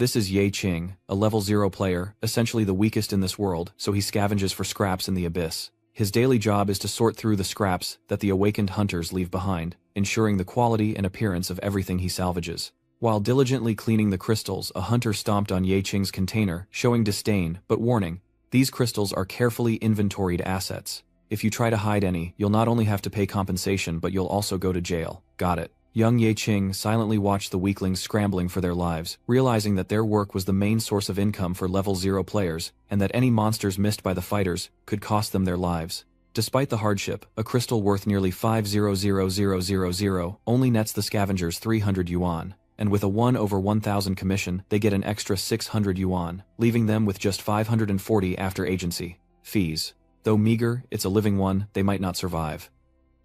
This is Ye Qing, a level 0 player, essentially the weakest in this world, so he scavenges for scraps in the abyss. His daily job is to sort through the scraps that the awakened hunters leave behind, ensuring the quality and appearance of everything he salvages. While diligently cleaning the crystals, a hunter stomped on Ye Qing's container, showing disdain, but warning, these crystals are carefully inventoried assets. If you try to hide any, you'll not only have to pay compensation but you'll also go to jail. Got it. Young Ye Qing silently watched the weaklings scrambling for their lives, realizing that their work was the main source of income for level 0 players, and that any monsters missed by the fighters could cost them their lives. Despite the hardship, a crystal worth nearly 500,000 only nets the scavengers 300 yuan, and with a 1/1000 commission, they get an extra 600 yuan, leaving them with just 540 after agency fees. Though meager, it's a living one, they might not survive.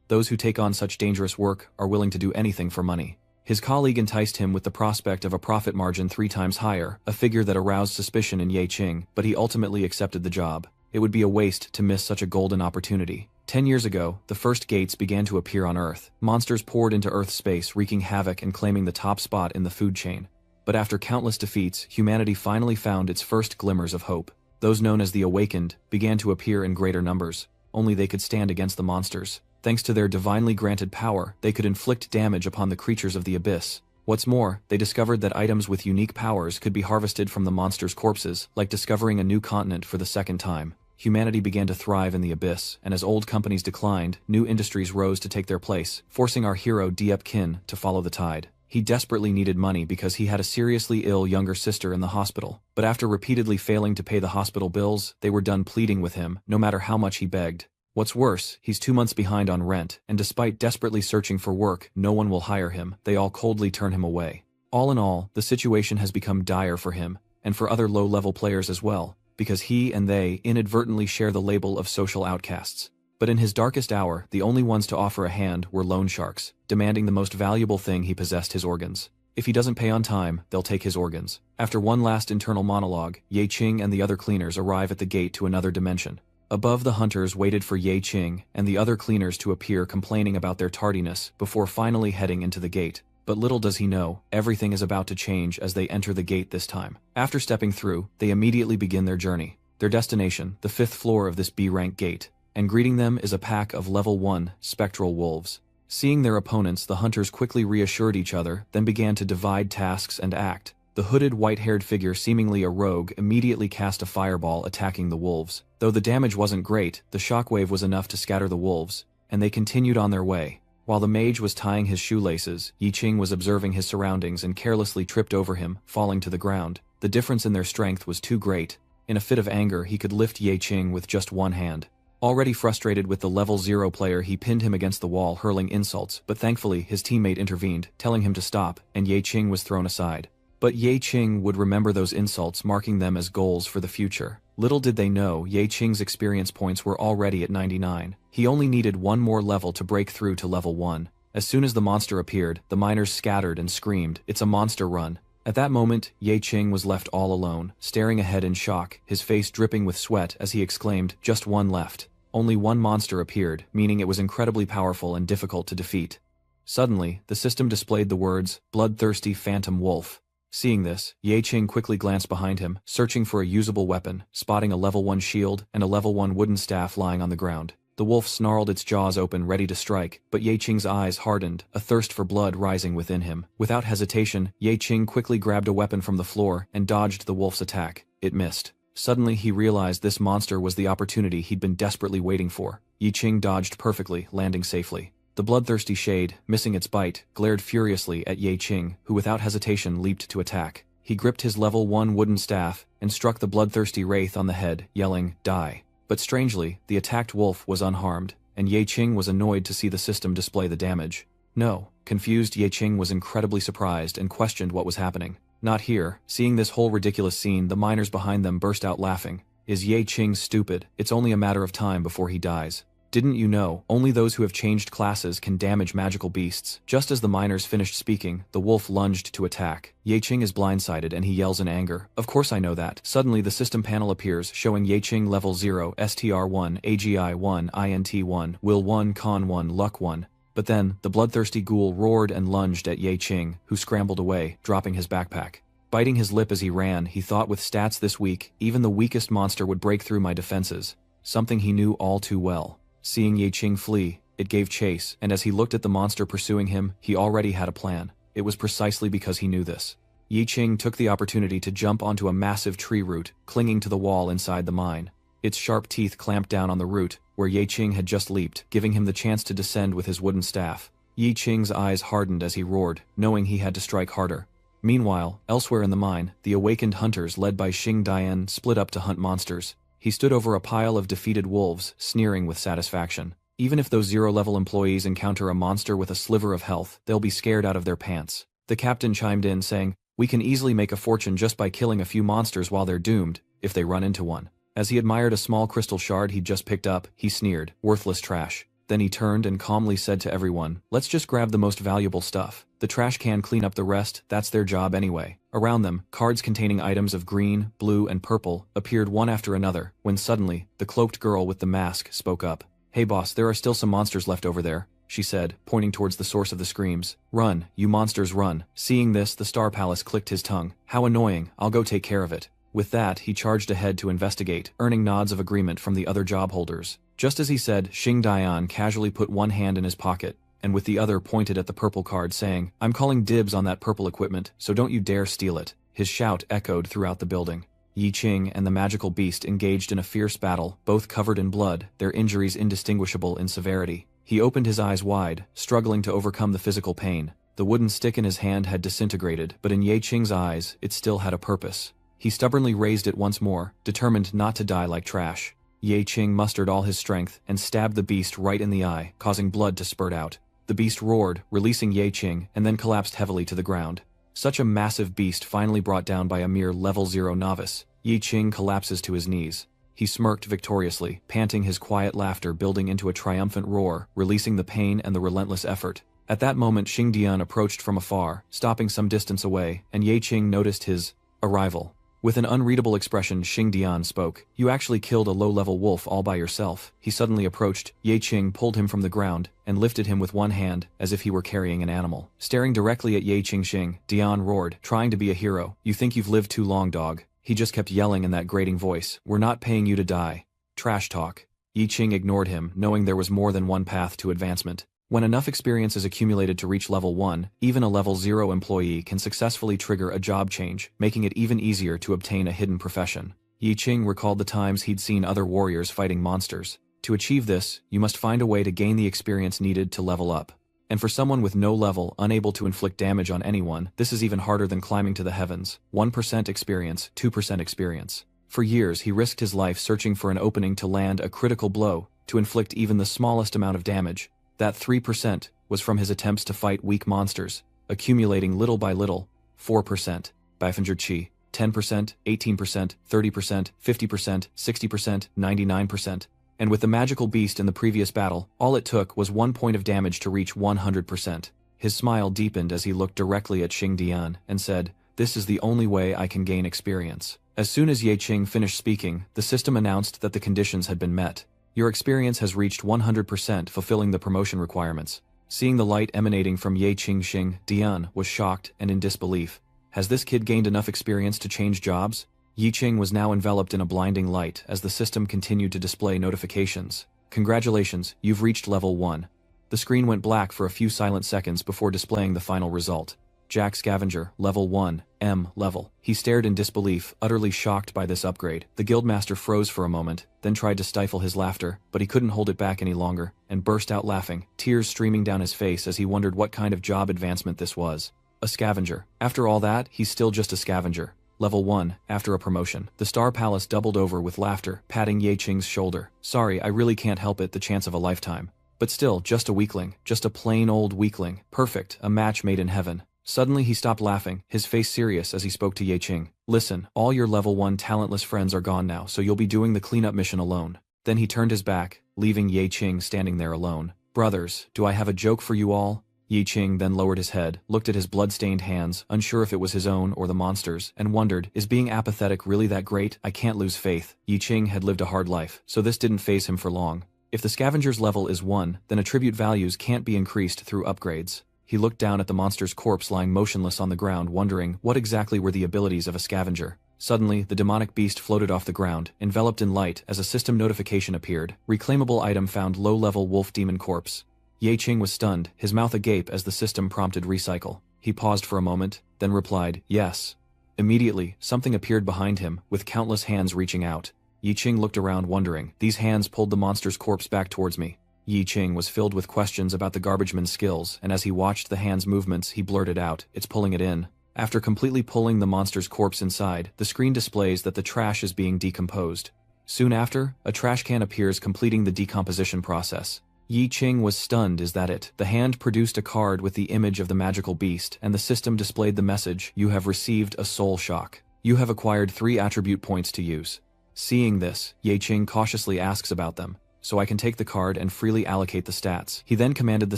Those who take on such dangerous work are willing to do anything for money. His colleague enticed him with the prospect of a profit margin 3 times higher, a figure that aroused suspicion in Ye Qing, but he ultimately accepted the job. It would be a waste to miss such a golden opportunity. 10 years ago, the first gates began to appear on Earth. Monsters poured into Earth's space, wreaking havoc and claiming the top spot in the food chain. But after countless defeats, humanity finally found its first glimmers of hope. Those known as the Awakened began to appear in greater numbers. Only they could stand against the monsters. Thanks to their divinely granted power, they could inflict damage upon the creatures of the abyss. What's more, they discovered that items with unique powers could be harvested from the monsters' corpses, like discovering a new continent for the second time. Humanity began to thrive in the abyss, and as old companies declined, new industries rose to take their place, forcing our hero Diep Kin to follow the tide. He desperately needed money because he had a seriously ill younger sister in the hospital, but after repeatedly failing to pay the hospital bills, they were done pleading with him, no matter how much he begged. What's worse, he's 2 months behind on rent, and despite desperately searching for work, no one will hire him. They all coldly turn him away. All in all, the situation has become dire for him, and for other low-level players as well, because he and they inadvertently share the label of social outcasts. But in his darkest hour, the only ones to offer a hand were loan sharks, demanding the most valuable thing he possessed: his organs. If he doesn't pay on time, they'll take his organs. After one last internal monologue, Ye Qing and the other cleaners arrive at the gate to another dimension. Above, the hunters waited for Ye Qing and the other cleaners to appear, complaining about their tardiness before finally heading into the gate. But little does he know, everything is about to change as they enter the gate this time. After stepping through, they immediately begin their journey. Their destination, the 5th floor of this B-rank gate, and greeting them is a pack of level 1 spectral wolves. Seeing their opponents, the hunters quickly reassured each other, then began to divide tasks and act. The hooded, white-haired figure, seemingly a rogue, immediately cast a fireball attacking the wolves. Though the damage wasn't great, the shockwave was enough to scatter the wolves, and they continued on their way. While the mage was tying his shoelaces, Ye Qing was observing his surroundings and carelessly tripped over him, falling to the ground. The difference in their strength was too great. In a fit of anger, he could lift Ye Qing with just one hand. Already frustrated with the level 0 player, he pinned him against the wall, hurling insults, but thankfully his teammate intervened, telling him to stop, and Ye Qing was thrown aside. But Ye Qing would remember those insults, marking them as goals for the future. Little did they know, Ye Qing's experience points were already at 99. He only needed one more level to break through to level 1. As soon as the monster appeared, the miners scattered and screamed, "It's a monster, run!" At that moment, Ye Qing was left all alone, staring ahead in shock, his face dripping with sweat as he exclaimed, "Just one left." Only one monster appeared, meaning it was incredibly powerful and difficult to defeat. Suddenly, the system displayed the words, "Bloodthirsty Phantom Wolf." Seeing this, Ye Qing quickly glanced behind him, searching for a usable weapon, spotting a level 1 shield and a level 1 wooden staff lying on the ground. The wolf snarled its jaws open, ready to strike, but Ye Qing's eyes hardened, a thirst for blood rising within him. Without hesitation, Ye Qing quickly grabbed a weapon from the floor and dodged the wolf's attack. It missed. Suddenly he realized this monster was the opportunity he'd been desperately waiting for. Ye Qing dodged perfectly, landing safely. The bloodthirsty shade, missing its bite, glared furiously at Ye Qing, who without hesitation leaped to attack. He gripped his level 1 wooden staff and struck the bloodthirsty wraith on the head, yelling, "Die." But strangely, the attacked wolf was unharmed, and Ye Qing was annoyed to see the system display the damage. No. Confused, Ye Qing was incredibly surprised and questioned what was happening. Not here. Seeing this whole ridiculous scene, the miners behind them burst out laughing. Is Ye Qing stupid? It's only a matter of time before he dies. Didn't you know, only those who have changed classes can damage magical beasts? Just as the miners finished speaking, the wolf lunged to attack. Ye Qing is blindsided and he yells in anger, "Of course I know that." Suddenly the system panel appears, showing Ye Qing level 0, STR1, AGI 1, INT 1, Will 1, Con 1, Luck 1. But then, the bloodthirsty ghoul roared and lunged at Ye Qing, who scrambled away, dropping his backpack. Biting his lip as he ran, he thought with stats this weak, even the weakest monster would break through my defenses. Something he knew all too well. Seeing Ye Qing flee, it gave chase, and as he looked at the monster pursuing him, he already had a plan. It was precisely because he knew this. Ye Qing took the opportunity to jump onto a massive tree root, clinging to the wall inside the mine. Its sharp teeth clamped down on the root, where Ye Qing had just leaped, giving him the chance to descend with his wooden staff. Ye Qing's eyes hardened as he roared, knowing he had to strike harder. Meanwhile, elsewhere in the mine, the awakened hunters led by Xing Dian split up to hunt monsters. He stood over a pile of defeated wolves, sneering with satisfaction. Even if those zero-level employees encounter a monster with a sliver of health, they'll be scared out of their pants. The captain chimed in saying, "We can easily make a fortune just by killing a few monsters while they're doomed, if they run into one." As he admired a small crystal shard he'd just picked up, he sneered, "Worthless trash." Then he turned and calmly said to everyone, "Let's just grab the most valuable stuff. The trash can clean up the rest, that's their job anyway." Around them, cards containing items of green, blue, and purple appeared one after another, when suddenly, the cloaked girl with the mask spoke up. "Hey boss, there are still some monsters left over there," she said, pointing towards the source of the screams. "Run, you monsters, run." Seeing this, the Star Palace clicked his tongue. "How annoying, I'll go take care of it." With that, he charged ahead to investigate, earning nods of agreement from the other job holders. Just as he said, Xing Dian casually put one hand in his pocket, and with the other pointed at the purple card saying, "I'm calling dibs on that purple equipment, so don't you dare steal it." His shout echoed throughout the building. Ye Qing and the magical beast engaged in a fierce battle, both covered in blood, their injuries indistinguishable in severity. He opened his eyes wide, struggling to overcome the physical pain. The wooden stick in his hand had disintegrated, but in Ye Qing's eyes, it still had a purpose. He stubbornly raised it once more, determined not to die like trash. Ye Qing mustered all his strength and stabbed the beast right in the eye, causing blood to spurt out. The beast roared, releasing Ye Qing, and then collapsed heavily to the ground. Such a massive beast finally brought down by a mere level 0 novice. Ye Qing collapses to his knees. He smirked victoriously, panting, his quiet laughter building into a triumphant roar, releasing the pain and the relentless effort. At that moment, Xing Dian approached from afar, stopping some distance away, and Ye Qing noticed his arrival. With an unreadable expression, Xing Dian spoke. "You actually killed a low-level wolf all by yourself." He suddenly approached. Ye Qing pulled him from the ground and lifted him with one hand, as if he were carrying an animal. Staring directly at Ye Qing, Xing Dian roared, trying to be a hero, "You think you've lived too long, dog." He just kept yelling in that grating voice, "We're not paying you to die." Trash talk. Ye Qing ignored him, knowing there was more than one path to advancement. When enough experience is accumulated to reach level 1, even a level 0 employee can successfully trigger a job change, making it even easier to obtain a hidden profession. Ye Qing recalled the times he'd seen other warriors fighting monsters. To achieve this, you must find a way to gain the experience needed to level up. And for someone with no level, unable to inflict damage on anyone, this is even harder than climbing to the heavens. 1% experience, 2% experience. For years, he risked his life searching for an opening to land a critical blow, to inflict even the smallest amount of damage. That 3% was from his attempts to fight weak monsters, accumulating little by little. 4%, Baifinger Chi, 10%, 18%, 30%, 50%, 60%, 99%. And with the magical beast in the previous battle, all it took was 1 point of damage to reach 100%. His smile deepened as he looked directly at Xing Dian and said, "This is the only way I can gain experience." As soon as Ye Qing finished speaking, the system announced that the conditions had been met. Your experience has reached 100%, fulfilling the promotion requirements. Seeing the light emanating from Ye Qing, Xing Dian was shocked and in disbelief. Has this kid gained enough experience to change jobs? Ye Qing was now enveloped in a blinding light as the system continued to display notifications. "Congratulations, you've reached level 1. The screen went black for a few silent seconds before displaying the final result. Jack Scavenger, level 1, M level. He stared in disbelief, utterly shocked by this upgrade. The guildmaster froze for a moment, then tried to stifle his laughter, but he couldn't hold it back any longer, and burst out laughing, tears streaming down his face as he wondered what kind of job advancement this was. A scavenger. After all that, he's still just a scavenger. Level 1, after a promotion. The Star Palace doubled over with laughter, patting Ye Qing's shoulder. "Sorry, I really can't help it, the chance of a lifetime. But still, just a weakling. Just a plain old weakling. Perfect, a match made in heaven." Suddenly he stopped laughing, his face serious as he spoke to Ye Qing. "Listen, all your level 1 talentless friends are gone now, so you'll be doing the cleanup mission alone." Then he turned his back, leaving Ye Qing standing there alone. "Brothers, do I have a joke for you all?" Ye Qing then lowered his head, looked at his blood-stained hands, unsure if it was his own or the monster's, and wondered, is being apathetic really that great? I can't lose faith. Ye Qing had lived a hard life, so this didn't faze him for long. If the scavenger's level is 1, then attribute values can't be increased through upgrades. he looked down at the monster's corpse lying motionless on the ground, wondering what exactly were the abilities of a scavenger. Suddenly, the demonic beast floated off the ground, enveloped in light as a system notification appeared. Reclaimable item found, low-level wolf demon corpse. Ye Qing was stunned, his mouth agape as the system prompted recycle. He paused for a moment, then replied, yes. Immediately, something appeared behind him, with countless hands reaching out. Yi Qing looked around wondering. These hands pulled the monster's corpse back towards me. Yi Qing was filled with questions about the garbageman's skills, and as he watched the hand's movements he blurted out, it's pulling it in. After completely pulling the monster's corpse inside, the screen displays that the trash is being decomposed. Soon after, a trash can appears completing the decomposition process. Yi Qing was stunned. Is that it? The hand produced a card with the image of the magical beast, and the system displayed the message, you have received a soul shock. You have acquired 3 attribute points to use. Seeing this, Ye Qing cautiously asks about them. So I can take the card and freely allocate the stats. He then commanded the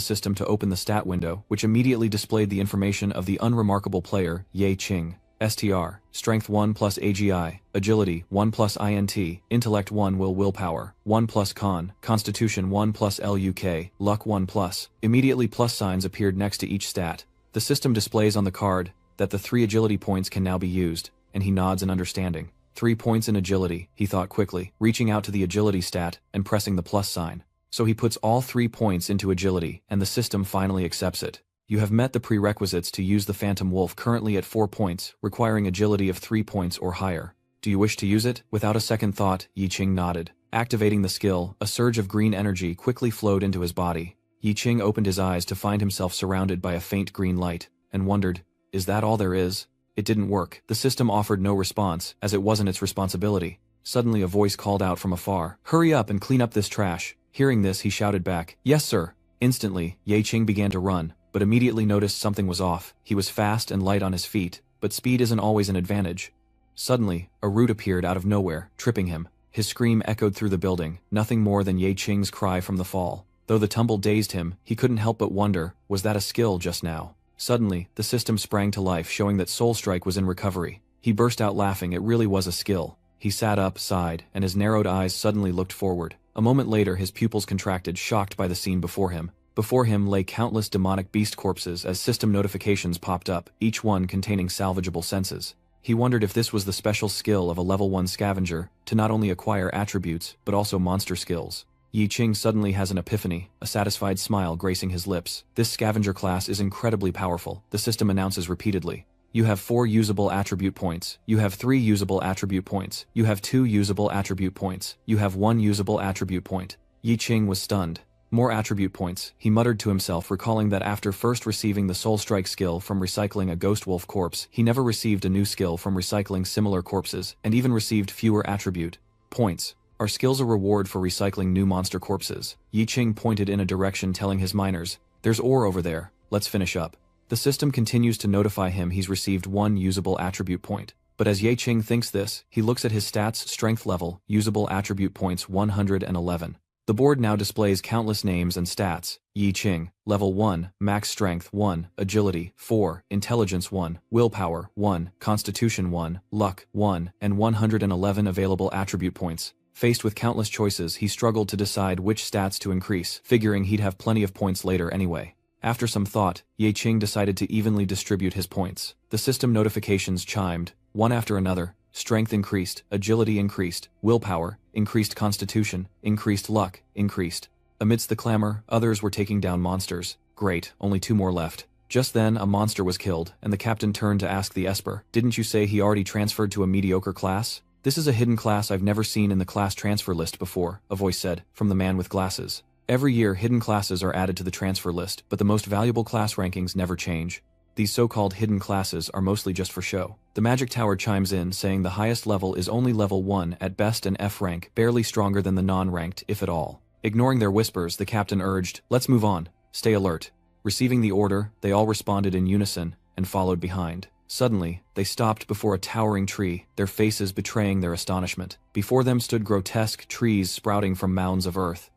system to open the stat window, which immediately displayed the information of the unremarkable player, Ye Qing. STR, Strength 1 plus AGI, Agility 1 plus INT, Intellect 1 Willpower, 1 plus Con, Constitution 1 plus LUK, Luck 1 plus. Immediately plus signs appeared next to each stat. The system displays on the card that the 3 agility points can now be used, and he nods in understanding. 3 points in agility, he thought quickly, reaching out to the agility stat and pressing the plus sign. So he puts all 3 points into agility, and the system finally accepts it. You have met the prerequisites to use the Phantom Wolf, currently at 4 points, requiring agility of 3 points or higher. Do you wish to use it? Without a second thought, Yi Qing nodded. Activating the skill, a surge of green energy quickly flowed into his body. Yi Qing opened his eyes to find himself surrounded by a faint green light, and wondered, is that all there is? It didn't work. The system offered no response, as it wasn't its responsibility. Suddenly a voice called out from afar, hurry up and clean up this trash. Hearing this, he shouted back, yes sir. Instantly, Ye Qing began to run, but immediately noticed something was off. He was fast and light on his feet, but speed isn't always an advantage. Suddenly, a root appeared out of nowhere, tripping him. His scream echoed through the building, nothing more than Ye Qing's cry from the fall. Though the tumble dazed him, he couldn't help but wonder, was that a skill just now? Suddenly, the system sprang to life, showing that Soul Strike was in recovery. He burst out laughing. It really was a skill. He sat up, sighed, and his narrowed eyes suddenly looked forward. A moment later his pupils contracted, shocked by the scene before him. Before him lay countless demonic beast corpses as system notifications popped up, each one containing salvageable senses. He wondered if this was the special skill of a level 1 scavenger, to not only acquire attributes, but also monster skills. Yi Qing suddenly has an epiphany, a satisfied smile gracing his lips. This scavenger class is incredibly powerful, the system announces repeatedly. You have 4 usable attribute points. You have 3 usable attribute points. You have 2 usable attribute points. You have 1 usable attribute point. Yi Qing was stunned. More attribute points, he muttered to himself, recalling that after first receiving the Soul Strike skill from recycling a ghost wolf corpse, he never received a new skill from recycling similar corpses, and even received fewer attribute points. Are skills a reward for recycling new monster corpses? Yi Qing pointed in a direction, telling his miners, there's ore over there, let's finish up. The system continues to notify him he's received 1 usable attribute point. But as Ye Qing thinks this, he looks at his stats, strength level, usable attribute points 111. The board now displays countless names and stats. Yi Qing, level 1, max strength 1, agility 4, intelligence 1, willpower 1, constitution 1, luck 1, and 111 available attribute points. Faced with countless choices, he struggled to decide which stats to increase, figuring he'd have plenty of points later anyway. After some thought, Ye Qing decided to evenly distribute his points. The system notifications chimed, one after another. Strength increased, agility increased, willpower, increased constitution, increased luck, increased. Amidst the clamor, others were taking down monsters. Great, only 2 more left. Just then, a monster was killed, and the captain turned to ask the Esper, didn't you say he already transferred to a mediocre class? This is a hidden class I've never seen in the class transfer list before, a voice said, from the man with glasses. Every year hidden classes are added to the transfer list, but the most valuable class rankings never change. These so-called hidden classes are mostly just for show. The Magic Tower chimes in, saying the highest level is only level 1 at best and F rank, barely stronger than the non-ranked, if at all. Ignoring their whispers, the captain urged, let's move on, stay alert. Receiving the order, they all responded in unison, and followed behind. Suddenly, they stopped before a towering tree, their faces betraying their astonishment. Before them stood grotesque trees sprouting from mounds of earth.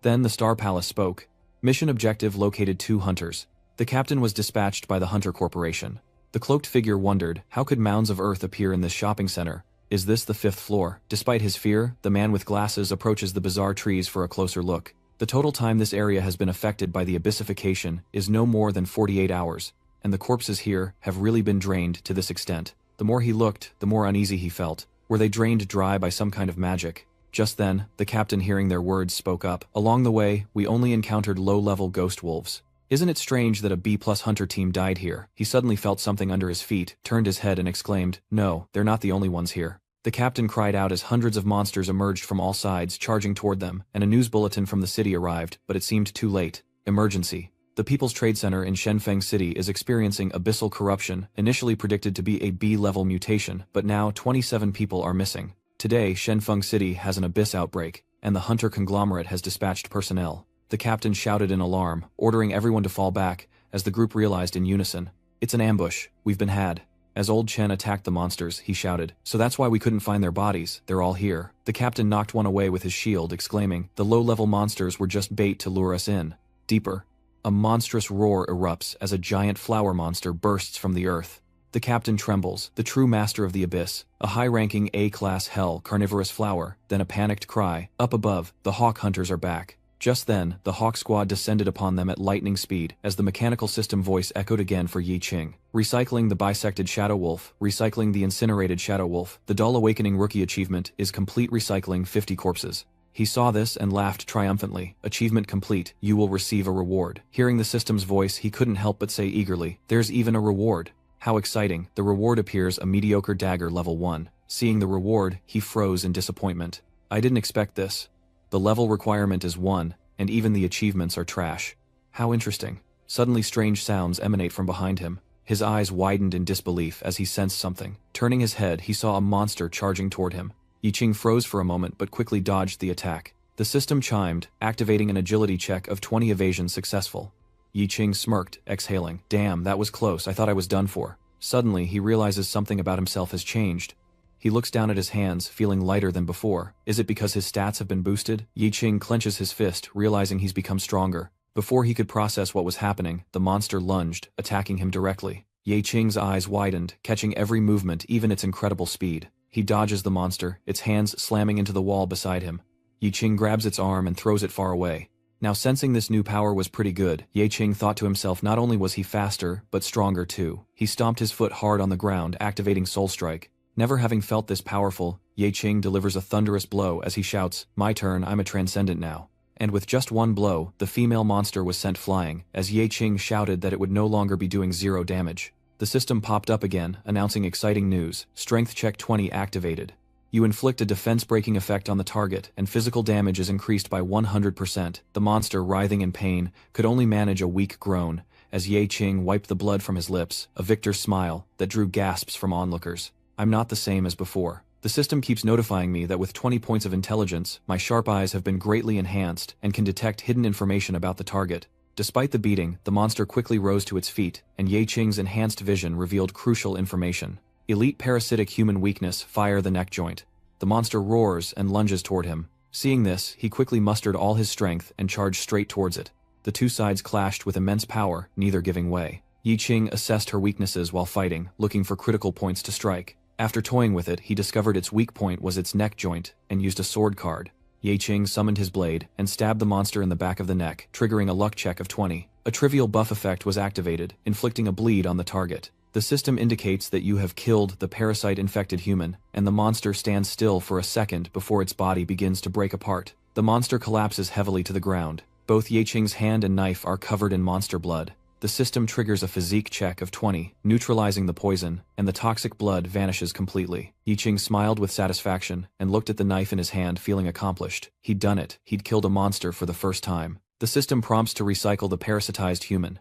Then the Star Palace spoke. Mission objective located 2 hunters. The captain was dispatched by the Hunter Corporation. The cloaked figure wondered, how could mounds of earth appear in this shopping center? Is this the 5th floor? Despite his fear, the man with glasses approaches the bizarre trees for a closer look. The total time this area has been affected by the abyssification is no more than 48 hours, and the corpses here have really been drained to this extent. The more he looked, the more uneasy he felt. Were they drained dry by some kind of magic? Just then, the captain, hearing their words, spoke up. Along the way, we only encountered low-level ghost wolves. Isn't it strange that a B+ hunter team died here? He suddenly felt something under his feet, turned his head and exclaimed, "No, they're not the only ones here." The captain cried out as hundreds of monsters emerged from all sides, charging toward them, and a news bulletin from the city arrived, but it seemed too late. Emergency. The People's Trade Center in Shenfeng City is experiencing abyssal corruption, initially predicted to be a B-level mutation, but now 27 people are missing. Today, Shenfeng City has an abyss outbreak, and the hunter conglomerate has dispatched personnel. The captain shouted in alarm, ordering everyone to fall back, as the group realized in unison. "It's an ambush. We've been had." As old Chen attacked the monsters, he shouted, "So that's why we couldn't find their bodies, they're all here." The captain knocked one away with his shield, exclaiming, "The low-level monsters were just bait to lure us in." Deeper. A monstrous roar erupts as a giant flower monster bursts from the earth. The captain trembles, the true master of the abyss, a high-ranking A-class hell carnivorous flower, then a panicked cry. Up above, the hawk hunters are back. Just then, the hawk squad descended upon them at lightning speed, as the mechanical system voice echoed again for Yi Qing. Recycling the bisected shadow wolf, recycling the incinerated shadow wolf. The dull awakening rookie achievement is complete recycling 50 corpses. He saw this and laughed triumphantly. Achievement complete, you will receive a reward. Hearing the system's voice, he couldn't help but say eagerly, "There's even a reward." How exciting. The reward appears a mediocre dagger level 1. Seeing the reward, he froze in disappointment. "I didn't expect this. The level requirement is 1, and even the achievements are trash." How interesting. Suddenly strange sounds emanate from behind him. His eyes widened in disbelief as he sensed something. Turning his head, he saw a monster charging toward him. Yi Qing froze for a moment but quickly dodged the attack. The system chimed, activating an agility check of 20 evasion successful. Yi Qing smirked, exhaling, "Damn, that was close, I thought I was done for." Suddenly, he realizes something about himself has changed. He looks down at his hands, feeling lighter than before. Is it because his stats have been boosted? Yi Qing clenches his fist, realizing he's become stronger. Before he could process what was happening, the monster lunged, attacking him directly. Yi Qing's eyes widened, catching every movement, even its incredible speed. He dodges the monster, its hands slamming into the wall beside him. Yi Qing grabs its arm and throws it far away. Now sensing this new power was pretty good, Yi Qing thought to himself not only was he faster, but stronger too. He stomped his foot hard on the ground, activating Soul Strike. Never having felt this powerful, Yi Qing delivers a thunderous blow as he shouts, "My turn, I'm a transcendent now." And with just one blow, the female monster was sent flying, as Yi Qing shouted that it would no longer be doing 0 damage. The system popped up again, announcing exciting news. Strength check 20 activated. You inflict a defense-breaking effect on the target, and physical damage is increased by 100%. The monster, writhing in pain, could only manage a weak groan, as Yi Qing wiped the blood from his lips, a victor's smile that drew gasps from onlookers. "I'm not the same as before. The system keeps notifying me that with 20 points of intelligence, my sharp eyes have been greatly enhanced and can detect hidden information about the target." Despite the beating, the monster quickly rose to its feet, and Yi Qing's enhanced vision revealed crucial information. Elite parasitic human weakness, fire the neck joint. The monster roars and lunges toward him. Seeing this, he quickly mustered all his strength and charged straight towards it. The two sides clashed with immense power, neither giving way. Yi Qing assessed her weaknesses while fighting, looking for critical points to strike. After toying with it, he discovered its weak point was its neck joint, and used a sword card. Yi Qing summoned his blade, and stabbed the monster in the back of the neck, triggering a luck check of 20. A trivial buff effect was activated, inflicting a bleed on the target. The system indicates that you have killed the parasite-infected human, and the monster stands still for a second before its body begins to break apart. The monster collapses heavily to the ground. Both Yi Qing's hand and knife are covered in monster blood. The system triggers a physique check of 20, neutralizing the poison, and the toxic blood vanishes completely. Yi Qing smiled with satisfaction, and looked at the knife in his hand, feeling accomplished. He'd done it. He'd killed a monster for the first time. The system prompts to recycle the parasitized human.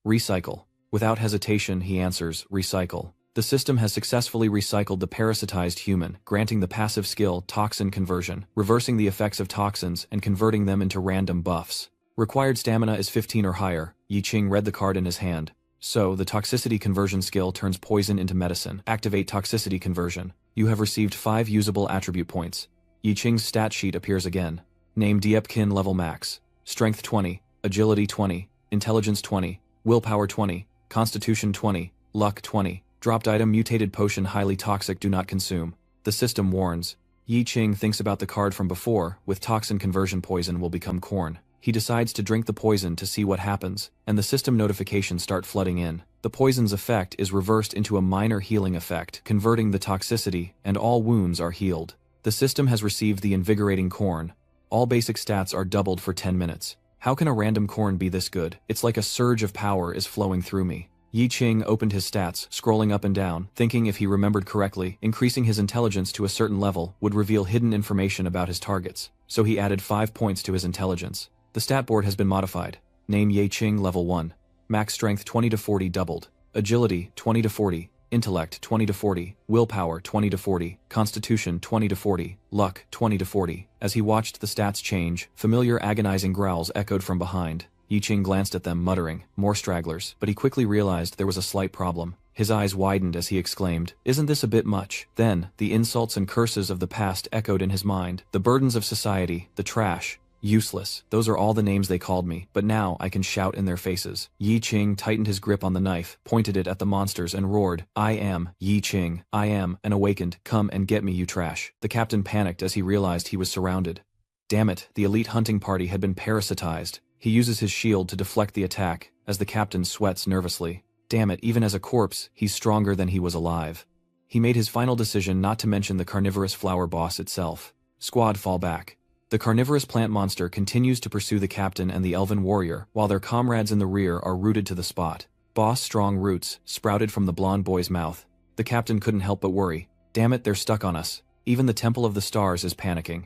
Recycle. Without hesitation, he answers, "Recycle." The system has successfully recycled the parasitized human, granting the passive skill Toxin Conversion, reversing the effects of toxins and converting them into random buffs. Required stamina is 15 or higher. Yi Qing read the card in his hand. So, the Toxicity Conversion skill turns poison into medicine. Activate Toxicity Conversion. You have received 5 usable attribute points. Yi Qing's stat sheet appears again. Name Diepkin level max. Strength 20, Agility 20, Intelligence 20, Willpower 20, Constitution 20, Luck 20. Dropped item Mutated Potion highly toxic, do not consume. The system warns. Yi Qing thinks about the card from before, with Toxin Conversion poison will become corn. He decides to drink the poison to see what happens, and the system notifications start flooding in. The poison's effect is reversed into a minor healing effect, converting the toxicity, and all wounds are healed. The system has received the invigorating corn. All basic stats are doubled for 10 minutes. How can a random corn be this good? It's like a surge of power is flowing through me. Yi Qing opened his stats, scrolling up and down, thinking if he remembered correctly, increasing his intelligence to a certain level would reveal hidden information about his targets. So he added 5 points to his intelligence. The stat board has been modified. Name Yi Qing level 1. Max strength 20 to 40 doubled. Agility 20 to 40. Intellect 20 to 40, willpower 20 to 40, constitution 20 to 40, luck 20 to 40. As he watched the stats change, familiar agonizing growls echoed from behind. Yi Qing glanced at them, muttering, "More stragglers," but he quickly realized there was a slight problem. His eyes widened as he exclaimed, "Isn't this a bit much?" Then, the insults and curses of the past echoed in his mind. The burdens of society, the trash, useless, those are all the names they called me, but now I can shout in their faces. Yi Qing tightened his grip on the knife, pointed it at the monsters and roared, "I am Yi Qing. I am an awakened. Come and get me, you trash." The captain panicked as he realized he was surrounded. Damn it, the elite hunting party had been parasitized. He uses his shield to deflect the attack, as the captain sweats nervously. Damn it, even as a corpse, he's stronger than he was alive. He made his final decision not to mention the carnivorous flower boss itself. Squad, fall back. The carnivorous plant monster continues to pursue the captain and the elven warrior, while their comrades in the rear are rooted to the spot. Boss strong roots sprouted from the blonde boy's mouth. The captain couldn't help but worry. Damn it, they're stuck on us. Even the Temple of the Stars is panicking.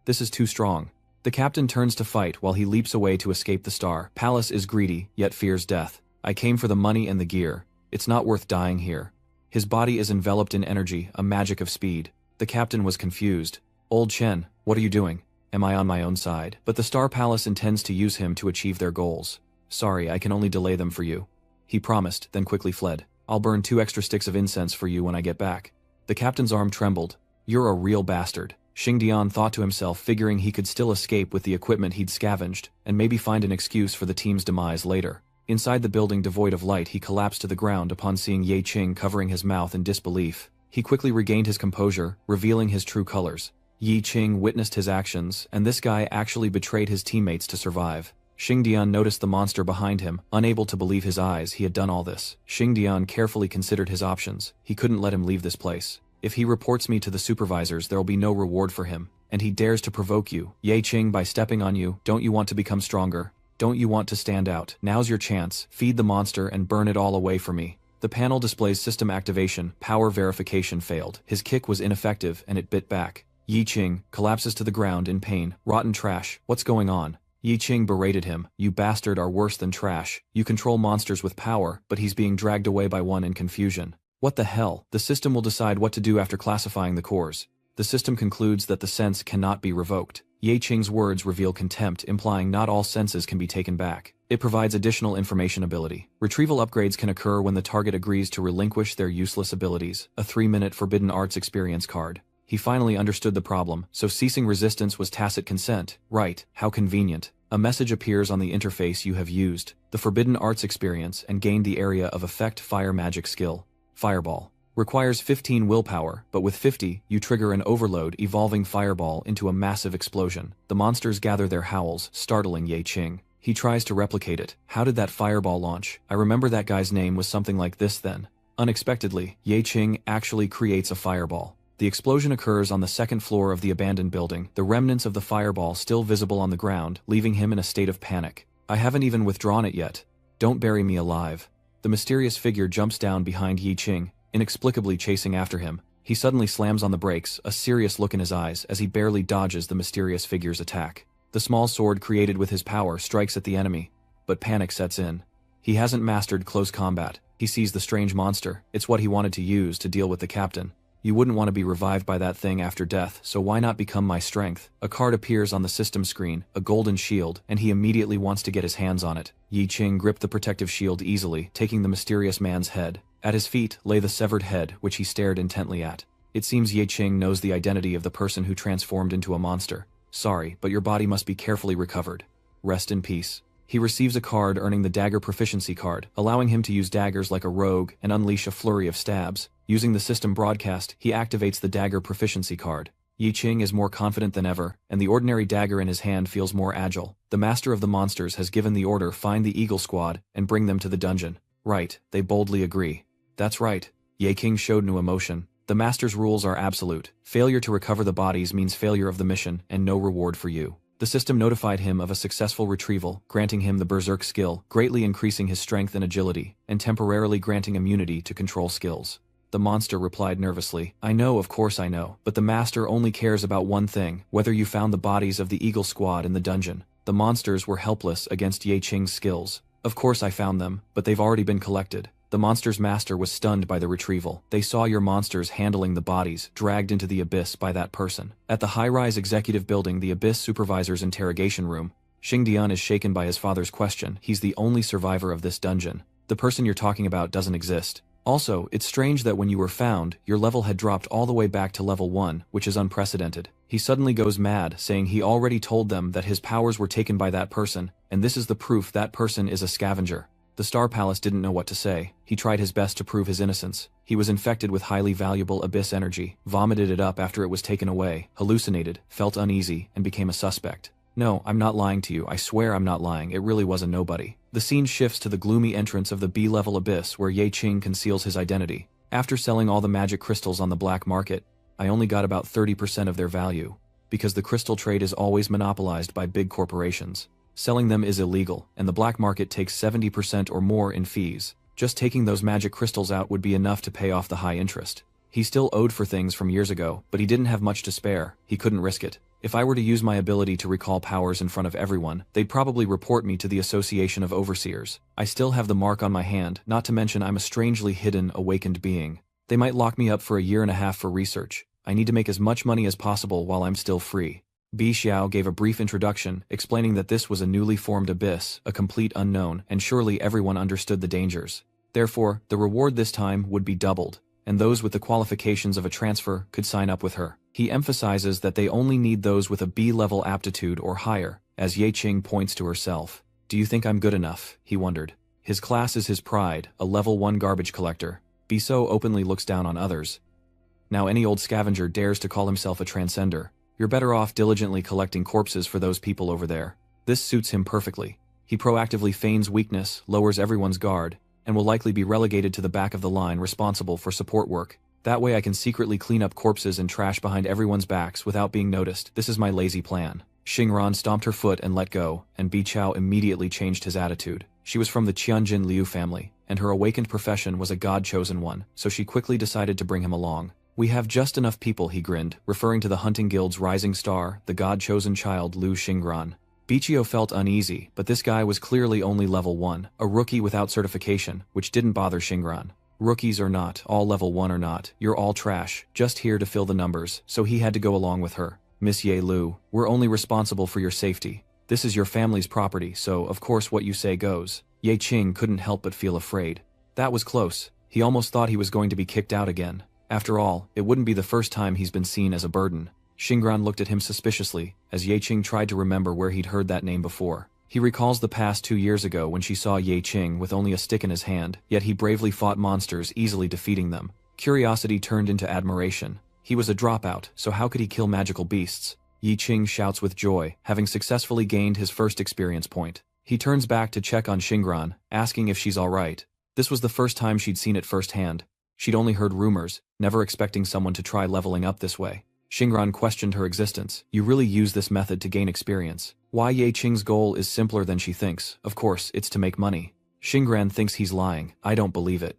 This is too strong. The captain turns to fight while he leaps away to escape the star. Palace is greedy, yet fears death. I came for the money and the gear. It's not worth dying here. His body is enveloped in energy, a magic of speed. The captain was confused. Old Chen, what are you doing? Am I on my own side? But the Star Palace intends to use him to achieve their goals. Sorry, I can only delay them for you. He promised, then quickly fled. I'll burn 2 extra sticks of incense for you when I get back. The captain's arm trembled. You're a real bastard. Xingdian thought to himself, figuring he could still escape with the equipment he'd scavenged, and maybe find an excuse for the team's demise later. Inside the building devoid of light, he collapsed to the ground upon seeing Yi Qing covering his mouth in disbelief. He quickly regained his composure, revealing his true colors. Yi Qing witnessed his actions, and this guy actually betrayed his teammates to survive. Xingdian noticed the monster behind him, unable to believe his eyes he had done all this. Xingdian carefully considered his options. He couldn't let him leave this place. If he reports me to the supervisors, there'll be no reward for him. And he dares to provoke you, Yi Qing, by stepping on you. Don't you want to become stronger? Don't you want to stand out? Now's your chance. Feed the monster and burn it all away for me. The panel displays system activation. Power verification failed. His kick was ineffective and it bit back. Yi Qing collapses to the ground in pain. Rotten trash. What's going on? Yi Qing berated him. You bastard are worse than trash. You control monsters with power, but he's being dragged away by one in confusion. What the hell? The system will decide what to do after classifying the cores. The system concludes that the sense cannot be revoked. Yi Qing's words reveal contempt, implying not all senses can be taken back. It provides additional information ability. Retrieval upgrades can occur when the target agrees to relinquish their useless abilities. A 3-minute Forbidden Arts experience card. He finally understood the problem, so ceasing resistance was tacit consent. Right, how convenient. A message appears on the interface you have used the Forbidden Arts experience and gained the area of effect fire magic skill. Fireball. Requires 15 willpower, but with 50, you trigger an overload evolving fireball into a massive explosion. The monsters gather their howls, startling Yi Qing. He tries to replicate it. How did that fireball launch? I remember that guy's name was something like this then. Unexpectedly, Yi Qing actually creates a fireball. The explosion occurs on the 2nd floor of the abandoned building, the remnants of the fireball still visible on the ground, leaving him in a state of panic. I haven't even withdrawn it yet. Don't bury me alive. The mysterious figure jumps down behind Yi Qing, inexplicably chasing after him. He suddenly slams on the brakes, a serious look in his eyes as he barely dodges the mysterious figure's attack. The small sword created with his power strikes at the enemy, but panic sets in. He hasn't mastered close combat. He sees the strange monster. It's what he wanted to use to deal with the captain. You wouldn't want to be revived by that thing after death, so why not become my strength? A card appears on the system screen, a golden shield, and he immediately wants to get his hands on it. Yi Qing gripped the protective shield easily, taking the mysterious man's head. At his feet lay the severed head, which he stared intently at. It seems Yi Qing knows the identity of the person who transformed into a monster. Sorry, but your body must be carefully recovered. Rest in peace. He receives a card earning the dagger proficiency card, allowing him to use daggers like a rogue and unleash a flurry of stabs. Using the system broadcast, he activates the dagger proficiency card. Yi Qing is more confident than ever, and the ordinary dagger in his hand feels more agile. The master of the monsters has given the order, find the Eagle Squad and bring them to the dungeon. Right, they boldly agree. That's right. Yi Qing showed no emotion. The master's rules are absolute. Failure to recover the bodies means failure of the mission and no reward for you. The system notified him of a successful retrieval, granting him the Berserk skill, greatly increasing his strength and agility, and temporarily granting immunity to control skills. The monster replied nervously, I know, of course I know, but the master only cares about one thing, whether you found the bodies of the Eagle Squad in the dungeon. The monsters were helpless against Yi Qing's skills. Of course I found them, but they've already been collected. The monster's master was stunned by the retrieval. They saw your monsters handling the bodies, dragged into the abyss by that person. At the high-rise executive building, the abyss supervisor's interrogation room, Xingdian is shaken by his father's question. He's the only survivor of this dungeon. The person you're talking about doesn't exist. Also, it's strange that when you were found, your level had dropped all the way back to level 1, which is unprecedented. He suddenly goes mad, saying he already told them that his powers were taken by that person, and this is the proof that person is a scavenger. The Star Palace didn't know what to say. He tried his best to prove his innocence. He was infected with highly valuable abyss energy, vomited it up after it was taken away, hallucinated, felt uneasy, and became a suspect. No, I'm not lying to you, I swear I'm not lying, it really was a nobody. The scene shifts to the gloomy entrance of the B-level abyss where Yi Qing conceals his identity. After selling all the magic crystals on the black market, I only got about 30% of their value, because the crystal trade is always monopolized by big corporations. Selling them is illegal, and the black market takes 70% or more in fees. Just taking those magic crystals out would be enough to pay off the high interest. He still owed for things from years ago, but he didn't have much to spare. He couldn't risk it. If I were to use my ability to recall powers in front of everyone, they'd probably report me to the Association of Overseers. I still have the mark on my hand, not to mention I'm a strangely hidden, awakened being. They might lock me up for a year and a half for research. I need to make as much money as possible while I'm still free. Bi Xiao gave a brief introduction, explaining that this was a newly formed abyss, a complete unknown, and surely everyone understood the dangers. Therefore, the reward this time would be doubled, and those with the qualifications of a transfer could sign up with her. He emphasizes that they only need those with a B-level aptitude or higher, as Yi Qing points to herself. Do you think I'm good enough? He wondered. His class is his pride, a level 1 garbage collector. Biso openly looks down on others. Now any old scavenger dares to call himself a transcender. You're better off diligently collecting corpses for those people over there. This suits him perfectly. He proactively feigns weakness, lowers everyone's guard, and will likely be relegated to the back of the line responsible for support work. That way I can secretly clean up corpses and trash behind everyone's backs without being noticed. This is my lazy plan. Xingran stomped her foot and let go, and Bi Chao immediately changed his attitude. She was from the Qianjin Liu family, and her awakened profession was a god-chosen one, so she quickly decided to bring him along. We have just enough people, he grinned, referring to the hunting guild's rising star, the god-chosen child Liu Xingran. Bichio felt uneasy, but this guy was clearly only level 1, a rookie without certification, which didn't bother Xingran. Rookies or not, all level 1 or not, you're all trash, just here to fill the numbers, so he had to go along with her. Miss Ye Lu, we're only responsible for your safety. This is your family's property, so of course what you say goes. Ye Qing couldn't help but feel afraid. That was close. He almost thought he was going to be kicked out again. After all, it wouldn't be the first time he's been seen as a burden. Xingran looked at him suspiciously, as Ye Qing tried to remember where he'd heard that name before. He recalls the past 2 years ago when she saw Ye Qing with only a stick in his hand, yet he bravely fought monsters, easily defeating them. Curiosity turned into admiration. He was a dropout, so how could he kill magical beasts? Ye Qing shouts with joy, having successfully gained his first experience point. He turns back to check on Xingran, asking if she's alright. This was the first time she'd seen it firsthand. She'd only heard rumors, never expecting someone to try leveling up this way. Xingran questioned her existence. You really use this method to gain experience. Why Ye Qing's goal is simpler than she thinks. Of course, it's to make money. Xingran thinks he's lying. I don't believe it.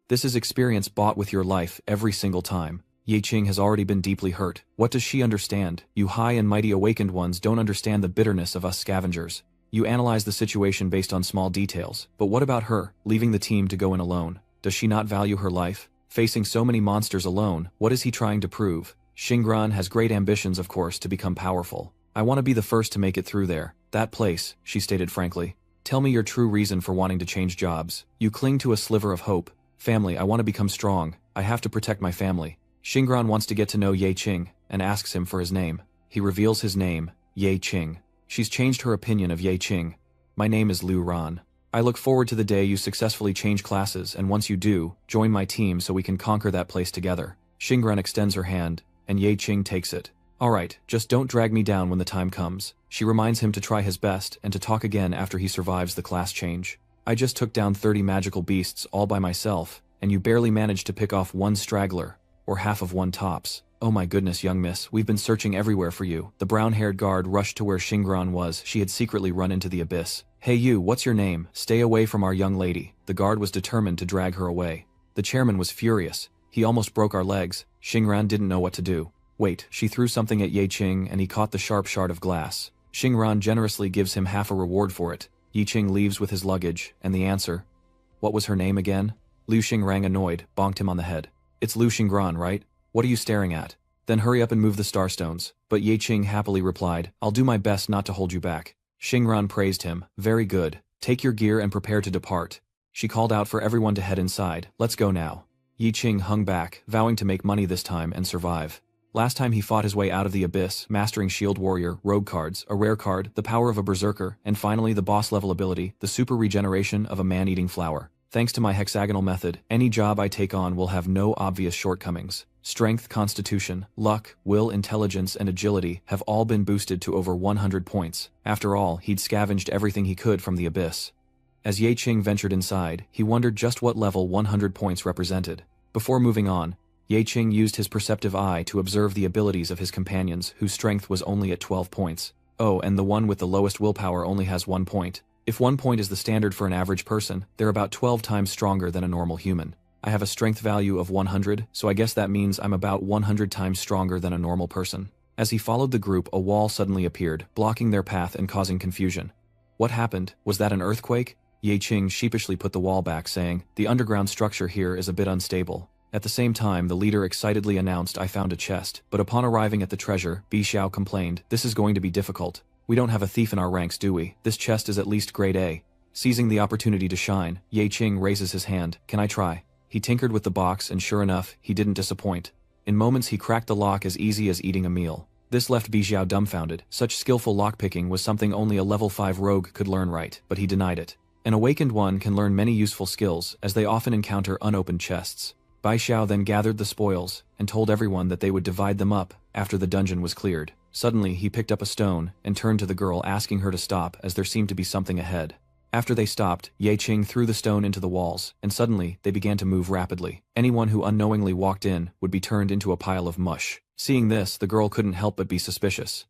This is experience bought with your life every single time. Ye Qing has already been deeply hurt. What does she understand? You high and mighty awakened ones don't understand the bitterness of us scavengers. You analyze the situation based on small details. But what about her, leaving the team to go in alone? Does she not value her life? Facing so many monsters alone, what is he trying to prove? Xingran has great ambitions, of course, to become powerful. I want to be the first to make it through there. That place, she stated frankly. Tell me your true reason for wanting to change jobs. You cling to a sliver of hope. Family, I want to become strong. I have to protect my family. Xingran wants to get to know Ye Qing, and asks him for his name. He reveals his name, Ye Qing. She's changed her opinion of Ye Qing. My name is Lu Ran. I look forward to the day you successfully change classes, and once you do, join my team so we can conquer that place together. Xingran extends her hand, and Ye Qing takes it. Alright, just don't drag me down when the time comes. She reminds him to try his best and to talk again after he survives the class change. I just took down 30 magical beasts all by myself, and you barely managed to pick off one straggler, or half of one tops. Oh my goodness, young miss, we've been searching everywhere for you. The brown-haired guard rushed to where Xingran was. She had secretly run into the abyss. Hey you, what's your name? Stay away from our young lady. The guard was determined to drag her away. The chairman was furious. He almost broke our legs. Xingran didn't know what to do. Wait, she threw something at Ye Qing and he caught the sharp shard of glass. Xingran generously gives him half a reward for it. Ye Qing leaves with his luggage, and the answer? What was her name again? Liu Xingrang, annoyed, bonked him on the head. It's Liu Xingran, right? What are you staring at? Then hurry up and move the starstones. But Ye Qing happily replied, I'll do my best not to hold you back. Xingran praised him. Very good. Take your gear and prepare to depart. She called out for everyone to head inside. Let's go now. Ye Qing hung back, vowing to make money this time and survive. Last time he fought his way out of the abyss, mastering Shield Warrior, Rogue cards, a rare card, the power of a Berserker, and finally the boss-level ability, the super regeneration of a man-eating flower. Thanks to my hexagonal method, any job I take on will have no obvious shortcomings. Strength, constitution, luck, will, intelligence, and agility have all been boosted to over 100 points. After all, he'd scavenged everything he could from the abyss. As Ye Qing ventured inside, he wondered just what level 100 points represented. Before moving on, Ye Qing used his perceptive eye to observe the abilities of his companions, whose strength was only at 12 points. Oh, and the one with the lowest willpower only has 1 point. If 1 point is the standard for an average person, they're about 12 times stronger than a normal human. I have a strength value of 100, so I guess that means I'm about 100 times stronger than a normal person. As he followed the group, a wall suddenly appeared, blocking their path and causing confusion. What happened? Was that an earthquake? Ye Qing sheepishly put the wall back, saying, the underground structure here is a bit unstable. At the same time, the leader excitedly announced, I found a chest, but upon arriving at the treasure, Bi Xiao complained, this is going to be difficult. We don't have a thief in our ranks, do we? This chest is at least grade A. Seizing the opportunity to shine, Ye Qing raises his hand. Can I try? He tinkered with the box and sure enough, he didn't disappoint. In moments he cracked the lock as easy as eating a meal. This left Bi Xiao dumbfounded. Such skillful lockpicking was something only a level 5 rogue could learn right, but he denied it. An awakened one can learn many useful skills, as they often encounter unopened chests. Bai Xiao then gathered the spoils, and told everyone that they would divide them up after the dungeon was cleared. Suddenly, he picked up a stone and turned to the girl, asking her to stop as there seemed to be something ahead. After they stopped, Ye Qing threw the stone into the walls, and suddenly, they began to move rapidly. Anyone who unknowingly walked in would be turned into a pile of mush. Seeing this, the girl couldn't help but be suspicious.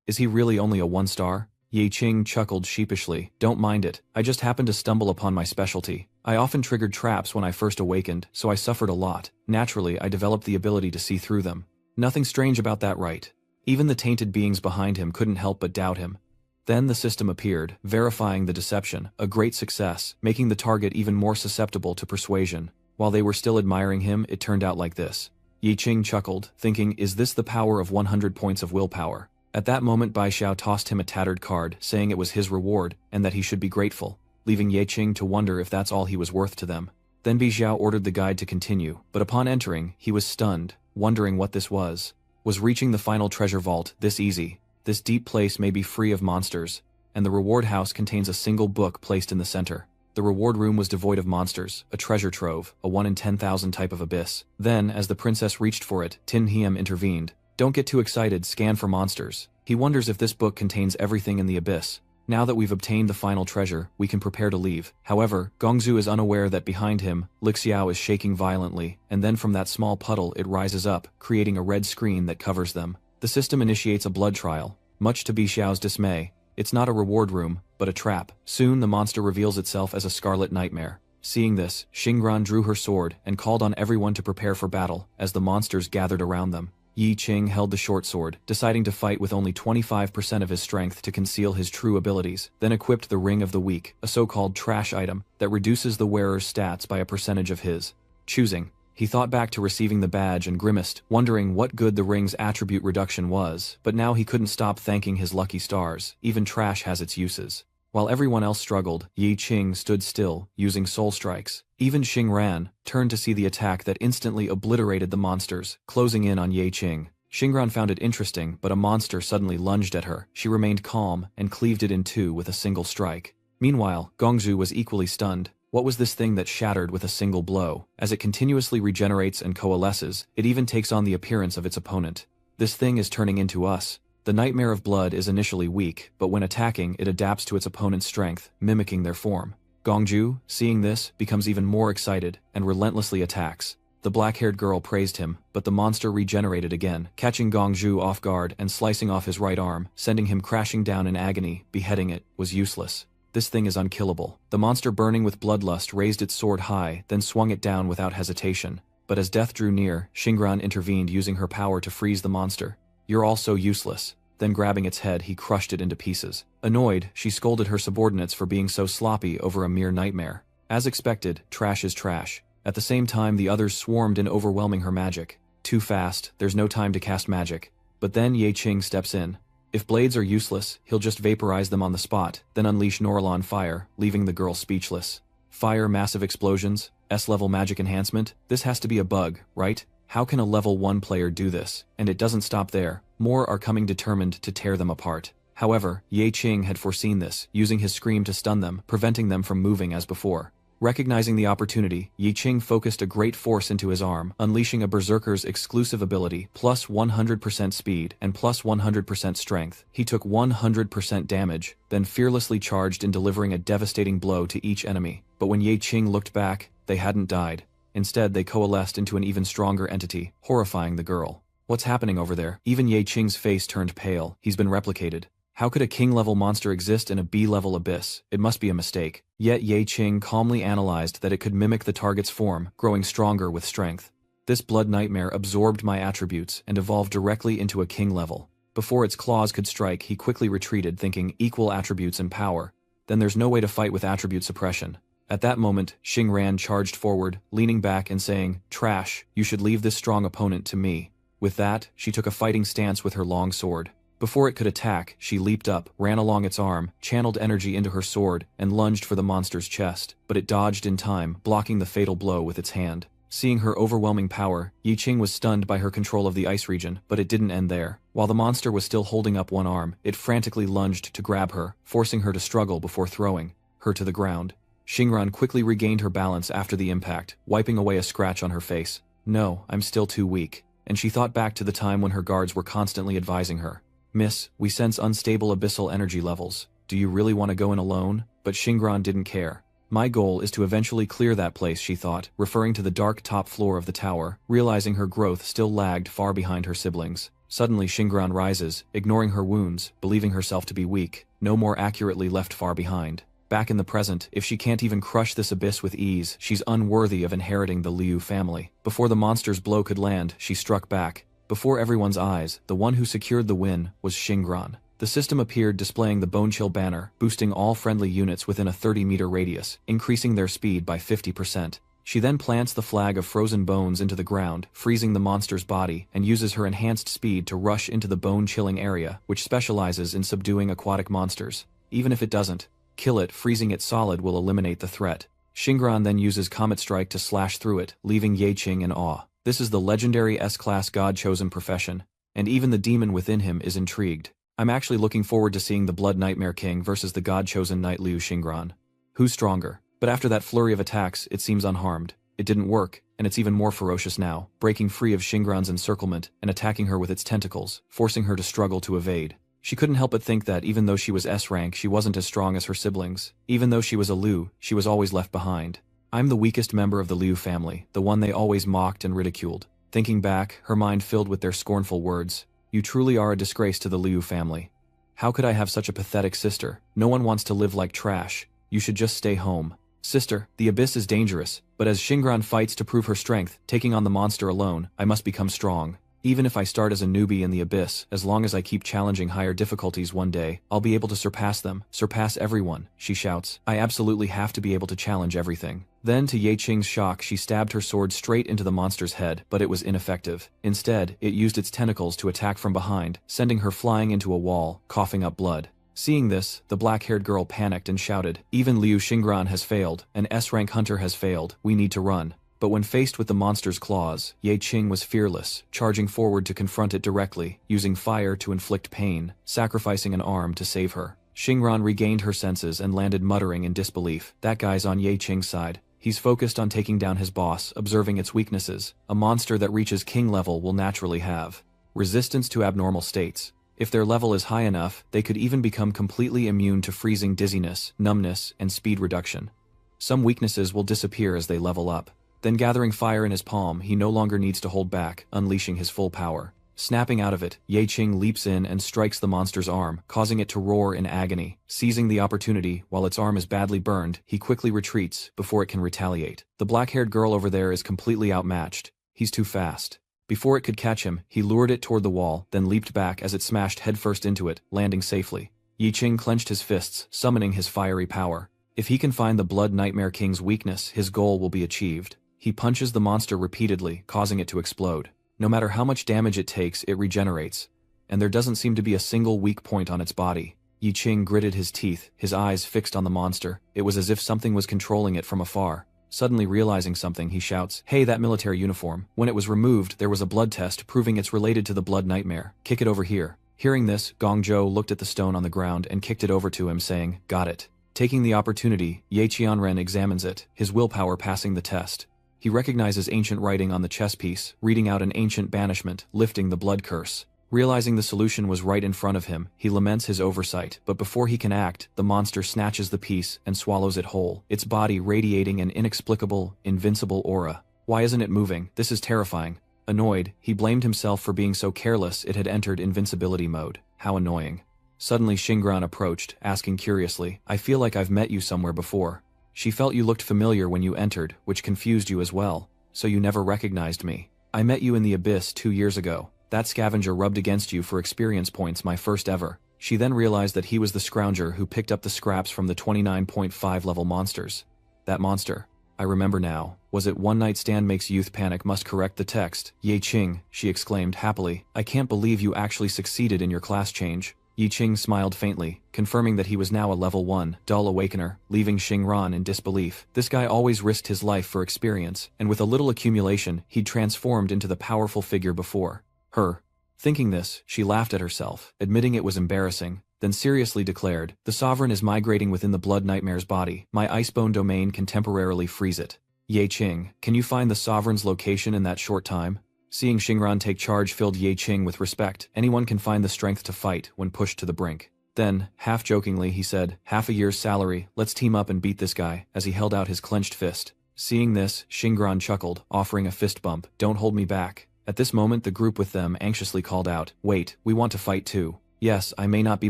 Is he really only a 1-star? Ye Qing chuckled sheepishly. Don't mind it, I just happened to stumble upon my specialty. I often triggered traps when I first awakened, so I suffered a lot. Naturally, I developed the ability to see through them. Nothing strange about that, right? Even the tainted beings behind him couldn't help but doubt him. Then the system appeared, verifying the deception, a great success, making the target even more susceptible to persuasion. While they were still admiring him, it turned out like this. Ye Qing chuckled, thinking, is this the power of 100 points of willpower? At that moment, Bai Xiao tossed him a tattered card, saying it was his reward, and that he should be grateful, leaving Ye Qing to wonder if that's all he was worth to them. Then Bi Xiao ordered the guide to continue, but upon entering, he was stunned, wondering what this was. Was reaching the final treasure vault this easy? This deep place may be free of monsters, and the reward house contains a single book placed in the center. The reward room was devoid of monsters, a treasure trove, a 1 in 10,000 type of abyss. Then, as the princess reached for it, Tin Hiem intervened. Don't get too excited, scan for monsters. He wonders if this book contains everything in the abyss. Now that we've obtained the final treasure, we can prepare to leave. However, Gongzu is unaware that behind him, Lixiao is shaking violently, and then from that small puddle it rises up, creating a red screen that covers them. The system initiates a blood trial. Much to Bi Xiao's dismay, it's not a reward room, but a trap. Soon the monster reveals itself as a scarlet nightmare. Seeing this, Xingran drew her sword and called on everyone to prepare for battle, as the monsters gathered around them. Ye Qing held the short sword, deciding to fight with only 25% of his strength to conceal his true abilities, then equipped the Ring of the Weak, a so-called trash item that reduces the wearer's stats by a percentage of his choosing. He thought back to receiving the badge and grimaced, wondering what good the ring's attribute reduction was, but now he couldn't stop thanking his lucky stars. Even trash has its uses. While everyone else struggled, Ye Qing stood still, using soul strikes. Even Xingran turned to see the attack that instantly obliterated the monsters, closing in on Ye Qing. Xingran found it interesting, but a monster suddenly lunged at her. She remained calm and cleaved it in two with a single strike. Meanwhile, Gongzu was equally stunned. What was this thing that shattered with a single blow? As it continuously regenerates and coalesces, it even takes on the appearance of its opponent. This thing is turning into us. The Nightmare of Blood is initially weak, but when attacking, it adapts to its opponent's strength, mimicking their form. Gongju, seeing this, becomes even more excited, and relentlessly attacks. The black-haired girl praised him, but the monster regenerated again, catching Gongju off guard and slicing off his right arm, sending him crashing down in agony. Beheading it was useless. This thing is unkillable. The monster, burning with bloodlust, raised its sword high, then swung it down without hesitation. But as death drew near, Xingran intervened, using her power to freeze the monster. "You're all so useless." Then grabbing its head, he crushed it into pieces. Annoyed, she scolded her subordinates for being so sloppy over a mere nightmare. As expected, trash is trash. At the same time, the others swarmed in, overwhelming her magic. Too fast, there's no time to cast magic. But then Ye Qing steps in. If blades are useless, he'll just vaporize them on the spot, then unleash Norlon fire, leaving the girl speechless. Fire, massive explosions, S-level magic enhancement? This has to be a bug, right? How can a level 1 player do this? And it doesn't stop there. More are coming, determined to tear them apart. However, Ye Qing had foreseen this, using his scream to stun them, preventing them from moving as before. Recognizing the opportunity, Ye Qing focused a great force into his arm, unleashing a berserker's exclusive ability, plus 100% speed and plus 100% strength. He took 100% damage, then fearlessly charged in, delivering a devastating blow to each enemy. But when Ye Qing looked back, they hadn't died. Instead, they coalesced into an even stronger entity, horrifying the girl. What's happening over there? Even Ye Qing's face turned pale. He's been replicated. How could a king-level monster exist in a B-level abyss? It must be a mistake. Yet Ye Qing calmly analyzed that it could mimic the target's form, growing stronger with strength. This blood nightmare absorbed my attributes and evolved directly into a king level. Before its claws could strike, he quickly retreated, thinking equal attributes and power. Then there's no way to fight with attribute suppression. At that moment, Xingran charged forward, leaning back and saying, "Trash, you should leave this strong opponent to me." With that, she took a fighting stance with her long sword. Before it could attack, she leaped up, ran along its arm, channeled energy into her sword, and lunged for the monster's chest, but it dodged in time, blocking the fatal blow with its hand. Seeing her overwhelming power, Ye Qing was stunned by her control of the ice region, but it didn't end there. While the monster was still holding up one arm, it frantically lunged to grab her, forcing her to struggle before throwing her to the ground. Xingran quickly regained her balance after the impact, wiping away a scratch on her face. "No, I'm still too weak." And she thought back to the time when her guards were constantly advising her, "Miss, we sense unstable abyssal energy levels. Do you really want to go in alone?" But Xingran didn't care. "My goal is to eventually clear that place," she thought, referring to the dark top floor of the tower, realizing her growth still lagged far behind her siblings. Suddenly Xingran rises, ignoring her wounds, believing herself to be weak, no more accurately left far behind. Back in the present, if she can't even crush this abyss with ease, she's unworthy of inheriting the Liu family. Before the monster's blow could land, she struck back. Before everyone's eyes, the one who secured the win was Xingran. The system appeared, displaying the Bone Chill banner, boosting all friendly units within a 30-meter radius, increasing their speed by 50%. She then plants the flag of frozen bones into the ground, freezing the monster's body, and uses her enhanced speed to rush into the bone-chilling area, which specializes in subduing aquatic monsters. Even if it doesn't kill it, freezing it solid will eliminate the threat. Xingran then uses Comet Strike to slash through it, leaving Ye Qing in awe. This is the legendary S-class god-chosen profession, and even the demon within him is intrigued. I'm actually looking forward to seeing the Blood Nightmare King versus the god-chosen Knight Liu Xingran. Who's stronger? But after that flurry of attacks, it seems unharmed. It didn't work, and it's even more ferocious now, breaking free of Xingran's encirclement and attacking her with its tentacles, forcing her to struggle to evade. She couldn't help but think that even though she was S-rank, she wasn't as strong as her siblings. Even though she was a Liu, she was always left behind. I'm the weakest member of the Liu family, the one they always mocked and ridiculed. Thinking back, her mind filled with their scornful words. "You truly are a disgrace to the Liu family. How could I have such a pathetic sister? No one wants to live like trash. You should just stay home." "Sister, the abyss is dangerous, but as Xingran fights to prove her strength, taking on the monster alone, I must become strong. Even if I start as a newbie in the abyss, as long as I keep challenging higher difficulties one day, I'll be able to surpass them, surpass everyone," she shouts. "I absolutely have to be able to challenge everything." Then, to Ye Qing's shock, she stabbed her sword straight into the monster's head, but it was ineffective. Instead, it used its tentacles to attack from behind, sending her flying into a wall, coughing up blood. Seeing this, the black-haired girl panicked and shouted, "Even Liu Xingran has failed, an S-rank hunter has failed, we need to run." But when faced with the monster's claws, Ye Qing was fearless, charging forward to confront it directly, using fire to inflict pain, sacrificing an arm to save her. Xingran regained her senses and landed muttering in disbelief. That guy's on Ye Qing's side. He's focused on taking down his boss, observing its weaknesses. A monster that reaches king level will naturally have resistance to abnormal states. If their level is high enough, they could even become completely immune to freezing dizziness, numbness, and speed reduction. Some weaknesses will disappear as they level up. Then gathering fire in his palm, he no longer needs to hold back, unleashing his full power. Snapping out of it, Ye Qing leaps in and strikes the monster's arm, causing it to roar in agony. Seizing the opportunity, while its arm is badly burned, he quickly retreats before it can retaliate. The black-haired girl over there is completely outmatched. He's too fast. Before it could catch him, he lured it toward the wall, then leaped back as it smashed headfirst into it, landing safely. Ye Qing clenched his fists, summoning his fiery power. If he can find the Blood Nightmare King's weakness, his goal will be achieved. He punches the monster repeatedly, causing it to explode. No matter how much damage it takes, it regenerates, and there doesn't seem to be a single weak point on its body. Ye Qing gritted his teeth, his eyes fixed on the monster. It was as if something was controlling it from afar. Suddenly realizing something, he shouts, "Hey, that military uniform. When it was removed, there was a blood test proving it's related to the Blood Nightmare. Kick it over here." Hearing this, Gongzhou looked at the stone on the ground and kicked it over to him, saying, "Got it." Taking the opportunity, Ye Qianren examines it, his willpower passing the test. He recognizes ancient writing on the chess piece, reading out an ancient banishment, lifting the blood curse. Realizing the solution was right in front of him, he laments his oversight, but before he can act, the monster snatches the piece and swallows it whole, its body radiating an inexplicable, invincible aura. Why isn't it moving? This is terrifying. Annoyed, he blamed himself for being so careless it had entered invincibility mode. How annoying. Suddenly Xingran approached, asking curiously, "I feel like I've met you somewhere before." She felt you looked familiar when you entered, which confused you as well. "So you never recognized me." "I met you in the abyss 2 years ago. That scavenger rubbed against you for experience points, my first ever." She then realized that he was the scrounger who picked up the scraps from the 29.5 level monsters. That monster. I remember now. Was it one night stand makes youth panic must correct the text. "Ye Qing," she exclaimed happily. "I can't believe you actually succeeded in your class change." Ye Qing smiled faintly, confirming that he was now a level 1 dull awakener, leaving Xingran in disbelief. This guy always risked his life for experience, and with a little accumulation, he'd transformed into the powerful figure before her. Thinking this, she laughed at herself, admitting it was embarrassing, then seriously declared, "The Sovereign is migrating within the Blood Nightmare's body. My Icebone domain can temporarily freeze it." "Ye Qing, can you find the Sovereign's location in that short time?" Seeing Xingran take charge filled Ye Qing with respect. Anyone can find the strength to fight when pushed to the brink. Then, half-jokingly, he said, "Half a year's salary, let's team up and beat this guy," as he held out his clenched fist. Seeing this, Xingran chuckled, offering a fist bump. "Don't hold me back." At this moment the group with them anxiously called out, "Wait, we want to fight too." "Yes, I may not be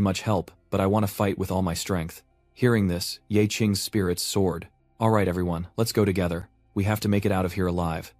much help, but I want to fight with all my strength." Hearing this, Ye Qing's spirits soared. "Alright everyone, let's go together. We have to make it out of here alive."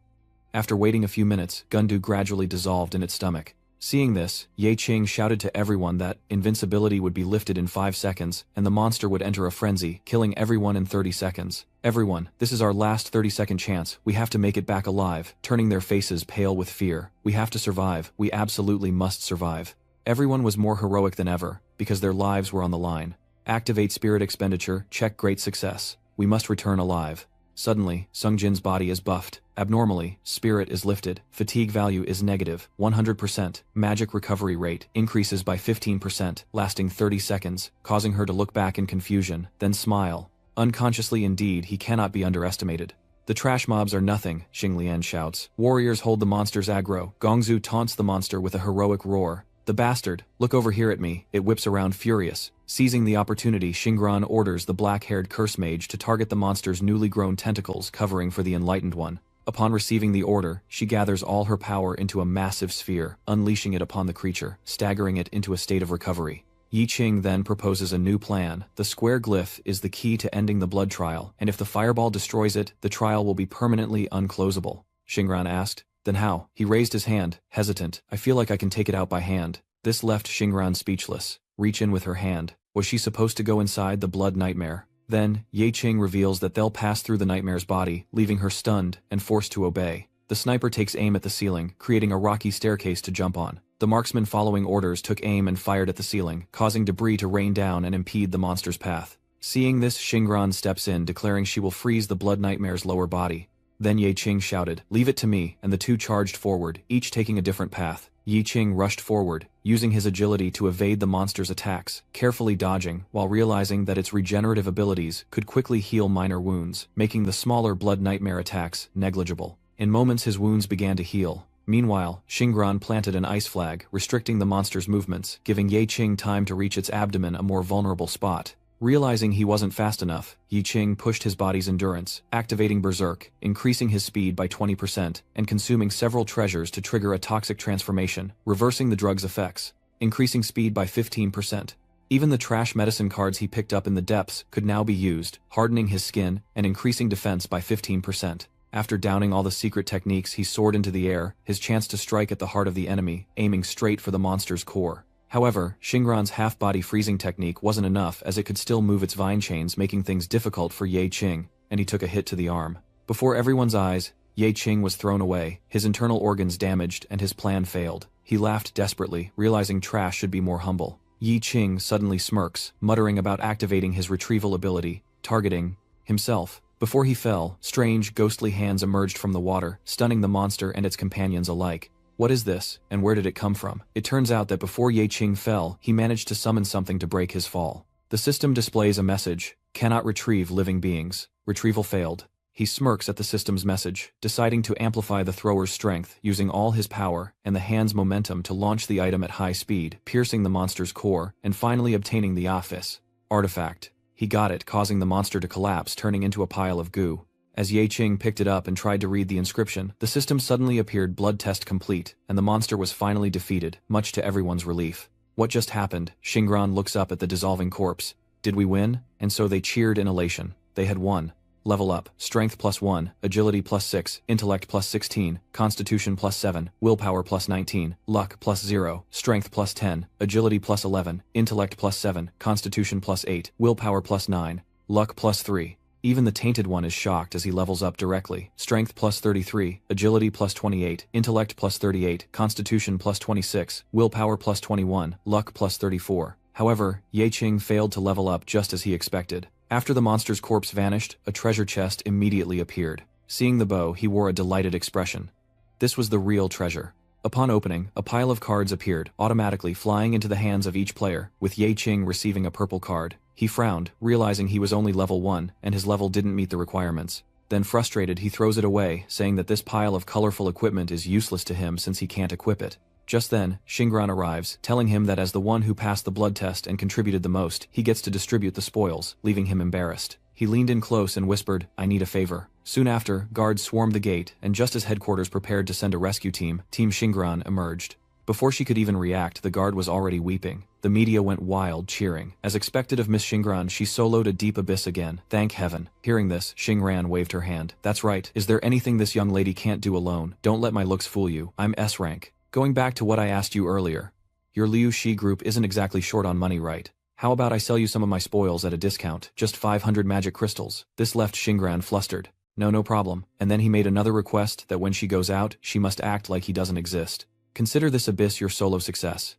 After waiting a few minutes, Gundu gradually dissolved in its stomach. Seeing this, Ye Qing shouted to everyone that invincibility would be lifted in 5 seconds, and the monster would enter a frenzy, killing everyone in 30 seconds. "Everyone, this is our last 30-second chance. We have to make it back alive," turning their faces pale with fear. "We have to survive. We absolutely must survive." Everyone was more heroic than ever, because their lives were on the line. Activate spirit expenditure, check great success. We must return alive. Suddenly, Sungjin's body is buffed. Abnormally, spirit is lifted. Fatigue value is negative, 100%. Magic recovery rate increases by 15%, lasting 30 seconds, causing her to look back in confusion, then smile. Unconsciously indeed, he cannot be underestimated. "The trash mobs are nothing," Xinglian shouts. "Warriors hold the monster's aggro." Gongzhou taunts the monster with a heroic roar. "The bastard, look over here at me." It whips around furious. Seizing the opportunity, Xingran orders the black-haired curse mage to target the monster's newly grown tentacles covering for the enlightened one. Upon receiving the order, she gathers all her power into a massive sphere, unleashing it upon the creature, staggering it into a state of recovery. Ye Qing then proposes a new plan. The square glyph is the key to ending the blood trial, and if the fireball destroys it, the trial will be permanently unclosable. Xingran asked, "Then how?" He raised his hand, hesitant. "I feel like I can take it out by hand." This left Xingran speechless. Reach in with her hand. Was she supposed to go inside the blood nightmare? Then, Ye Qing reveals that they'll pass through the nightmare's body, leaving her stunned and forced to obey. The sniper takes aim at the ceiling, creating a rocky staircase to jump on. The marksman following orders took aim and fired at the ceiling, causing debris to rain down and impede the monster's path. Seeing this, Xingran steps in, declaring she will freeze the blood nightmare's lower body. Then Ye Qing shouted, "Leave it to me," and the two charged forward, each taking a different path. Ye Qing rushed forward, using his agility to evade the monster's attacks, carefully dodging, while realizing that its regenerative abilities could quickly heal minor wounds, making the smaller blood nightmare attacks negligible. In moments his wounds began to heal. Meanwhile, Xingran planted an ice flag, restricting the monster's movements, giving Ye Qing time to reach its abdomen, a more vulnerable spot. Realizing he wasn't fast enough, Yi Qing pushed his body's endurance, activating Berserk, increasing his speed by 20%, and consuming several treasures to trigger a toxic transformation, reversing the drug's effects, increasing speed by 15%. Even the trash medicine cards he picked up in the depths could now be used, hardening his skin and increasing defense by 15%. After downing all the secret techniques, he soared into the air, his chance to strike at the heart of the enemy, aiming straight for the monster's core. However, Xingran's half-body freezing technique wasn't enough, as it could still move its vine chains, making things difficult for Ye Qing, and he took a hit to the arm. Before everyone's eyes, Ye Qing was thrown away, his internal organs damaged, and his plan failed. He laughed desperately, realizing trash should be more humble. Yi Qing suddenly smirks, muttering about activating his retrieval ability, targeting himself. Before he fell, strange, ghostly hands emerged from the water, stunning the monster and its companions alike. What is this, and where did it come from? It turns out that before Ye Qing fell, he managed to summon something to break his fall. The system displays a message: cannot retrieve living beings. Retrieval failed. He smirks at the system's message, deciding to amplify the thrower's strength, using all his power and the hand's momentum to launch the item at high speed, piercing the monster's core, and finally obtaining the office artifact. He got it, causing the monster to collapse, turning into a pile of goo. As Ye Qing picked it up and tried to read the inscription, the system suddenly appeared: blood test complete, and the monster was finally defeated, much to everyone's relief. What just happened? Xingran looks up at the dissolving corpse. Did we win? And so they cheered in elation. They had won. Level up: strength +1, agility +6, intellect +16, constitution +7, willpower +19, luck +0, strength +10, agility +11, intellect +7, constitution +8, willpower +9, luck +3. Even the tainted one is shocked as he levels up directly. Strength +33, agility +28, intellect +38, constitution +26, willpower +21, luck +34. However, Ye Qing failed to level up just as he expected. After the monster's corpse vanished, a treasure chest immediately appeared. Seeing the bow, he wore a delighted expression. This was the real treasure. Upon opening, a pile of cards appeared, automatically flying into the hands of each player, with Ye Qing receiving a purple card. He frowned, realizing he was only level 1, and his level didn't meet the requirements. Then frustrated, he throws it away, saying that this pile of colorful equipment is useless to him since he can't equip it. Just then, Xingran arrives, telling him that as the one who passed the blood test and contributed the most, he gets to distribute the spoils, leaving him embarrassed. He leaned in close and whispered, "I need a favor." Soon after, guards swarmed the gate, and just as headquarters prepared to send a rescue team, Team Xingran emerged. Before she could even react, the guard was already weeping. The media went wild, cheering. As expected of Miss Xingran, she soloed a deep abyss again. Thank heaven. Hearing this, Xingran waved her hand. "That's right. Is there anything this young lady can't do alone? Don't let my looks fool you. I'm S rank." Going back to what I asked you earlier, your Liu Shi group isn't exactly short on money, right? How about I sell you some of my spoils at a discount, just 500 magic crystals? This left Xingran flustered. No problem. And then he made another request that when she goes out, she must act like he doesn't exist. Consider this abyss your solo success.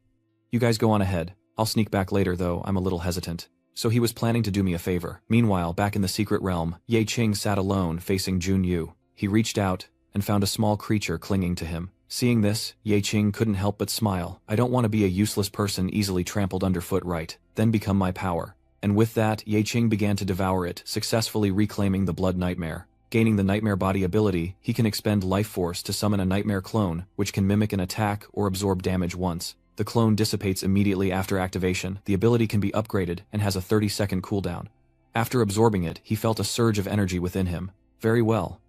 You guys go on ahead. I'll sneak back later, though I'm a little hesitant. So he was planning to do me a favor. Meanwhile, back in the secret realm, Ye Qing sat alone facing Jun Yu. He reached out and found a small creature clinging to him. Seeing this, Ye Qing couldn't help but smile. I don't want to be a useless person easily trampled underfoot, right? Then become my power. And with that, Ye Qing began to devour it, successfully reclaiming the blood nightmare. Gaining the nightmare body ability, he can expend life force to summon a nightmare clone, which can mimic an attack or absorb damage once. The clone dissipates immediately after activation. The ability can be upgraded and has a 30-second cooldown. After absorbing it, he felt a surge of energy within him. Very well.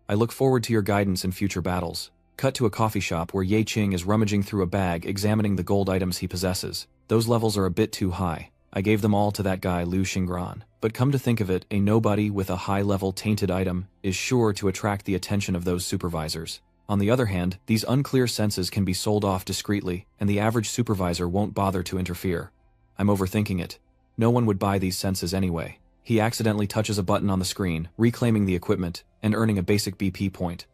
I look forward to your guidance in future battles. Cut to a coffee shop where Ye Qing is rummaging through a bag, examining the gold items he possesses. Those levels are a bit too high. I gave them all to that guy Liu Xingran. But come to think of it, a nobody with a high-level tainted item is sure to attract the attention of those supervisors. On the other hand, these unclear senses can be sold off discreetly, and the average supervisor won't bother to interfere. I'm overthinking it. No one would buy these senses anyway. He accidentally touches a button on the screen, reclaiming the equipment, and earning a basic BP point.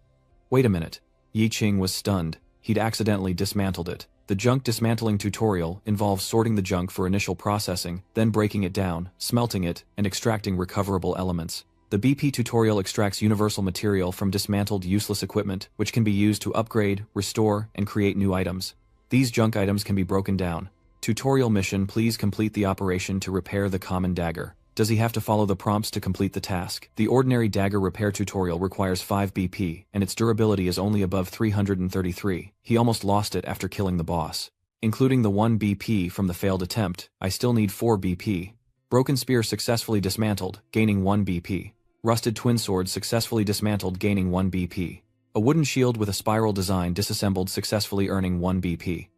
Wait a minute. Ye Qing was stunned. He'd accidentally dismantled it. The junk dismantling tutorial involves sorting the junk for initial processing, then breaking it down, smelting it, and extracting recoverable elements. The BP tutorial extracts universal material from dismantled useless equipment, which can be used to upgrade, restore, and create new items. These junk items can be broken down. Tutorial mission: please complete the operation to repair the common dagger. Does he have to follow the prompts to complete the task? The ordinary dagger repair tutorial requires 5 BP, and its durability is only above 333. He almost lost it after killing the boss. Including the 1 BP from the failed attempt, I still need 4 BP. Broken Spear successfully dismantled, gaining 1 BP. Rusted Twin Sword successfully dismantled, gaining 1 BP. A wooden shield with a spiral design disassembled, successfully earning 1 BP.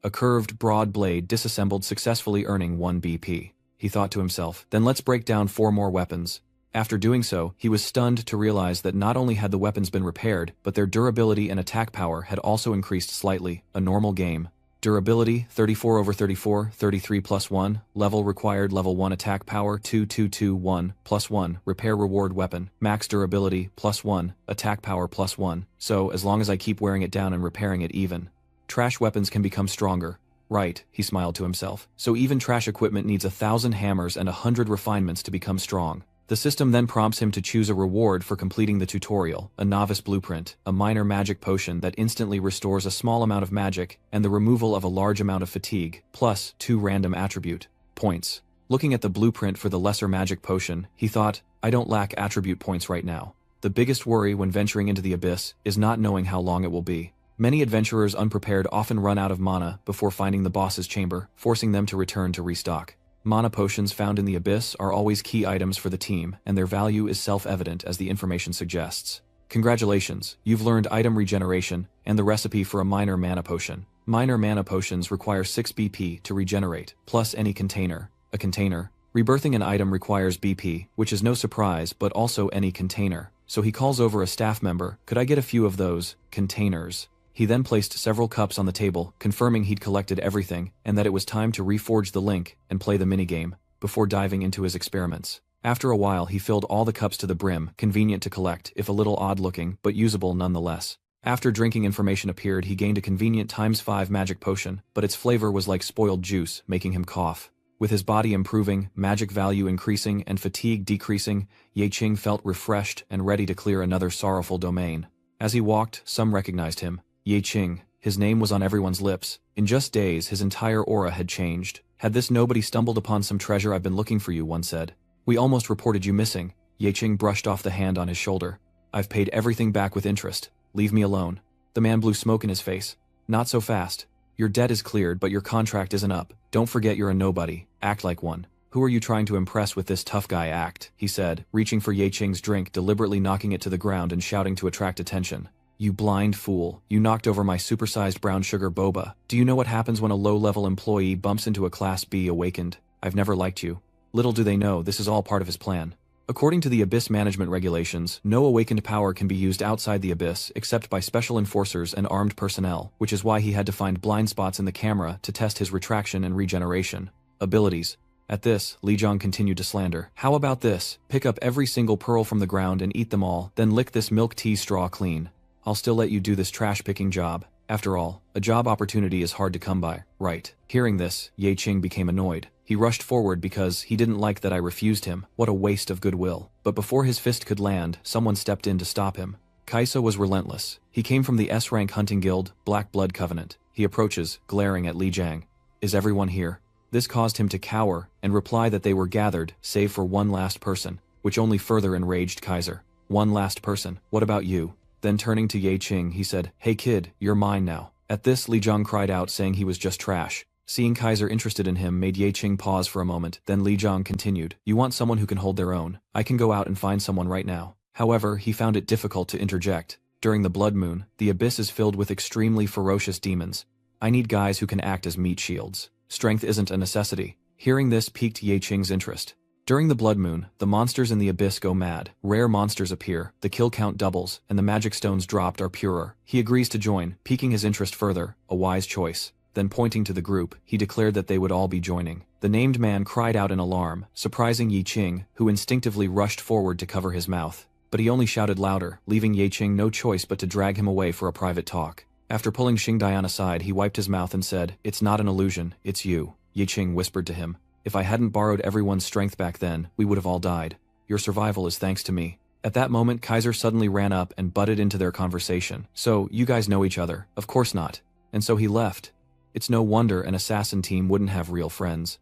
A curved, broad blade disassembled, successfully earning 1 BP. He thought to himself, then let's break down 4 more weapons. After doing so, he was stunned to realize that not only had the weapons been repaired, but their durability and attack power had also increased slightly. A normal game. Durability, 34/34, 33 plus 1, level required level 1 attack power 2221 plus 1, repair reward weapon, max durability plus 1, attack power plus 1, so as long as I keep wearing it down and repairing it even. Trash weapons can become stronger. Right, he smiled to himself, so even trash equipment needs 1,000 hammers and 100 refinements to become strong. The system then prompts him to choose a reward for completing the tutorial, a novice blueprint, a minor magic potion that instantly restores a small amount of magic, and the removal of a large amount of fatigue, plus 2 random attribute points. Looking at the blueprint for the lesser magic potion, he thought, I don't lack attribute points right now. The biggest worry when venturing into the abyss is not knowing how long it will be. Many adventurers unprepared often run out of mana before finding the boss's chamber, forcing them to return to restock. Mana potions found in the abyss are always key items for the team, and their value is self-evident as the information suggests. Congratulations, you've learned item regeneration and the recipe for a minor mana potion. Minor mana potions require 6 BP to regenerate, plus any container. A container. Rebirthing an item requires BP, which is no surprise, but also any container. So he calls over a staff member, could I get a few of those containers? He then placed several cups on the table, confirming he'd collected everything, and that it was time to reforge the link and play the minigame, before diving into his experiments. After a while he filled all the cups to the brim, convenient to collect, if a little odd-looking, but usable nonetheless. After drinking information appeared, he gained a convenient ×5 magic potion, but its flavor was like spoiled juice, making him cough. With his body improving, magic value increasing, and fatigue decreasing, Ye Qing felt refreshed and ready to clear another sorrowful domain. As he walked, some recognized him. Ye Qing, his name was on everyone's lips. In just days his entire aura had changed. Had this nobody stumbled upon some treasure I've been looking for, you, one said. We almost reported you missing. Ye Qing brushed off the hand on his shoulder. I've paid everything back with interest. Leave me alone. The man blew smoke in his face. Not so fast. Your debt is cleared, but your contract isn't up. Don't forget you're a nobody. Act like one. Who are you trying to impress with this tough guy act? He said, reaching for Ye Qing's drink, deliberately knocking it to the ground and shouting to attract attention. You blind fool, you knocked over my supersized brown sugar boba. Do you know what happens when a low-level employee bumps into a Class B awakened? I've never liked you. Little do they know this is all part of his plan. According to the Abyss management regulations, no awakened power can be used outside the Abyss except by special enforcers and armed personnel, which is why he had to find blind spots in the camera to test his retraction and regeneration abilities. At this, Li Zhang continued to slander. How about this? Pick up every single pearl from the ground and eat them all, then lick this milk tea straw clean. I'll still let you do this trash-picking job. After all, a job opportunity is hard to come by, right? Hearing this, Ye Qing became annoyed. He rushed forward because he didn't like that I refused him. What a waste of goodwill. But before his fist could land, someone stepped in to stop him. Kaisa was relentless. He came from the S-rank hunting guild, Black Blood Covenant. He approaches, glaring at Li Zhang. Is everyone here? This caused him to cower and reply that they were gathered, save for one last person, which only further enraged Kaiser. One last person. What about you? Then turning to Ye Qing, he said, Hey kid, you're mine now. At this, Li Zhang cried out, saying he was just trash. Seeing Kaiser interested in him made Ye Qing pause for a moment, then Li Zhang continued, You want someone who can hold their own. I can go out and find someone right now. However, he found it difficult to interject. During the blood moon, the abyss is filled with extremely ferocious demons. I need guys who can act as meat shields. Strength isn't a necessity. Hearing this piqued Ye Qing's interest. During the blood moon, the monsters in the abyss go mad, rare monsters appear, the kill count doubles, and the magic stones dropped are purer. He agrees to join, piquing his interest further, a wise choice. Then pointing to the group, he declared that they would all be joining. The named man cried out in alarm, surprising Ye Qing, who instinctively rushed forward to cover his mouth. But he only shouted louder, leaving Ye Qing no choice but to drag him away for a private talk. After pulling Xingdian aside, he wiped his mouth and said, It's not an illusion, it's you. Ye Qing whispered to him. If I hadn't borrowed everyone's strength back then, we would have all died. Your survival is thanks to me. At that moment, Kaiser suddenly ran up and butted into their conversation. So, you guys know each other? Of course not. And so he left. It's no wonder an assassin team wouldn't have real friends.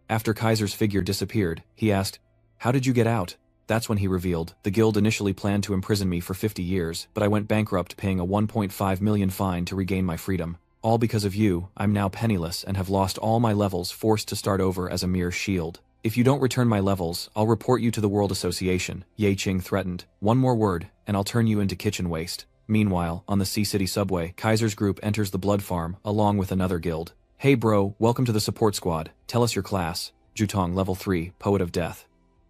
After Kaiser's figure disappeared, he asked, How did you get out? That's when he revealed, the guild initially planned to imprison me for 50 years, but I went bankrupt paying a 1.5 million fine to regain my freedom. All because of you, I'm now penniless and have lost all my levels, forced to start over as a mere shield. If you don't return my levels, I'll report you to the World Association, Ye Qing threatened. One more word, and I'll turn you into kitchen waste. Meanwhile, on the Sea City subway, Kaiser's group enters the blood farm, along with another guild. Hey bro, welcome to the support squad. Tell us your class. Jutong level 3, Poet of Death.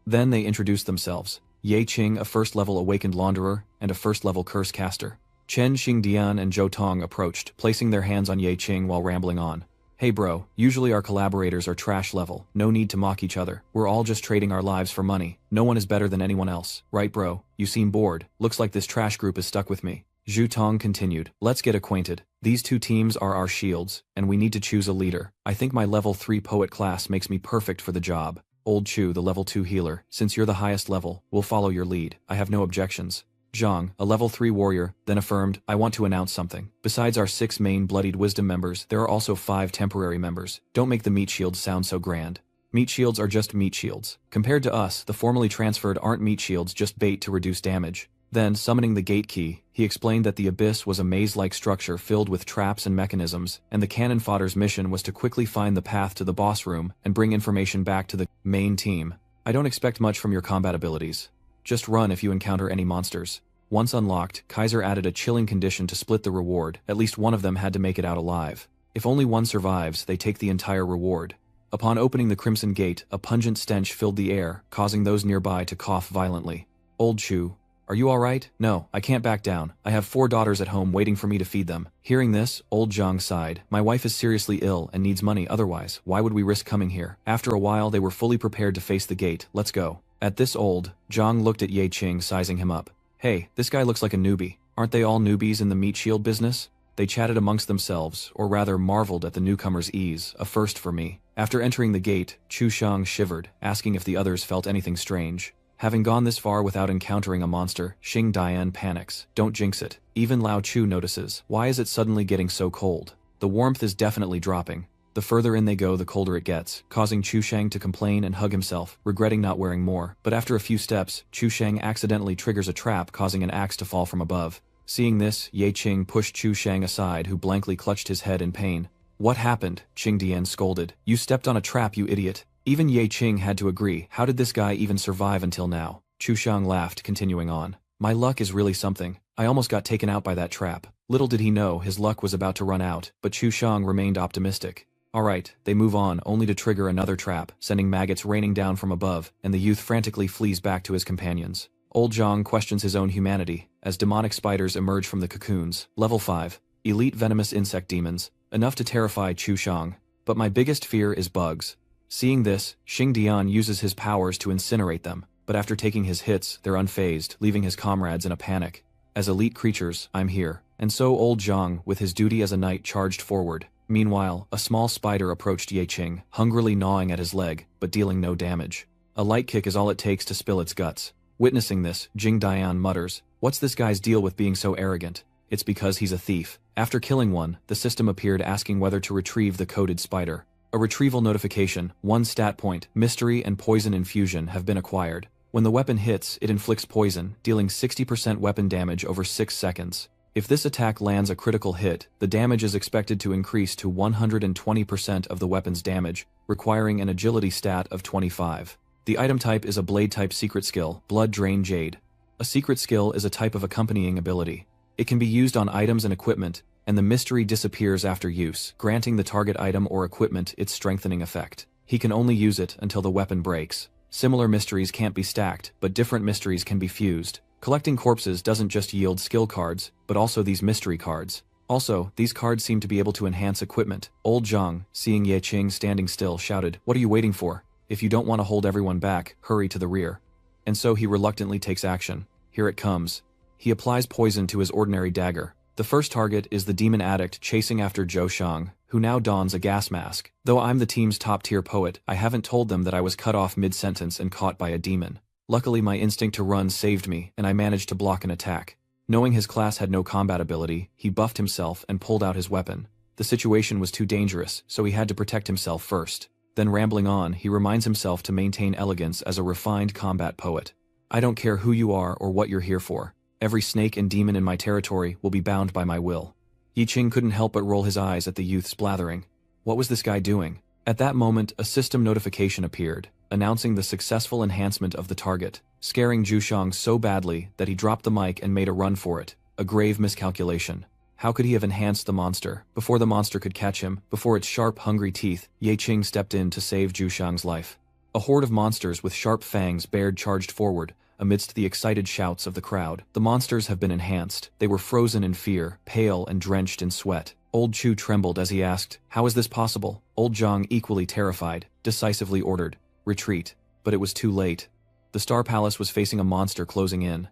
Then they introduced themselves. Ye Qing, a first-level awakened launderer, and a first-level curse caster. Chen Xingdian and Zhou Tong approached, placing their hands on Ye Qing while rambling on. Hey bro, usually our collaborators are trash level, no need to mock each other, we're all just trading our lives for money, no one is better than anyone else, right bro? You seem bored, looks like this trash group is stuck with me. Zhu Tong continued, let's get acquainted. These two teams are our shields, and we need to choose a leader. I think my level 3 poet class makes me perfect for the job. Old Chu, the level 2 healer, since you're the highest level, we'll follow your lead, I have no objections. Zhang, a level 3 warrior, then affirmed, I want to announce something. Besides our 6 main Bloodied Wisdom members, there are also 5 temporary members. Don't make the meat shields sound so grand. Meat shields are just meat shields. Compared to us, the formerly transferred aren't meat shields, just bait to reduce damage. Then, summoning the gate key, he explained that the abyss was a maze-like structure filled with traps and mechanisms, and the cannon fodder's mission was to quickly find the path to the boss room and bring information back to the main team. I don't expect much from your combat abilities. Just run if you encounter any monsters. Once unlocked, Kaiser added a chilling condition to split the reward. At least one of them had to make it out alive. If only one survives, they take the entire reward. Upon opening the Crimson Gate, a pungent stench filled the air, causing those nearby to cough violently. Old Chu, are you alright? No, I can't back down. I have 4 daughters at home waiting for me to feed them. Hearing this, Old Zhang sighed. My wife is seriously ill and needs money, otherwise, why would we risk coming here? After a while they were fully prepared to face the gate. Let's go. At this Old Zhang looked at Ye Qing, sizing him up. Hey, this guy looks like a newbie. Aren't they all newbies in the meat shield business? They chatted amongst themselves, or rather marveled at the newcomer's ease, a first for me. After entering the gate, Chu Shang shivered, asking if the others felt anything strange. Having gone this far without encountering a monster, Xing Dian panics. Don't jinx it. Even Lao Chu notices. Why is it suddenly getting so cold? The warmth is definitely dropping. The further in they go, the colder it gets, causing Chu Shang to complain and hug himself, regretting not wearing more. But after a few steps, Chu Shang accidentally triggers a trap, causing an axe to fall from above. Seeing this, Ye Qing pushed Chu Shang aside, who blankly clutched his head in pain. What happened? Qing Dian scolded. You stepped on a trap, you idiot. Even Ye Qing had to agree. How did this guy even survive until now? Chu Shang laughed, continuing on. My luck is really something. I almost got taken out by that trap. Little did he know his luck was about to run out, but Chu Shang remained optimistic. Alright, they move on, only to trigger another trap, sending maggots raining down from above, and the youth frantically flees back to his companions. Old Zhang questions his own humanity, as demonic spiders emerge from the cocoons. Level 5. Elite venomous insect demons. Enough to terrify Chu Shang. But my biggest fear is bugs. Seeing this, Xing Dian uses his powers to incinerate them, but after taking his hits, they're unfazed, leaving his comrades in a panic. As elite creatures, I'm here. And so Old Zhang, with his duty as a knight, charged forward. Meanwhile, a small spider approached Ye Qing, hungrily gnawing at his leg, but dealing no damage. A light kick is all it takes to spill its guts. Witnessing this, Xing Dian mutters, what's this guy's deal with being so arrogant? It's because he's a thief. After killing one, the system appeared asking whether to retrieve the coded spider. A retrieval notification, 1 stat point, mystery and poison infusion have been acquired. When the weapon hits, it inflicts poison, dealing 60% weapon damage over 6 seconds. If this attack lands a critical hit, the damage is expected to increase to 120% of the weapon's damage, requiring an agility stat of 25. The item type is a blade-type secret skill, Blood Drain Jade. A secret skill is a type of accompanying ability. It can be used on items and equipment, and the mystery disappears after use, granting the target item or equipment its strengthening effect. He can only use it until the weapon breaks. Similar mysteries can't be stacked, but different mysteries can be fused. Collecting corpses doesn't just yield skill cards, but also these mystery cards. Also, these cards seem to be able to enhance equipment. Old Zhang, seeing Ye Qing standing still, shouted, what are you waiting for? If you don't want to hold everyone back, hurry to the rear. And so he reluctantly takes action. Here it comes. He applies poison to his ordinary dagger. The first target is the demon addict chasing after Zhou Shang, who now dons a gas mask. Though I'm the team's top-tier poet, I haven't told them that I was cut off mid-sentence and caught by a demon. Luckily my instinct to run saved me, and I managed to block an attack. Knowing his class had no combat ability, he buffed himself and pulled out his weapon. The situation was too dangerous, so he had to protect himself first. Then rambling on, he reminds himself to maintain elegance as a refined combat poet. I don't care who you are or what you're here for. Every snake and demon in my territory will be bound by my will. Yi Qing couldn't help but roll his eyes at the youth's blathering. What was this guy doing? At that moment, a system notification appeared, announcing the successful enhancement of the target, scaring Zhu Xiang so badly that he dropped the mic and made a run for it. A grave miscalculation. How could he have enhanced the monster? Before the monster could catch him, before its sharp, hungry teeth, Yi Qing stepped in to save Zhu Xiang's life. A horde of monsters with sharp fangs bared charged forward, amidst the excited shouts of the crowd. The monsters have been enhanced. They were frozen in fear, pale and drenched in sweat. Old Chu trembled as he asked, "How is this possible?" Old Zhang, equally terrified, decisively ordered, "Retreat." But it was too late. The Star Palace was facing a monster closing in.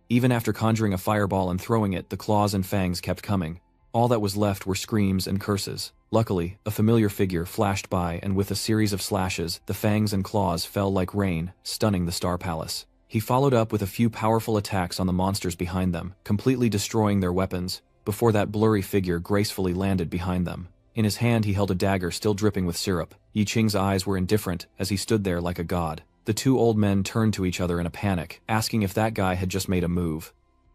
Even after conjuring a fireball and throwing it, the claws and fangs kept coming. All that was left were screams and curses. Luckily, a familiar figure flashed by, and with a series of slashes, the fangs and claws fell like rain, stunning the Star Palace. He followed up with a few powerful attacks on the monsters behind them, completely destroying their weapons, before that blurry figure gracefully landed behind them. In his hand he held a dagger still dripping with syrup. Yi Qing's eyes were indifferent as he stood there like a god. The two old men turned to each other in a panic, asking if that guy had just made a move.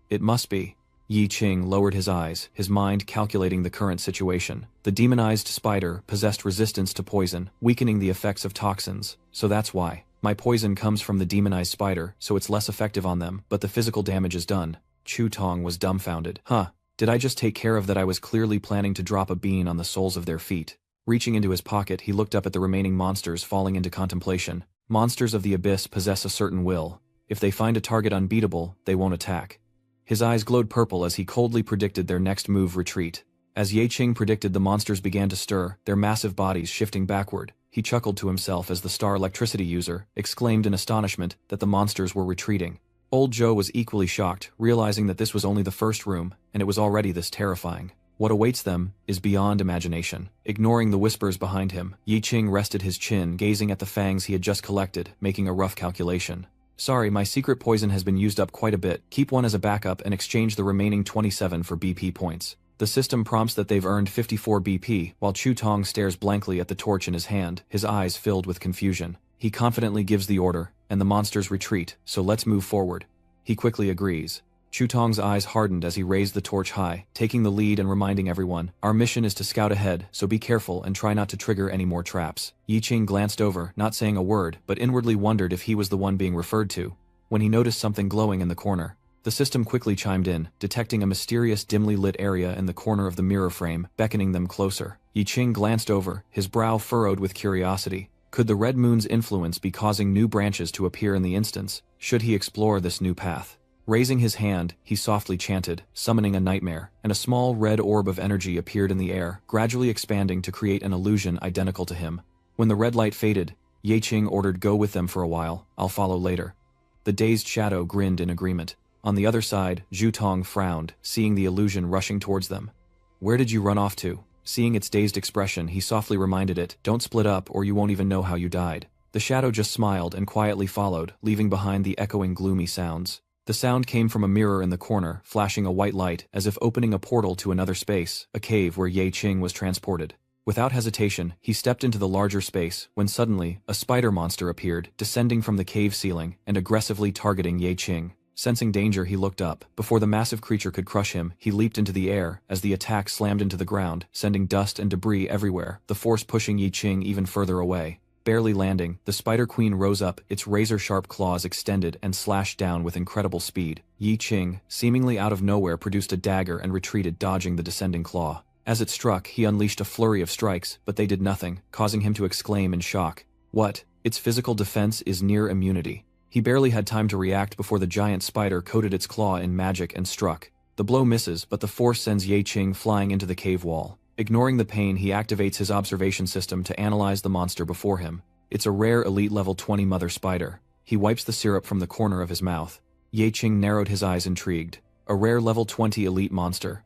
It must be. Yi Qing lowered his eyes, his mind calculating the current situation. The demonized spider possessed resistance to poison, weakening the effects of toxins. So that's why. My poison comes from the demonized spider, so it's less effective on them, but the physical damage is done. Chu Tong was dumbfounded. Huh, did I just take care of that? I was clearly planning to drop a bean on the soles of their feet. Reaching into his pocket, he looked up at the remaining monsters, falling into contemplation. Monsters of the abyss possess a certain will. If they find a target unbeatable, they won't attack. His eyes glowed purple as he coldly predicted their next move: retreat. As Yi Qing predicted, the monsters began to stir, their massive bodies shifting backward. He chuckled to himself as the star electricity user exclaimed in astonishment that the monsters were retreating. Old Joe was equally shocked, realizing that this was only the first room, and it was already this terrifying. What awaits them is beyond imagination. Ignoring the whispers behind him, Yi Qing rested his chin, gazing at the fangs he had just collected, making a rough calculation. Sorry, my secret poison has been used up quite a bit. Keep one as a backup and exchange the remaining 27 for BP points. The system prompts that they've earned 54 BP, while Chu Tong stares blankly at the torch in his hand, his eyes filled with confusion. He confidently gives the order, and the monsters retreat, so let's move forward. He quickly agrees. Chu Tong's eyes hardened as he raised the torch high, taking the lead and reminding everyone, "Our mission is to scout ahead, so be careful and try not to trigger any more traps." Yi Qing glanced over, not saying a word, but inwardly wondered if he was the one being referred to, when he noticed something glowing in the corner. The system quickly chimed in, detecting a mysterious dimly lit area in the corner of the mirror frame, beckoning them closer. Yi Qing glanced over, his brow furrowed with curiosity. Could the red moon's influence be causing new branches to appear in the instance? Should he explore this new path? Raising his hand, he softly chanted, summoning a nightmare, and a small red orb of energy appeared in the air, gradually expanding to create an illusion identical to him. When the red light faded, Yi Qing ordered, "Go with them for a while, I'll follow later." The dazed shadow grinned in agreement. On the other side, Zhu Tong frowned, seeing the illusion rushing towards them. "Where did you run off to?" Seeing its dazed expression, he softly reminded it, "Don't split up or you won't even know how you died." The shadow just smiled and quietly followed, leaving behind the echoing gloomy sounds. The sound came from a mirror in the corner, flashing a white light, as if opening a portal to another space, a cave where Yi Qing was transported. Without hesitation, he stepped into the larger space, when suddenly, a spider monster appeared, descending from the cave ceiling, and aggressively targeting Yi Qing. Sensing danger, he looked up. Before the massive creature could crush him, he leaped into the air, as the attack slammed into the ground, sending dust and debris everywhere, the force pushing Yi Qing even further away. Barely landing, the Spider Queen rose up, its razor-sharp claws extended and slashed down with incredible speed. Yi Qing, seemingly out of nowhere, produced a dagger and retreated, dodging the descending claw. As it struck, he unleashed a flurry of strikes, but they did nothing, causing him to exclaim in shock. What? Its physical defense is near immunity. He barely had time to react before the giant spider coated its claw in magic and struck. The blow misses, but the force sends Yi Qing flying into the cave wall. Ignoring the pain, he activates his observation system to analyze the monster before him. It's a rare elite level 20 mother spider. He wipes the syrup from the corner of his mouth. Yi Qing narrowed his eyes, intrigued. A rare level 20 elite monster.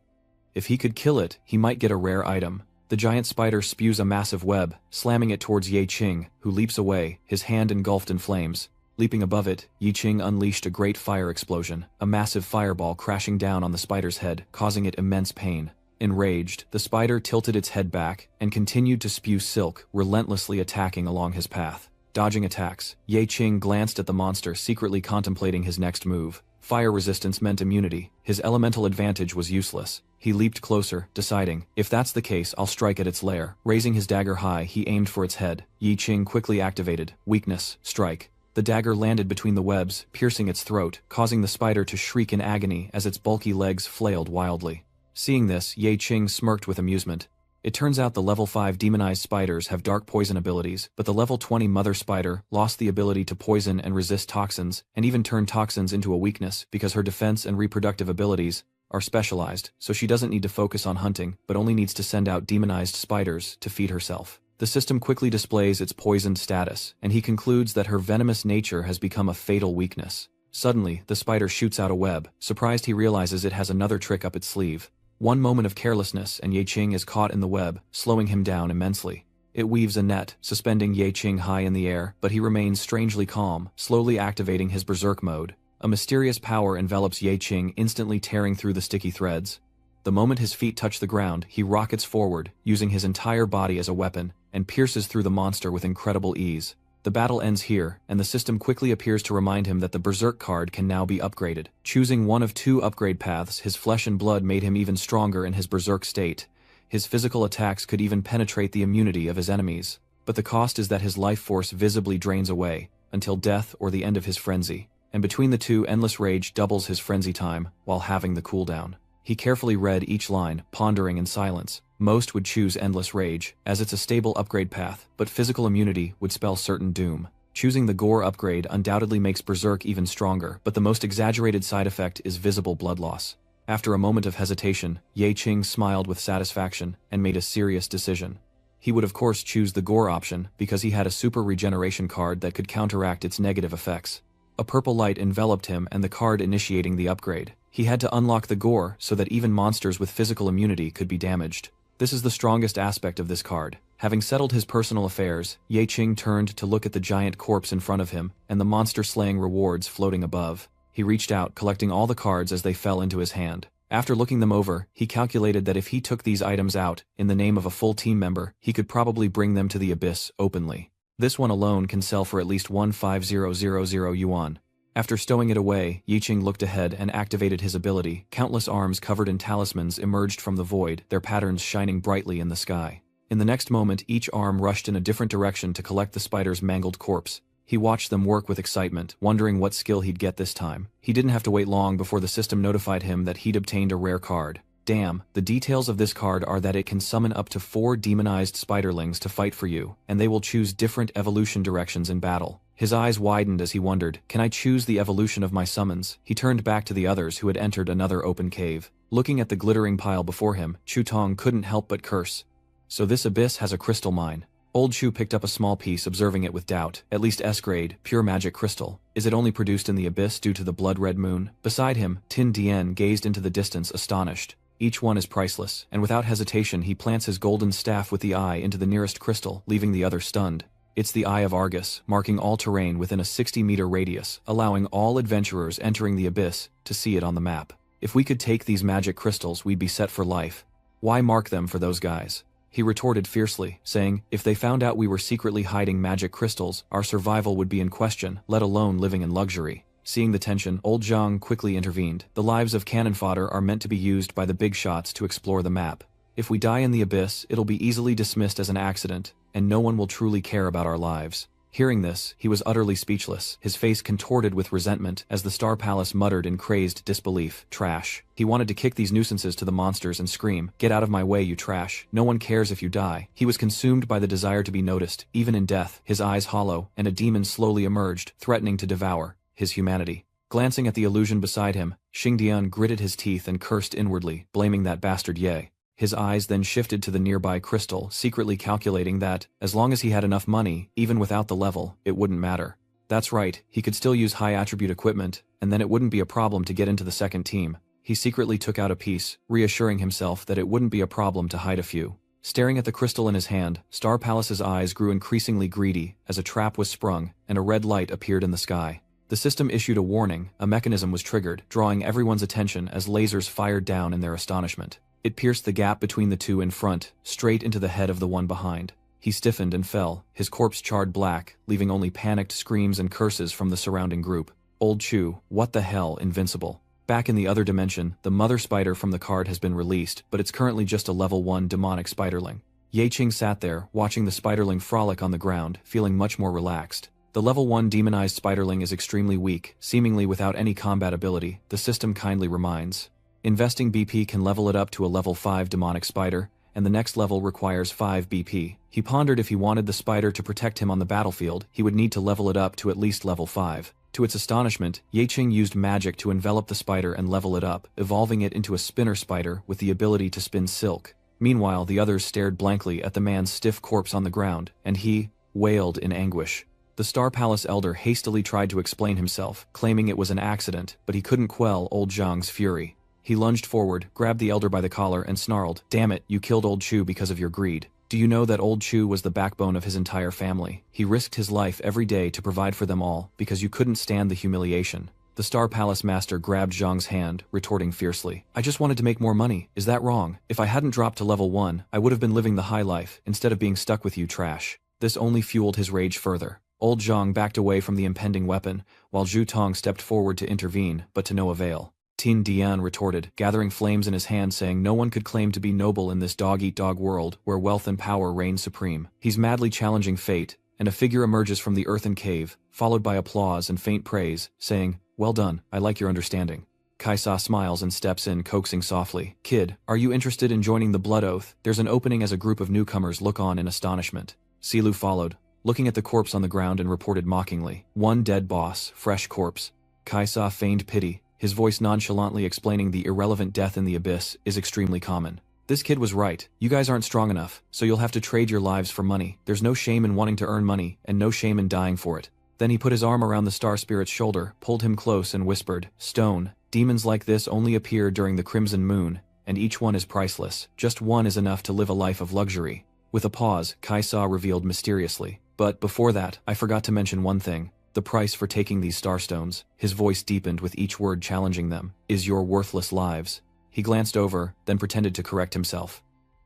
If he could kill it, he might get a rare item. The giant spider spews a massive web, slamming it towards Yi Qing, who leaps away, his hand engulfed in flames. Leaping above it, Yi Qing unleashed a great fire explosion, a massive fireball crashing down on the spider's head, causing it immense pain. Enraged, the spider tilted its head back and continued to spew silk, relentlessly attacking along his path. Dodging attacks, Ye Qing glanced at the monster, secretly contemplating his next move. Fire resistance meant immunity. His elemental advantage was useless. He leaped closer, deciding, if that's the case, I'll strike at its lair. Raising his dagger high, he aimed for its head. Ye Qing quickly activated weakness, strike. The dagger landed between the webs, piercing its throat, causing the spider to shriek in agony as its bulky legs flailed wildly. Seeing this, Ye Qing smirked with amusement. It turns out the level 5 demonized spiders have dark poison abilities, but the level 20 mother spider lost the ability to poison and resist toxins, and even turn toxins into a weakness because her defense and reproductive abilities are specialized, so she doesn't need to focus on hunting, but only needs to send out demonized spiders to feed herself. The system quickly displays its poisoned status, and he concludes that her venomous nature has become a fatal weakness. Suddenly, the spider shoots out a web. Surprised, he realizes it has another trick up its sleeve. One moment of carelessness and Ye Qing is caught in the web, slowing him down immensely. It weaves a net, suspending Ye Qing high in the air, but he remains strangely calm, slowly activating his berserk mode. A mysterious power envelops Ye Qing, instantly tearing through the sticky threads. The moment his feet touch the ground, he rockets forward, using his entire body as a weapon, and pierces through the monster with incredible ease. The battle ends here, and the system quickly appears to remind him that the Berserk card can now be upgraded. Choosing one of 2 upgrade paths, his flesh and blood made him even stronger in his Berserk state. His physical attacks could even penetrate the immunity of his enemies. But the cost is that his life force visibly drains away, until death or the end of his frenzy. And between the two, Endless Rage doubles his frenzy time, while having the cooldown. He carefully read each line, pondering in silence. Most would choose Endless Rage, as it's a stable upgrade path, but physical immunity would spell certain doom. Choosing the Gore upgrade undoubtedly makes Berserk even stronger, but the most exaggerated side effect is visible blood loss. After a moment of hesitation, Ye Qing smiled with satisfaction and made a serious decision. He would of course choose the Gore option because he had a super regeneration card that could counteract its negative effects. A purple light enveloped him and the card initiating the upgrade. He had to unlock the Gore so that even monsters with physical immunity could be damaged. This is the strongest aspect of this card. Having settled his personal affairs, Ye Qing turned to look at the giant corpse in front of him and the monster-slaying rewards floating above. He reached out, collecting all the cards as they fell into his hand. After looking them over, he calculated that if he took these items out, in the name of a full team member, he could probably bring them to the abyss openly. This one alone can sell for at least 15000 yuan. After stowing it away, Ye Qing looked ahead and activated his ability. Countless arms covered in talismans emerged from the void, their patterns shining brightly in the sky. In the next moment, each arm rushed in a different direction to collect the spider's mangled corpse. He watched them work with excitement, wondering what skill he'd get this time. He didn't have to wait long before the system notified him that he'd obtained a rare card. Damn, the details of this card are that it can summon up to 4 demonized spiderlings to fight for you, and they will choose different evolution directions in battle. His eyes widened as he wondered, can I choose the evolution of my summons? He turned back to the others who had entered another open cave. Looking at the glittering pile before him, Chu Tong couldn't help but curse. So this abyss has a crystal mine. Old Chu picked up a small piece, observing it with doubt. At least S-grade, pure magic crystal. Is it only produced in the abyss due to the blood-red moon? Beside him, Tin Dien gazed into the distance, astonished. Each one is priceless, and without hesitation he plants his golden staff with the eye into the nearest crystal, leaving the other stunned. It's the Eye of Argus, marking all terrain within a 60-meter radius, allowing all adventurers entering the abyss to see it on the map. If we could take these magic crystals, we'd be set for life. Why mark them for those guys? He retorted fiercely, saying, if they found out we were secretly hiding magic crystals, our survival would be in question, let alone living in luxury. Seeing the tension, old Zhang quickly intervened. The lives of cannon fodder are meant to be used by the big shots to explore the map. If we die in the abyss, it'll be easily dismissed as an accident, and no one will truly care about our lives. Hearing this, he was utterly speechless, his face contorted with resentment as the Star Palace muttered in crazed disbelief, trash. He wanted to kick these nuisances to the monsters and scream, get out of my way, you trash. No one cares if you die. He was consumed by the desire to be noticed, even in death, his eyes hollow, and a demon slowly emerged, threatening to devour his humanity. Glancing at the illusion beside him, Xingdian gritted his teeth and cursed inwardly, blaming that bastard Ye. His eyes then shifted to the nearby crystal, secretly calculating that, as long as he had enough money, even without the level, it wouldn't matter. That's right, he could still use high-attribute equipment, and then it wouldn't be a problem to get into the second team. He secretly took out a piece, reassuring himself that it wouldn't be a problem to hide a few. Staring at the crystal in his hand, Star Palace's eyes grew increasingly greedy as a trap was sprung, and a red light appeared in the sky. The system issued a warning, a mechanism was triggered, drawing everyone's attention as lasers fired down in their astonishment. It pierced the gap between the two in front, straight into the head of the one behind. He stiffened and fell, his corpse charred black, leaving only panicked screams and curses from the surrounding group. Old Chu, what the hell, invincible. Back in the other dimension, the mother spider from the card has been released, but it's currently just a level 1 demonic spiderling. Yeching sat there, watching the spiderling frolic on the ground, feeling much more relaxed. The level 1 demonized spiderling is extremely weak, seemingly without any combat ability, the system kindly reminds. Investing BP can level it up to a level 5 demonic spider, and the next level requires 5 BP. He pondered if he wanted the spider to protect him on the battlefield, he would need to level it up to at least level 5. To its astonishment, Yeching used magic to envelop the spider and level it up, evolving it into a spinner spider with the ability to spin silk. Meanwhile, the others stared blankly at the man's stiff corpse on the ground, and he wailed in anguish. The Star Palace elder hastily tried to explain himself, claiming it was an accident, but he couldn't quell old Zhang's fury. He lunged forward, grabbed the elder by the collar, and snarled, "Damn it, you killed old Chu because of your greed. Do you know that old Chu was the backbone of his entire family? He risked his life every day to provide for them all, because you couldn't stand the humiliation." The Star Palace master grabbed Zhang's hand, retorting fiercely, "I just wanted to make more money, is that wrong? If I hadn't dropped to level 1, I would have been living the high life, instead of being stuck with you trash." This only fueled his rage further. Old Zhang backed away from the impending weapon, while Zhu Tong stepped forward to intervene, but to no avail. Tin Dian retorted, gathering flames in his hand, saying no one could claim to be noble in this dog-eat-dog world where wealth and power reign supreme. He's madly challenging fate, and a figure emerges from the earthen cave, followed by applause and faint praise, saying, "Well done, I like your understanding." Kaisa smiles and steps in, coaxing softly, "Kid, are you interested in joining the Blood Oath? There's an opening." As a group of newcomers look on in astonishment. Silu followed, looking at the corpse on the ground, and reported mockingly, "One dead boss, fresh corpse." Kaisa feigned pity, his voice nonchalantly explaining the irrelevant death in the abyss is extremely common. "This kid was right, you guys aren't strong enough, so you'll have to trade your lives for money. There's no shame in wanting to earn money, and no shame in dying for it." Then he put his arm around the star spirit's shoulder, pulled him close, and whispered, "Stone, demons like this only appear during the crimson moon, and each one is priceless. Just one is enough to live a life of luxury." With a pause, Kaisa revealed mysteriously, "But before that, I forgot to mention one thing. The price for taking these starstones," his voice deepened with each word challenging them, "is your worthless lives." He glanced over, then pretended to correct himself.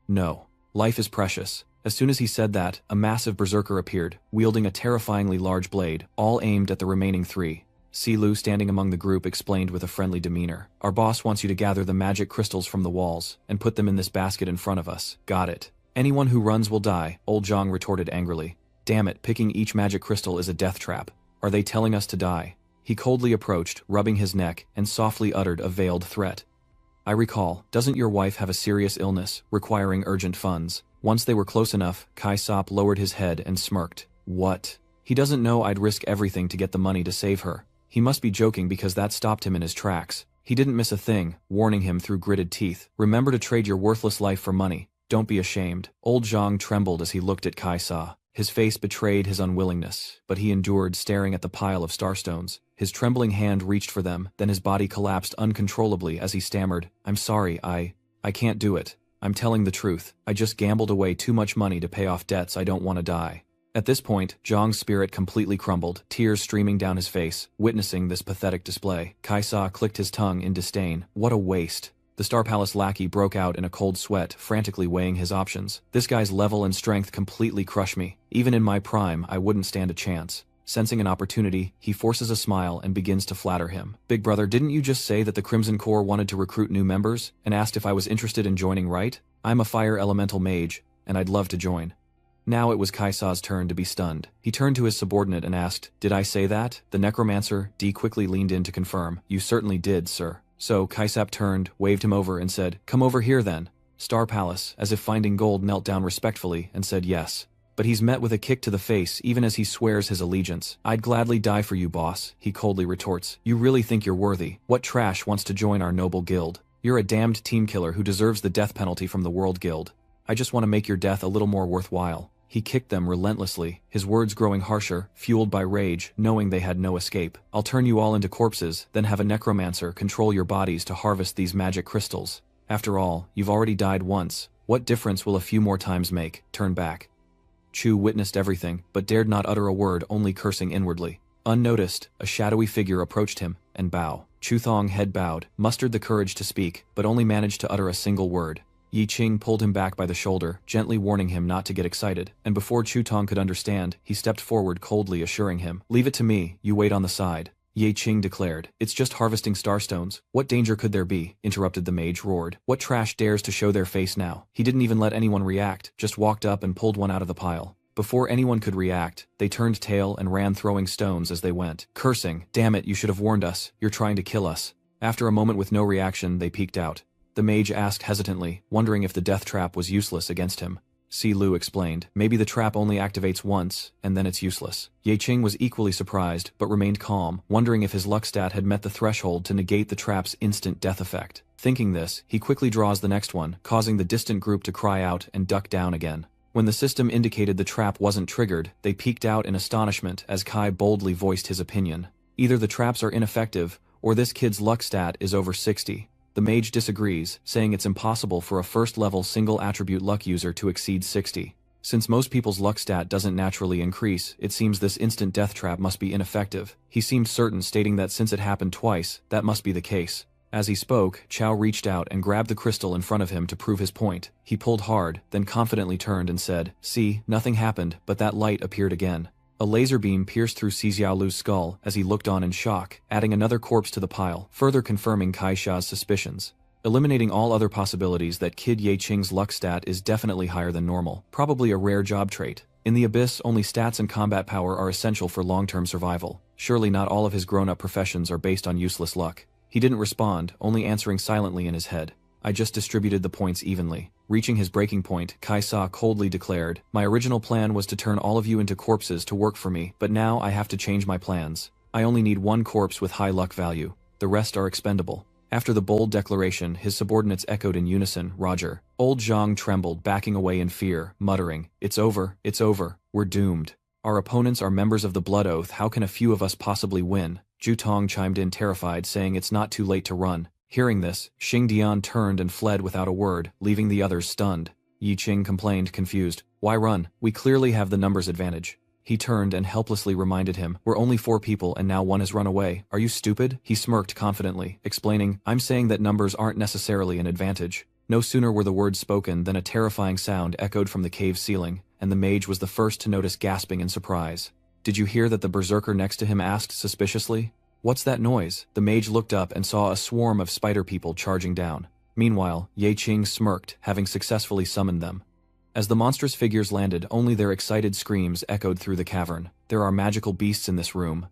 "No. Life is precious." As soon as he said that, a massive berserker appeared, wielding a terrifyingly large blade, all aimed at the remaining 3. Silu, standing among the group, explained with a friendly demeanor, "Our boss wants you to gather the magic crystals from the walls, and put them in this basket in front of us." "Got it." "Anyone who runs will die," old Zhang retorted angrily. "Damn it, picking each magic crystal is a death trap. Are they telling us to die?" He coldly approached, rubbing his neck, and softly uttered a veiled threat. "I recall, doesn't your wife have a serious illness, requiring urgent funds?" Once they were close enough, Kai Sop lowered his head and smirked. "What? He doesn't know I'd risk everything to get the money to save her." He must be joking because that stopped him in his tracks. He didn't miss a thing, warning him through gritted teeth, "Remember to trade your worthless life for money. Don't be ashamed." Old Zhang trembled as he looked at Kai Sa. His face betrayed his unwillingness, but he endured, staring at the pile of starstones. His trembling hand reached for them, then his body collapsed uncontrollably as he stammered, "I'm sorry, I can't do it. I'm telling the truth. I just gambled away too much money to pay off debts. I don't want to die." At this point, Zhang's spirit completely crumbled, tears streaming down his face, witnessing this pathetic display. Kaisa clicked his tongue in disdain. What a waste. The Star Palace lackey broke out in a cold sweat, frantically weighing his options. This guy's level and strength completely crush me. Even in my prime, I wouldn't stand a chance. Sensing an opportunity, he forces a smile and begins to flatter him. "Big brother, didn't you just say that the Crimson Corps wanted to recruit new members, and asked if I was interested in joining, right? I'm a fire elemental mage, and I'd love to join." Now it was Kaisa's turn to be stunned. He turned to his subordinate and asked, "Did I say that?" The necromancer, D, quickly leaned in to confirm. "You certainly did, sir." So Kaisap turned, waved him over, and said, "Come over here then." Star Palace, as if finding gold, knelt down respectfully and said yes. But he's met with a kick to the face even as he swears his allegiance. "I'd gladly die for you, boss," he coldly retorts. "You really think you're worthy? What trash wants to join our noble guild? You're a damned team killer who deserves the death penalty from the World Guild. I just want to make your death a little more worthwhile." He kicked them relentlessly, his words growing harsher, fueled by rage, knowing they had no escape. "I'll turn you all into corpses, then have a necromancer control your bodies to harvest these magic crystals. After all, you've already died once. What difference will a few more times make? Turn back." Chu witnessed everything, but dared not utter a word, only cursing inwardly. Unnoticed, a shadowy figure approached him, and bow. Chu Thong, head bowed, mustered the courage to speak, but only managed to utter a single word. Yi Qing pulled him back by the shoulder, gently warning him not to get excited, and before Chu Tong could understand, he stepped forward coldly assuring him, "Leave it to me, you wait on the side." Yi Qing declared, "It's just harvesting starstones. What danger could there be?" Interrupted the mage roared. "What trash dares to show their face now?" He didn't even let anyone react, just walked up and pulled one out of the pile. Before anyone could react, they turned tail and ran throwing stones as they went, cursing, "Damn it, you should have warned us, you're trying to kill us." After a moment with no reaction, they peeked out. The mage asked hesitantly, wondering if the death trap was useless against him. Si Lu explained, "Maybe the trap only activates once, and then it's useless." Ye Qing was equally surprised, but remained calm, wondering if his luck stat had met the threshold to negate the trap's instant death effect. Thinking this, he quickly draws the next one, causing the distant group to cry out and duck down again. When the system indicated the trap wasn't triggered, they peeked out in astonishment as Kai boldly voiced his opinion. Either the traps are ineffective, or this kid's luck stat is over 60. The mage disagrees, saying it's impossible for a first-level single-attribute luck user to exceed 60. Since most people's luck stat doesn't naturally increase, it seems this instant death trap must be ineffective. He seemed certain, stating that since it happened twice, that must be the case. As he spoke, Chao reached out and grabbed the crystal in front of him to prove his point. He pulled hard, then confidently turned and said, "See, nothing happened, but that light appeared again." A laser beam pierced through Si Xiaolu's skull as he looked on in shock, adding another corpse to the pile, further confirming Kai Sha's suspicions. Eliminating all other possibilities that Kid Ye Qing's luck stat is definitely higher than normal, probably a rare job trait. In the Abyss, only stats and combat power are essential for long-term survival. Surely not all of his grown-up professions are based on useless luck. He didn't respond, only answering silently in his head. "I just distributed the points evenly." Reaching his breaking point, Kai Sa coldly declared, "My original plan was to turn all of you into corpses to work for me, but now I have to change my plans. I only need one corpse with high luck value. The rest are expendable." After the bold declaration, his subordinates echoed in unison, "Roger." Old Zhang trembled, backing away in fear, muttering, it's over, we're doomed. Our opponents are members of the Blood Oath, how can a few of us possibly win?" Zhu Tong chimed in terrified, saying it's not too late to run. Hearing this, Xing Dian turned and fled without a word, leaving the others stunned. Yi Qing complained, confused, "Why run? We clearly have the numbers advantage." He turned and helplessly reminded him, "We're only 4 people and now one has run away. Are you stupid?" He smirked confidently, explaining, "I'm saying that numbers aren't necessarily an advantage." No sooner were the words spoken than a terrifying sound echoed from the cave ceiling, and the mage was the first to notice, gasping in surprise. "Did you hear that?" the berserker next to him asked suspiciously. "What's that noise?" The mage looked up and saw a swarm of spider people charging down. Meanwhile, Ye Qing smirked, having successfully summoned them. As the monstrous figures landed, only their excited screams echoed through the cavern. "There are magical beasts in this room."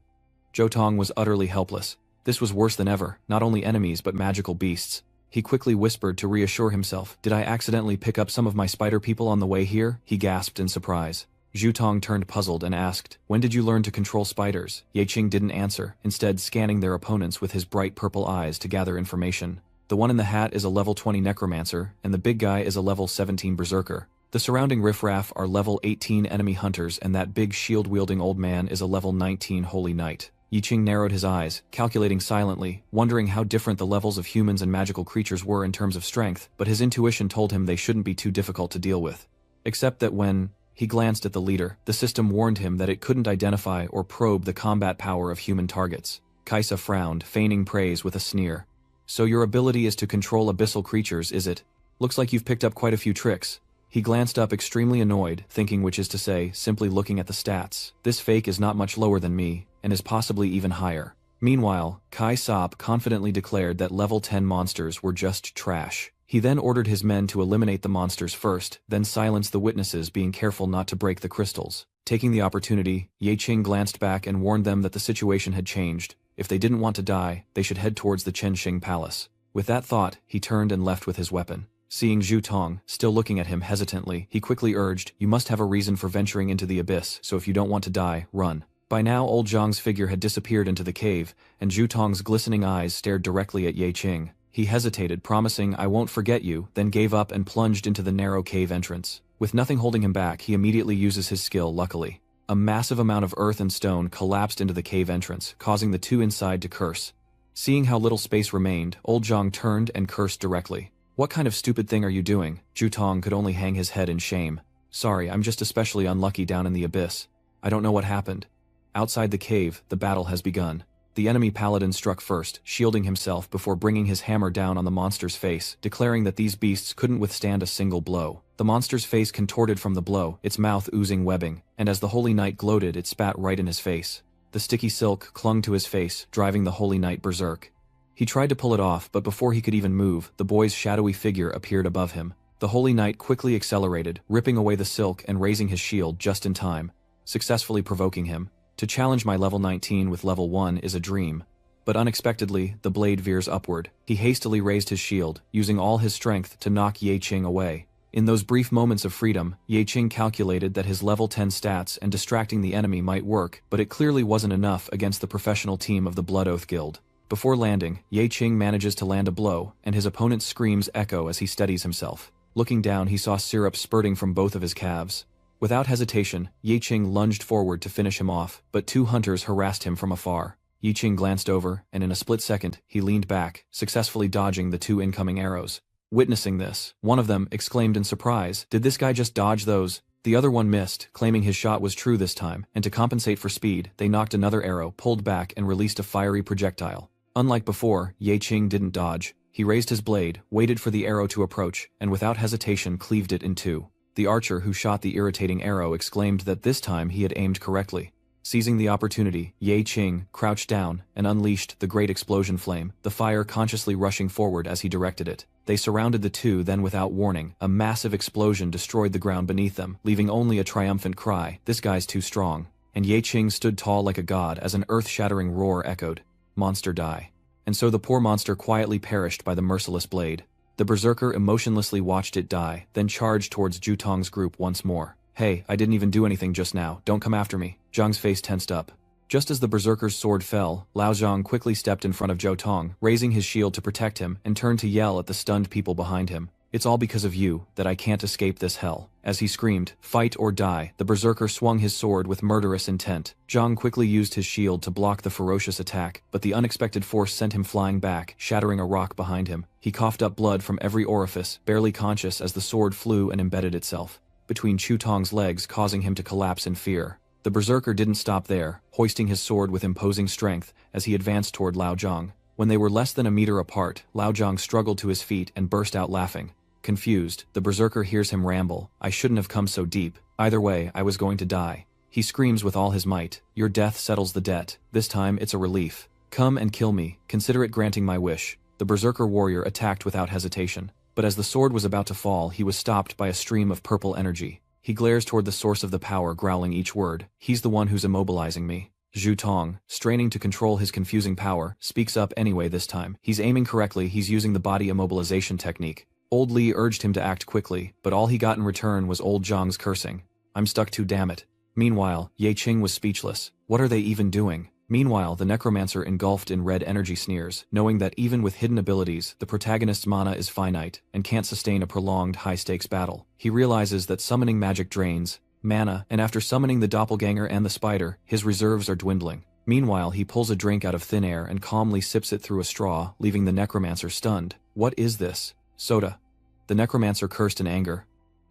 Zhou Tong was utterly helpless. This was worse than ever, not only enemies but magical beasts. He quickly whispered to reassure himself, "Did I accidentally pick up some of my spider people on the way here?" He gasped in surprise. Zhu Tong turned puzzled and asked, "When did you learn to control spiders?" Ye Qing didn't answer, instead scanning their opponents with his bright purple eyes to gather information. The one in the hat is a level 20 necromancer, and the big guy is a level 17 berserker. The surrounding riffraff are level 18 enemy hunters, and that big shield-wielding old man is a level 19 holy knight. Yi Qing narrowed his eyes, calculating silently, wondering how different the levels of humans and magical creatures were in terms of strength, but his intuition told him they shouldn't be too difficult to deal with. Except that when he glanced at the leader, the system warned him that it couldn't identify or probe the combat power of human targets. Kaisa frowned, feigning praise with a sneer. "So your ability is to control abyssal creatures, is it? Looks like you've picked up quite a few tricks." He glanced up extremely annoyed, thinking, which is to say, simply looking at the stats, this fake is not much lower than me, and is possibly even higher. Meanwhile, Kai Sop confidently declared that level 10 monsters were just trash. He then ordered his men to eliminate the monsters first, then silence the witnesses, being careful not to break the crystals. Taking the opportunity, Ye Qing glanced back and warned them that the situation had changed. If they didn't want to die, they should head towards the Chenxing Palace. With that thought, he turned and left with his weapon. Seeing Zhu Tong, still looking at him hesitantly, he quickly urged, "You must have a reason for venturing into the abyss, so if you don't want to die, run." By now old Zhang's figure had disappeared into the cave, and Zhu Tong's glistening eyes stared directly at Ye Qing. He hesitated, promising, "I won't forget you," then gave up and plunged into the narrow cave entrance. With nothing holding him back, he immediately uses his skill, luckily. A massive amount of earth and stone collapsed into the cave entrance, causing the two inside to curse. Seeing how little space remained, old Zhang turned and cursed directly. "What kind of stupid thing are you doing?" Zhu Tong could only hang his head in shame. "Sorry, I'm just especially unlucky down in the abyss. I don't know what happened." Outside the cave, the battle has begun. The enemy paladin struck first, shielding himself before bringing his hammer down on the monster's face, declaring that these beasts couldn't withstand a single blow. The monster's face contorted from the blow, its mouth oozing webbing, and as the Holy Knight gloated, it spat right in his face. The sticky silk clung to his face, driving the Holy Knight berserk. He tried to pull it off, but before he could even move, the boy's shadowy figure appeared above him. The Holy Knight quickly accelerated, ripping away the silk and raising his shield just in time, successfully provoking him. To challenge my level 19 with level 1 is a dream. But unexpectedly, the blade veers upward. He hastily raised his shield, using all his strength to knock Ye Qing away. In those brief moments of freedom, Ye Qing calculated that his level 10 stats and distracting the enemy might work, but it clearly wasn't enough against the professional team of the Blood Oath Guild. Before landing, Ye Qing manages to land a blow, and his opponent's screams echo as he steadies himself. Looking down, he saw syrup spurting from both of his calves. Without hesitation, Ye Qing lunged forward to finish him off, but two hunters harassed him from afar. Ye Qing glanced over, and in a split second, he leaned back, successfully dodging the two incoming arrows. Witnessing this, one of them exclaimed in surprise, "Did this guy just dodge those?" The other one missed, claiming his shot was true this time, and to compensate for speed, they knocked another arrow, pulled back, and released a fiery projectile. Unlike before, Ye Qing didn't dodge. He raised his blade, waited for the arrow to approach, and without hesitation cleaved it in two. The archer who shot the irritating arrow exclaimed that this time he had aimed correctly. Seizing the opportunity, Ye Qing crouched down and unleashed the great explosion flame, the fire consciously rushing forward as he directed it. They surrounded the two, then without warning, a massive explosion destroyed the ground beneath them, leaving only a triumphant cry, "This guy's too strong." And Ye Qing stood tall like a god as an earth-shattering roar echoed, "Monster die." And so the poor monster quietly perished by the merciless blade. The berserker emotionlessly watched it die, then charged towards Jutong's group once more. "Hey, I didn't even do anything just now, don't come after me." Zhang's face tensed up. Just as the berserker's sword fell, Lao Zhang quickly stepped in front of Zhou Tong, raising his shield to protect him, and turned to yell at the stunned people behind him. "It's all because of you that I can't escape this hell." As he screamed, "Fight or die," the berserker swung his sword with murderous intent. Zhang quickly used his shield to block the ferocious attack, but the unexpected force sent him flying back, shattering a rock behind him. He coughed up blood from every orifice, barely conscious as the sword flew and embedded itself between Chu Tong's legs, causing him to collapse in fear. The berserker didn't stop there, hoisting his sword with imposing strength as he advanced toward Lao Zhang. When they were less than a meter apart, Lao Zhang struggled to his feet and burst out laughing. Confused, the berserker hears him ramble, "I shouldn't have come so deep. Either way, I was going to die." He screams with all his might, "Your death settles the debt. This time it's a relief. Come and kill me, consider it granting my wish." The berserker warrior attacked without hesitation. But as the sword was about to fall, he was stopped by a stream of purple energy. He glares toward the source of the power, growling each word, "He's the one who's immobilizing me." Zhu Tong, straining to control his confusing power, speaks up anyway this time. He's aiming correctly, he's using the body immobilization technique. Old Li urged him to act quickly, but all he got in return was old Zhang's cursing. "I'm stuck too, damn it." Meanwhile, Ye Qing was speechless. What are they even doing? Meanwhile, the necromancer engulfed in red energy sneers, knowing that even with hidden abilities, the protagonist's mana is finite, and can't sustain a prolonged high-stakes battle. He realizes that summoning magic drains mana, and after summoning the doppelganger and the spider, his reserves are dwindling. Meanwhile, he pulls a drink out of thin air and calmly sips it through a straw, leaving the necromancer stunned. "What is this?" "Soda." The necromancer cursed in anger.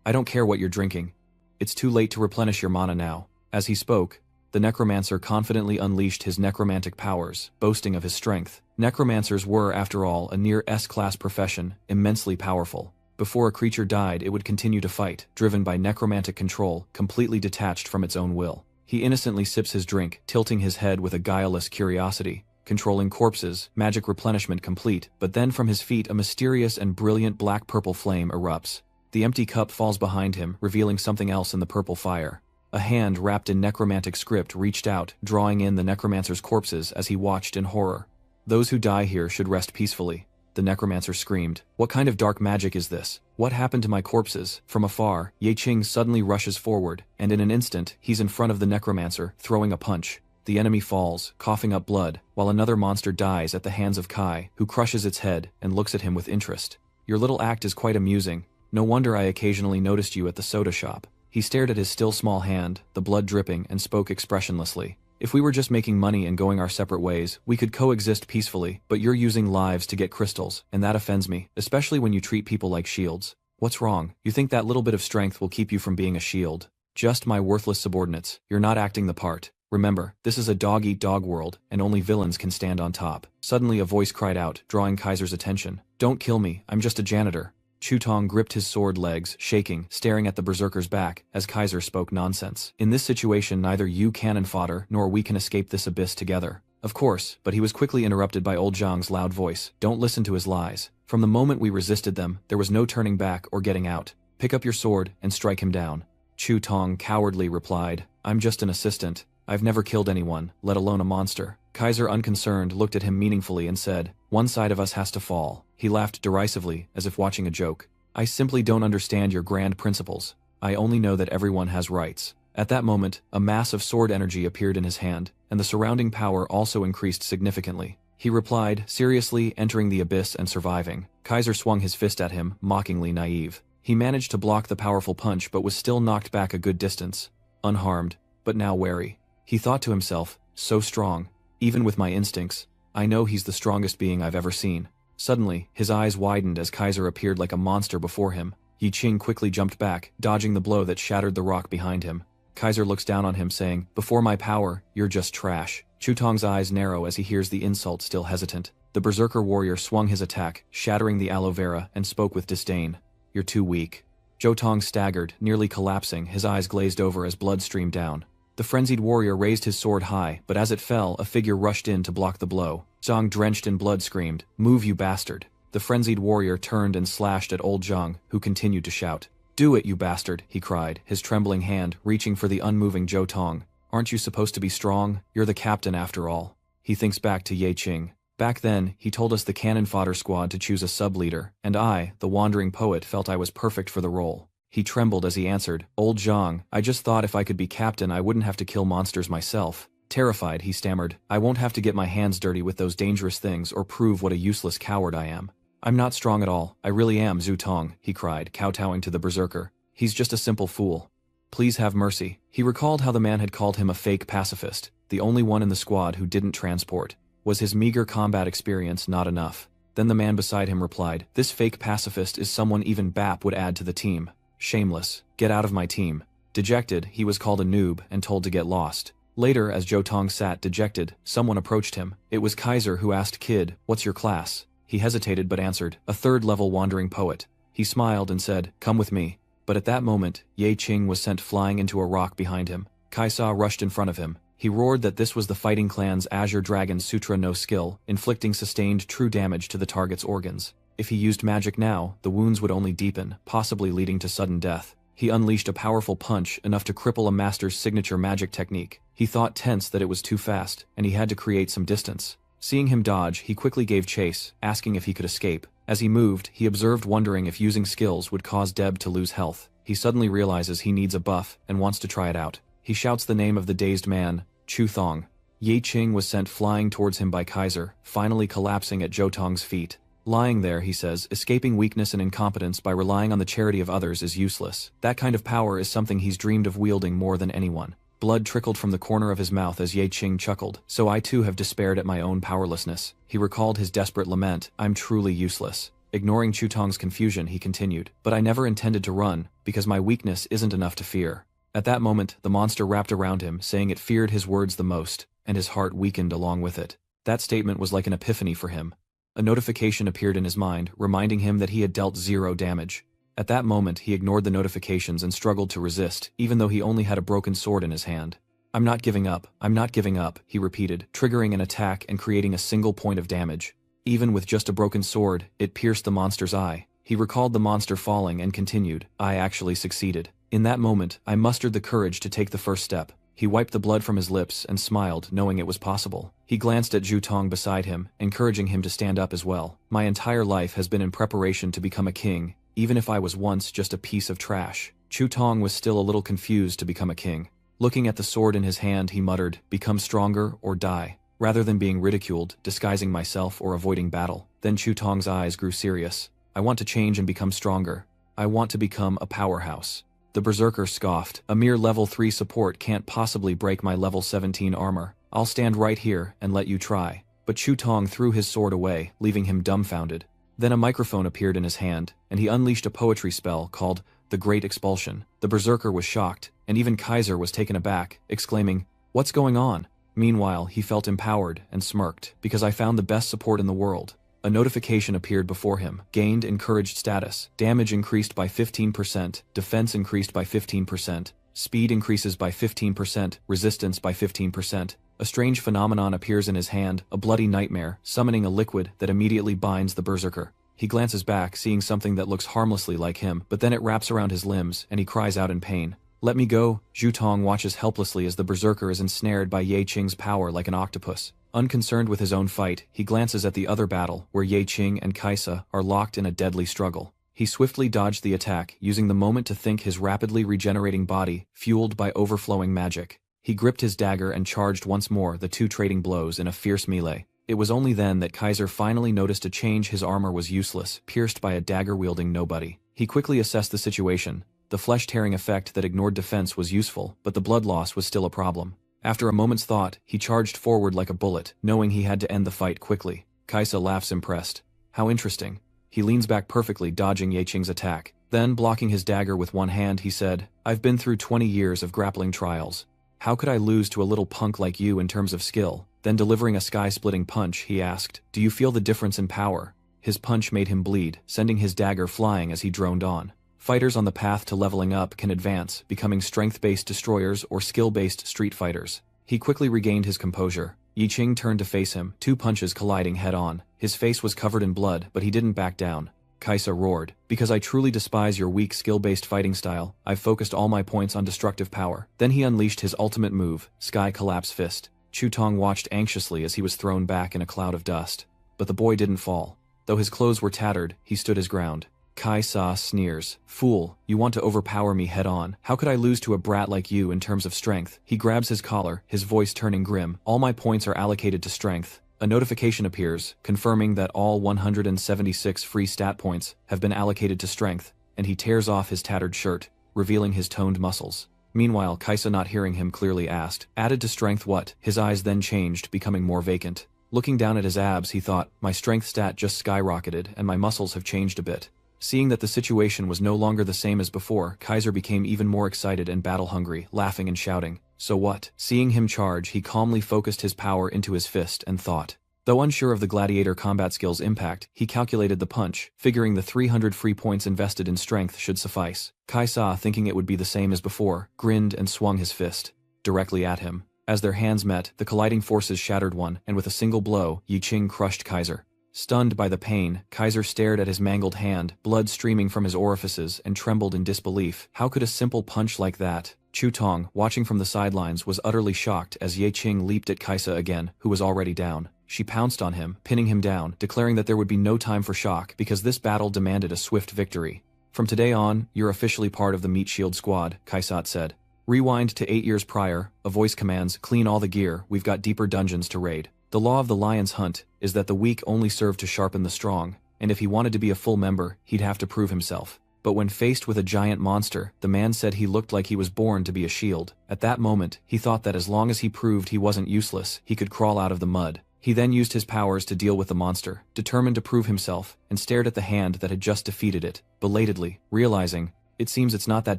"I don't care what you're drinking. It's too late to replenish your mana now." As he spoke, the necromancer confidently unleashed his necromantic powers, boasting of his strength. Necromancers were, after all, a near S-class profession, immensely powerful. Before a creature died, it would continue to fight, driven by necromantic control, completely detached from its own will. He innocently sips his drink, tilting his head with a guileless curiosity. Controlling corpses, magic replenishment complete, but then from his feet a mysterious and brilliant black-purple flame erupts. The empty cup falls behind him, revealing something else in the purple fire. A hand wrapped in necromantic script reached out, drawing in the necromancer's corpses as he watched in horror. "Those who die here should rest peacefully," the necromancer screamed. "What kind of dark magic is this? What happened to my corpses?" From afar, Ye Qing suddenly rushes forward, and in an instant, he's in front of the necromancer, throwing a punch. The enemy falls, coughing up blood, while another monster dies at the hands of Kai, who crushes its head and looks at him with interest. "Your little act is quite amusing. No wonder I occasionally noticed you at the soda shop." He stared at his still small hand, the blood dripping, and spoke expressionlessly. "If we were just making money and going our separate ways, we could coexist peacefully, but you're using lives to get crystals, and that offends me, especially when you treat people like shields. What's wrong? You think that little bit of strength will keep you from being a shield? Just my worthless subordinates. You're not acting the part." Remember, this is a dog-eat-dog world, and only villains can stand on top. Suddenly a voice cried out, drawing Kaiser's attention. Don't kill me, I'm just a janitor. Chutong gripped his sword legs, shaking, staring at the berserker's back, as Kaiser spoke nonsense. In this situation neither you cannon fodder nor we can escape this abyss together. Of course, but he was quickly interrupted by old Zhang's loud voice. Don't listen to his lies. From the moment we resisted them, there was no turning back or getting out. Pick up your sword and strike him down. Chutong cowardly replied, I'm just an assistant. I've never killed anyone, let alone a monster. Kaiser, unconcerned, looked at him meaningfully and said, one side of us has to fall. He laughed derisively, as if watching a joke. I simply don't understand your grand principles. I only know that everyone has rights. At that moment, a mass of sword energy appeared in his hand, and the surrounding power also increased significantly. He replied, seriously, entering the abyss and surviving. Kaiser swung his fist at him, mockingly naive. He managed to block the powerful punch but was still knocked back a good distance. Unharmed, but now wary. He thought to himself, so strong. Even with my instincts, I know he's the strongest being I've ever seen. Suddenly, his eyes widened as Kaiser appeared like a monster before him. Yi Qing quickly jumped back, dodging the blow that shattered the rock behind him. Kaiser looks down on him saying, before my power, you're just trash. Chutong's eyes narrow as he hears the insult, still hesitant. The berserker warrior swung his attack, shattering the aloe vera, and spoke with disdain. You're too weak. Chutong staggered, nearly collapsing, his eyes glazed over as blood streamed down. The frenzied warrior raised his sword high, but as it fell, a figure rushed in to block the blow. Zhang, drenched in blood, screamed, move you bastard. The frenzied warrior turned and slashed at old Zhang, who continued to shout. Do it, you bastard, he cried, his trembling hand reaching for the unmoving Chutong. Aren't you supposed to be strong? You're the captain after all. He thinks back to Yi Qing. Back then, he told us the cannon fodder squad to choose a sub-leader, and I, the wandering poet, felt I was perfect for the role. He trembled as he answered, Old Zhang, I just thought if I could be captain I wouldn't have to kill monsters myself. Terrified, he stammered, I won't have to get my hands dirty with those dangerous things or prove what a useless coward I am. I'm not strong at all, I really am Chutong, he cried, kowtowing to the berserker. He's just a simple fool. Please have mercy. He recalled how the man had called him a fake pacifist, the only one in the squad who didn't transport. Was his meager combat experience not enough? Then the man beside him replied, this fake pacifist is someone even BAP would add to the team. Shameless. Get out of my team. Dejected, he was called a noob and told to get lost. Later, as Chutong sat dejected, someone approached him. It was Kaiser who asked, Kid, what's your class? He hesitated but answered, a third-level wandering poet. He smiled and said, come with me. But at that moment, Yi Qing was sent flying into a rock behind him. Kaisa rushed in front of him. He roared that this was the fighting clan's Azure Dragon Sutra no skill, inflicting sustained true damage to the target's organs. If he used magic now, the wounds would only deepen, possibly leading to sudden death. He unleashed a powerful punch, enough to cripple a master's signature magic technique. He thought tense that it was too fast, and he had to create some distance. Seeing him dodge, he quickly gave chase, asking if he could escape. As he moved, he observed, wondering if using skills would cause Deb to lose health. He suddenly realizes he needs a buff, and wants to try it out. He shouts the name of the dazed man, Chutong. Yi Qing was sent flying towards him by Kaiser, finally collapsing at Chutong's feet. Lying there, he says, escaping weakness and incompetence by relying on the charity of others is useless. That kind of power is something he's dreamed of wielding more than anyone. Blood trickled from the corner of his mouth as Yi Qing chuckled. So I too have despaired at my own powerlessness. He recalled his desperate lament, I'm truly useless. Ignoring Chutong's confusion, he continued, but I never intended to run, because my weakness isn't enough to fear. At that moment, the monster wrapped around him, saying it feared his words the most, and his heart weakened along with it. That statement was like an epiphany for him. A notification appeared in his mind, reminding him that he had dealt 0 damage. At that moment, he ignored the notifications and struggled to resist, even though he only had a broken sword in his hand. I'm not giving up, I'm not giving up, he repeated, triggering an attack and creating a single point of damage. Even with just a broken sword, it pierced the monster's eye. He recalled the monster falling and continued, I actually succeeded. In that moment, I mustered the courage to take the first step. He wiped the blood from his lips and smiled, knowing it was possible. He glanced at Chutong beside him, encouraging him to stand up as well. My entire life has been in preparation to become a king, even if I was once just a piece of trash. Chutong was still a little confused to become a king. Looking at the sword in his hand, he muttered, become stronger or die. Rather than being ridiculed, disguising myself, or avoiding battle. Then Chutong's eyes grew serious. I want to change and become stronger. I want to become a powerhouse. The berserker scoffed, a mere level 3 support can't possibly break my level 17 armor. I'll stand right here and let you try. But Chutong threw his sword away, leaving him dumbfounded. Then a microphone appeared in his hand, and he unleashed a poetry spell called The Great Expulsion. The berserker was shocked, and even Kaiser was taken aback, exclaiming, What's going on? Meanwhile, he felt empowered and smirked, because I found the best support in the world. A notification appeared before him. Gained encouraged status. Damage increased by 15%, defense increased by 15%, speed increases by 15%, resistance by 15%. A strange phenomenon appears in his hand, a bloody nightmare, summoning a liquid that immediately binds the berserker. He glances back, seeing something that looks harmlessly like him, but then it wraps around his limbs, and he cries out in pain. Let me go. Zhu Tong watches helplessly as the berserker is ensnared by Ye Qing's power like an octopus. Unconcerned with his own fight, he glances at the other battle, where Ye Qing and Kaisa are locked in a deadly struggle. He swiftly dodged the attack, using the moment to think his rapidly regenerating body, fueled by overflowing magic. He gripped his dagger and charged once more, the two trading blows in a fierce melee. It was only then that Kaiser finally noticed a change. His armor was useless, pierced by a dagger-wielding nobody. He quickly assessed the situation. The flesh-tearing effect that ignored defense was useful, but the blood loss was still a problem. After a moment's thought, he charged forward like a bullet, knowing he had to end the fight quickly. Kaisa laughs impressed. How interesting. He leans back perfectly, dodging Ye Qing's attack. Then, blocking his dagger with one hand, he said, I've been through 20 years of grappling trials. How could I lose to a little punk like you in terms of skill? Then delivering a sky-splitting punch, he asked, Do you feel the difference in power? His punch made him bleed, sending his dagger flying as he droned on. Fighters on the path to leveling up can advance, becoming strength-based destroyers or skill-based street fighters. He quickly regained his composure. Ye Qing turned to face him, two punches colliding head-on. His face was covered in blood, but he didn't back down. Kaisa roared, Because I truly despise your weak skill-based fighting style, I've focused all my points on destructive power. Then he unleashed his ultimate move, Sky Collapse Fist. Chu Tong watched anxiously as he was thrown back in a cloud of dust. But the boy didn't fall. Though his clothes were tattered, he stood his ground. Kaisa sneers, Fool, you want to overpower me head-on. How could I lose to a brat like you in terms of strength? He grabs his collar, his voice turning grim. All my points are allocated to strength. A notification appears, confirming that all 176 free stat points have been allocated to strength, and he tears off his tattered shirt, revealing his toned muscles. Meanwhile, Kaisa, not hearing him clearly, asked, Added to strength what? His eyes then changed, becoming more vacant. Looking down at his abs, he thought, My strength stat just skyrocketed, and my muscles have changed a bit. Seeing that the situation was no longer the same as before, Kaiser became even more excited and battle-hungry, laughing and shouting. So what? Seeing him charge, he calmly focused his power into his fist and thought. Though unsure of the gladiator combat skill's impact, he calculated the punch, figuring the 300 free points invested in strength should suffice. Kaisa, thinking it would be the same as before, grinned and swung his fist directly at him. As their hands met, the colliding forces shattered one, and with a single blow, Ye Qing crushed Kaiser. Stunned by the pain, Kaiser stared at his mangled hand, blood streaming from his orifices, and trembled in disbelief. How could a simple punch like that? Chu Tong, watching from the sidelines, was utterly shocked as Ye Qing leaped at Kaisa again, who was already down. She pounced on him, pinning him down, declaring that there would be no time for shock because this battle demanded a swift victory. From today on, you're officially part of the Meat Shield Squad, Kaisat said. Rewind to 8 years prior, a voice commands, Clean all the gear, we've got deeper dungeons to raid. The law of the lion's hunt is that the weak only serve to sharpen the strong, and if he wanted to be a full member, he'd have to prove himself. But when faced with a giant monster, the man said he looked like he was born to be a shield. At that moment, he thought that as long as he proved he wasn't useless, he could crawl out of the mud. He then used his powers to deal with the monster, determined to prove himself, and stared at the hand that had just defeated it, belatedly, realizing, it seems it's not that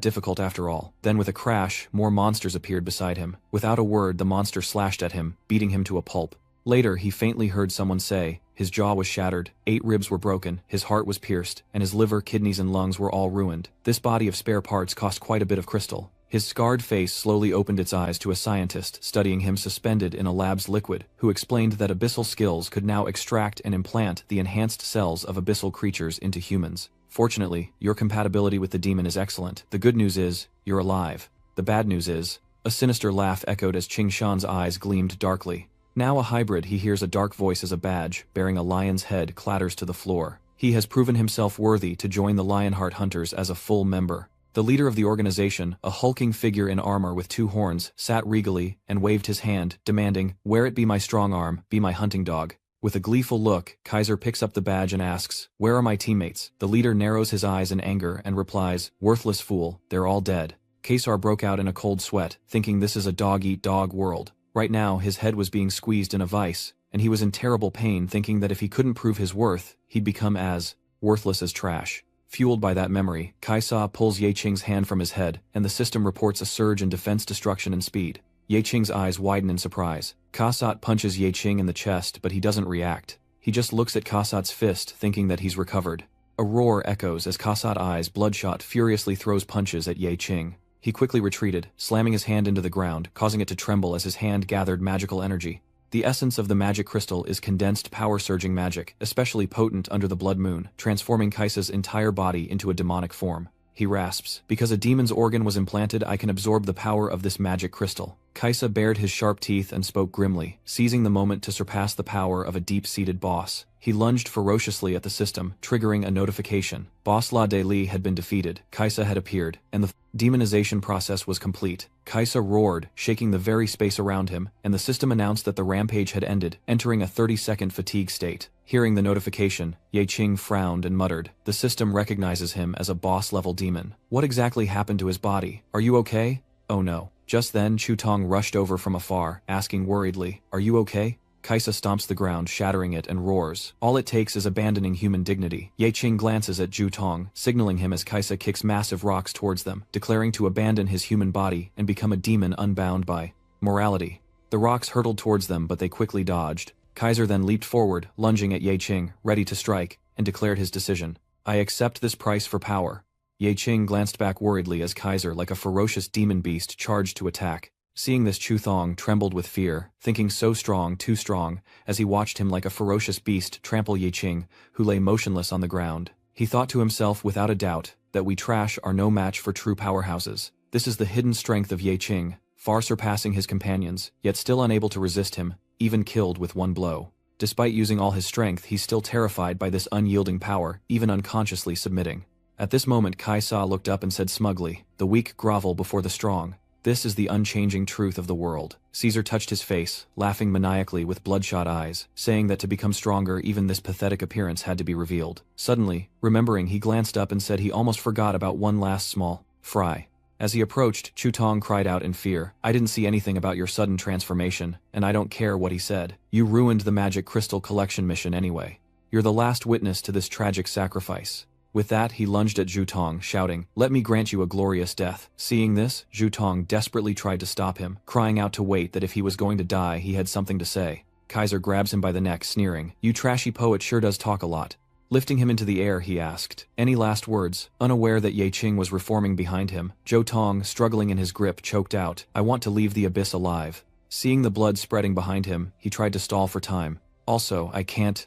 difficult after all. Then with a crash, more monsters appeared beside him. Without a word, the monster slashed at him, beating him to a pulp. Later, he faintly heard someone say, his jaw was shattered, 8 ribs were broken, his heart was pierced, and his liver, kidneys and lungs were all ruined. This body of spare parts cost quite a bit of crystal. His scarred face slowly opened its eyes to a scientist studying him suspended in a lab's liquid, who explained that abyssal skills could now extract and implant the enhanced cells of abyssal creatures into humans. Fortunately, your compatibility with the demon is excellent. The good news is, you're alive. The bad news is, a sinister laugh echoed as Qing Shan's eyes gleamed darkly. Now a hybrid, he hears a dark voice as a badge, bearing a lion's head, clatters to the floor. He has proven himself worthy to join the Lionheart Hunters as a full member. The leader of the organization, a hulking figure in armor with 2 horns, sat regally and waved his hand, demanding, Where it be my strong arm, be my hunting dog. With a gleeful look, Kaiser picks up the badge and asks, Where are my teammates? The leader narrows his eyes in anger and replies, Worthless fool, they're all dead. Kaisar broke out in a cold sweat, thinking this is a dog-eat-dog world. Right now, his head was being squeezed in a vice, and he was in terrible pain, thinking that if he couldn't prove his worth, he'd become as worthless as trash. Fueled by that memory, Kaisa pulls Ye Qing's hand from his head, and the system reports a surge in defense, destruction, and speed. Ye Qing's eyes widen in surprise. Kasat punches Ye Qing in the chest, but he doesn't react. He just looks at Kasat's fist, thinking that he's recovered. A roar echoes as Kasat, eyes bloodshot, furiously throws punches at Ye Qing. He quickly retreated, slamming his hand into the ground, causing it to tremble as his hand gathered magical energy. The essence of the magic crystal is condensed power-surging magic, especially potent under the blood moon, transforming Kaisa's entire body into a demonic form. He rasps, "Because a demon's organ was implanted, I can absorb the power of this magic crystal." Kaisa bared his sharp teeth and spoke grimly, seizing the moment to surpass the power of a deep-seated boss. He lunged ferociously at the system, triggering a notification. Boss La De Li had been defeated, Kaisa had appeared, and the demonization process was complete. Kaisa roared, shaking the very space around him, and the system announced that the rampage had ended, entering a 30-second fatigue state. Hearing the notification, Ye Qing frowned and muttered, "The system recognizes him as a boss-level demon. What exactly happened to his body? Are you okay?" "Oh no." Just then Chu Tong rushed over from afar, asking worriedly, "Are you okay?" Kaisa stomps the ground, shattering it, and roars. All it takes is abandoning human dignity. Ye Qing glances at Chu Tong, signaling him as Kaisa kicks massive rocks towards them, declaring to abandon his human body and become a demon unbound by morality. The rocks hurtled towards them, but they quickly dodged. Kaiser then leaped forward, lunging at Ye Qing, ready to strike, and declared his decision. "I accept this price for power." Ye Qing glanced back worriedly as Kaiser, like a ferocious demon beast, charged to attack. Seeing this, Chu Thong trembled with fear, thinking so strong, too strong, as he watched him like a ferocious beast trample Ye Qing, who lay motionless on the ground. He thought to himself without a doubt that we trash are no match for true powerhouses. This is the hidden strength of Ye Qing, far surpassing his companions, yet still unable to resist him, even killed with one blow. Despite using all his strength, he's still terrified by this unyielding power, even unconsciously submitting. At this moment, Kaisa looked up and said smugly, "The weak grovel before the strong. This is the unchanging truth of the world." Caesar touched his face, laughing maniacally with bloodshot eyes, saying that to become stronger even this pathetic appearance had to be revealed. Suddenly, remembering, he glanced up and said he almost forgot about one last small fry. As he approached, Chu Tong cried out in fear, "I didn't see anything about your sudden transformation, and I don't care what he said. You ruined the magic crystal collection mission anyway. You're the last witness to this tragic sacrifice." With that, he lunged at Zhu Tong, shouting, "Let me grant you a glorious death." Seeing this, Zhu Tong desperately tried to stop him, crying out to wait, that if he was going to die he had something to say. Kaiser grabs him by the neck, sneering, "You trashy poet sure does talk a lot." Lifting him into the air, he asked, "Any last words?" Unaware that Ye Qing was reforming behind him, Zhou Tong, struggling in his grip, choked out, "I want to leave the abyss alive." Seeing the blood spreading behind him, he tried to stall for time. "Also, I can't."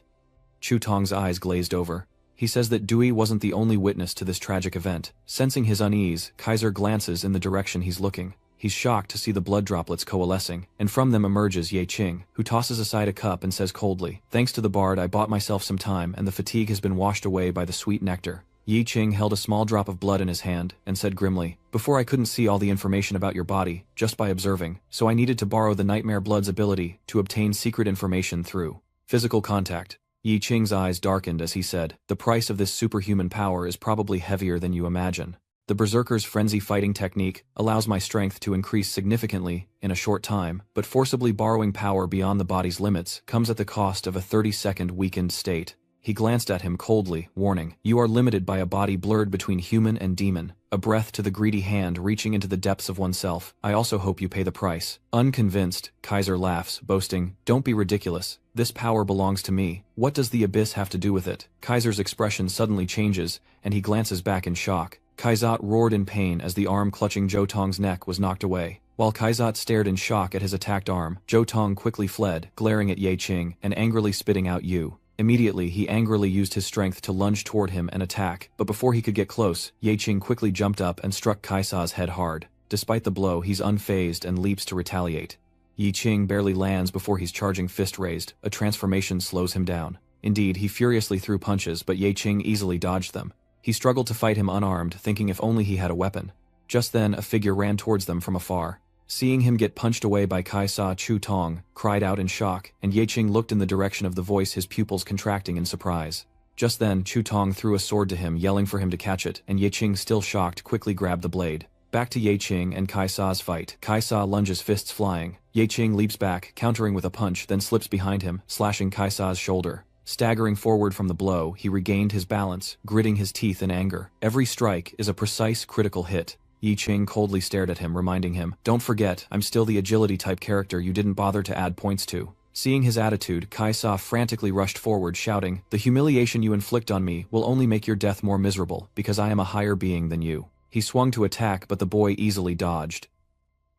Chu Tong's eyes glazed over. He says that Dewey wasn't the only witness to this tragic event. Sensing his unease, Kaiser glances in the direction he's looking. He's shocked to see the blood droplets coalescing, and from them emerges Ye Qing, who tosses aside a cup and says coldly, "Thanks to the bard, I bought myself some time, and the fatigue has been washed away by the sweet nectar." Ye Qing held a small drop of blood in his hand, and said grimly, "Before I couldn't see all the information about your body, just by observing, so I needed to borrow the Nightmare Blood's ability to obtain secret information through physical contact." Ye Qing's eyes darkened as he said, "The price of this superhuman power is probably heavier than you imagine. The Berserker's frenzy fighting technique allows my strength to increase significantly in a short time, but forcibly borrowing power beyond the body's limits comes at the cost of a 30-second weakened state." He glanced at him coldly, warning, "You are limited by a body blurred between human and demon, a breath to the greedy hand reaching into the depths of oneself. I also hope you pay the price." Unconvinced, Kaiser laughs, boasting, "Don't be ridiculous. This power belongs to me. What does the abyss have to do with it?" Kaiser's expression suddenly changes, and he glances back in shock. Kaizat roared in pain as the arm clutching Zhou Tong's neck was knocked away. While Kaizat stared in shock at his attacked arm, Zhou Tong quickly fled, glaring at Ye Qing and angrily spitting out "You." Immediately, he angrily used his strength to lunge toward him and attack, but before he could get close, Ye Qing quickly jumped up and struck Kaisa's head hard. Despite the blow, he's unfazed and leaps to retaliate. Ye Qing barely lands before he's charging fist raised. A transformation slows him down. Indeed, he furiously threw punches, but Ye Qing easily dodged them. He struggled to fight him unarmed, thinking if only he had a weapon. Just then, a figure ran towards them from afar. Seeing him get punched away by Kaisa, Chu Tong cried out in shock, and Ye Qing looked in the direction of the voice, his pupils contracting in surprise. Just then, Chu Tong threw a sword to him, yelling for him to catch it, and Ye Qing, still shocked, quickly grabbed the blade. Back to Ye Qing and Kaisa's fight. Kaisa lunges, fists flying. Ye Qing leaps back, countering with a punch, then slips behind him, slashing Kaisa's shoulder. Staggering forward from the blow, he regained his balance, gritting his teeth in anger. Every strike is a precise, critical hit. Yi Qing coldly stared at him, reminding him, "Don't forget, I'm still the agility-type character you didn't bother to add points to." Seeing his attitude, Kaisa frantically rushed forward, shouting, "The humiliation you inflict on me will only make your death more miserable, because I am a higher being than you." He swung to attack, but the boy easily dodged.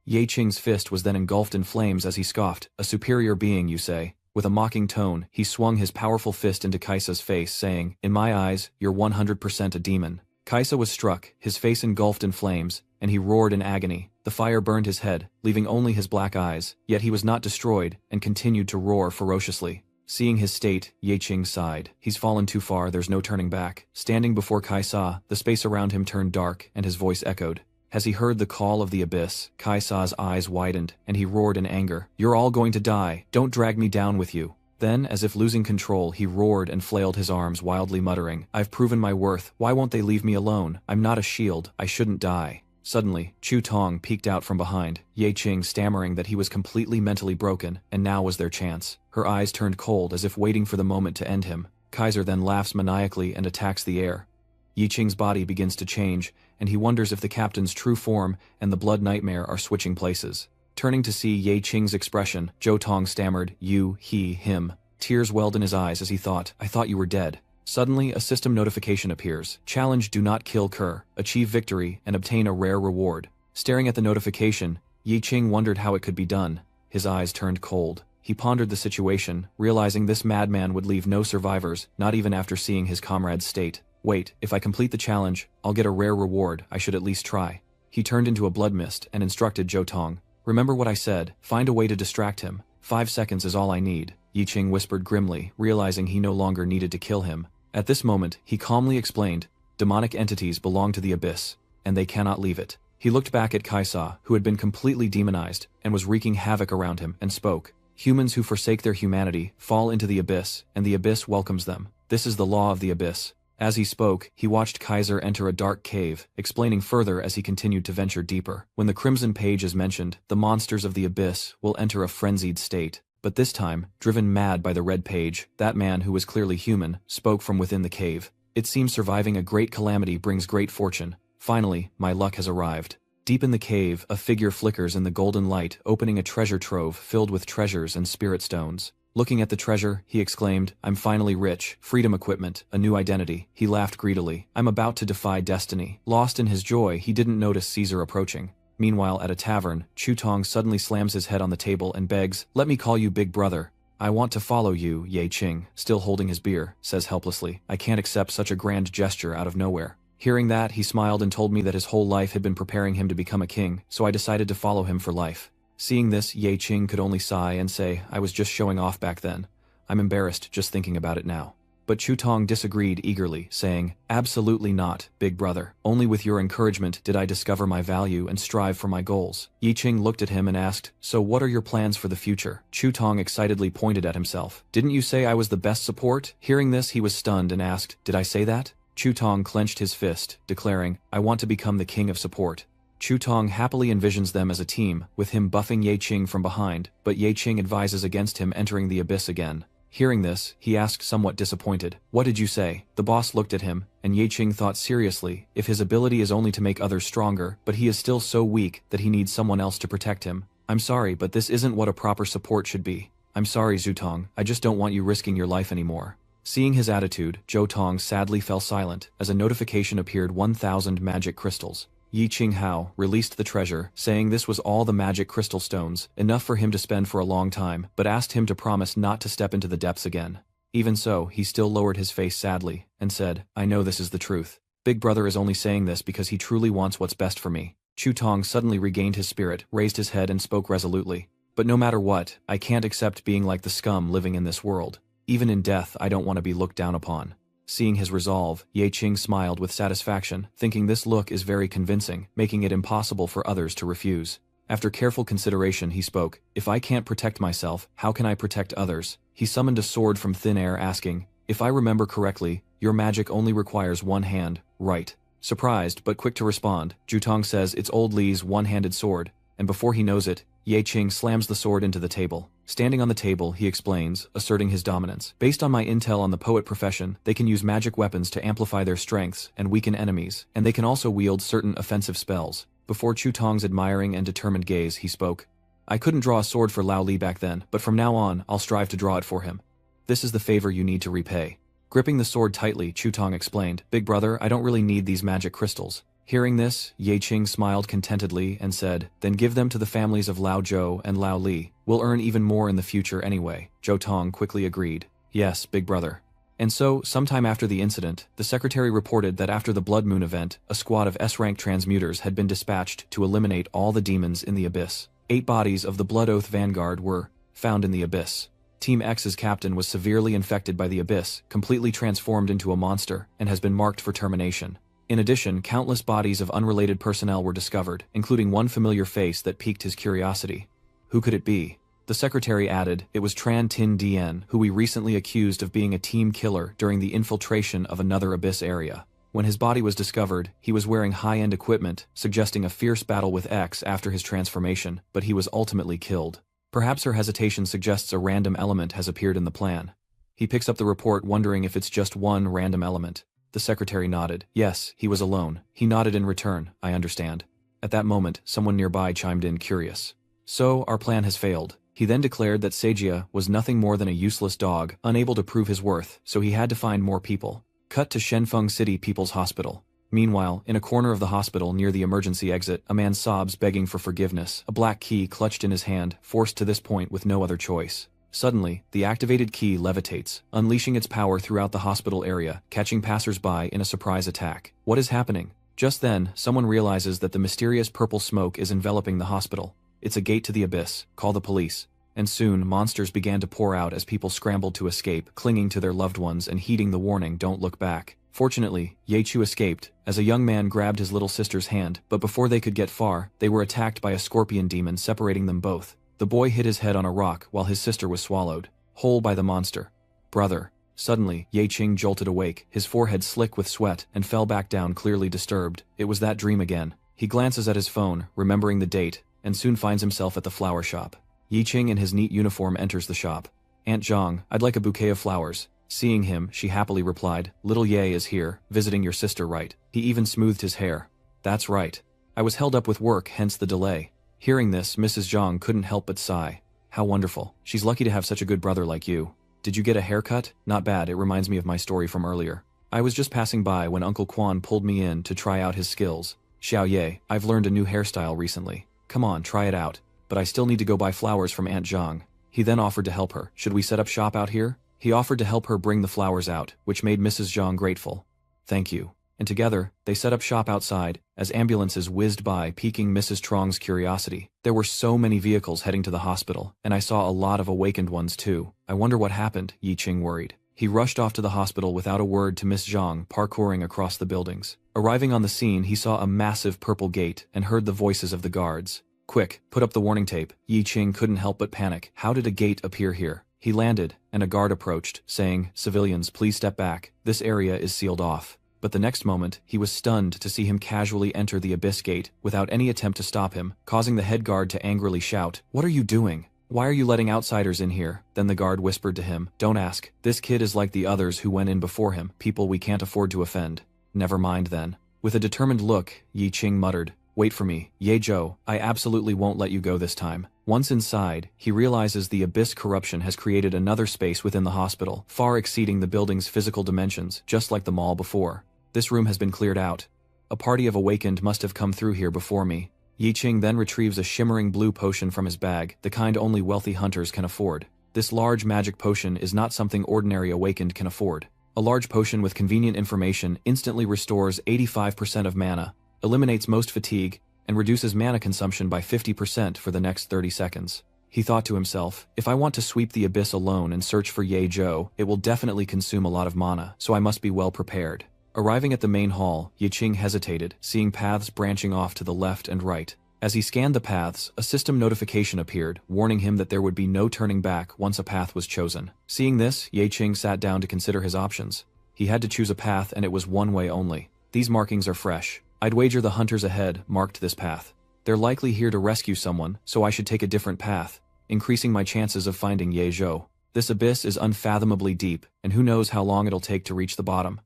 Yi Qing's fist was then engulfed in flames as he scoffed, "A superior being, you say?" With a mocking tone, he swung his powerful fist into Kaisa's face, saying, "In my eyes, you're 100% a demon." Kaisa was struck, his face engulfed in flames, and he roared in agony. The fire burned his head, leaving only his black eyes, yet he was not destroyed, and continued to roar ferociously. Seeing his state, Yi Qing sighed. He's fallen too far, there's no turning back. Standing before Kaisa, the space around him turned dark, and his voice echoed. As he heard the call of the abyss, Kaisa's eyes widened, and he roared in anger, "You're all going to die, don't drag me down with you." Then, as if losing control, he roared and flailed his arms, wildly muttering, "I've proven my worth, why won't they leave me alone? I'm not a shield, I shouldn't die." Suddenly, Chu Tong peeked out from behind, Yi Qing stammering that he was completely mentally broken, and now was their chance. Her eyes turned cold as if waiting for the moment to end him. Kaiser then laughs maniacally and attacks the air. Yi Qing's body begins to change, and he wonders if the captain's true form and the blood nightmare are switching places. Turning to see Yi Qing's expression, Zhou Tong stammered, "You, he, him." Tears welled in his eyes as he thought, "I thought you were dead." Suddenly, a system notification appears. Challenge: do not kill Kerr, achieve victory, and obtain a rare reward. Staring at the notification, Yi Qing wondered how it could be done. His eyes turned cold. He pondered the situation, realizing this madman would leave no survivors, not even after seeing his comrade's state. Wait, if I complete the challenge, I'll get a rare reward, I should at least try. He turned into a blood mist and instructed Zhou Tong. "Remember what I said, find a way to distract him. 5 seconds is all I need," Yi Qing whispered grimly, realizing he no longer needed to kill him. At this moment, he calmly explained, "Demonic entities belong to the abyss, and they cannot leave it." He looked back at Kaisa, who had been completely demonized, and was wreaking havoc around him, and spoke, "Humans who forsake their humanity fall into the abyss, and the abyss welcomes them. This is the law of the abyss." As he spoke, he watched Kaiser enter a dark cave, explaining further as he continued to venture deeper. When the Crimson Page is mentioned, the monsters of the abyss will enter a frenzied state. But this time, driven mad by the Red Page, that man who was clearly human, spoke from within the cave. "It seems surviving a great calamity brings great fortune. Finally, my luck has arrived." Deep in the cave, a figure flickers in the golden light, opening a treasure trove filled with treasures and spirit stones. Looking at the treasure, he exclaimed, "I'm finally rich, freedom equipment, a new identity." He laughed greedily. "I'm about to defy destiny." Lost in his joy, he didn't notice Caesar approaching. Meanwhile, at a tavern, Chu Tong suddenly slams his head on the table and begs, "Let me call you big brother." "I want to follow you," Yi Qing, still holding his beer, says helplessly. "I can't accept such a grand gesture out of nowhere." Hearing that, he smiled and told me that his whole life had been preparing him to become a king, so I decided to follow him for life. Seeing this, Yi Qing could only sigh and say, "I was just showing off back then. I'm embarrassed just thinking about it now." But Chu Tong disagreed eagerly, saying, "Absolutely not, big brother. Only with your encouragement did I discover my value and strive for my goals." Yi Qing looked at him and asked, "So what are your plans for the future?" Chu Tong excitedly pointed at himself. "Didn't you say I was the best support?" Hearing this, he was stunned and asked, "Did I say that?" Chu Tong clenched his fist, declaring, "I want to become the king of support." Chu Tong happily envisions them as a team, with him buffing Yi Qing from behind, but Yi Qing advises against him entering the abyss again. Hearing this, he asked somewhat disappointed, "What did you say?" The boss looked at him, and Yi Qing thought seriously, if his ability is only to make others stronger, but he is still so weak that he needs someone else to protect him. "I'm sorry, but this isn't what a proper support should be." "I'm sorry, Zhu Tong, I just don't want you risking your life anymore." Seeing his attitude, Zhou Tong sadly fell silent, as a notification appeared: 1,000 magic crystals. Yi Qing Hao released the treasure, saying this was all the magic crystal stones, enough for him to spend for a long time, but asked him to promise not to step into the depths again. Even so, he still lowered his face sadly, and said, "I know this is the truth. Big brother is only saying this because he truly wants what's best for me." Chu Tong suddenly regained his spirit, raised his head and spoke resolutely. "But no matter what, I can't accept being like the scum living in this world. Even in death, I don't want to be looked down upon." Seeing his resolve, Yi Qing smiled with satisfaction, thinking this look is very convincing, making it impossible for others to refuse. After careful consideration, he spoke, "If I can't protect myself, how can I protect others?" He summoned a sword from thin air, asking, "If I remember correctly, your magic only requires one hand, right?" Surprised, but quick to respond, Zhu Tong says it's old Li's one-handed sword, and before he knows it, Yi Qing slams the sword into the table. Standing on the table, he explains, asserting his dominance. "Based on my intel on the poet profession, they can use magic weapons to amplify their strengths and weaken enemies, and they can also wield certain offensive spells. Before Chu Tong's admiring and determined gaze, he spoke. I couldn't draw a sword for Lao Li back then, but from now on, I'll strive to draw it for him. This is the favor you need to repay. Gripping the sword tightly, Chu Tong explained, Big brother, I don't really need these magic crystals. Hearing this, Ye Qing smiled contentedly and said, then give them to the families of Lao Zhou and Lao Li. We'll earn even more in the future anyway. Zhou Tong quickly agreed. Yes, big brother. And so, sometime after the incident, the secretary reported that after the Blood Moon event, a squad of S-rank transmuters had been dispatched to eliminate all the demons in the abyss. 8 bodies of the Blood Oath Vanguard were found in the abyss. Team X's captain was severely infected by the abyss, completely transformed into a monster, and has been marked for termination. In addition, countless bodies of unrelated personnel were discovered, including one familiar face that piqued his curiosity. Who could it be? The secretary added, it was Tran Tin Dien, who we recently accused of being a team killer during the infiltration of another abyss area. When his body was discovered, he was wearing high-end equipment, suggesting a fierce battle with X after his transformation, but he was ultimately killed. Perhaps her hesitation suggests a random element has appeared in the plan. He picks up the report wondering if it's just one random element. The secretary nodded. Yes, he was alone. He nodded in return. I understand. At that moment, someone nearby chimed in, curious. So, our plan has failed. He then declared that Sejia was nothing more than a useless dog, unable to prove his worth, so he had to find more people. Cut to Shenfeng City People's Hospital. Meanwhile, in a corner of the hospital near the emergency exit, a man sobs begging for forgiveness, a black key clutched in his hand, forced to this point with no other choice. Suddenly, the activated key levitates, unleashing its power throughout the hospital area, catching passers-by in a surprise attack. What is happening? Just then, someone realizes that the mysterious purple smoke is enveloping the hospital. It's a gate to the abyss. Call the police. And soon, monsters began to pour out as people scrambled to escape, clinging to their loved ones and heeding the warning, don't look back. Fortunately, Ye Chu escaped, as a young man grabbed his little sister's hand, but before they could get far, they were attacked by a scorpion demon separating them both. The boy hit his head on a rock while his sister was swallowed whole by the monster. Brother. Suddenly, Ye Qing jolted awake, his forehead slick with sweat, and fell back down clearly disturbed. It was that dream again. He glances at his phone, remembering the date, and soon finds himself at the flower shop. Ye Qing in his neat uniform enters the shop. Aunt Zhang, I'd like a bouquet of flowers. Seeing him, she happily replied, Little Ye is here, visiting your sister, right? He even smoothed his hair. That's right. I was held up with work, hence the delay. Hearing this, Mrs. Zhang couldn't help but sigh. How wonderful. She's lucky to have such a good brother like you. Did you get a haircut? Not bad, it reminds me of my story from earlier. I was just passing by when Uncle Quan pulled me in to try out his skills. Xiao Ye, I've learned a new hairstyle recently. Come on, try it out. But I still need to go buy flowers from Aunt Zhang. He then offered to help her. Should we set up shop out here? He offered to help her bring the flowers out, which made Mrs. Zhang grateful. Thank you. And together, they set up shop outside, as ambulances whizzed by, piquing Mrs. Trong's curiosity. There were so many vehicles heading to the hospital, and I saw a lot of awakened ones too. I wonder what happened, Yi Qing worried. He rushed off to the hospital without a word to Miss Zhang, parkouring across the buildings. Arriving on the scene, he saw a massive purple gate and heard the voices of the guards. Quick, put up the warning tape. Yi Qing couldn't help but panic. How did a gate appear here? He landed, and a guard approached, saying, Civilians, please step back. This area is sealed off. But the next moment, he was stunned to see him casually enter the abyss gate, without any attempt to stop him, causing the head guard to angrily shout, What are you doing? Why are you letting outsiders in here? Then the guard whispered to him, Don't ask. This kid is like the others who went in before him, people we can't afford to offend. Never mind then. With a determined look, Yi Qing muttered, Wait for me, Ye Zhou, I absolutely won't let you go this time. Once inside, he realizes the abyss corruption has created another space within the hospital, far exceeding the building's physical dimensions, just like the mall before. This room has been cleared out. A party of awakened must have come through here before me. Yi Qing then retrieves a shimmering blue potion from his bag, the kind only wealthy hunters can afford. This large magic potion is not something ordinary awakened can afford. A large potion with convenient information instantly restores 85% of mana, eliminates most fatigue, and reduces mana consumption by 50% for the next 30 seconds. He thought to himself, if I want to sweep the abyss alone and search for Ye Zhou, it will definitely consume a lot of mana, so I must be well prepared. Arriving at the main hall, Yi Qing hesitated, seeing paths branching off to the left and right. As he scanned the paths, a system notification appeared, warning him that there would be no turning back once a path was chosen. Seeing this, Yi Qing sat down to consider his options. He had to choose a path and it was one way only. These markings are fresh. I'd wager the hunters ahead marked this path. They're likely here to rescue someone, so I should take a different path, increasing my chances of finding Ye Zhou. This abyss is unfathomably deep, and who knows how long it'll take to reach the bottom.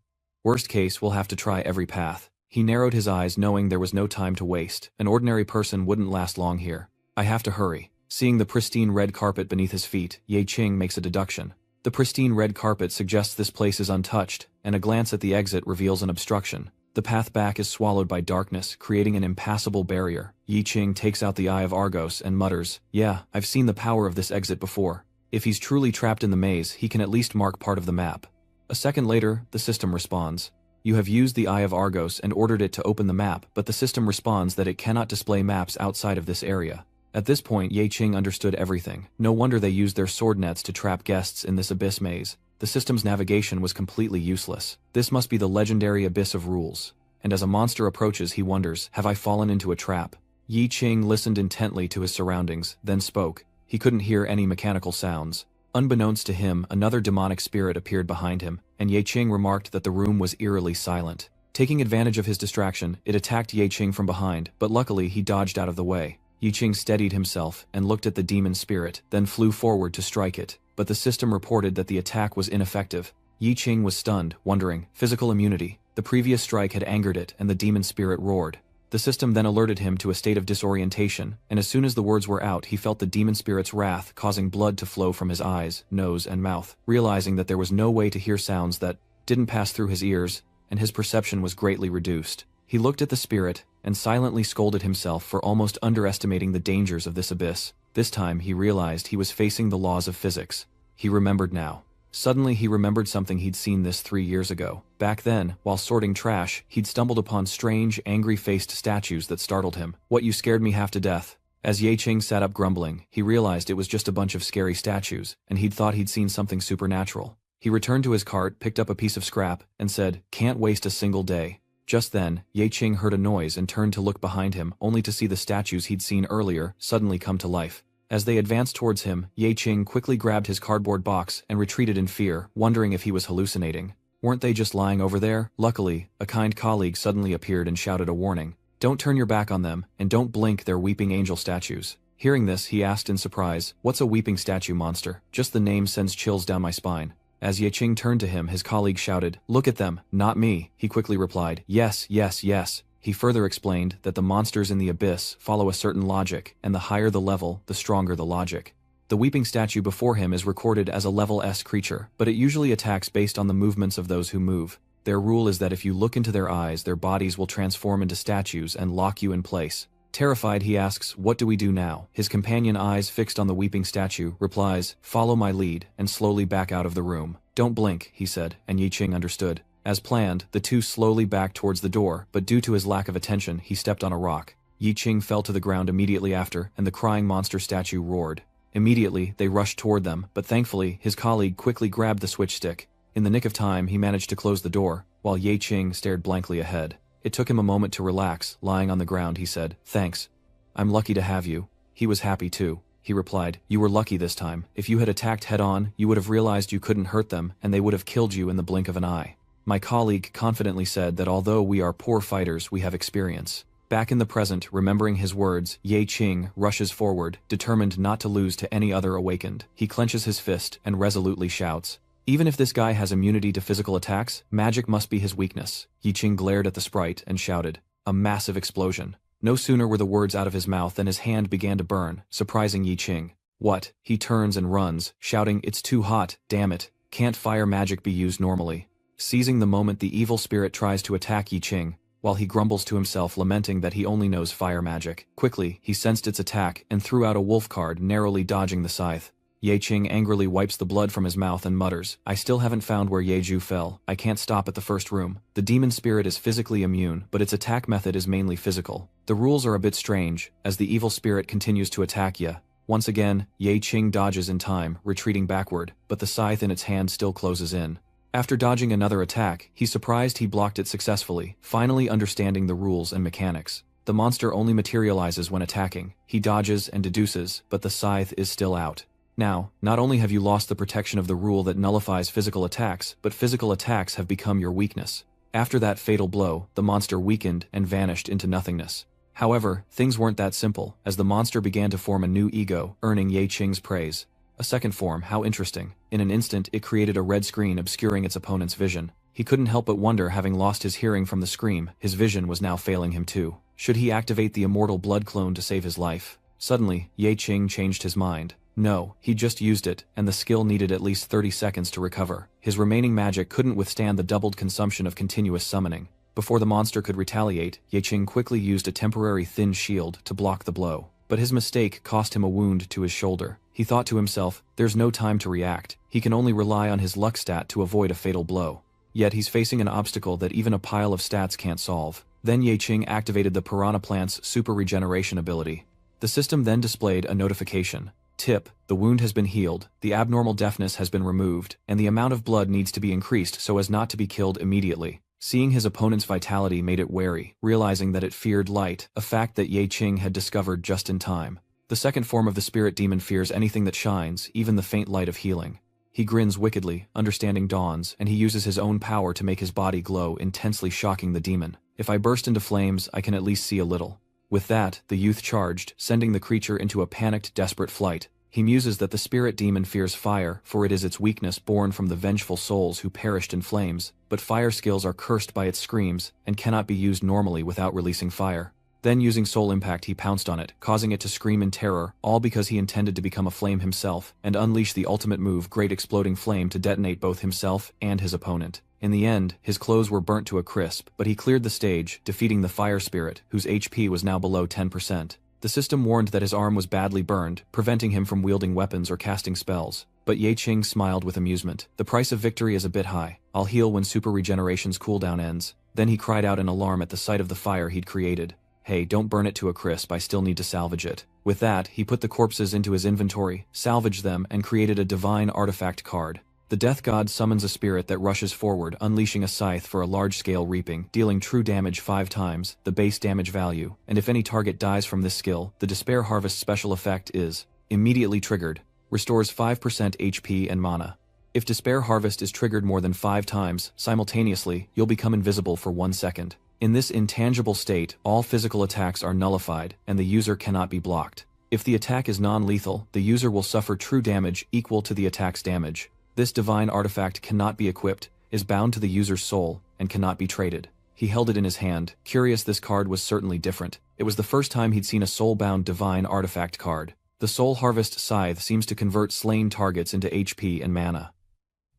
Worst case, we'll have to try every path. He narrowed his eyes knowing there was no time to waste. An ordinary person wouldn't last long here. I have to hurry. Seeing the pristine red carpet beneath his feet, Ye Qing makes a deduction. The pristine red carpet suggests this place is untouched, and a glance at the exit reveals an obstruction. The path back is swallowed by darkness, creating an impassable barrier. Ye Qing takes out the Eye of Argos and mutters, "Yeah, I've seen the power of this exit before. If he's truly trapped in the maze, he can at least mark part of the map." A second later, the system responds. You have used the Eye of Argos and ordered it to open the map, but the system responds that it cannot display maps outside of this area. At this point, Ye Qing understood everything. No wonder they used their sword nets to trap guests in this abyss maze. The system's navigation was completely useless. This must be the legendary abyss of rules. And as a monster approaches, he wonders, have I fallen into a trap? Ye Qing listened intently to his surroundings, then spoke. He couldn't hear any mechanical sounds. Unbeknownst to him, another demonic spirit appeared behind him, and Ye Qing remarked that the room was eerily silent. Taking advantage of his distraction, it attacked Ye Qing from behind, but luckily he dodged out of the way. Ye Qing steadied himself and looked at the demon spirit, then flew forward to strike it, but the system reported that the attack was ineffective. Ye Qing was stunned, wondering, physical immunity. The previous strike had angered it and the demon spirit roared. The system then alerted him to a state of disorientation, and as soon as the words were out he felt the demon spirit's wrath causing blood to flow from his eyes, nose, and mouth. Realizing that there was no way to hear sounds that didn't pass through his ears, and his perception was greatly reduced. He looked at the spirit and silently scolded himself for almost underestimating the dangers of this abyss. This time he realized he was facing the laws of physics. He remembered now. Suddenly he remembered something he'd seen this 3 years ago. Back then, while sorting trash, he'd stumbled upon strange, angry-faced statues that startled him. What, you scared me half to death? As Ye Qing sat up grumbling, he realized it was just a bunch of scary statues, and he'd thought he'd seen something supernatural. He returned to his cart, picked up a piece of scrap, and said, "Can't waste a single day." Just then, Ye Qing heard a noise and turned to look behind him, only to see the statues he'd seen earlier suddenly come to life. As they advanced towards him, Ye Qing quickly grabbed his cardboard box and retreated in fear, wondering if he was hallucinating. Weren't they just lying over there? Luckily, a kind colleague suddenly appeared and shouted a warning. "Don't turn your back on them, and don't blink, they're weeping angel statues." Hearing this, he asked in surprise, "What's a weeping statue, monster? Just the name sends chills down my spine." As Ye Qing turned to him, his colleague shouted, "Look at them, not me." He quickly replied, "Yes, yes, yes." He further explained that the monsters in the abyss follow a certain logic, and the higher the level, the stronger the logic. The weeping statue before him is recorded as a level S creature, but it usually attacks based on the movements of those who move. Their rule is that if you look into their eyes, their bodies will transform into statues and lock you in place. Terrified, he asks, "What do we do now?" His companion, eyes fixed on the weeping statue, replies, "Follow my lead, and slowly back out of the room. Don't blink," he said, and Ye Qing understood. As planned, the two slowly backed towards the door, but due to his lack of attention, he stepped on a rock. Ye Qing fell to the ground immediately after, and the crying monster statue roared. Immediately, they rushed toward them, but thankfully, his colleague quickly grabbed the switch stick. In the nick of time, he managed to close the door, while Ye Qing stared blankly ahead. It took him a moment to relax. Lying on the ground, he said, "Thanks. I'm lucky to have you." He was happy too. He replied, "You were lucky this time. If you had attacked head-on, you would have realized you couldn't hurt them, and they would have killed you in the blink of an eye." My colleague confidently said that although we are poor fighters, we have experience. Back in the present, remembering his words, Ye Qing rushes forward, determined not to lose to any other awakened. He clenches his fist and resolutely shouts, "Even if this guy has immunity to physical attacks, magic must be his weakness." Ye Qing glared at the sprite and shouted. A massive explosion. No sooner were the words out of his mouth than his hand began to burn, surprising Ye Qing. What? He turns and runs, shouting, "It's too hot, damn it. Can't fire magic be used normally?" Seizing the moment, the evil spirit tries to attack Ye Qing, while he grumbles to himself, lamenting that he only knows fire magic. Quickly, he sensed its attack and threw out a wolf card, narrowly dodging the scythe. Ye Qing angrily wipes the blood from his mouth and mutters, "I still haven't found where Yeju fell. I can't stop at the first room." The demon spirit is physically immune, but its attack method is mainly physical. The rules are a bit strange, as the evil spirit continues to attack Ye. Once again, Ye Qing dodges in time, retreating backward, but the scythe in its hand still closes in. After dodging another attack, he's surprised he blocked it successfully, finally understanding the rules and mechanics. The monster only materializes when attacking. He dodges and deduces, but the scythe is still out. Now, not only have you lost the protection of the rule that nullifies physical attacks, but physical attacks have become your weakness. After that fatal blow, the monster weakened and vanished into nothingness. However, things weren't that simple, as the monster began to form a new ego, earning Ye Qing's praise. A second form, how interesting. In an instant, it created a red screen obscuring its opponent's vision. He couldn't help but wonder, having lost his hearing from the scream, his vision was now failing him too. Should he activate the immortal blood clone to save his life? Suddenly, Ye Qing changed his mind. No, he just used it, and the skill needed at least 30 seconds to recover. His remaining magic couldn't withstand the doubled consumption of continuous summoning. Before the monster could retaliate, Ye Qing quickly used a temporary thin shield to block the blow. But his mistake cost him a wound to his shoulder. He thought to himself, there's no time to react. He can only rely on his luck stat to avoid a fatal blow. Yet he's facing an obstacle that even a pile of stats can't solve. Then Ye Qing activated the piranha plant's super regeneration ability. The system then displayed a notification. Tip: the wound has been healed, the abnormal deafness has been removed, and the amount of blood needs to be increased so as not to be killed immediately. Seeing his opponent's vitality made it wary, realizing that it feared light, a fact that Ye Qing had discovered just in time. The second form of the spirit demon fears anything that shines, even the faint light of healing. He grins wickedly, understanding dawns, and he uses his own power to make his body glow, intensely shocking the demon. If I burst into flames, I can at least see a little. With that, the youth charged, sending the creature into a panicked, desperate flight. He muses that the spirit demon fears fire, for it is its weakness born from the vengeful souls who perished in flames, but fire skills are cursed by its screams, and cannot be used normally without releasing fire. Then using soul impact he pounced on it, causing it to scream in terror, all because he intended to become a flame himself, and unleash the ultimate move, Great Exploding Flame, to detonate both himself and his opponent. In the end, his clothes were burnt to a crisp, but he cleared the stage, defeating the fire spirit, whose HP was now below 10%. The system warned that his arm was badly burned, preventing him from wielding weapons or casting spells. But Ye Qing smiled with amusement. The price of victory is a bit high. I'll heal when super regeneration's cooldown ends. Then he cried out in alarm at the sight of the fire he'd created. Hey, don't burn it to a crisp, I still need to salvage it. With that, he put the corpses into his inventory, salvaged them, and created a divine artifact card. The death god summons a spirit that rushes forward, unleashing a scythe for a large-scale reaping, dealing true damage 5 times the base damage value, and if any target dies from this skill, the Despair Harvest special effect is immediately triggered, restores 5% HP and mana. If Despair Harvest is triggered more than 5 times, simultaneously, you'll become invisible for 1 second. In this intangible state, all physical attacks are nullified, and the user cannot be blocked. If the attack is non-lethal, the user will suffer true damage equal to the attack's damage. This divine artifact cannot be equipped, is bound to the user's soul, and cannot be traded. He held it in his hand, curious. This card was certainly different. It was the first time he'd seen a soul-bound divine artifact card. The Soul Harvest Scythe seems to convert slain targets into HP and mana.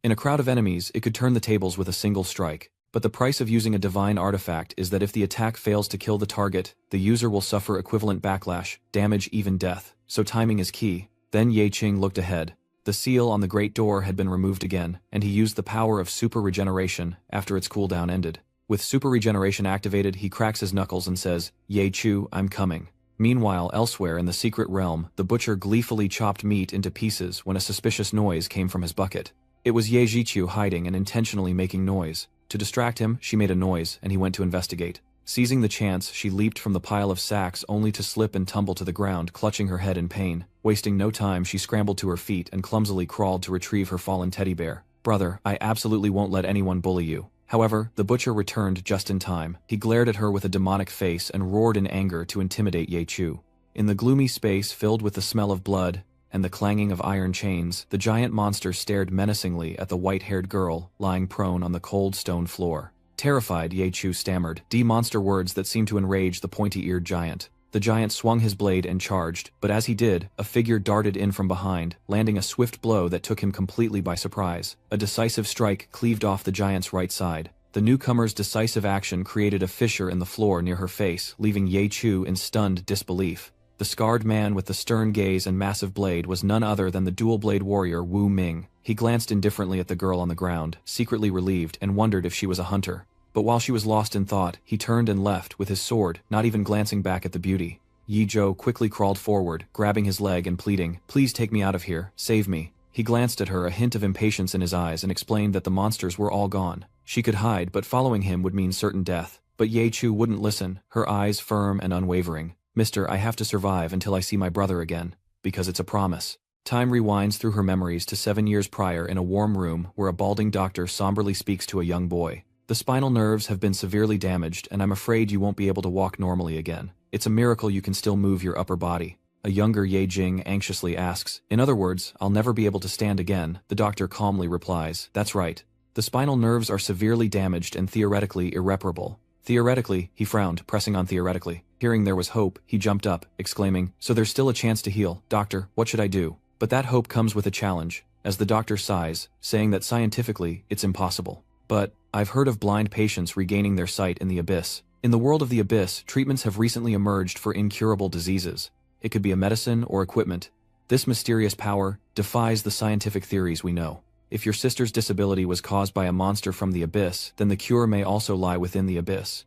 In a crowd of enemies, it could turn the tables with a single strike. But the price of using a divine artifact is that if the attack fails to kill the target, the user will suffer equivalent backlash, damage, even death. So timing is key. Then Ye Qing looked ahead. The seal on the great door had been removed again, and he used the power of super regeneration after its cooldown ended. With super regeneration activated, he cracks his knuckles and says, "Ye Chu, I'm coming." Meanwhile, elsewhere in the secret realm, the butcher gleefully chopped meat into pieces when a suspicious noise came from his bucket. It was Ye Jichu hiding and intentionally making noise. To distract him, she made a noise, and he went to investigate. Seizing the chance, she leaped from the pile of sacks only to slip and tumble to the ground, clutching her head in pain. Wasting no time, she scrambled to her feet and clumsily crawled to retrieve her fallen teddy bear. "Brother, I absolutely won't let anyone bully you." However, the butcher returned just in time. He glared at her with a demonic face and roared in anger to intimidate Ye Chu. In the gloomy space filled with the smell of blood and the clanging of iron chains, the giant monster stared menacingly at the white-haired girl lying prone on the cold stone floor. Terrified, Ye Chu stammered monster words that seemed to enrage the pointy-eared giant. The giant swung his blade and charged, but as he did, a figure darted in from behind, landing a swift blow that took him completely by surprise. A decisive strike cleaved off the giant's right side. The newcomer's decisive action created a fissure in the floor near her face, leaving Ye Chu in stunned disbelief. The scarred man with the stern gaze and massive blade was none other than the dual-blade warrior Wu Ming. He glanced indifferently at the girl on the ground, secretly relieved, and wondered if she was a hunter. But while she was lost in thought, he turned and left with his sword, not even glancing back at the beauty. Yi Zhou quickly crawled forward, grabbing his leg and pleading, "Please take me out of here, save me." He glanced at her, a hint of impatience in his eyes, and explained that the monsters were all gone. She could hide, but following him would mean certain death. But Ye Chu wouldn't listen, her eyes firm and unwavering. "Mister, I have to survive until I see my brother again, because it's a promise." Time rewinds through her memories to 7 years prior in a warm room where a balding doctor somberly speaks to a young boy. "The spinal nerves have been severely damaged, and I'm afraid you won't be able to walk normally again. It's a miracle you can still move your upper body." A younger Ye Jing anxiously asks, "In other words, I'll never be able to stand again?" The doctor calmly replies, "That's right. The spinal nerves are severely damaged and theoretically irreparable. Theoretically, he frowned, pressing on theoretically. Hearing there was hope, he jumped up, exclaiming, so there's still a chance to heal. Doctor, what should I do? But that hope comes with a challenge, as the doctor sighs, saying that scientifically, it's impossible. But, I've heard of blind patients regaining their sight in the abyss. In the world of the abyss, treatments have recently emerged for incurable diseases. It could be a medicine or equipment. This mysterious power defies the scientific theories we know. If your sister's disability was caused by a monster from the abyss, then the cure may also lie within the abyss.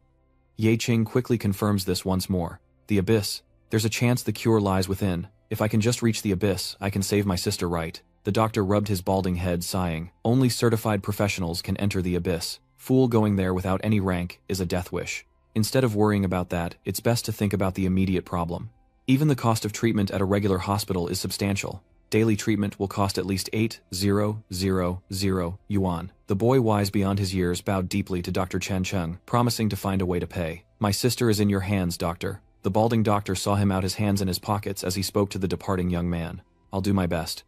Ye Qing quickly confirms this once more. The abyss. There's a chance the cure lies within. If I can just reach the abyss, I can save my sister, right? The doctor rubbed his balding head, sighing. Only certified professionals can enter the abyss. Fool going there without any rank is a death wish. Instead of worrying about that, it's best to think about the immediate problem. Even the cost of treatment at a regular hospital is substantial. Daily treatment will cost at least 8,000 yuan. The boy, wise beyond his years, bowed deeply to Dr. Chen Cheng, promising to find a way to pay. My sister is in your hands, doctor. The balding doctor saw him out, his hands in his pockets as he spoke to the departing young man. I'll do my best.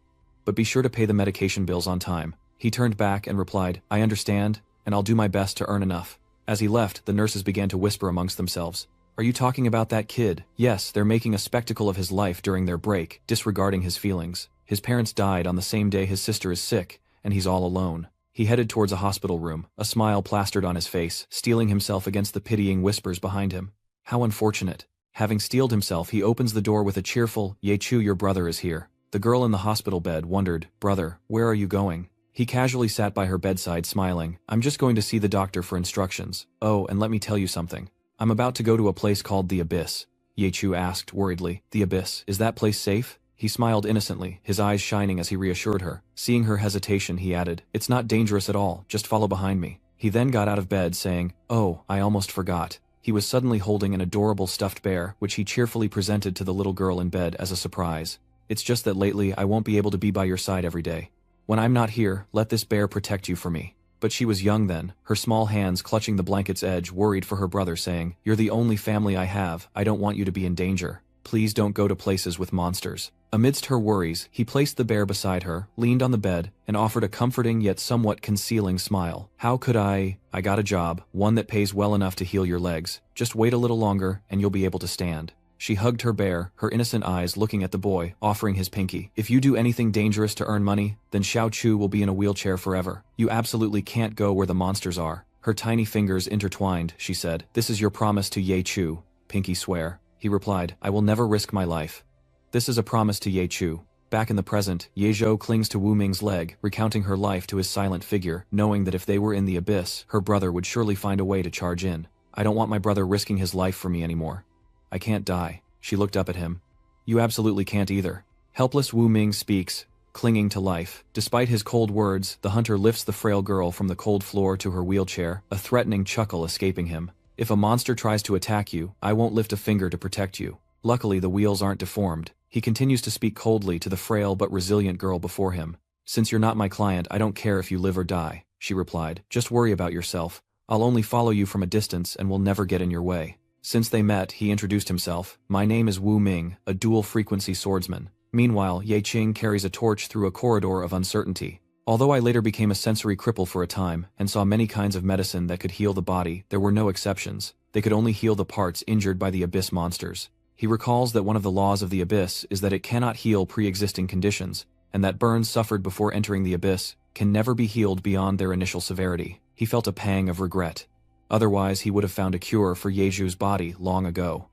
But be sure to pay the medication bills on time. He turned back and replied, I understand, and I'll do my best to earn enough. As he left, the nurses began to whisper amongst themselves. Are you talking about that kid? Yes, they're making a spectacle of his life during their break, disregarding his feelings. His parents died on the same day his sister is sick, and he's all alone. He headed towards a hospital room, a smile plastered on his face, steeling himself against the pitying whispers behind him. How unfortunate. Having steeled himself, he opens the door with a cheerful, Ye Chu, your brother is here. The girl in the hospital bed wondered, brother, where are you going? He casually sat by her bedside, smiling. I'm just going to see the doctor for instructions. Oh, and let me tell you something. I'm about to go to a place called the Abyss. Ye Chu asked worriedly. The Abyss, is that place safe? He smiled innocently, his eyes shining as he reassured her. Seeing her hesitation, he added, it's not dangerous at all, just follow behind me. He then got out of bed, saying, oh, I almost forgot. He was suddenly holding an adorable stuffed bear, which he cheerfully presented to the little girl in bed as a surprise. It's just that lately I won't be able to be by your side every day. When I'm not here, let this bear protect you for me. But she was young then, her small hands clutching the blanket's edge, worried for her brother, saying, you're the only family I have, I don't want you to be in danger. Please don't go to places with monsters. Amidst her worries, he placed the bear beside her, leaned on the bed, and offered a comforting yet somewhat concealing smile. How could I got a job, one that pays well enough to heal your legs. Just wait a little longer, and you'll be able to stand. She hugged her bear, her innocent eyes looking at the boy, offering his pinky. If you do anything dangerous to earn money, then Xiao Chu will be in a wheelchair forever. You absolutely can't go where the monsters are. Her tiny fingers intertwined, she said. This is your promise to Ye Chu. Pinky swear. He replied, I will never risk my life. This is a promise to Ye Chu. Back in the present, Ye Zhou clings to Wu Ming's leg, recounting her life to his silent figure, knowing that if they were in the abyss, her brother would surely find a way to charge in. I don't want my brother risking his life for me anymore. I can't die. She looked up at him. You absolutely can't either. Helpless Wu Ming speaks, clinging to life. Despite his cold words, the hunter lifts the frail girl from the cold floor to her wheelchair, a threatening chuckle escaping him. If a monster tries to attack you, I won't lift a finger to protect you. Luckily, the wheels aren't deformed. He continues to speak coldly to the frail but resilient girl before him. Since you're not my client, I don't care if you live or die, she replied. Just worry about yourself. I'll only follow you from a distance and will never get in your way. Since they met, he introduced himself. My name is Wu Ming, a dual-frequency swordsman. Meanwhile, Ye Qing carries a torch through a corridor of uncertainty. Although I later became a sensory cripple for a time, and saw many kinds of medicine that could heal the body, there were no exceptions. They could only heal the parts injured by the abyss monsters. He recalls that one of the laws of the abyss is that it cannot heal pre-existing conditions, and that burns suffered before entering the abyss can never be healed beyond their initial severity. He felt a pang of regret. Otherwise, he would have found a cure for Yeju's body long ago.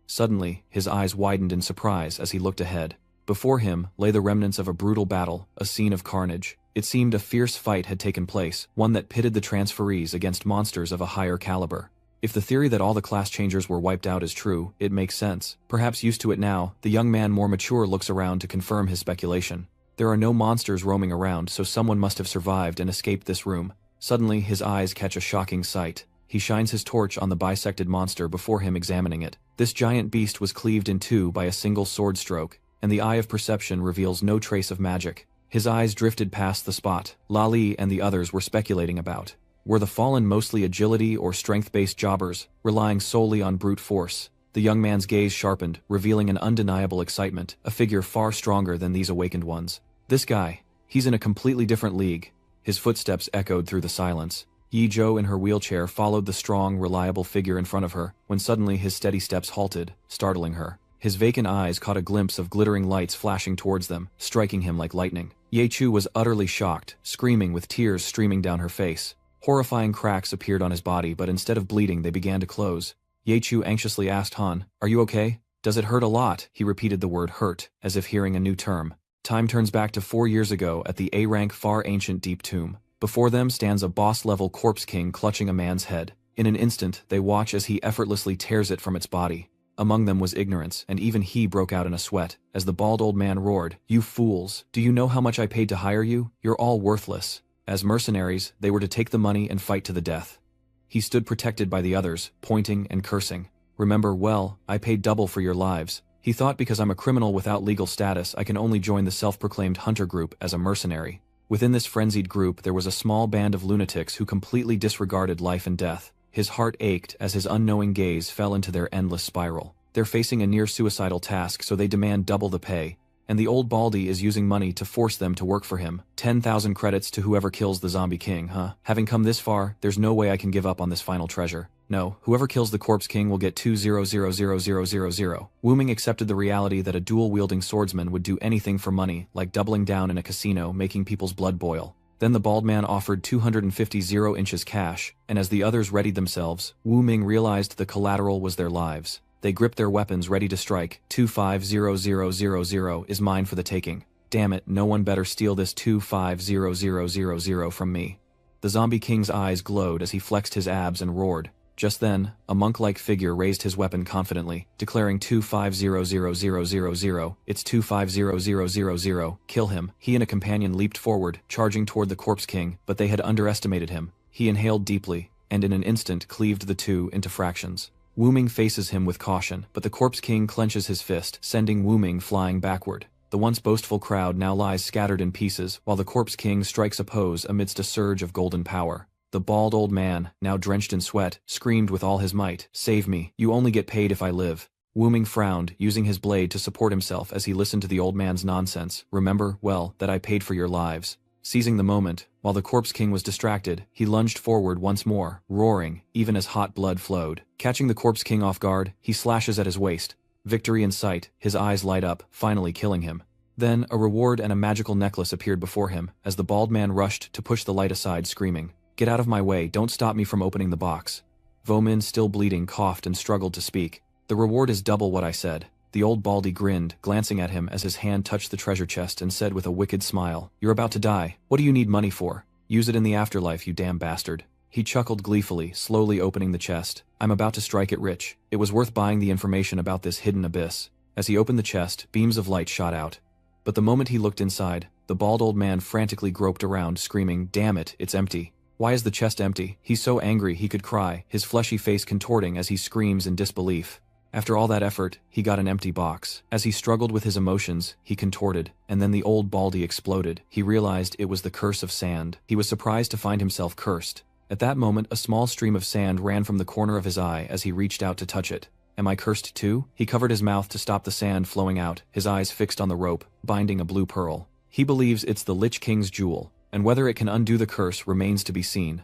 Suddenly, his eyes widened in surprise as he looked ahead. Before him lay the remnants of a brutal battle, a scene of carnage. It seemed a fierce fight had taken place, one that pitted the transferees against monsters of a higher caliber. If the theory that all the class changers were wiped out is true, it makes sense. Perhaps used to it now, the young man more mature looks around to confirm his speculation. There are no monsters roaming around, so someone must have survived and escaped this room. Suddenly, his eyes catch a shocking sight. He shines his torch on the bisected monster before him, examining it. This giant beast was cleaved in two by a single sword stroke, and the eye of perception reveals no trace of magic. His eyes drifted past the spot Lali and the others were speculating about. Were the fallen mostly agility or strength-based jobbers, relying solely on brute force? The young man's gaze sharpened, revealing an undeniable excitement, a figure far stronger than these awakened ones. This guy, he's in a completely different league. His footsteps echoed through the silence. Yi Zhou in her wheelchair followed the strong, reliable figure in front of her, when suddenly his steady steps halted, startling her. His vacant eyes caught a glimpse of glittering lights flashing towards them, striking him like lightning. Ye Chu was utterly shocked, screaming with tears streaming down her face. Horrifying cracks appeared on his body, but instead of bleeding they began to close. Ye Chu anxiously asked Han, "Are you okay?" "Does it hurt a lot?" He repeated the word hurt, as if hearing a new term. Time turns back to 4 years ago at the A-rank far ancient deep tomb. Before them stands a boss-level corpse king clutching a man's head. In an instant, they watch as he effortlessly tears it from its body. Among them was ignorance, and even he broke out in a sweat, as the bald old man roared, "You fools! Do you know how much I paid to hire you? You're all worthless." As mercenaries, they were to take the money and fight to the death. He stood protected by the others, pointing and cursing. "Remember well, I paid double for your lives." He thought because I'm a criminal without legal status I can only join the self-proclaimed hunter group as a mercenary. Within this frenzied group there was a small band of lunatics who completely disregarded life and death. His heart ached as his unknowing gaze fell into their endless spiral. They're facing a near-suicidal task, so they demand double the pay. And the old baldy is using money to force them to work for him. 10,000 credits to whoever kills the zombie king, huh? Having come this far, there's no way I can give up on this final treasure. No, whoever kills the corpse king will get 2,000,000. Wu-Ming accepted the reality that a dual-wielding swordsman would do anything for money, like doubling down in a casino, making people's blood boil. Then the bald man offered 250 0 cash, and as the others readied themselves, Wu-Ming realized the collateral was their lives. They gripped their weapons ready to strike. 25,000 is mine for the taking. Damn it, no one better steal this 25,000 from me. The zombie king's eyes glowed as he flexed his abs and roared. Just then, a monk-like figure raised his weapon confidently, declaring 25,000. It's 25,000. Kill him. He and a companion leaped forward, charging toward the corpse king, but they had underestimated him. He inhaled deeply, and in an instant cleaved the two into fractions. Wu-Ming faces him with caution, but the corpse king clenches his fist, sending Wu-Ming flying backward. The once boastful crowd now lies scattered in pieces, while the corpse king strikes a pose amidst a surge of golden power. The bald old man, now drenched in sweat, screamed with all his might, "Save me, you only get paid if I live." Wu-Ming frowned, using his blade to support himself as he listened to the old man's nonsense. "Remember, well, that I paid for your lives." Seizing the moment, while the corpse king was distracted, he lunged forward once more, roaring, even as hot blood flowed. Catching the corpse king off guard, he slashes at his waist. Victory in sight, his eyes light up, finally killing him. Then, a reward and a magical necklace appeared before him, as the bald man rushed to push the light aside, screaming, "Get out of my way, don't stop me from opening the box." Vo-Min, still bleeding, coughed and struggled to speak. "The reward is double what I said." The old baldy grinned, glancing at him as his hand touched the treasure chest and said with a wicked smile, "You're about to die. What do you need money for? Use it in the afterlife, you damn bastard." He chuckled gleefully, slowly opening the chest. "I'm about to strike it rich. It was worth buying the information about this hidden abyss." As he opened the chest, beams of light shot out. But the moment he looked inside, the bald old man frantically groped around, screaming, "Damn it, it's empty." Why is the chest empty? He's so angry he could cry, his fleshy face contorting as he screams in disbelief. After all that effort, he got an empty box. As he struggled with his emotions, he contorted, and then the old baldy exploded. He realized it was the curse of sand. He was surprised to find himself cursed. At that moment, a small stream of sand ran from the corner of his eye as he reached out to touch it. "Am I cursed too?" He covered his mouth to stop the sand flowing out, his eyes fixed on the rope, binding a blue pearl. He believes it's the Lich King's jewel, and whether it can undo the curse remains to be seen.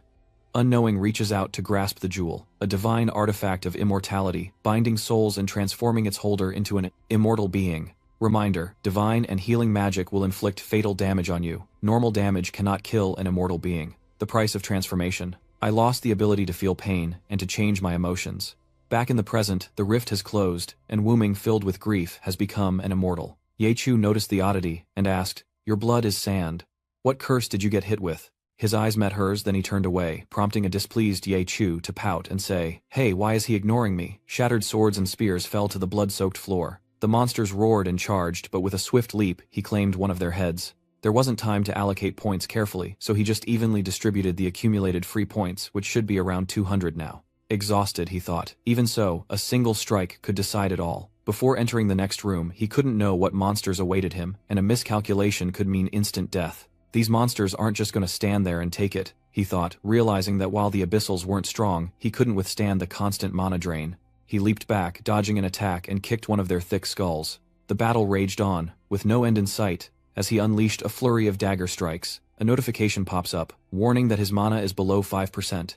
Unknowing reaches out to grasp the jewel, a divine artifact of immortality, binding souls and transforming its holder into an immortal being. Reminder, divine and healing magic will inflict fatal damage on you. Normal damage cannot kill an immortal being. The price of transformation. I lost the ability to feel pain and to change my emotions. Back in the present, the rift has closed, and Wu-Ming, filled with grief, has become an immortal. Ye Chu noticed the oddity and asked, "Your blood is sand. What curse did you get hit with?" His eyes met hers, then he turned away, prompting a displeased Ye Chu to pout and say, "Hey, why is he ignoring me?" Shattered swords and spears fell to the blood-soaked floor. The monsters roared and charged, but with a swift leap, he claimed one of their heads. There wasn't time to allocate points carefully, so he just evenly distributed the accumulated free points, which should be around 200 now. Exhausted, he thought. Even so, a single strike could decide it all. Before entering the next room, he couldn't know what monsters awaited him, and a miscalculation could mean instant death. These monsters aren't just going to stand there and take it, he thought, realizing that while the abyssals weren't strong, he couldn't withstand the constant mana drain. He leaped back, dodging an attack, and kicked one of their thick skulls. The battle raged on, with no end in sight, as he unleashed a flurry of dagger strikes. A notification pops up, warning that his mana is below 5%.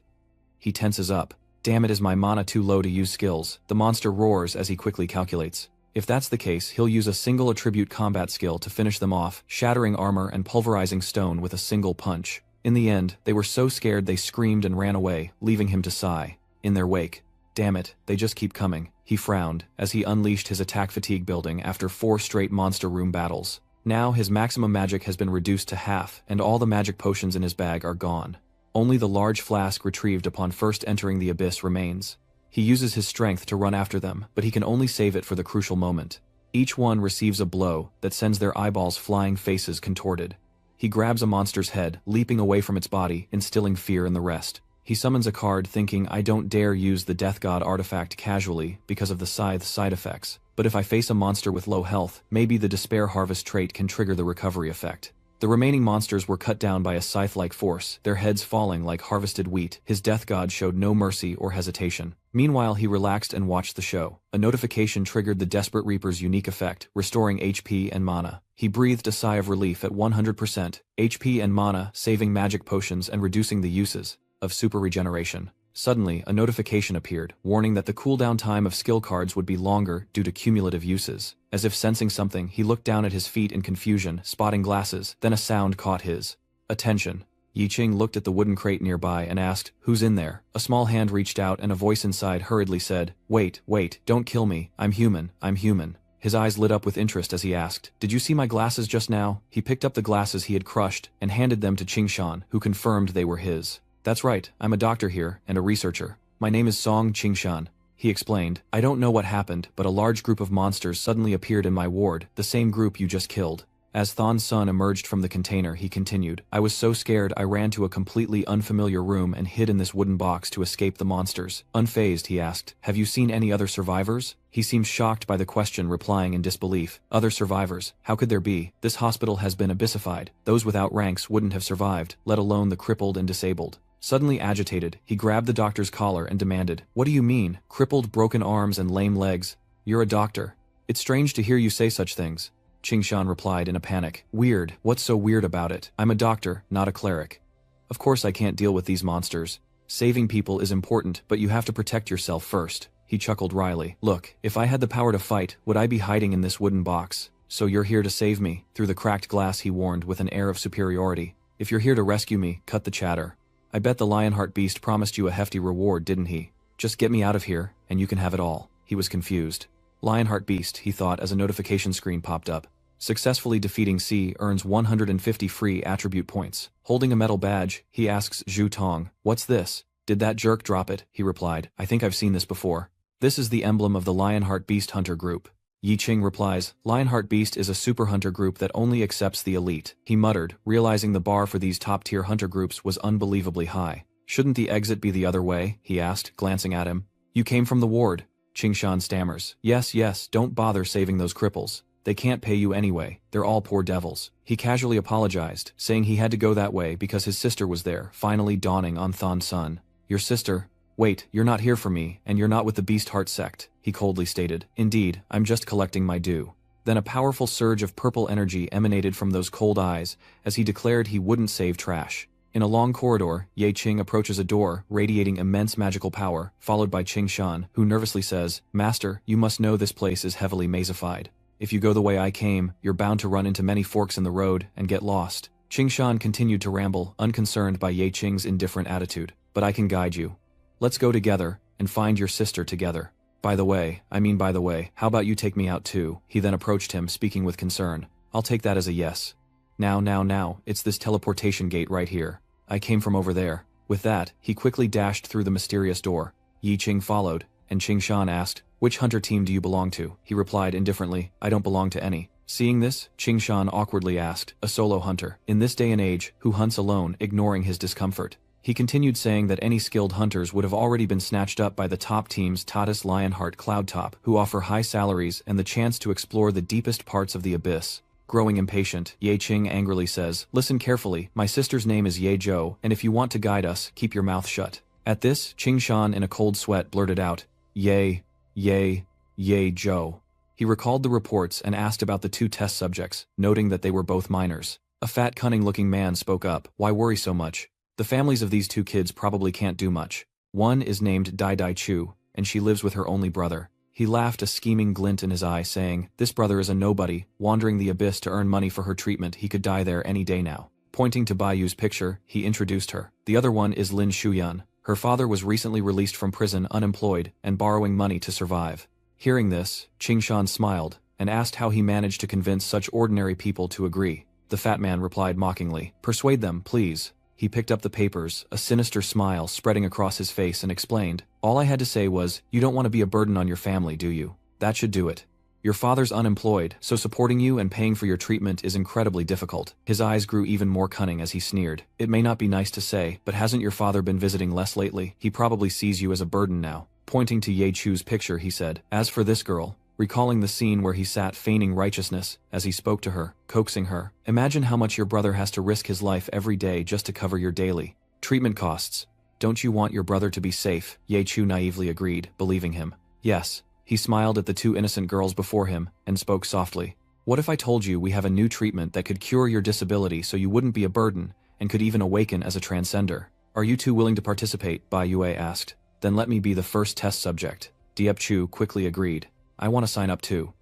He tenses up. Damn it, is my mana too low to use skills? The monster roars as he quickly calculates. If that's the case, he'll use a single attribute combat skill to finish them off, shattering armor and pulverizing stone with a single punch. In the end, they were so scared they screamed and ran away, leaving him to sigh. In their wake. Damn it, they just keep coming. He frowned as he unleashed his attack fatigue building after 4 straight monster room battles. Now his maximum magic has been reduced to half, and all the magic potions in his bag are gone. Only the large flask retrieved upon first entering the abyss remains. He uses his strength to run after them, but he can only save it for the crucial moment. Each one receives a blow that sends their eyeballs flying, faces contorted. He grabs a monster's head, leaping away from its body, instilling fear in the rest. He summons a card thinking, I don't dare use the Death God artifact casually because of the scythe's side effects, but if I face a monster with low health, maybe the Despair Harvest trait can trigger the recovery effect. The remaining monsters were cut down by a scythe-like force, their heads falling like harvested wheat. His Death God showed no mercy or hesitation. Meanwhile, he relaxed and watched the show. A notification triggered the Desperate Reaper's unique effect, restoring HP and mana. He breathed a sigh of relief at 100% HP and mana, saving magic potions and reducing the uses of super regeneration. Suddenly, a notification appeared, warning that the cooldown time of skill cards would be longer due to cumulative uses. As if sensing something, he looked down at his feet in confusion, spotting glasses. Then a sound caught his attention. Yi Qing looked at the wooden crate nearby and asked, "Who's in there?" A small hand reached out and a voice inside hurriedly said, "Wait, don't kill me. I'm human. His eyes lit up with interest as he asked, "Did you see my glasses just now?" He picked up the glasses he had crushed and handed them to Qingshan, who confirmed they were his. "That's right, I'm a doctor here, and a researcher. My name is Song Qingshan," he explained. "I don't know what happened, but a large group of monsters suddenly appeared in my ward, the same group you just killed." As Thon's son emerged from the container, he continued, "I was so scared I ran to a completely unfamiliar room and hid in this wooden box to escape the monsters." Unfazed, he asked, "Have you seen any other survivors?" He seemed shocked by the question, replying in disbelief. "Other survivors? How could there be? This hospital has been abyssified. Those without ranks wouldn't have survived, let alone the crippled and disabled." Suddenly agitated, he grabbed the doctor's collar and demanded, "What do you mean? Crippled, broken arms and lame legs? You're a doctor. It's strange to hear you say such things." Qingshan replied in a panic. "Weird? What's so weird about it? I'm a doctor, not a cleric. Of course I can't deal with these monsters. Saving people is important, but you have to protect yourself first." He chuckled wryly. "Look, if I had the power to fight, would I be hiding in this wooden box? So you're here to save me?" Through the cracked glass he warned with an air of superiority. "If you're here to rescue me, cut the chatter. I bet the Lionheart Beast promised you a hefty reward, didn't he? Just get me out of here, and you can have it all." He was confused. Lionheart Beast, he thought as a notification screen popped up. Successfully defeating C earns 150 free attribute points. Holding a metal badge, he asks Zhu Tong, "What's this?" "Did that jerk drop it?" he replied. "I think I've seen this before." "This is the emblem of the Lionheart Beast Hunter group." Yi Qing replies, "Lionheart Beast is a super hunter group that only accepts the elite." He muttered, realizing the bar for these top-tier hunter groups was unbelievably high. "Shouldn't the exit be the other way?" he asked, glancing at him. "You came from the ward." Qingshan stammers. Yes, don't bother saving those cripples. They can't pay you anyway, they're all poor devils." He casually apologized, saying he had to go that way because his sister was there, finally dawning on Thon's son. "Your sister? Wait, you're not here for me, and you're not with the Beast Heart sect," he coldly stated. "Indeed, I'm just collecting my due." Then a powerful surge of purple energy emanated from those cold eyes, as he declared he wouldn't save trash. In a long corridor, Ye Qing approaches a door, radiating immense magical power, followed by Qingshan, who nervously says, "Master, you must know this place is heavily mazified. If you go the way I came, you're bound to run into many forks in the road and get lost." Qingshan continued to ramble, unconcerned by Ye Qing's indifferent attitude. "But I can guide you. Let's go together, and find your sister together. By the way, how about you take me out too?" He then approached him, speaking with concern. "I'll take that as a yes. Now, it's this teleportation gate right here. I came from over there." With that, he quickly dashed through the mysterious door. Yi Qing followed, and Qingshan asked, "Which hunter team do you belong to?" He replied indifferently, "I don't belong to any." Seeing this, Qingshan awkwardly asked, "A solo hunter, in this day and age, who hunts alone?" Ignoring his discomfort. He continued saying that any skilled hunters would have already been snatched up by the top teams Tatis Lionheart Cloudtop, who offer high salaries and the chance to explore the deepest parts of the abyss. Growing impatient, Ye Qing angrily says, "Listen carefully, my sister's name is Ye Zhou, and if you want to guide us, keep your mouth shut." At this, Qingshan in a cold sweat blurted out, Ye Zhou." He recalled the reports and asked about the 2 test subjects, noting that they were both minors. A fat, cunning-looking man spoke up. Why worry so much? The families of these two kids probably can't do much. One is named Dai Dai Chu, and she lives with her only brother. He laughed, a scheming glint in his eye, saying, this brother is a nobody, wandering the abyss to earn money for her treatment. He could die there any day now. Pointing to Bayu's picture, he introduced her. The other one is Lin Shuyan. Her father was recently released from prison, unemployed, and borrowing money to survive. Hearing this, Qingshan smiled, and asked how he managed to convince such ordinary people to agree. The fat man replied mockingly, persuade them, please. He picked up the papers, a sinister smile spreading across his face, and explained, all I had to say was, you don't want to be a burden on your family, do you? That should do it. Your father's unemployed, so supporting you and paying for your treatment is incredibly difficult. His eyes grew even more cunning as he sneered. It may not be nice to say, but hasn't your father been visiting less lately? He probably sees you as a burden now. Pointing to Ye Chu's picture, he said, as for this girl, recalling the scene where he sat feigning righteousness as he spoke to her, coaxing her, imagine how much your brother has to risk his life every day just to cover your daily treatment costs. Don't you want your brother to be safe? Ye Chu naively agreed, believing him. Yes. He smiled at the two innocent girls before him and spoke softly. What if I told you we have a new treatment that could cure your disability so you wouldn't be a burden and could even awaken as a transcender? Are you two willing to participate? Bai Yue asked. Then let me be the first test subject. Diep Chu quickly agreed. I want to sign up too.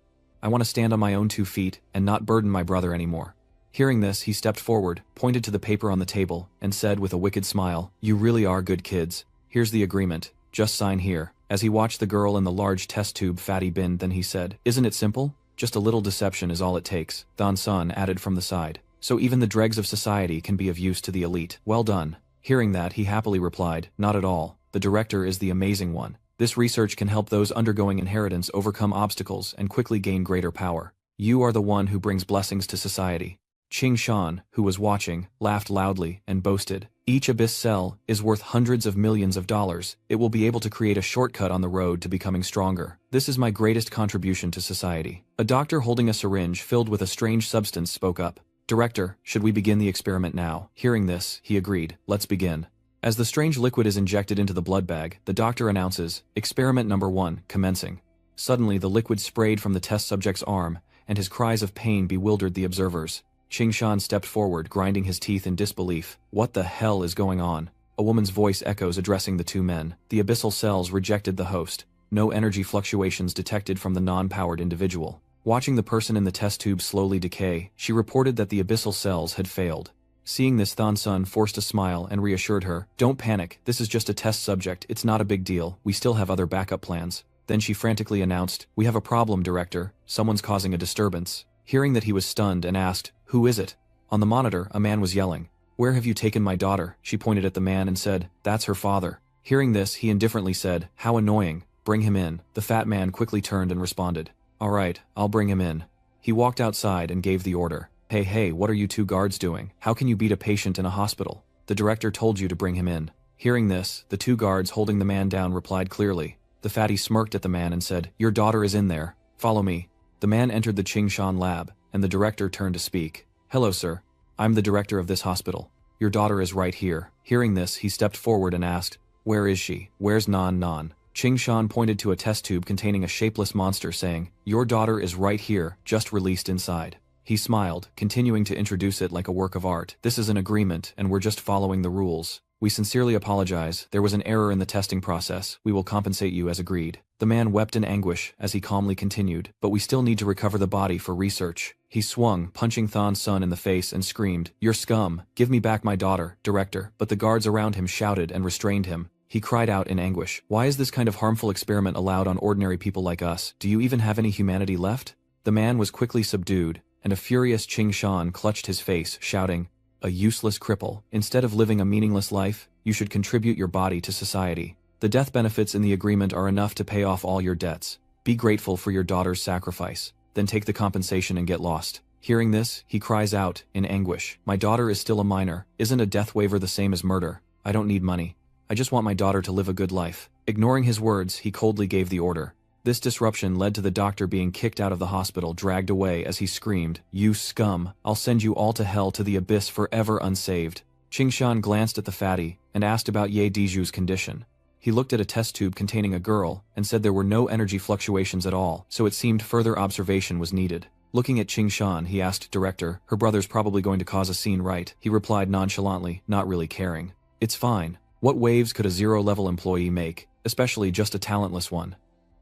I want to stand on my own 2 feet and not burden my brother anymore. Hearing this, he stepped forward, pointed to the paper on the table, and said with a wicked smile, you really are good kids. Here's the agreement. Just sign here. As he watched the girl in the large test tube fatty bin, then he said, isn't it simple? Just a little deception is all it takes. Dan Sun added from the side. So even the dregs of society can be of use to the elite. Well done. Hearing that, he happily replied, not at all. The director is the amazing one. This research can help those undergoing inheritance overcome obstacles and quickly gain greater power. You are the one who brings blessings to society. Qing Shan, who was watching, laughed loudly and boasted, each abyss cell is worth hundreds of millions of dollars. It will be able to create a shortcut on the road to becoming stronger. This is my greatest contribution to society. A doctor holding a syringe filled with a strange substance spoke up. Director, should we begin the experiment now? Hearing this, he agreed. Let's begin. As the strange liquid is injected into the blood bag, the doctor announces, experiment number 1, commencing. Suddenly the liquid sprayed from the test subject's arm, and his cries of pain bewildered the observers. Qingshan stepped forward, grinding his teeth in disbelief. What the hell is going on? A woman's voice echoes, addressing the two men. The abyssal cells rejected the host. No energy fluctuations detected from the non-powered individual. Watching the person in the test tube slowly decay, she reported that the abyssal cells had failed. Seeing this, Than Sun forced a smile and reassured her, don't panic, this is just a test subject, it's not a big deal, we still have other backup plans. Then she frantically announced, we have a problem, director, someone's causing a disturbance. Hearing that, he was stunned and asked, who is it? On the monitor, a man was yelling. Where have you taken my daughter? She pointed at the man and said, that's her father. Hearing this, he indifferently said, how annoying, bring him in. The fat man quickly turned and responded, all right, I'll bring him in. He walked outside and gave the order. Hey, what are you two guards doing? How can you beat a patient in a hospital? The director told you to bring him in. Hearing this, the two guards holding the man down replied clearly. The fatty smirked at the man and said, your daughter is in there. Follow me. The man entered the Qingshan lab, and the director turned to speak. Hello, sir. I'm the director of this hospital. Your daughter is right here. Hearing this, he stepped forward and asked, where is she? Where's Nan? Qingshan pointed to a test tube containing a shapeless monster, saying, your daughter is right here, just released inside. He smiled, continuing to introduce it like a work of art. This is an agreement, and we're just following the rules. We sincerely apologize, there was an error in the testing process, we will compensate you as agreed. The man wept in anguish as he calmly continued, but we still need to recover the body for research. He swung, punching Than Sun in the face, and screamed, you're scum, give me back my daughter, director, but the guards around him shouted and restrained him. He cried out in anguish, why is this kind of harmful experiment allowed on ordinary people like us? Do you even have any humanity left? The man was quickly subdued, and a furious Qingshan clutched his face, shouting, a useless cripple. Instead of living a meaningless life, you should contribute your body to society. The death benefits in the agreement are enough to pay off all your debts. Be grateful for your daughter's sacrifice, then take the compensation and get lost. Hearing this, he cries out, in anguish, my daughter is still a minor, isn't a death waiver the same as murder? I don't need money. I just want my daughter to live a good life. Ignoring his words, he coldly gave the order. This disruption led to the doctor being kicked out of the hospital, dragged away as he screamed, you scum, I'll send you all to hell, to the abyss, forever unsaved. Qingshan glanced at the fatty and asked about Ye Diju's condition. He looked at a test tube containing a girl and said there were no energy fluctuations at all, so it seemed further observation was needed. Looking at Qing Shan, he asked, "Director, her brother's probably going to cause a scene, right?" He replied nonchalantly, not really caring. "It's fine. What waves could a zero-level employee make, especially just a talentless one?"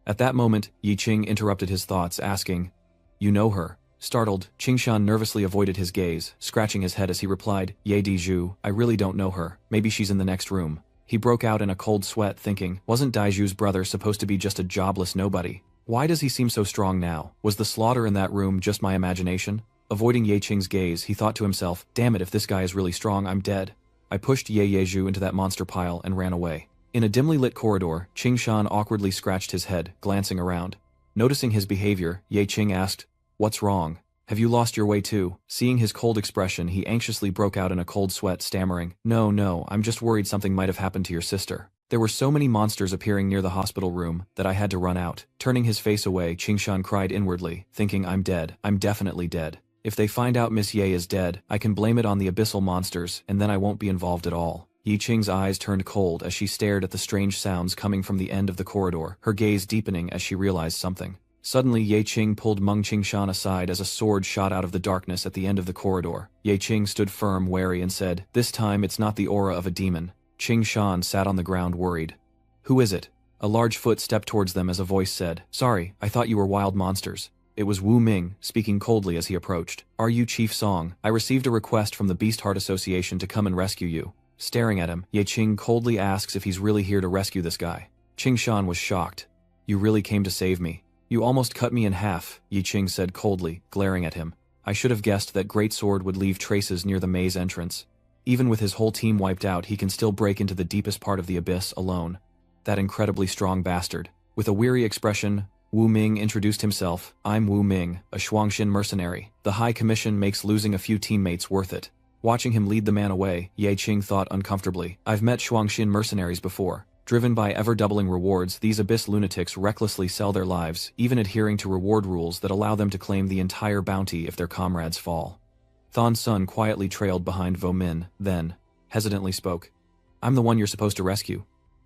At that moment, Yi Qing interrupted his thoughts, asking, "You know her?" Startled, Qing Shan nervously avoided his gaze, scratching his head as he replied, "Ye Diju, I really don't know her. Maybe she's in the next room." He broke out in a cold sweat, thinking, wasn't Daiju's brother supposed to be just a jobless nobody? Why does he seem so strong now? Was the slaughter in that room just my imagination? Avoiding Ye Qing's gaze, he thought to himself, damn it, if this guy is really strong, I'm dead. I pushed Ye Yeju into that monster pile and ran away. In a dimly lit corridor, Qing Shan awkwardly scratched his head, glancing around. Noticing his behavior, Ye Qing asked, "What's wrong? Have you lost your way too?" Seeing his cold expression, he anxiously broke out in a cold sweat, stammering, No, I'm just worried something might have happened to your sister. There were so many monsters appearing near the hospital room that I had to run out." Turning his face away, Qing Shan cried inwardly, thinking, I'm dead. I'm definitely dead. If they find out Miss Ye is dead, I can blame it on the abyssal monsters, and then I won't be involved at all. Yi Qing's eyes turned cold as she stared at the strange sounds coming from the end of the corridor, her gaze deepening as she realized something. Suddenly, Ye Qing pulled Meng Qing Shan aside as a sword shot out of the darkness at the end of the corridor. Ye Qing stood firm, wary, and said, "This time it's not the aura of a demon." Qing Shan sat on the ground, worried. "Who is it?" A large foot stepped towards them as a voice said, "Sorry, I thought you were wild monsters." It was Wu Ming, speaking coldly as he approached. "Are you Chief Song? I received a request from the Beast Heart Association to come and rescue you." Staring at him, Ye Qing coldly asks if he's really here to rescue this guy. Qing Shan was shocked. "You really came to save me? You almost cut me in half," Yi Qing said coldly, glaring at him. "I should have guessed that Great Sword would leave traces near the maze entrance. Even with his whole team wiped out, he can still break into the deepest part of the abyss alone. That incredibly strong bastard." With a weary expression, Wu Ming introduced himself. "I'm Wu Ming, a Shuangxin mercenary. The High Commission makes losing a few teammates worth it." Watching him lead the man away, Ye Qing thought uncomfortably, "I've met Shuangxin mercenaries before. Driven by ever-doubling rewards, these abyss lunatics recklessly sell their lives, even adhering to reward rules that allow them to claim the entire bounty if their comrades fall." Thon Sun quietly trailed behind Vo Min, then, hesitantly spoke. "I'm the one you're supposed to rescue.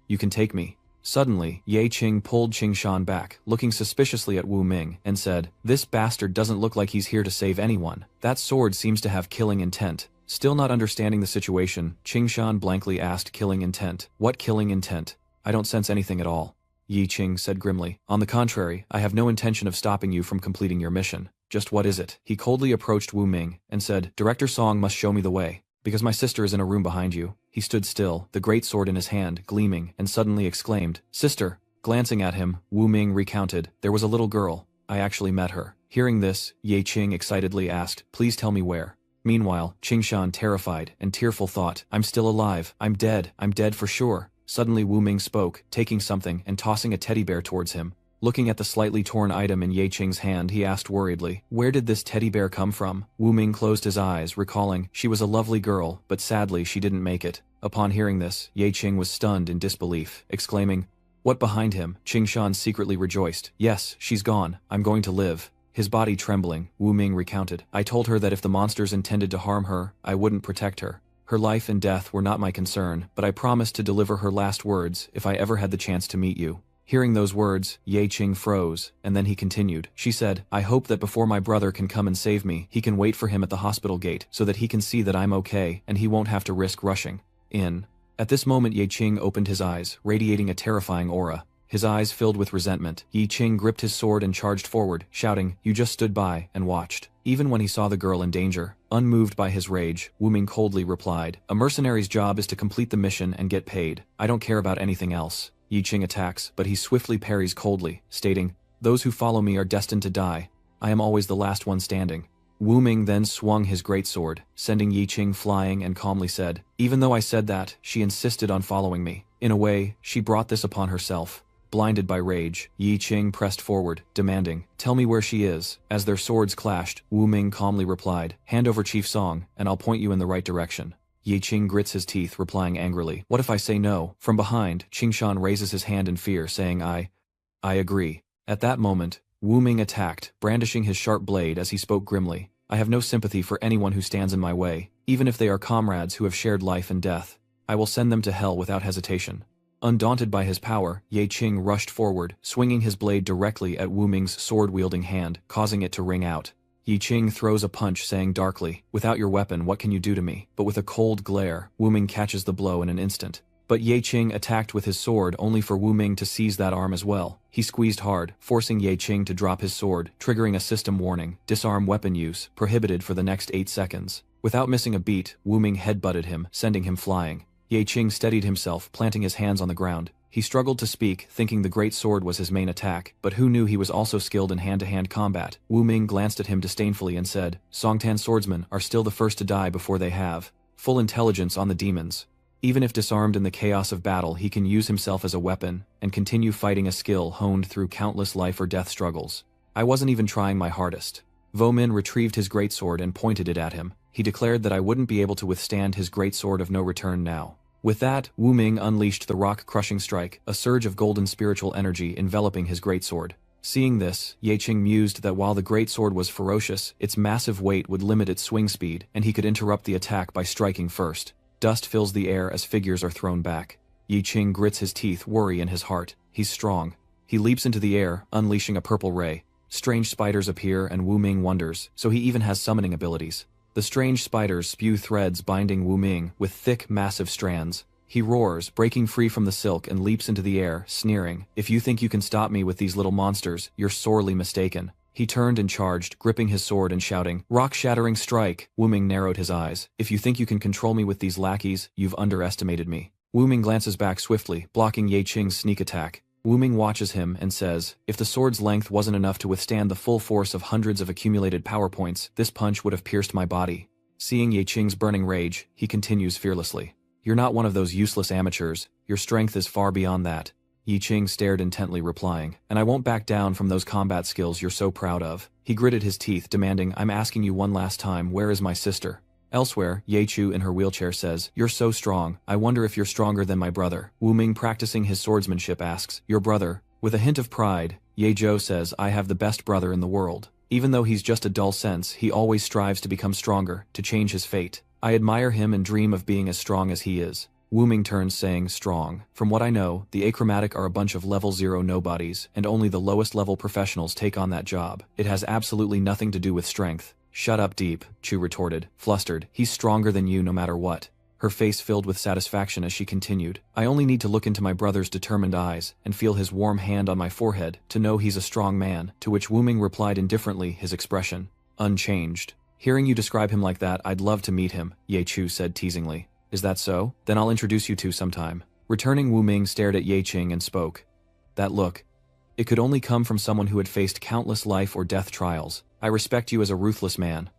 You can take me." Suddenly, Ye Qing pulled Qing Shan back, looking suspiciously at Wu Ming, and said, "This bastard doesn't look like he's here to save anyone. That sword seems to have killing intent." Still not understanding the situation, Qing Shan blankly asked, "Killing intent? What killing intent? I don't sense anything at all." Yi Qing said grimly, "On the contrary, I have no intention of stopping you from completing your mission. Just what is it?" He coldly approached Wu Ming, and said, "Director Song must show me the way. Because my sister is in a room behind you." He stood still, the great sword in his hand, gleaming, and suddenly exclaimed, "Sister!" Glancing at him, Wu Ming recounted, "There was a little girl. I actually met her." Hearing this, Ye Qing excitedly asked, "Please tell me where." Meanwhile, Qing Shan, terrified and tearful, thought, "I'm still alive. I'm dead for sure." Suddenly Wu Ming spoke, taking something and tossing a teddy bear towards him. Looking at the slightly torn item in Ye Qing's hand, he asked worriedly, "Where did this teddy bear come from?" Wu Ming closed his eyes, recalling, "She was a lovely girl, but sadly she didn't make it." Upon hearing this, Ye Qing was stunned in disbelief, exclaiming, "What?" Behind him, Qing Shan secretly rejoiced, "Yes, she's gone. I'm going to live." His body trembling, Wu Ming recounted, "I told her that if the monsters intended to harm her, I wouldn't protect her. Her life and death were not my concern, but I promised to deliver her last words if I ever had the chance to meet you." Hearing those words, Ye Qing froze, and then he continued. "She said, I hope that before my brother can come and save me, he can wait for him at the hospital gate so that he can see that I'm okay and he won't have to risk rushing in." At this moment, Ye Qing opened his eyes, radiating a terrifying aura. His eyes filled with resentment. Yi Qing gripped his sword and charged forward, shouting, "You just stood by and watched." Even when he saw the girl in danger, unmoved by his rage, Wu Ming coldly replied, "A mercenary's job is to complete the mission and get paid. I don't care about anything else." Yi Qing attacks, but he swiftly parries coldly, stating, "Those who follow me are destined to die. I am always the last one standing." Wu Ming then swung his greatsword, sending Yi Qing flying, and calmly said, "Even though I said that, she insisted on following me. In a way, she brought this upon herself." Blinded by rage, Yi Qing pressed forward, demanding, "Tell me where she is." As their swords clashed, Wu Ming calmly replied, "Hand over Chief Song, and I'll point you in the right direction." Yi Qing grits his teeth, replying angrily, "What if I say no?" From behind, Qing Shan raises his hand in fear, saying, I agree." At that moment, Wu Ming attacked, brandishing his sharp blade as he spoke grimly, "I have no sympathy for anyone who stands in my way, even if they are comrades who have shared life and death. I will send them to hell without hesitation." Undaunted by his power, Ye Qing rushed forward, swinging his blade directly at Wu Ming's sword-wielding hand, causing it to ring out. Yi Qing throws a punch saying darkly, "Without your weapon what can you do to me?" But with a cold glare, Wu Ming catches the blow in an instant. But Yi Qing attacked with his sword only for Wu Ming to seize that arm as well. He squeezed hard, forcing Yi Qing to drop his sword, triggering a system warning, "Disarm weapon use, prohibited for the next 8 seconds." Without missing a beat, Wu Ming headbutted him, sending him flying. Yi Qing steadied himself, planting his hands on the ground. He struggled to speak, thinking the great sword was his main attack, but who knew he was also skilled in hand-to-hand combat. Wu Ming glanced at him disdainfully and said, "Songtan swordsmen are still the first to die before they have full intelligence on the demons. Even if disarmed in the chaos of battle, he can use himself as a weapon and continue fighting, a skill honed through countless life or death struggles. I wasn't even trying my hardest." Wu Min retrieved his greatsword and pointed it at him. He declared that I wouldn't be able to withstand his greatsword of no return now. With that, Wu Ming unleashed the rock-crushing strike, a surge of golden spiritual energy enveloping his greatsword. Seeing this, Yi Qing mused that while the greatsword was ferocious, its massive weight would limit its swing speed, and he could interrupt the attack by striking first. Dust fills the air as figures are thrown back. Yi Qing grits his teeth, worry in his heart. He's strong. He leaps into the air, unleashing a purple ray. Strange spiders appear and Wu Ming wonders, so he even has summoning abilities. The strange spiders spew threads binding Wu Ming with thick, massive strands. He roars, breaking free from the silk, and leaps into the air, sneering, "If you think you can stop me with these little monsters, you're sorely mistaken." He turned and charged, gripping his sword and shouting, "Rock-shattering strike!" Wu Ming narrowed his eyes. "If you think you can control me with these lackeys, you've underestimated me." Wu Ming glances back swiftly, blocking Yi Qing's sneak attack. Wu Ming watches him and says, "If the sword's length wasn't enough to withstand the full force of hundreds of accumulated power points, this punch would have pierced my body." Seeing Yi Qing's burning rage, he continues fearlessly, "You're not one of those useless amateurs. Your strength is far beyond that." Yi Qing stared intently, replying, "And I won't back down from those combat skills you're so proud of." He gritted his teeth, demanding, "I'm asking you one last time, where is my sister?" Elsewhere, Ye Chu in her wheelchair says, "You're so strong, I wonder if you're stronger than my brother." Wu Ming, practicing his swordsmanship, asks, "Your brother?" With a hint of pride, Ye Zhou says, "I have the best brother in the world. Even though he's just a dull sense, he always strives to become stronger, to change his fate. I admire him and dream of being as strong as he is." Wu Ming turns, saying, "Strong. From what I know, the achromatic are a bunch of level 0 nobodies, and only the lowest level professionals take on that job. It has absolutely nothing to do with strength." "Shut up, Deep," Chu retorted, flustered. "He's stronger than you no matter what." Her face filled with satisfaction as she continued, "I only need to look into my brother's determined eyes and feel his warm hand on my forehead to know he's a strong man," to which Wu Ming replied indifferently, his expression unchanged. "Hearing you describe him like that, I'd love to meet him," Ye Chu said teasingly. "Is that so? Then I'll introduce you two sometime." Returning, Wu Ming stared at Ye Qing and spoke. That look. It could only come from someone who had faced countless life or death trials. "I respect you as a ruthless man."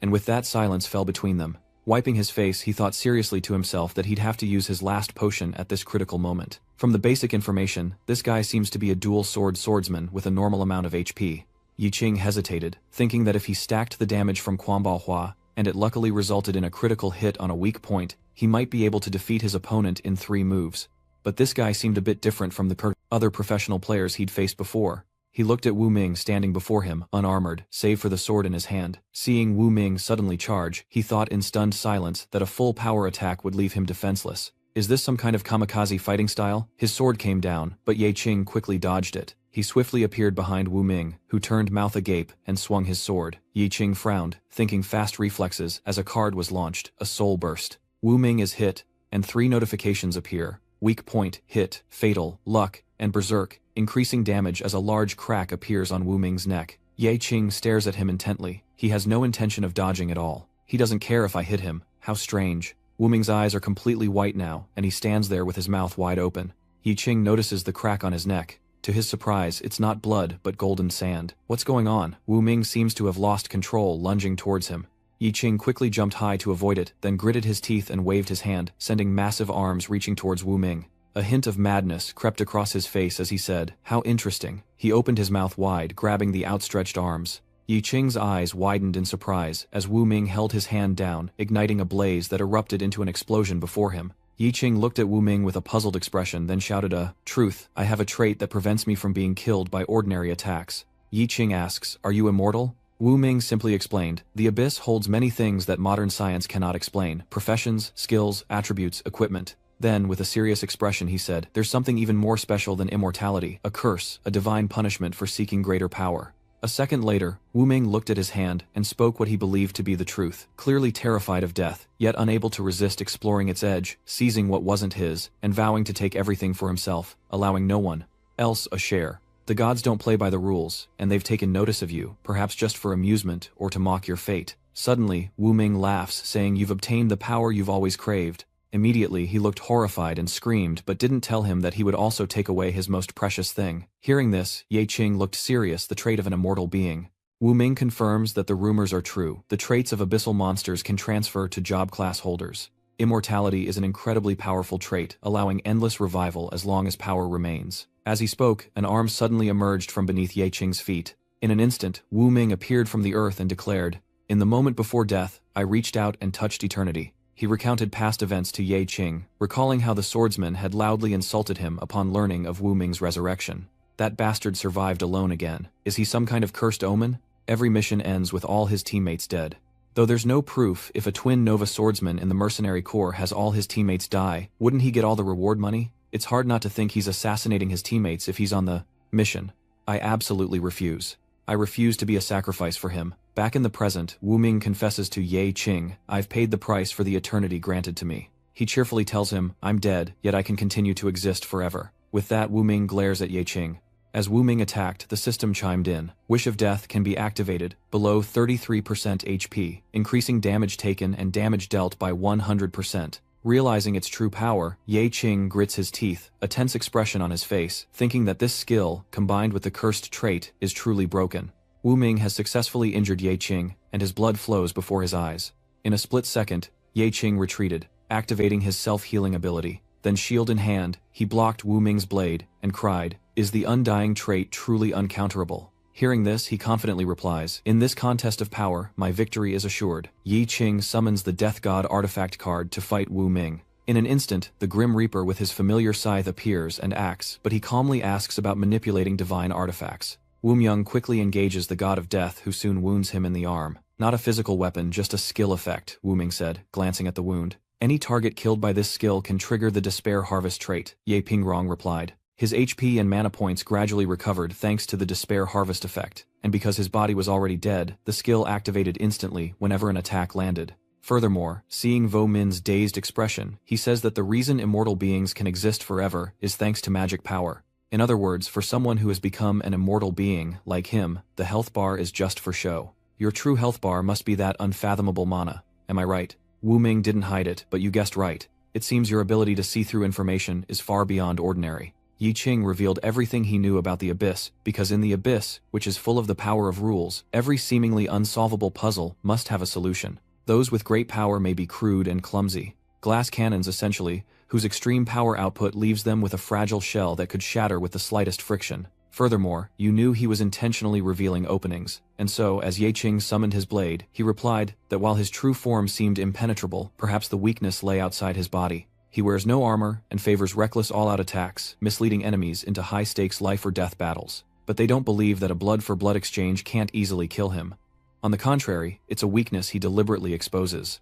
And with that, silence fell between them. Wiping his face, he thought seriously to himself that he'd have to use his last potion at this critical moment. From the basic information, this guy seems to be a dual-sword swordsman with a normal amount of HP. Yi Qing hesitated, thinking that if he stacked the damage from Quanbao Hua, and it luckily resulted in a critical hit on a weak point, he might be able to defeat his opponent in 3 moves. But this guy seemed a bit different from the other professional players he'd faced before. He looked at Wu Ming standing before him, unarmored, save for the sword in his hand. Seeing Wu Ming suddenly charge, he thought in stunned silence that a full power attack would leave him defenseless. Is this some kind of kamikaze fighting style? His sword came down, but Ye Qing quickly dodged it. He swiftly appeared behind Wu Ming, who turned mouth agape and swung his sword. Ye Qing frowned, thinking fast reflexes as a card was launched, a soul burst. Wu Ming is hit, and 3 notifications appear. Weak point, hit, fatal, luck, and berserk, increasing damage as a large crack appears on Wu Ming's neck. Ye Qing stares at him intently. He has no intention of dodging at all. He doesn't care if I hit him. How strange. Wu Ming's eyes are completely white now, and he stands there with his mouth wide open. Ye Qing notices the crack on his neck. To his surprise, it's not blood, but golden sand. What's going on? Wu Ming seems to have lost control, lunging towards him. Yi Qing quickly jumped high to avoid it, then gritted his teeth and waved his hand, sending massive arms reaching towards Wu Ming. A hint of madness crept across his face as he said, "How interesting." He opened his mouth wide, grabbing the outstretched arms. Yi Qing's eyes widened in surprise as Wu Ming held his hand down, igniting a blaze that erupted into an explosion before him. Yi Qing looked at Wu Ming with a puzzled expression, then shouted "Truth, I have a trait that prevents me from being killed by ordinary attacks." Yi Qing asks, "Are you immortal?" Wu Ming simply explained, "The abyss holds many things that modern science cannot explain. Professions, skills, attributes, equipment." Then, with a serious expression, he said, "There's something even more special than immortality, a curse, a divine punishment for seeking greater power." A second later, Wu Ming looked at his hand and spoke what he believed to be the truth, clearly terrified of death, yet unable to resist exploring its edge, seizing what wasn't his, and vowing to take everything for himself, allowing no one else a share. The gods don't play by the rules, and they've taken notice of you, perhaps just for amusement or to mock your fate. Suddenly, Wu Ming laughs, saying, "You've obtained the power you've always craved." Immediately, he looked horrified and screamed, but didn't tell him that he would also take away his most precious thing. Hearing this, Ye Qing looked serious, the trait of an immortal being. Wu Ming confirms that the rumors are true. The traits of abyssal monsters can transfer to job class holders. Immortality is an incredibly powerful trait, allowing endless revival as long as power remains. As he spoke, an arm suddenly emerged from beneath Ye Qing's feet. In an instant, Wu Ming appeared from the earth and declared, "In the moment before death, I reached out and touched eternity." He recounted past events to Ye Qing, recalling how the swordsman had loudly insulted him upon learning of Wu Ming's resurrection. That bastard survived alone again. Is he some kind of cursed omen? Every mission ends with all his teammates dead. Though there's no proof if a twin Nova swordsman in the mercenary corps has all his teammates die, wouldn't he get all the reward money? It's hard not to think he's assassinating his teammates if he's on the mission. I absolutely refuse. I refuse to be a sacrifice for him. Back in the present, Wu Ming confesses to Ye Qing, "I've paid the price for the eternity granted to me." He cheerfully tells him, "I'm dead, yet I can continue to exist forever." With that, Wu Ming glares at Ye Qing. As Wu Ming attacked, the system chimed in. Wish of Death can be activated, below 33% HP, increasing damage taken and damage dealt by 100%. Realizing its true power, Ye Qing grits his teeth, a tense expression on his face, thinking that this skill, combined with the cursed trait, is truly broken. Wu Ming has successfully injured Ye Qing, and his blood flows before his eyes. In a split second, Ye Qing retreated, activating his self-healing ability. Then, shield in hand, he blocked Wu Ming's blade, and cried, "Is the undying trait truly uncounterable?" Hearing this, he confidently replies, "In this contest of power, my victory is assured." Ye Qing summons the Death God artifact card to fight Wu Ming. In an instant, the Grim Reaper with his familiar scythe appears and acts, but he calmly asks about manipulating divine artifacts. Wu Myung quickly engages the God of Death, who soon wounds him in the arm. "Not a physical weapon, just a skill effect," Wu Ming said, glancing at the wound. "Any target killed by this skill can trigger the Despair Harvest trait," Ye Pingrong replied. His HP and mana points gradually recovered thanks to the Despair Harvest effect, and because his body was already dead, the skill activated instantly whenever an attack landed. Furthermore, seeing Vo Min's dazed expression, he says that the reason immortal beings can exist forever is thanks to magic power. In other words, for someone who has become an immortal being, like him, the health bar is just for show. Your true health bar must be that unfathomable mana. Am I right? Wu Ming didn't hide it, but you guessed right. It seems your ability to see through information is far beyond ordinary. Ye Qing revealed everything he knew about the Abyss, because in the Abyss, which is full of the power of rules, every seemingly unsolvable puzzle must have a solution. Those with great power may be crude and clumsy. Glass cannons, essentially, whose extreme power output leaves them with a fragile shell that could shatter with the slightest friction. Furthermore, you knew he was intentionally revealing openings, and so, as Ye Qing summoned his blade, he replied that while his true form seemed impenetrable, perhaps the weakness lay outside his body. He wears no armor and favors reckless all-out attacks, misleading enemies into high-stakes life-or-death battles. But they don't believe that a blood-for-blood exchange can't easily kill him. On the contrary, it's a weakness he deliberately exposes.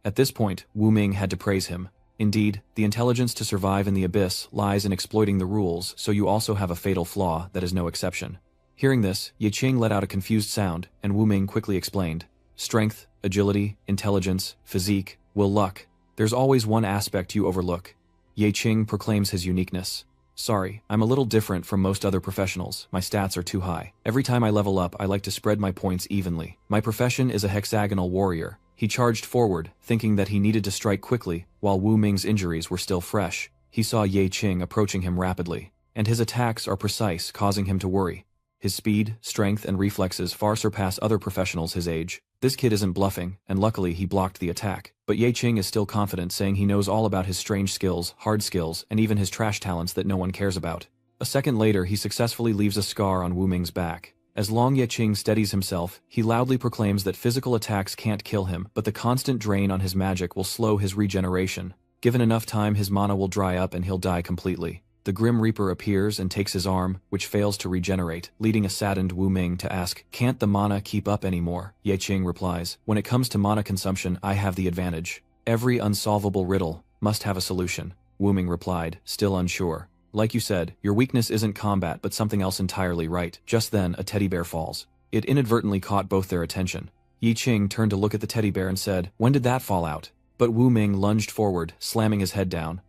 At this point, Wu Ming had to praise him. Indeed, the intelligence to survive in the Abyss lies in exploiting the rules, so you also have a fatal flaw that is no exception. Hearing this, Ye Qing let out a confused sound, and Wu Ming quickly explained. Strength, agility, intelligence, physique, will, luck. There's always one aspect you overlook. Ye Qing proclaims his uniqueness. Sorry, I'm a little different from most other professionals. My stats are too high. Every time I level up, I like to spread my points evenly. My profession is a hexagonal warrior. He charged forward, thinking that he needed to strike quickly, while Wu Ming's injuries were still fresh. He saw Ye Qing approaching him rapidly, and his attacks are precise, causing him to worry. His speed, strength, and reflexes far surpass other professionals his age. This kid isn't bluffing, and luckily he blocked the attack. But Ye Qing is still confident, saying he knows all about his strange skills, hard skills, and even his trash talents that no one cares about. A second later, he successfully leaves a scar on Wu Ming's back. As Long Ye Qing steadies himself, he loudly proclaims that physical attacks can't kill him, but the constant drain on his magic will slow his regeneration. Given enough time, his mana will dry up and he'll die completely. The Grim Reaper appears and takes his arm, which fails to regenerate, leading a saddened Wu Ming to ask, "Can't the mana keep up anymore?" Ye Qing replies, "When it comes to mana consumption, I have the advantage. Every unsolvable riddle must have a solution." Wu Ming replied, still unsure. "Like you said, your weakness isn't combat but something else entirely, right?" Just then, a teddy bear falls. It inadvertently caught both their attention. Yi Qing turned to look at the teddy bear and said, "When did that fall out?" But Wu Ming lunged forward, slamming his head down.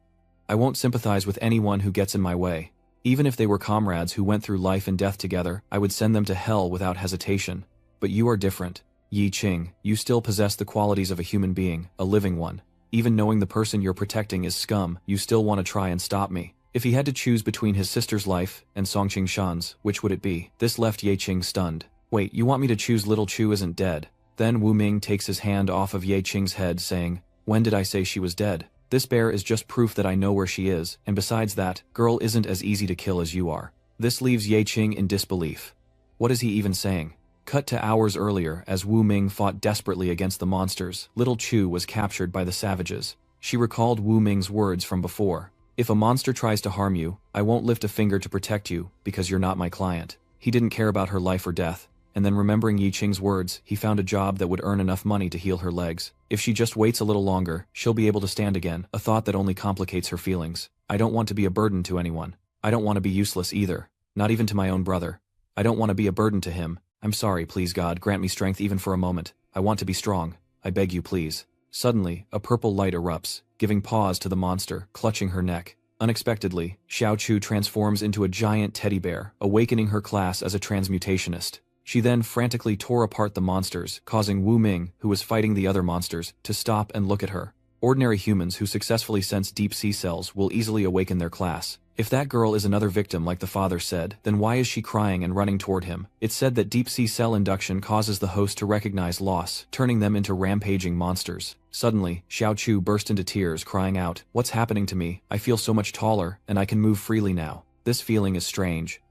"I won't sympathize with anyone who gets in my way. Even if they were comrades who went through life and death together, I would send them to hell without hesitation. But you are different. Yi Qing, you still possess the qualities of a human being, a living one. Even knowing the person you're protecting is scum, you still want to try and stop me." If he had to choose between his sister's life and Song Qingshan's, which would it be? This left Ye Qing stunned. "Wait, you want me to choose little Chu isn't dead?" Then Wu Ming takes his hand off of Ye Qing's head, saying, "When did I say she was dead? This bear is just proof that I know where she is, and besides that, girl isn't as easy to kill as you are." This leaves Ye Qing in disbelief. What is he even saying? Cut to hours earlier, as Wu Ming fought desperately against the monsters, little Chu was captured by the savages. She recalled Wu Ming's words from before. "If a monster tries to harm you, I won't lift a finger to protect you, because you're not my client." He didn't care about her life or death, and then remembering Yi Qing's words, he found a job that would earn enough money to heal her legs. If she just waits a little longer, she'll be able to stand again, a thought that only complicates her feelings. "I don't want to be a burden to anyone. I don't want to be useless either. Not even to my own brother. I don't want to be a burden to him. I'm sorry, please God, grant me strength even for a moment. I want to be strong. I beg you please." Suddenly, a purple light erupts, giving pause to the monster, clutching her neck. Unexpectedly, Xiao Chu transforms into a giant teddy bear, awakening her class as a transmutationist. She then frantically tore apart the monsters, causing Wu Ming, who was fighting the other monsters, to stop and look at her. Ordinary humans who successfully sense deep-sea cells will easily awaken their class. If that girl is another victim like the father said, then why is she crying and running toward him? It's said that deep-sea cell induction causes the host to recognize loss, turning them into rampaging monsters. Suddenly, Xiao Chu burst into tears, crying out, "What's happening to me? I feel so much taller, and I can move freely now." This feeling is strange.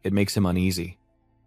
It makes him uneasy.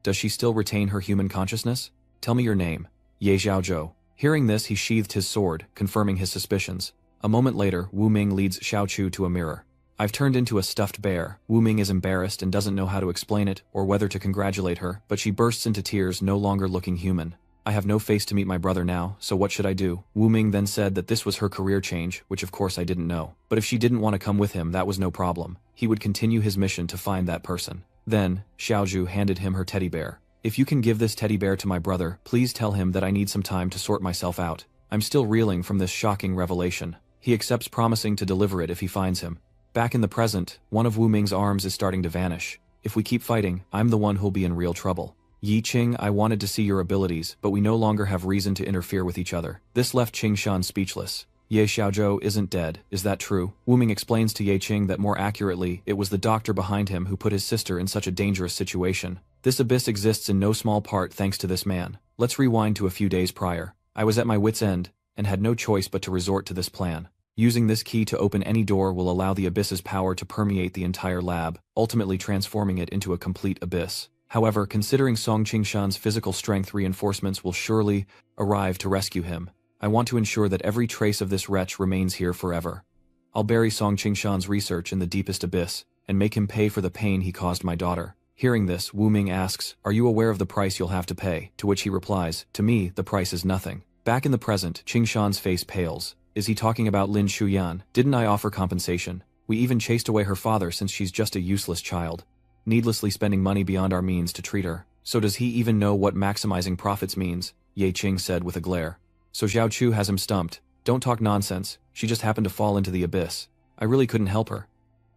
Does she still retain her human consciousness? "Tell me your name." "Ye Xiaozhou." Hearing this, he sheathed his sword, confirming his suspicions. A moment later, Wu Ming leads Xiao Chu to a mirror. "I've turned into a stuffed bear." Wu Ming is embarrassed and doesn't know how to explain it or whether to congratulate her, but she bursts into tears, no longer looking human. "I have no face to meet my brother now, so what should I do?" Wu Ming then said that this was her career change, which of course I didn't know. But if she didn't want to come with him, that was no problem. He would continue his mission to find that person. Then, Xiaozhu handed him her teddy bear. "If you can give this teddy bear to my brother, please tell him that I need some time to sort myself out. I'm still reeling from this shocking revelation." He accepts, promising to deliver it if he finds him. Back in the present, one of Wu Ming's arms is starting to vanish. "If we keep fighting, I'm the one who'll be in real trouble. Yi Qing, I wanted to see your abilities, but we no longer have reason to interfere with each other." This left Qingshan speechless. "Ye Xiaozhou isn't dead, is that true?" Wu Ming explains to Ye Qing that more accurately, it was the doctor behind him who put his sister in such a dangerous situation. "This abyss exists in no small part thanks to this man. Let's rewind to a few days prior. I was at my wit's end, and had no choice but to resort to this plan. Using this key to open any door will allow the abyss's power to permeate the entire lab, ultimately transforming it into a complete abyss. However, considering Song Qingshan's physical strength, reinforcements will surely arrive to rescue him. I want to ensure that every trace of this wretch remains here forever. I'll bury Song Qingshan's research in the deepest abyss, and make him pay for the pain he caused my daughter." Hearing this, Wu Ming asks, "Are you aware of the price you'll have to pay?" To which he replies, "To me, the price is nothing." Back in the present, Qingshan's face pales. Is he talking about Lin Shuyan? Didn't I offer compensation? We even chased away her father since she's just a useless child. Needlessly spending money beyond our means to treat her. So does he even know what maximizing profits means? Ye Qing said with a glare. So Xiao Chu has him stumped. Don't talk nonsense, she just happened to fall into the abyss. I really couldn't help her.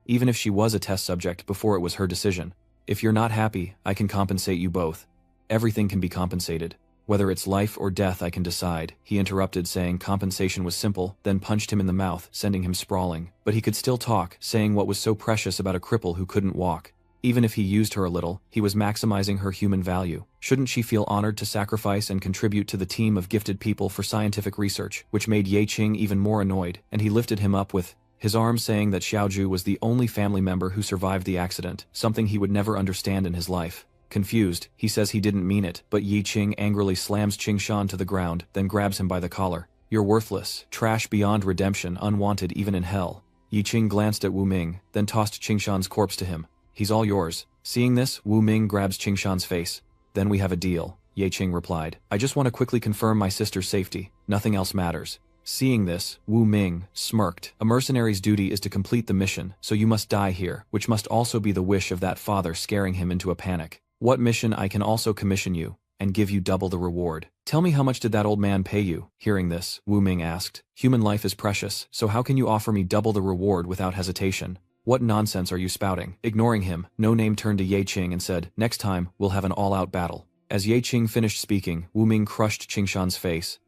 Even if she was a test subject before it was her decision. If you're not happy, I can compensate you both. Everything can be compensated. Whether it's life or death I can decide," he interrupted, saying compensation was simple, then punched him in the mouth, sending him sprawling. But he could still talk, saying what was so precious about a cripple who couldn't walk. Even if he used her a little, he was maximizing her human value. Shouldn't she feel honored to sacrifice and contribute to the team of gifted people for scientific research, which made Ye Qing even more annoyed, and he lifted him up with his arm, saying that Xiaozhu was the only family member who survived the accident, something he would never understand in his life. Confused, he says he didn't mean it, but Yi Qing angrily slams Qingshan to the ground, then grabs him by the collar. "You're worthless, trash beyond redemption, unwanted even in hell." Yi Qing glanced at Wu Ming, then tossed Qingshan's corpse to him. "He's all yours." Seeing this, Wu Ming grabs Qingshan's face. "Then we have a deal," Ye Qing replied. "I just want to quickly confirm my sister's safety. Nothing else matters." Seeing this, Wu Ming smirked. "A mercenary's duty is to complete the mission, so you must die here, which must also be the wish of that father, scaring him into a panic. What mission I can also commission you?" and give you double the reward. Tell me, how much did that old man pay you? Hearing this, Wu Ming asked. Human life is precious, so how can you offer me double the reward without hesitation? What nonsense are you spouting? Ignoring him, No Name turned to Ye Qing and said, next time, we'll have an all-out battle. As Ye Qing finished speaking, Wu Ming crushed Qingshan's face.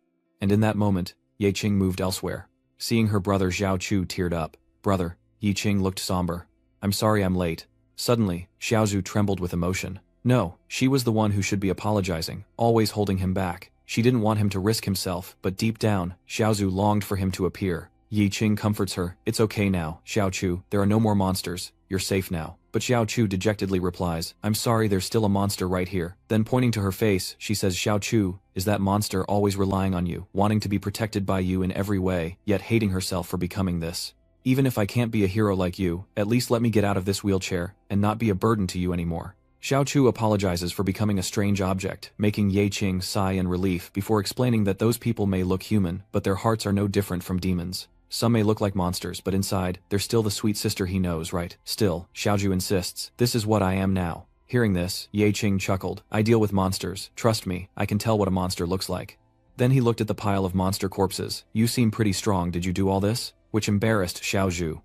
And in that moment, Ye Qing moved elsewhere. Seeing her brother Xiao Chu teared up. Brother, Ye Qing looked somber. I'm sorry I'm late. Suddenly, Xiaozhu trembled with emotion. No, she was the one who should be apologizing, always holding him back. She didn't want him to risk himself, but deep down, Xiaozhu longed for him to appear. Ye Qing comforts her. It's okay now, Xiao Chu, there are no more monsters, you're safe now. But Xiao Chu dejectedly replies, I'm sorry, there's still a monster right here. Then pointing to her face, she says, Xiao Chu, is that monster always relying on you, wanting to be protected by you in every way, yet hating herself for becoming this? Even if I can't be a hero like you, at least let me get out of this wheelchair, and not be a burden to you anymore. Xiao Chu apologizes for becoming a strange object, making Ye Qing sigh in relief before explaining that those people may look human, but their hearts are no different from demons. Some may look like monsters, but inside, they're still the sweet sister he knows, right? Still, Xiaozhu insists, this is what I am now. Hearing this, Ye Qing chuckled. I deal with monsters, trust me, I can tell what a monster looks like. Then he looked at the pile of monster corpses. You seem pretty strong, did you do all this? Which embarrassed Xiaozhu.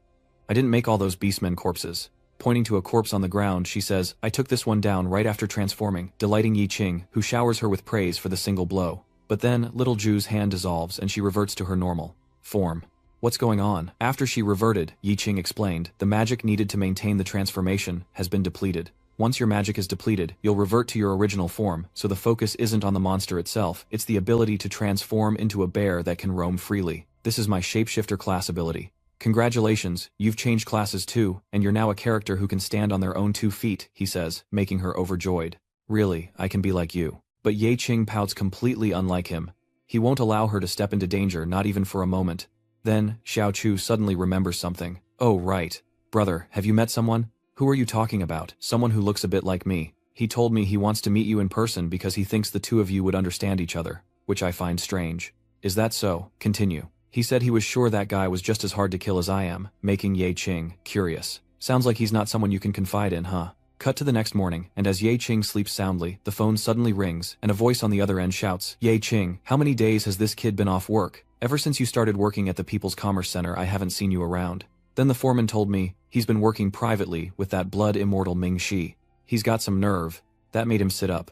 I didn't make all those beastmen corpses. Pointing to a corpse on the ground, she says, I took this one down right after transforming, delighting Ye Qing, who showers her with praise for the single blow. But then, little Ju's hand dissolves and she reverts to her normal form. What's going on? After she reverted, Ye Qing explained, the magic needed to maintain the transformation has been depleted. Once your magic is depleted, you'll revert to your original form, so the focus isn't on the monster itself, it's the ability to transform into a bear that can roam freely. This is my shapeshifter class ability. Congratulations, you've changed classes too, and you're now a character who can stand on their own 2 feet, he says, making her overjoyed. Really, I can be like you. But Ye Qing pouts, completely unlike him. He won't allow her to step into danger, not even for a moment. Then, Xiao Chu suddenly remembers something. Oh right. Brother, have you met someone? Who are you talking about? Someone who looks a bit like me. He told me he wants to meet you in person because he thinks the two of you would understand each other, which I find strange. Is that so? Continue. He said he was sure that guy was just as hard to kill as I am, making Ye Qing curious. Sounds like he's not someone you can confide in, huh? Cut to the next morning, and as Ye Qing sleeps soundly, the phone suddenly rings, and a voice on the other end shouts, Ye Qing, how many days has this kid been off work? Ever since you started working at the People's Commerce Center, I haven't seen you around. Then the foreman told me, he's been working privately with that blood immortal Ming Shi. He's got some nerve. That made him sit up.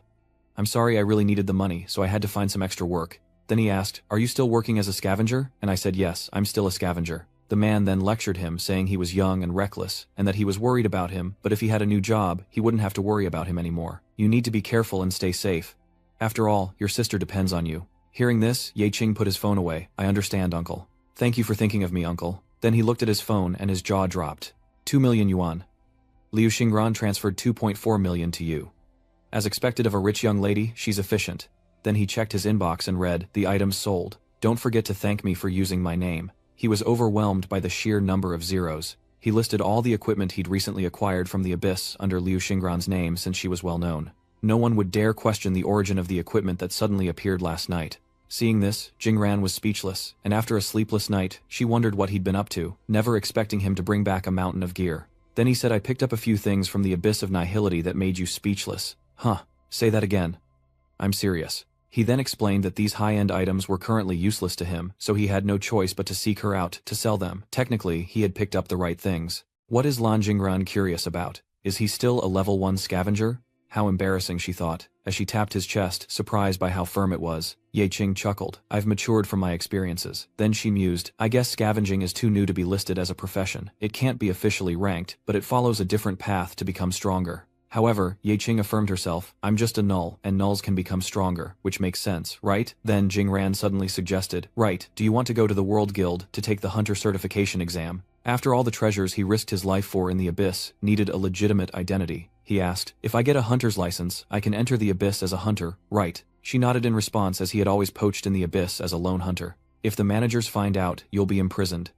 I'm sorry, I really needed the money, so I had to find some extra work. Then he asked, are you still working as a scavenger? And I said yes, I'm still a scavenger. The man then lectured him, saying he was young and reckless, and that he was worried about him, but if he had a new job, he wouldn't have to worry about him anymore. You need to be careful and stay safe. After all, your sister depends on you. Hearing this, Ye Qing put his phone away. I understand, uncle. Thank you for thinking of me, uncle. Then he looked at his phone and his jaw dropped. 2 million yuan. Liu Xingran transferred 2.4 million to you. As expected of a rich young lady, she's efficient. Then he checked his inbox and read, the items sold. Don't forget to thank me for using my name. He was overwhelmed by the sheer number of zeros. He listed all the equipment he'd recently acquired from the Abyss under Liu Xingran's name since she was well known. No one would dare question the origin of the equipment that suddenly appeared last night. Seeing this, Jingran was speechless, and after a sleepless night, she wondered what he'd been up to, never expecting him to bring back a mountain of gear. Then he said, I picked up a few things from the Abyss of Nihility that made you speechless. Huh, say that again. I'm serious. He then explained that these high-end items were currently useless to him, so he had no choice but to seek her out to sell them. Technically, he had picked up the right things. What is Lan Jingran curious about? Is he still a level 1 scavenger? How embarrassing, she thought, as she tapped his chest, surprised by how firm it was. Ye Qing chuckled. I've matured from my experiences. Then she mused, I guess scavenging is too new to be listed as a profession. It can't be officially ranked, but it follows a different path to become stronger. However, Ye Qing affirmed herself, I'm just a null, and nulls can become stronger, which makes sense, right? Then Jingran suddenly suggested, right, do you want to go to the World Guild to take the Hunter Certification exam? After all the treasures he risked his life for in the Abyss needed a legitimate identity. He asked, if I get a hunter's license, I can enter the Abyss as a hunter, right? She nodded in response as he had always poached in the Abyss as a lone hunter. If the managers find out, you'll be imprisoned.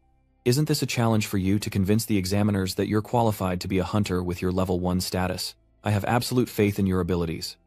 Isn't this a challenge for you to convince the examiners that you're qualified to be a hunter with your level 1 status? I have absolute faith in your abilities.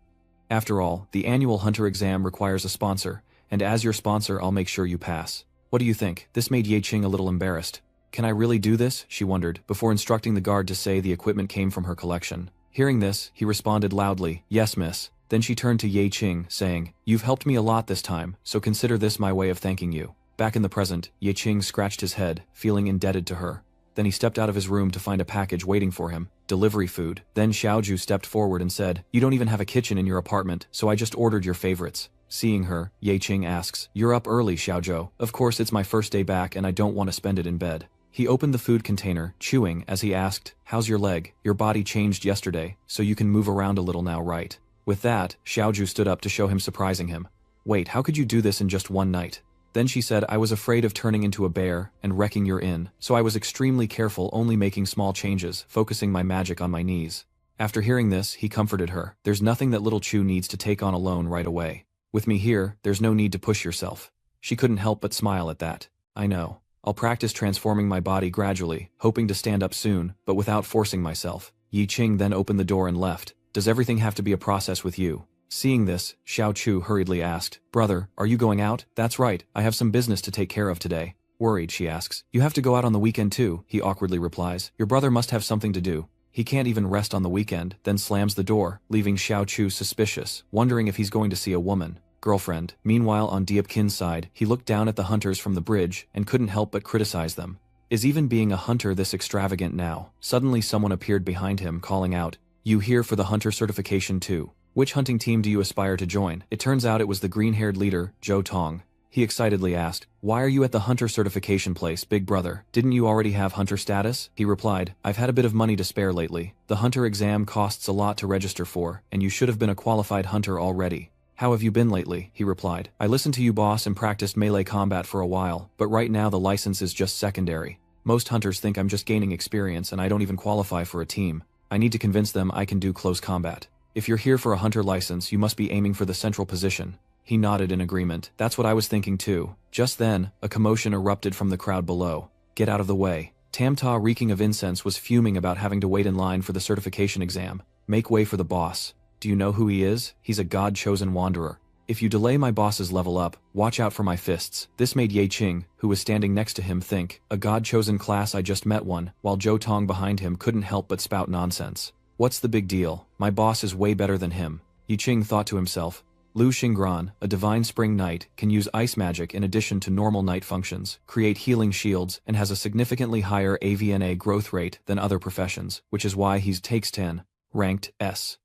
After all, the annual hunter exam requires a sponsor, and as your sponsor I'll make sure you pass. What do you think? This made Ye Qing a little embarrassed. Can I really do this? She wondered, before instructing the guard to say the equipment came from her collection. Hearing this, he responded loudly, yes miss. Then she turned to Ye Qing, saying, "You've helped me a lot this time, so consider this my way of thanking you." Back in the present, Ye Qing scratched his head, feeling indebted to her. Then he stepped out of his room to find a package waiting for him, delivery food. Then Xiaoju stepped forward and said, "You don't even have a kitchen in your apartment, so I just ordered your favorites." Seeing her, Ye Qing asks, "You're up early, Xiaozhou." "Of course, it's my first day back and I don't want to spend it in bed." He opened the food container, chewing, as he asked, "How's your leg? Your body changed yesterday, so you can move around a little now, right?" With that, Xiaoju stood up to show him, surprising him. "Wait, how could you do this in just one night?" Then she said, "I was afraid of turning into a bear and wrecking your inn, so I was extremely careful, only making small changes, focusing my magic on my knees." After hearing this, he comforted her. "There's nothing that little Chu needs to take on alone right away. With me here, there's no need to push yourself." She couldn't help but smile at that. "I know. I'll practice transforming my body gradually, hoping to stand up soon, but without forcing myself." Yi Qing then opened the door and left. "Does everything have to be a process with you?" Seeing this, Xiao Chu hurriedly asked, "Brother, are you going out?" "That's right, I have some business to take care of today." Worried, she asks, "You have to go out on the weekend too?" He awkwardly replies, "Your brother must have something to do. He can't even rest on the weekend," then slams the door, leaving Xiao Chu suspicious, wondering if he's going to see a woman. Girlfriend. Meanwhile, on Diep Kin's side, he looked down at the hunters from the bridge and couldn't help but criticize them. Is even being a hunter this extravagant now? Suddenly someone appeared behind him, calling out, "You here for the hunter certification too? Which hunting team do you aspire to join?" It turns out it was the green-haired leader, Zhou Tong. He excitedly asked, "Why are you at the hunter certification place, big brother? Didn't you already have hunter status?" He replied, "I've had a bit of money to spare lately. The hunter exam costs a lot to register for, and you should have been a qualified hunter already." "How have you been lately?" he replied. "I listened to you, boss, and practiced melee combat for a while, but right now the license is just secondary. Most hunters think I'm just gaining experience and I don't even qualify for a team. I need to convince them I can do close combat. If you're here for a hunter license, you must be aiming for the central position." He nodded in agreement. "That's what I was thinking too." Just then, a commotion erupted from the crowd below. "Get out of the way." Tamta, reeking of incense, was fuming about having to wait in line for the certification exam. "Make way for the boss." "Do you know who he is? He's a god-chosen wanderer. If you delay my boss's level up, watch out for my fists." This made Ye Qing, who was standing next to him, think, "A god-chosen class, I just met one," while Zhou Tong behind him couldn't help but spout nonsense. "What's the big deal? My boss is way better than him." Yi Qing thought to himself. Lu Xingran, a divine spring knight, can use ice magic in addition to normal knight functions, create healing shields, and has a significantly higher AVNA growth rate than other professions, which is why he takes 10, ranked S.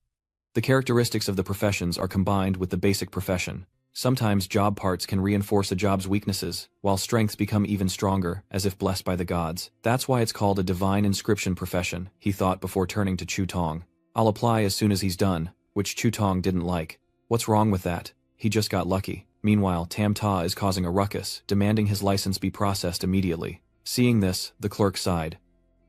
The characteristics of the professions are combined with the basic profession. Sometimes job parts can reinforce a job's weaknesses, while strengths become even stronger, as if blessed by the gods. That's why it's called a divine inscription profession, he thought before turning to Chu Tong. "I'll apply as soon as he's done," which Chu Tong didn't like. "What's wrong with that? He just got lucky." Meanwhile, Tam Ta is causing a ruckus, demanding his license be processed immediately. Seeing this, the clerk sighed.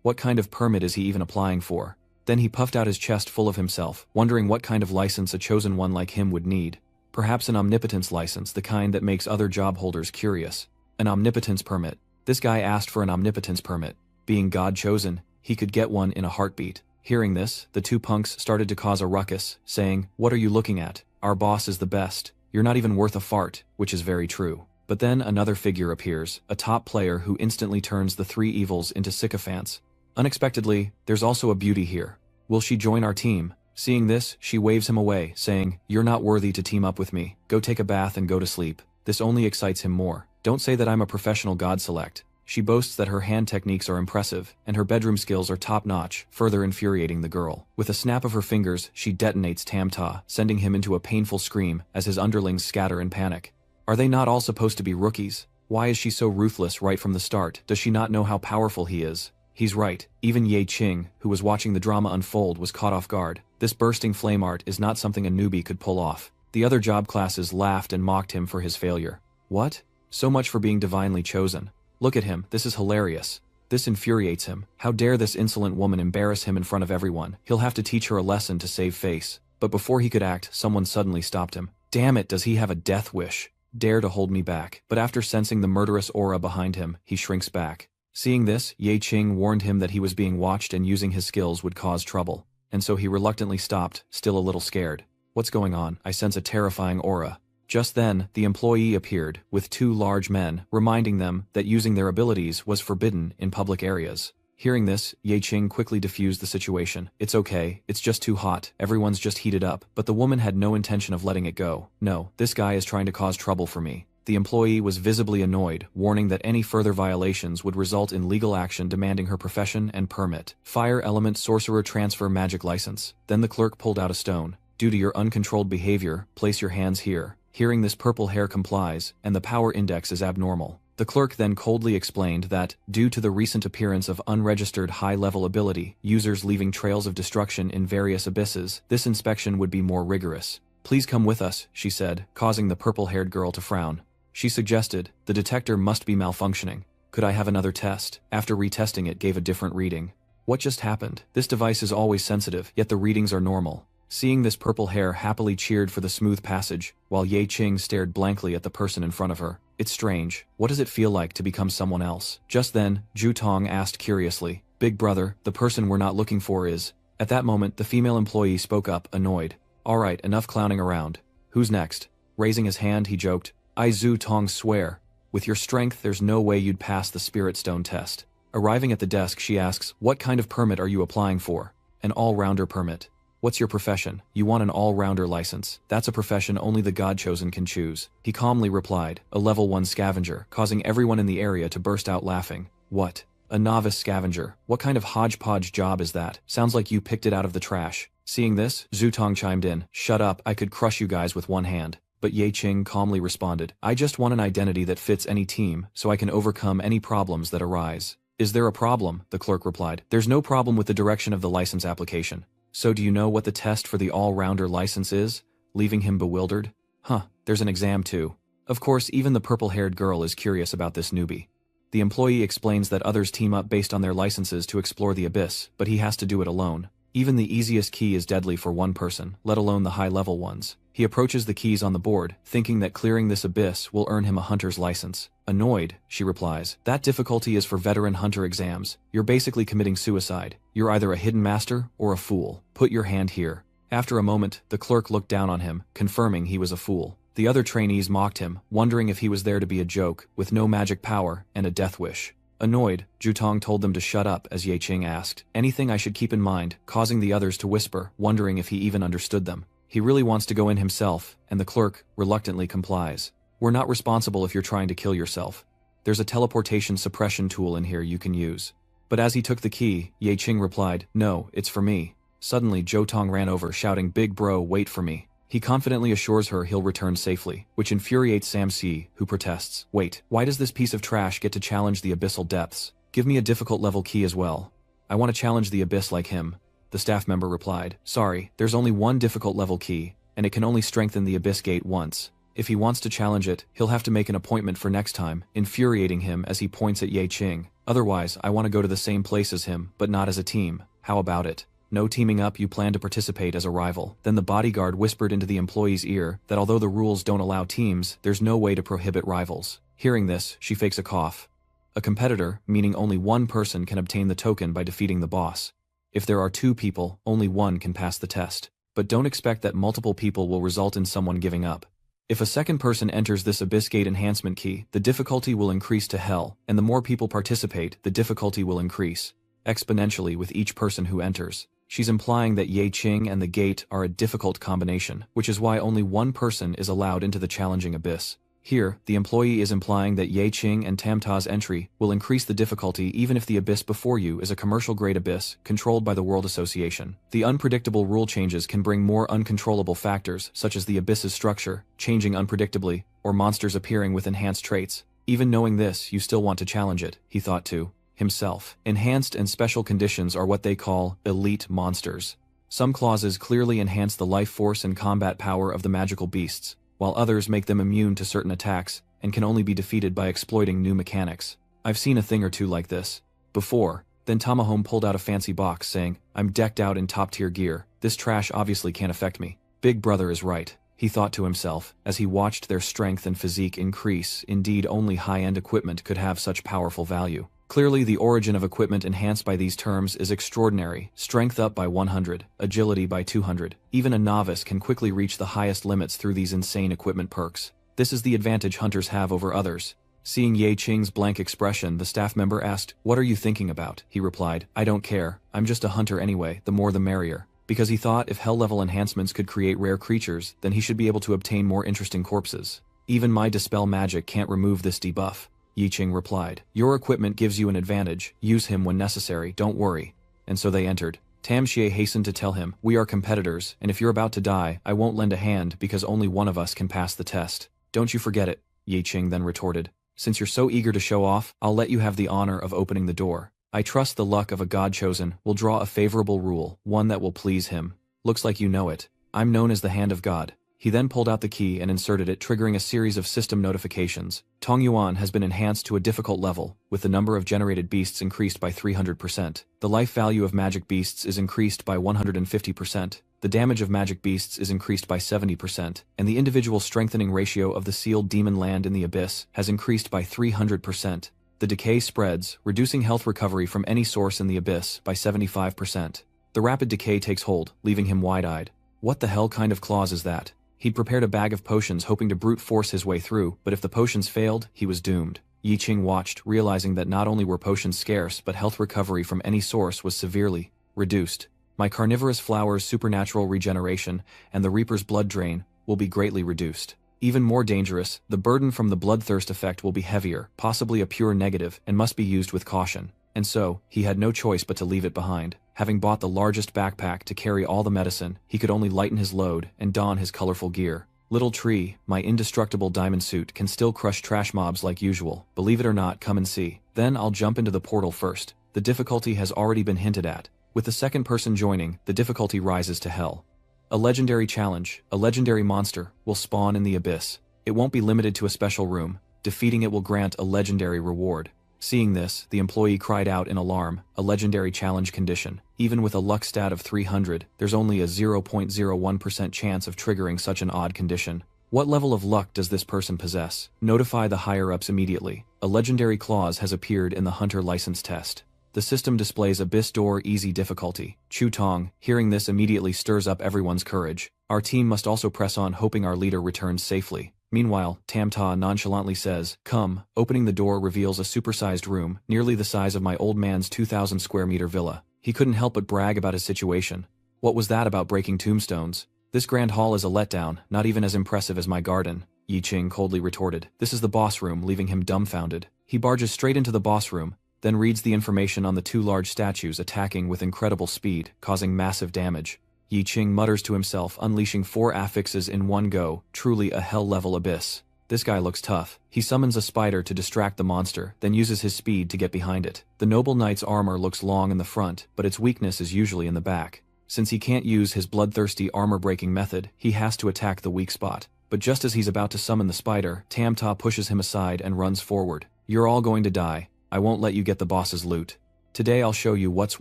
What kind of permit is he even applying for? Then he puffed out his chest full of himself, wondering what kind of license a chosen one like him would need. Perhaps an omnipotence license, the kind that makes other job holders curious. An omnipotence permit. This guy asked for an omnipotence permit. Being God-chosen, he could get one in a heartbeat. Hearing this, the two punks started to cause a ruckus, saying, "What are you looking at? Our boss is the best. You're not even worth a fart," which is very true. But then another figure appears, a top player who instantly turns the three evils into sycophants. Unexpectedly, there's also a beauty here. "Will she join our team?" Seeing this, she waves him away, saying, "You're not worthy to team up with me. Go take a bath and go to sleep." This only excites him more. "Don't say that I'm a professional god select." She boasts that her hand techniques are impressive, and her bedroom skills are top-notch, further infuriating the girl. With a snap of her fingers, she detonates Tam Ta, sending him into a painful scream as his underlings scatter in panic. Are they not all supposed to be rookies? Why is she so ruthless right from the start? Does she not know how powerful he is? He's right. Even Ye Qing, who was watching the drama unfold, was caught off guard. This bursting flame art is not something a newbie could pull off. The other job classes laughed and mocked him for his failure. What? So much for being divinely chosen. Look at him, this is hilarious. This infuriates him. How dare this insolent woman embarrass him in front of everyone? He'll have to teach her a lesson to save face. But before he could act, someone suddenly stopped him. Damn it, does he have a death wish? Dare to hold me back. But after sensing the murderous aura behind him, he shrinks back. Seeing this, Ye Qing warned him that he was being watched and using his skills would cause trouble. And so he reluctantly stopped, still a little scared. What's going on? I sense a terrifying aura. Just then, the employee appeared, with two large men, reminding them that using their abilities was forbidden in public areas. Hearing this, Ye Qing quickly diffused the situation. It's okay, it's just too hot, everyone's just heated up, but the woman had no intention of letting it go. No, this guy is trying to cause trouble for me. The employee was visibly annoyed, warning that any further violations would result in legal action demanding her profession and permit. Fire Element Sorcerer Transfer Magic License. Then the clerk pulled out a stone. Due to your uncontrolled behavior, place your hands here. Hearing this, purple hair complies, and the power index is abnormal. The clerk then coldly explained that, due to the recent appearance of unregistered high-level ability, users leaving trails of destruction in various abysses, this inspection would be more rigorous. Please come with us, she said, causing the purple-haired girl to frown. She suggested, the detector must be malfunctioning. Could I have another test? After retesting it gave a different reading. What just happened? This device is always sensitive, yet the readings are normal. Seeing this, purple hair happily cheered for the smooth passage, while Ye Qing stared blankly at the person in front of her. It's strange. What does it feel like to become someone else? Just then, Zhu Tong asked curiously, Big brother, the person we're not looking for is... At that moment, the female employee spoke up, annoyed. Alright, enough clowning around. Who's next? Raising his hand, he joked. I Zhu Tong swear. With your strength, there's no way you'd pass the Spirit Stone test. Arriving at the desk, she asks, what kind of permit are you applying for? An all-rounder permit. What's your profession? You want an all-rounder license. That's a profession only the God-chosen can choose. He calmly replied, a level 1 scavenger, causing everyone in the area to burst out laughing. What? A novice scavenger? What kind of hodgepodge job is that? Sounds like you picked it out of the trash. Seeing this, Zhu Tong chimed in, shut up, I could crush you guys with one hand. But Ye Qing calmly responded, I just want an identity that fits any team, so I can overcome any problems that arise. Is there a problem? The clerk replied. There's no problem with the direction of the license application. So do you know what the test for the all-rounder license is? Leaving him bewildered. Huh, there's an exam too. Of course, even the purple-haired girl is curious about this newbie. The employee explains that others team up based on their licenses to explore the abyss, but he has to do it alone. Even the easiest key is deadly for one person, let alone the high-level ones. He approaches the keys on the board, thinking that clearing this abyss will earn him a hunter's license. Annoyed, she replies, that difficulty is for veteran hunter exams. You're basically committing suicide. You're either a hidden master or a fool. Put your hand here. After a moment, the clerk looked down on him, confirming he was a fool. The other trainees mocked him, wondering if he was there to be a joke, with no magic power and a death wish. Annoyed, Zhu Tong told them to shut up as Ye Qing asked, anything I should keep in mind, causing the others to whisper, wondering if he even understood them. He really wants to go in himself, and the clerk reluctantly complies. We're not responsible if you're trying to kill yourself. There's a teleportation suppression tool in here you can use. But as he took the key, Ye Qing replied, no, it's for me. Suddenly, Zhu Tong ran over, shouting, big bro, wait for me. He confidently assures her he'll return safely, which infuriates Sam Si, who protests. Wait, why does this piece of trash get to challenge the abyssal depths? Give me a difficult level key as well. I want to challenge the abyss like him. The staff member replied, sorry, there's only one difficult level key, and it can only strengthen the abyss gate once. If he wants to challenge it, he'll have to make an appointment for next time, infuriating him as he points at Ye Qing. Otherwise, I want to go to the same place as him, but not as a team. How about it? No teaming up, you plan to participate as a rival. Then the bodyguard whispered into the employee's ear that although the rules don't allow teams, there's no way to prohibit rivals. Hearing this, she fakes a cough. A competitor, meaning only one person can obtain the token by defeating the boss. If there are two people, only one can pass the test. But don't expect that multiple people will result in someone giving up. If a second person enters this Abyss Gate enhancement key, the difficulty will increase to hell, and the more people participate, the difficulty will increase exponentially with each person who enters. She's implying that Ye Qing and the gate are a difficult combination, which is why only one person is allowed into the challenging abyss. Here, the employee is implying that Ye Qing and Tamta's entry will increase the difficulty even if the abyss before you is a commercial-grade abyss controlled by the World Association. The unpredictable rule changes can bring more uncontrollable factors, such as the abyss's structure, changing unpredictably, or monsters appearing with enhanced traits. Even knowing this, you still want to challenge it, he thought to himself. Enhanced and special conditions are what they call elite monsters. Some clauses clearly enhance the life force and combat power of the magical beasts, while others make them immune to certain attacks and can only be defeated by exploiting new mechanics. I've seen a thing or two like this before. Then Tamahome pulled out a fancy box, saying, I'm decked out in top-tier gear. This trash obviously can't affect me. Big brother is right, he thought to himself, as he watched their strength and physique increase. Indeed, only high-end equipment could have such powerful value. Clearly, the origin of equipment enhanced by these terms is extraordinary. Strength up by 100, agility by 200. Even a novice can quickly reach the highest limits through these insane equipment perks. This is the advantage hunters have over others. Seeing Ye Qing's blank expression, the staff member asked, "What are you thinking about?" He replied, "I don't care, I'm just a hunter anyway, the more the merrier." Because he thought if hell-level enhancements could create rare creatures, then he should be able to obtain more interesting corpses. "Even my dispel magic can't remove this debuff," Yi Qing replied. "Your equipment gives you an advantage, use him when necessary, don't worry." And so they entered. Tam Xie hastened to tell him, "We are competitors, and if you're about to die, I won't lend a hand because only one of us can pass the test. Don't you forget it," Yi Qing then retorted. "Since you're so eager to show off, I'll let you have the honor of opening the door. I trust the luck of a god chosen will draw a favorable rule, one that will please him. Looks like you know it. I'm known as the Hand of God." He then pulled out the key and inserted it, triggering a series of system notifications. Tong Yuan has been enhanced to a difficult level, with the number of generated beasts increased by 300%. The life value of magic beasts is increased by 150%. The damage of magic beasts is increased by 70%, and the individual strengthening ratio of the sealed demon land in the abyss has increased by 300%. The decay spreads, reducing health recovery from any source in the abyss by 75%. The rapid decay takes hold, leaving him wide-eyed. What the hell kind of clause is that? He'd prepared a bag of potions hoping to brute force his way through, but if the potions failed, he was doomed. Yi Qing watched, realizing that not only were potions scarce, but health recovery from any source was severely reduced. My carnivorous flower's supernatural regeneration and the Reaper's blood drain will be greatly reduced. Even more dangerous, the burden from the bloodthirst effect will be heavier, possibly a pure negative, and must be used with caution. And so, he had no choice but to leave it behind. Having bought the largest backpack to carry all the medicine, he could only lighten his load and don his colorful gear. "Little tree, my indestructible diamond suit can still crush trash mobs like usual. Believe it or not, come and see. Then I'll jump into the portal first." The difficulty has already been hinted at. With the second person joining, the difficulty rises to hell. A legendary challenge, a legendary monster, will spawn in the abyss. It won't be limited to a special room. Defeating it will grant a legendary reward. Seeing this, the employee cried out in alarm, "A legendary challenge condition. Even with a luck stat of 300, there's only a 0.01% chance of triggering such an odd condition. What level of luck does this person possess? Notify the higher-ups immediately." A legendary clause has appeared in the Hunter License test. The system displays Abyss Door Easy difficulty. Chu Tong, hearing this, immediately stirs up everyone's courage. "Our team must also press on, hoping our leader returns safely." Meanwhile, Tam Ta nonchalantly says, "Come." Opening the door reveals a supersized room, nearly the size of my old man's 2,000 square meter villa. He couldn't help but brag about his situation. What was that about breaking tombstones? "This grand hall is a letdown, not even as impressive as my garden," Yi Qing coldly retorted. This is the boss room, leaving him dumbfounded. He barges straight into the boss room, then reads the information on the two large statues attacking with incredible speed, causing massive damage. Yi Qing mutters to himself, unleashing 4 affixes in one go, truly a hell-level abyss. This guy looks tough. He summons a spider to distract the monster, then uses his speed to get behind it. The noble knight's armor looks long in the front, but its weakness is usually in the back. Since he can't use his bloodthirsty armor-breaking method, he has to attack the weak spot. But just as he's about to summon the spider, Tam Ta pushes him aside and runs forward. "You're all going to die. I won't let you get the boss's loot. Today I'll show you what's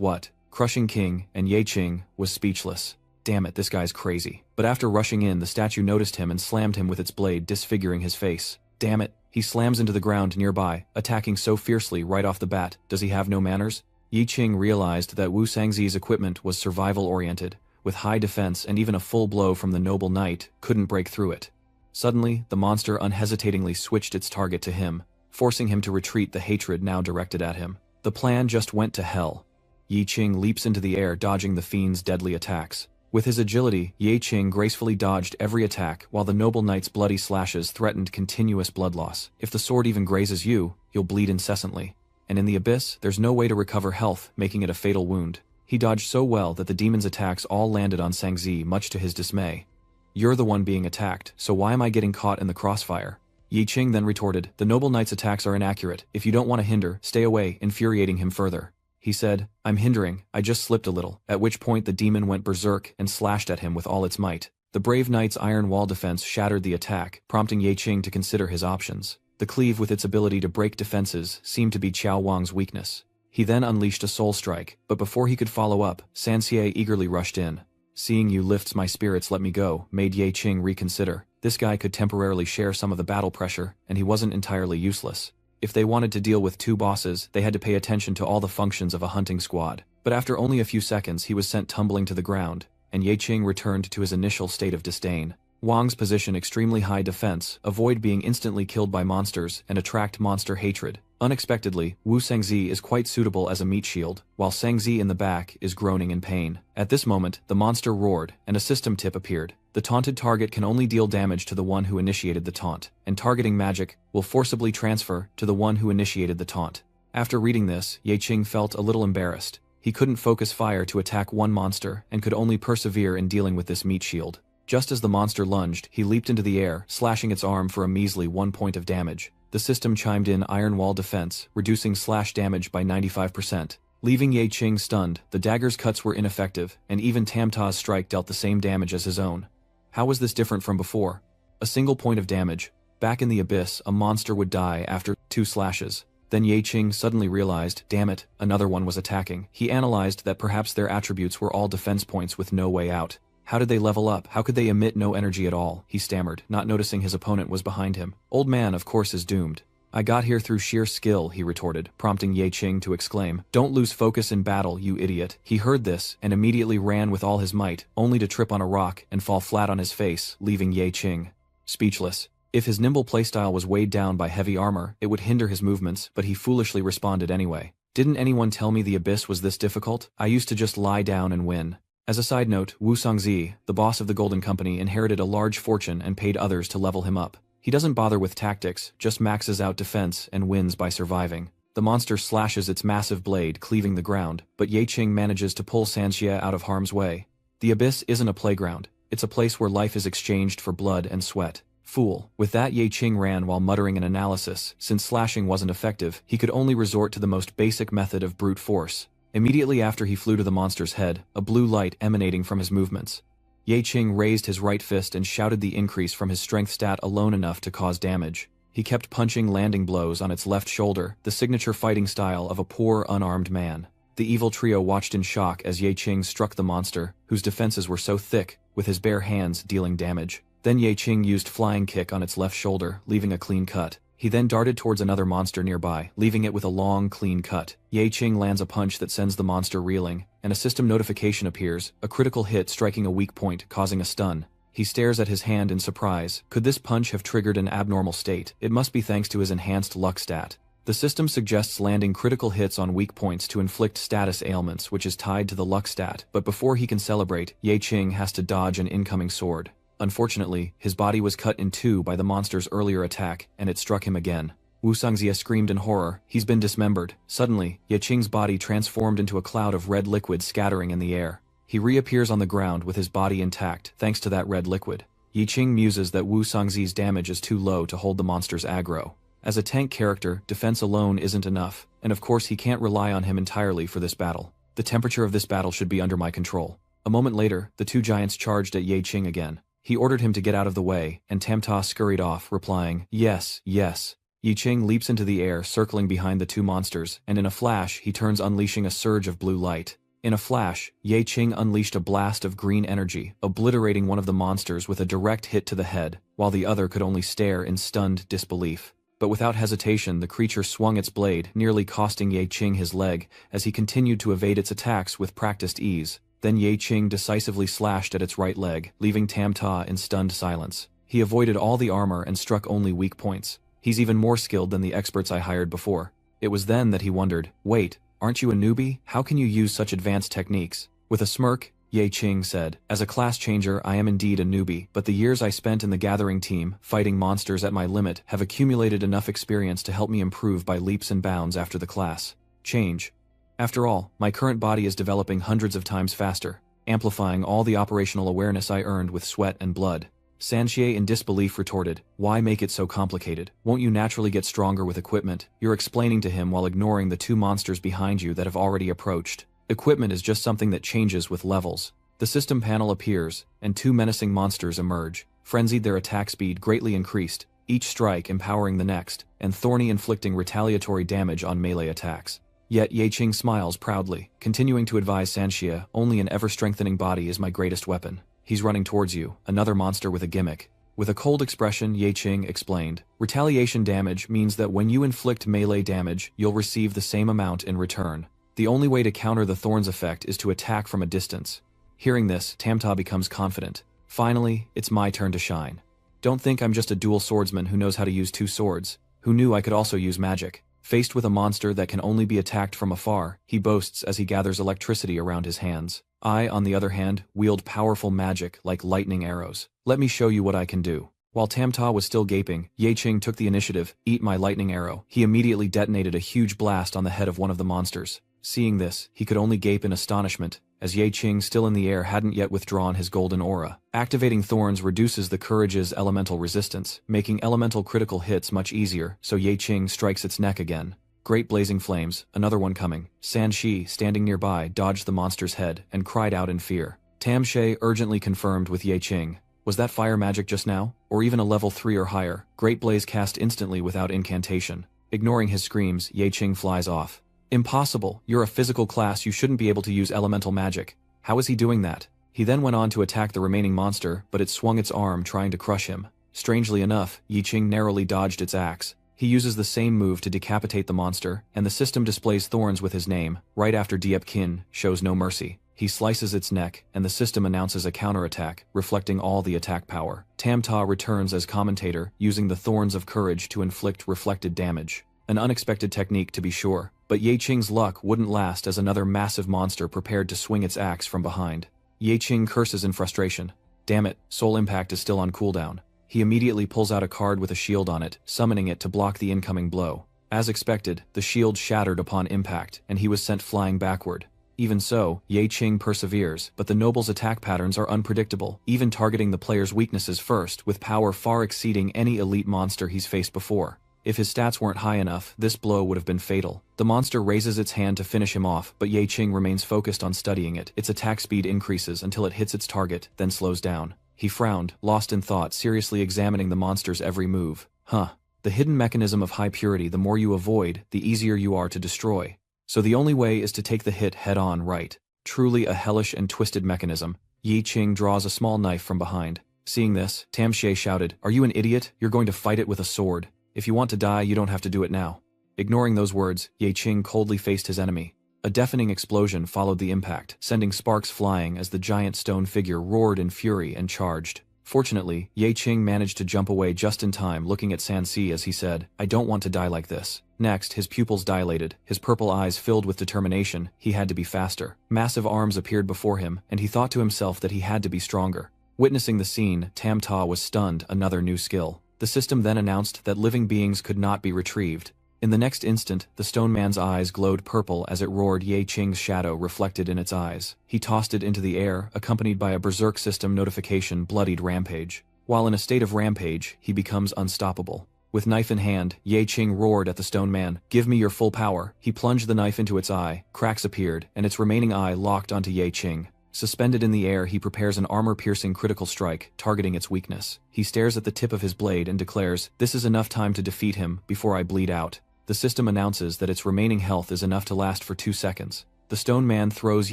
what." Crushing King and Ye Qing was speechless. Damn it, this guy's crazy. But after rushing in, the statue noticed him and slammed him with its blade, disfiguring his face. Damn it, he slams into the ground nearby, attacking so fiercely right off the bat. Does he have no manners? Yi Qing realized that Wu Sangzi's equipment was survival-oriented, with high defense, and even a full blow from the noble knight couldn't break through it. Suddenly, the monster unhesitatingly switched its target to him, forcing him to retreat, the hatred now directed at him. The plan just went to hell. Yi Qing leaps into the air, dodging the fiend's deadly attacks. With his agility, Ye Qing gracefully dodged every attack, while the noble knight's bloody slashes threatened continuous blood loss. If the sword even grazes you, you'll bleed incessantly. And in the abyss, there's no way to recover health, making it a fatal wound. He dodged so well that the demon's attacks all landed on Sangzi, much to his dismay. "You're the one being attacked, so why am I getting caught in the crossfire?" Yi Qing then retorted, "The noble knight's attacks are inaccurate. If you don't want to hinder, stay away," infuriating him further. He said, "I'm hindering, I just slipped a little," at which point the demon went berserk and slashed at him with all its might. The brave knight's iron wall defense shattered the attack, prompting Ye Qing to consider his options. The cleave, with its ability to break defenses, seemed to be Qiao Wang's weakness. He then unleashed a soul strike, but before he could follow up, Sanxie eagerly rushed in. "Seeing you lifts my spirits, let me go," made Ye Qing reconsider. This guy could temporarily share some of the battle pressure, and he wasn't entirely useless. If they wanted to deal with 2 bosses, they had to pay attention to all the functions of a hunting squad. But after only a few seconds, he was sent tumbling to the ground, and Ye Qing returned to his initial state of disdain. Wang's position extremely high defense, avoid being instantly killed by monsters, and attract monster hatred. Unexpectedly, Wu Sengzi is quite suitable as a meat shield, while Sengzi in the back is groaning in pain. At this moment, the monster roared, and a system tip appeared. The taunted target can only deal damage to the one who initiated the taunt, and targeting magic will forcibly transfer to the one who initiated the taunt. After reading this, Ye Qing felt a little embarrassed. He couldn't focus fire to attack one monster and could only persevere in dealing with this meat shield. Just as the monster lunged, he leaped into the air, slashing its arm for a measly 1 point of damage. The system chimed in Iron Wall defense, reducing slash damage by 95%. Leaving Ye Qing stunned, the dagger's cuts were ineffective, and even Tamta's strike dealt the same damage as his own. How was this different from before? A single point of damage. Back in the abyss, a monster would die after 2 slashes. Then Ye Qing suddenly realized, damn it, another one was attacking. He analyzed that perhaps their attributes were all defense points with no way out. How did they level up? How could they emit no energy at all? He stammered, not noticing his opponent was behind him. Old man of course is doomed. I got here through sheer skill, he retorted, prompting Ye Qing to exclaim, don't lose focus in battle, you idiot. He heard this, and immediately ran with all his might, only to trip on a rock and fall flat on his face, leaving Ye Qing speechless. If his nimble playstyle was weighed down by heavy armor, it would hinder his movements, but he foolishly responded anyway. Didn't anyone tell me the abyss was this difficult? I used to just lie down and win. As a side note, Wu Songzi, the boss of the Golden Company, inherited a large fortune and paid others to level him up. He doesn't bother with tactics, just maxes out defense and wins by surviving. The monster slashes its massive blade, cleaving the ground, but Ye Qing manages to pull Sanxie out of harm's way. The abyss isn't a playground, it's a place where life is exchanged for blood and sweat. Fool. With that, Ye Qing ran while muttering an analysis. Since slashing wasn't effective, he could only resort to the most basic method of brute force. Immediately after he flew to the monster's head, a blue light emanating from his movements. Ye Qing raised his right fist and shouted the increase from his strength stat alone enough to cause damage. He kept punching landing blows on its left shoulder, the signature fighting style of a poor, unarmed man. The evil trio watched in shock as Ye Qing struck the monster, whose defenses were so thick, with his bare hands dealing damage. Then Ye Qing used flying kick on its left shoulder, leaving a clean cut. He then darted towards another monster nearby, leaving it with a long, clean cut. Ye Qing lands a punch that sends the monster reeling, and a system notification appears, a critical hit striking a weak point, causing a stun. He stares at his hand in surprise. Could this punch have triggered an abnormal state? It must be thanks to his enhanced luck stat. The system suggests landing critical hits on weak points to inflict status ailments, which is tied to the luck stat, but before he can celebrate, Ye Qing has to dodge an incoming sword. Unfortunately, his body was cut in 2 by the monster's earlier attack, and it struck him again. Wu Sangzia screamed in horror. He's been dismembered. Suddenly, Ye Qing's body transformed into a cloud of red liquid scattering in the air. He reappears on the ground with his body intact, thanks to that red liquid. Ye Qing muses that Wu Sangzi's damage is too low to hold the monster's aggro. As a tank character, defense alone isn't enough, and of course he can't rely on him entirely for this battle. The temperature of this battle should be under my control. A moment later, the 2 giants charged at Ye Qing again. He ordered him to get out of the way, and Tamta scurried off, replying, yes, yes. Ye Qing leaps into the air, circling behind the 2 monsters, and in a flash, he turns, unleashing a surge of blue light. In a flash, Ye Qing unleashed a blast of green energy, obliterating one of the monsters with a direct hit to the head, while the other could only stare in stunned disbelief. But without hesitation, the creature swung its blade, nearly costing Ye Qing his leg, as he continued to evade its attacks with practiced ease. Then Ye Qing decisively slashed at its right leg, leaving Tamta in stunned silence. He avoided all the armor and struck only weak points. He's even more skilled than the experts I hired before. It was then that he wondered, wait, aren't you a newbie? How can you use such advanced techniques? With a smirk, Ye Qing said, as a class changer I am indeed a newbie, but the years I spent in the gathering team, fighting monsters at my limit, have accumulated enough experience to help me improve by leaps and bounds after the class change. After all, my current body is developing hundreds of times faster, amplifying all the operational awareness I earned with sweat and blood. Sanxie in disbelief retorted, why make it so complicated? Won't you naturally get stronger with equipment? You're explaining to him while ignoring the 2 monsters behind you that have already approached. Equipment is just something that changes with levels. The system panel appears, and 2 menacing monsters emerge. Frenzied, their attack speed greatly increased, each strike empowering the next, and thorny, inflicting retaliatory damage on melee attacks. Yet Ye Qing smiles proudly, continuing to advise Sanxie, only an ever-strengthening body is my greatest weapon. He's running towards you, another monster with a gimmick. With a cold expression, Ye Qing explained, retaliation damage means that when you inflict melee damage, you'll receive the same amount in return. The only way to counter the thorns effect is to attack from a distance. Hearing this, Tamta becomes confident. Finally, it's my turn to shine. Don't think I'm just a dual swordsman who knows how to use two swords. Who knew I could also use magic? Faced with a monster that can only be attacked from afar, he boasts as he gathers electricity around his hands. I, on the other hand, wield powerful magic like lightning arrows. Let me show you what I can do. While Tamta was still gaping, Ye Qing took the initiative. Eat my lightning arrow. He immediately detonated a huge blast on the head of one of the monsters. Seeing this, he could only gape in astonishment, as Ye Qing still in the air hadn't yet withdrawn his golden aura. Activating thorns reduces the courage's elemental resistance, making elemental critical hits much easier, so Ye Qing strikes its neck again. Great blazing flames, another one coming. San Shi, standing nearby, dodged the monster's head and cried out in fear. Tam She urgently confirmed with Ye Qing. Was that fire magic just now? Or even a level 3 or higher? Great blaze cast instantly without incantation. Ignoring his screams, Ye Qing flies off. Impossible, you're a physical class, you shouldn't be able to use elemental magic. How is he doing that? He then went on to attack the remaining monster, but it swung its arm trying to crush him. Strangely enough, Ye Qing narrowly dodged its axe. He uses the same move to decapitate the monster, and the system displays thorns with his name. Right after Diep Kin shows no mercy. He slices its neck, and the system announces a counterattack, reflecting all the attack power. Tam Ta returns as commentator, using the Thorns of Courage to inflict reflected damage. An unexpected technique to be sure, but Ye Qing's luck wouldn't last as another massive monster prepared to swing its axe from behind. Ye Qing curses in frustration. Damn it, Soul Impact is still on cooldown. He immediately pulls out a card with a shield on it, summoning it to block the incoming blow. As expected, the shield shattered upon impact, and he was sent flying backward. Even so, Ye Qing perseveres, but the noble's attack patterns are unpredictable, even targeting the player's weaknesses first, with power far exceeding any elite monster he's faced before. If his stats weren't high enough, this blow would have been fatal. The monster raises its hand to finish him off, but Ye Qing remains focused on studying it. Its attack speed increases until it hits its target, then slows down. He frowned, lost in thought, seriously examining the monster's every move. The hidden mechanism of high purity, the more you avoid, the easier you are to destroy. So the only way is to take the hit head-on, right? Truly a hellish and twisted mechanism. Ye Qing draws a small knife from behind. Seeing this, Tam She shouted, "Are you an idiot? You're going to fight it with a sword. If you want to die, you don't have to do it now." Ignoring those words, Ye Qing coldly faced his enemy. A deafening explosion followed the impact, sending sparks flying as the giant stone figure roared in fury and charged. Fortunately, Ye Qing managed to jump away just in time, looking at San Si as he said, "I don't want to die like this." Next, his pupils dilated, his purple eyes filled with determination. He had to be faster. Massive arms appeared before him, and he thought to himself that he had to be stronger. Witnessing the scene, Tam Ta was stunned, another new skill. The system then announced that living beings could not be retrieved. In the next instant, the stone man's eyes glowed purple as it roared. Ye Qing's shadow reflected in its eyes. He tossed it into the air, accompanied by a berserk system notification, bloodied rampage. While in a state of rampage, he becomes unstoppable. With knife in hand, Ye Qing roared at the stone man, "Give me your full power." He plunged the knife into its eye, cracks appeared, and its remaining eye locked onto Ye Qing. Suspended in the air, he prepares an armor-piercing critical strike, targeting its weakness. He stares at the tip of his blade and declares, "This is enough time to defeat him, before I bleed out." The system announces that its remaining health is enough to last for 2 seconds. The stone man throws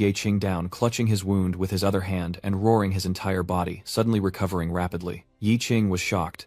Ye Qing down, clutching his wound with his other hand and roaring his entire body, suddenly recovering rapidly. Ye Qing was shocked.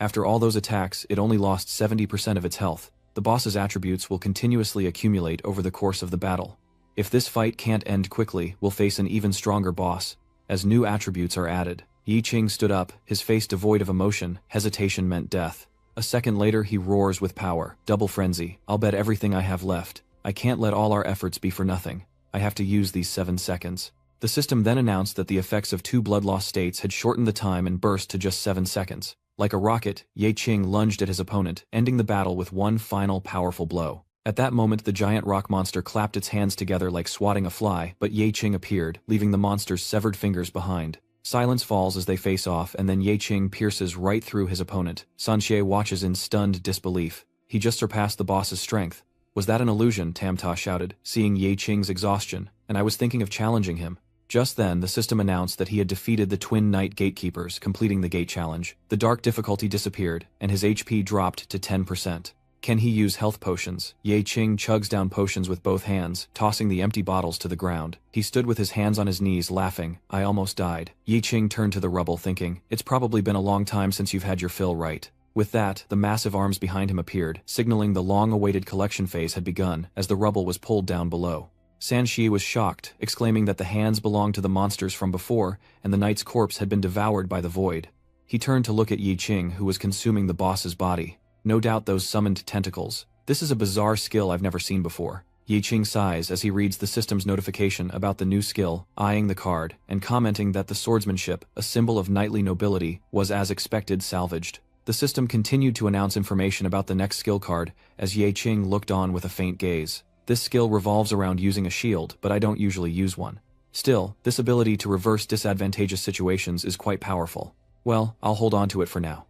After all those attacks, it only lost 70% of its health. The boss's attributes will continuously accumulate over the course of the battle. If this fight can't end quickly, we'll face an even stronger boss, as new attributes are added. Ye Qing stood up, his face devoid of emotion. Hesitation meant death. A second later, he roars with power. Double frenzy. "I'll bet everything I have left. I can't let all our efforts be for nothing. I have to use these 7 seconds. The system then announced that the effects of 2 blood loss states had shortened the time and burst to just 7 seconds. Like a rocket, Ye Qing lunged at his opponent, ending the battle with one final powerful blow. At that moment, the giant rock monster clapped its hands together like swatting a fly, but Ye Qing appeared, leaving the monster's severed fingers behind. Silence falls as they face off, and then Ye Qing pierces right through his opponent. San Xie watches in stunned disbelief. He just surpassed the boss's strength. "Was that an illusion?" Tam Ta shouted, seeing Ye Qing's exhaustion, "and I was thinking of challenging him." Just then, the system announced that he had defeated the Twin Knight Gatekeepers, completing the gate challenge. The dark difficulty disappeared, and his HP dropped to 10%. Can he use health potions? Ye Qing chugs down potions with both hands, tossing the empty bottles to the ground. He stood with his hands on his knees, laughing. "I almost died." Ye Qing turned to the rubble, thinking, "It's probably been a long time since you've had your fill, right?" With that, the massive arms behind him appeared, signaling the long-awaited collection phase had begun, as the rubble was pulled down below. Sanxi was shocked, exclaiming that the hands belonged to the monsters from before, and the knight's corpse had been devoured by the void. He turned to look at Yi Qing, who was consuming the boss's body. No doubt those summoned tentacles. This is a bizarre skill I've never seen before. Yi Qing sighs as he reads the system's notification about the new skill, eyeing the card, and commenting that the swordsmanship, a symbol of knightly nobility, was as expected salvaged. The system continued to announce information about the next skill card, as Yi Qing looked on with a faint gaze. This skill revolves around using a shield, but I don't usually use one. Still, this ability to reverse disadvantageous situations is quite powerful. Well, I'll hold on to it for now.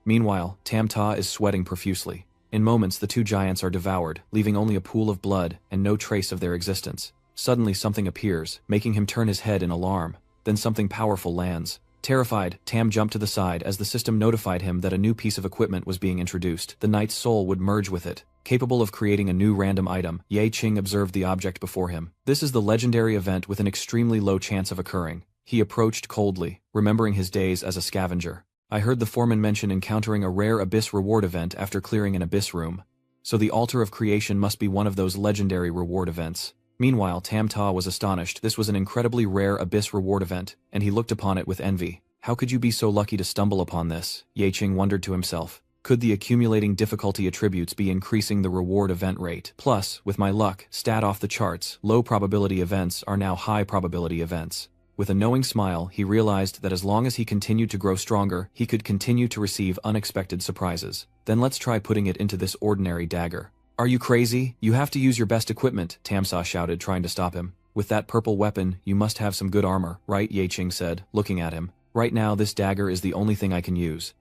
Meanwhile, Tam Ta is sweating profusely. In moments the two giants are devoured, leaving only a pool of blood and no trace of their existence. Suddenly something appears, making him turn his head in alarm. Then something powerful lands. Terrified, Tam jumped to the side as the system notified him that a new piece of equipment was being introduced. The knight's soul would merge with it. Capable of creating a new random item, Yi Qing observed the object before him. This is the legendary event with an extremely low chance of occurring. He approached coldly, remembering his days as a scavenger. I heard the foreman mention encountering a rare abyss reward event after clearing an abyss room. So the Altar of Creation must be one of those legendary reward events. Meanwhile, Tam Ta was astonished. This was an incredibly rare abyss reward event, and he looked upon it with envy. How could you be so lucky to stumble upon this? Yi Qing wondered to himself. Could the accumulating difficulty attributes be increasing the reward event rate? Plus, with my luck, stat off the charts, low probability events are now high probability events. With a knowing smile, he realized that as long as he continued to grow stronger, he could continue to receive unexpected surprises. Then let's try putting it into this ordinary dagger. Are you crazy? You have to use your best equipment, Tamsa shouted, trying to stop him. With that purple weapon, you must have some good armor, right? Yi Qing said, looking at him. Right now this dagger is the only thing I can use.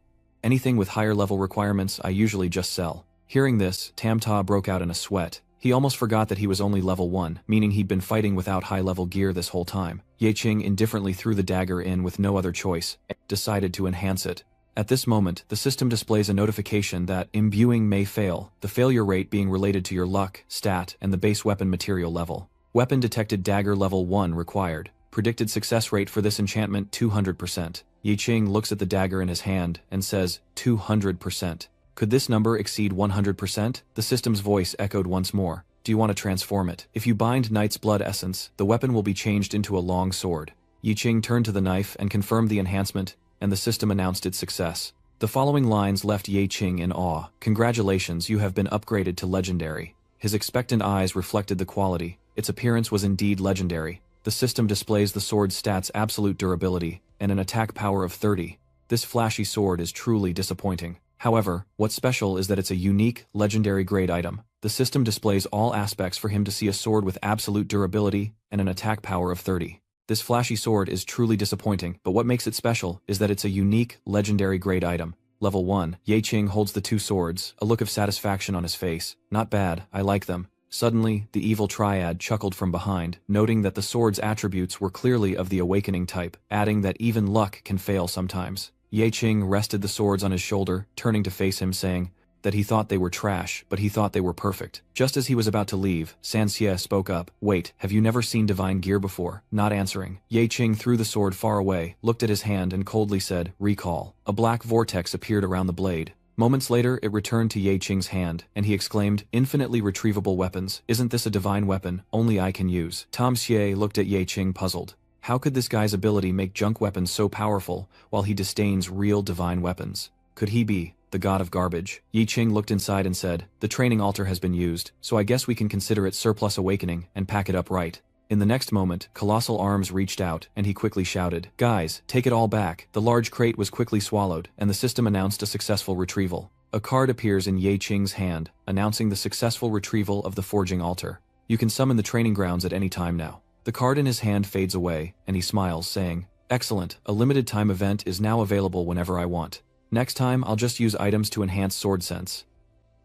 Anything with higher level requirements I usually just sell. Hearing this, Tam Ta broke out in a sweat. He almost forgot that he was only level 1, meaning he'd been fighting without high-level gear this whole time. Yi Qing indifferently threw the dagger in with no other choice, and decided to enhance it. At this moment, the system displays a notification that imbuing may fail, the failure rate being related to your luck, stat, and the base weapon material level. Weapon detected dagger level 1 required. Predicted success rate for this enchantment 200%. Yi Qing looks at the dagger in his hand and says, 200%. Could this number exceed 100%? The system's voice echoed once more. Do you want to transform it? If you bind Knight's Blood Essence, the weapon will be changed into a long sword. Yi Qing turned to the knife and confirmed the enhancement, and the system announced its success. The following lines left Yi Qing in awe. Congratulations, you have been upgraded to legendary. His expectant eyes reflected the quality. Its appearance was indeed legendary. The system displays the sword's stats absolute durability, and an attack power of 30. This flashy sword is truly disappointing. However, what's special is that it's a unique, legendary grade item. The system displays all aspects for him to see a sword with absolute durability and an attack power of 30. This flashy sword is truly disappointing, but what makes it special is that it's a unique, legendary grade item. Level 1, Yi Qing holds the two swords, a look of satisfaction on his face. Not bad, I like them. Suddenly, the evil triad chuckled from behind, noting that the sword's attributes were clearly of the awakening type, adding that even luck can fail sometimes. Yi Qing rested the swords on his shoulder, turning to face him, saying that he thought they were trash, but he thought they were perfect. Just as he was about to leave, Sanxie spoke up. Wait, have you never seen divine gear before? Not answering, Yi Qing threw the sword far away, looked at his hand and coldly said, Recall. A black vortex appeared around the blade. Moments later, it returned to Yi Qing's hand, and he exclaimed, Infinitely retrievable weapons. Isn't this a divine weapon? Only I can use. Tom Xie looked at Yi Qing puzzled. How could this guy's ability make junk weapons so powerful, while he disdains real divine weapons? Could he be the god of garbage? Yi Qing looked inside and said, The training altar has been used, so I guess we can consider it surplus awakening and pack it up right. In the next moment, colossal arms reached out, and he quickly shouted, Guys, take it all back. The large crate was quickly swallowed, and the system announced a successful retrieval. A card appears in Yi Qing's hand, announcing the successful retrieval of the forging altar. You can summon the training grounds at any time now. The card in his hand fades away, and he smiles, saying, Excellent, a limited time event is now available whenever I want. Next time, I'll just use items to enhance sword sense.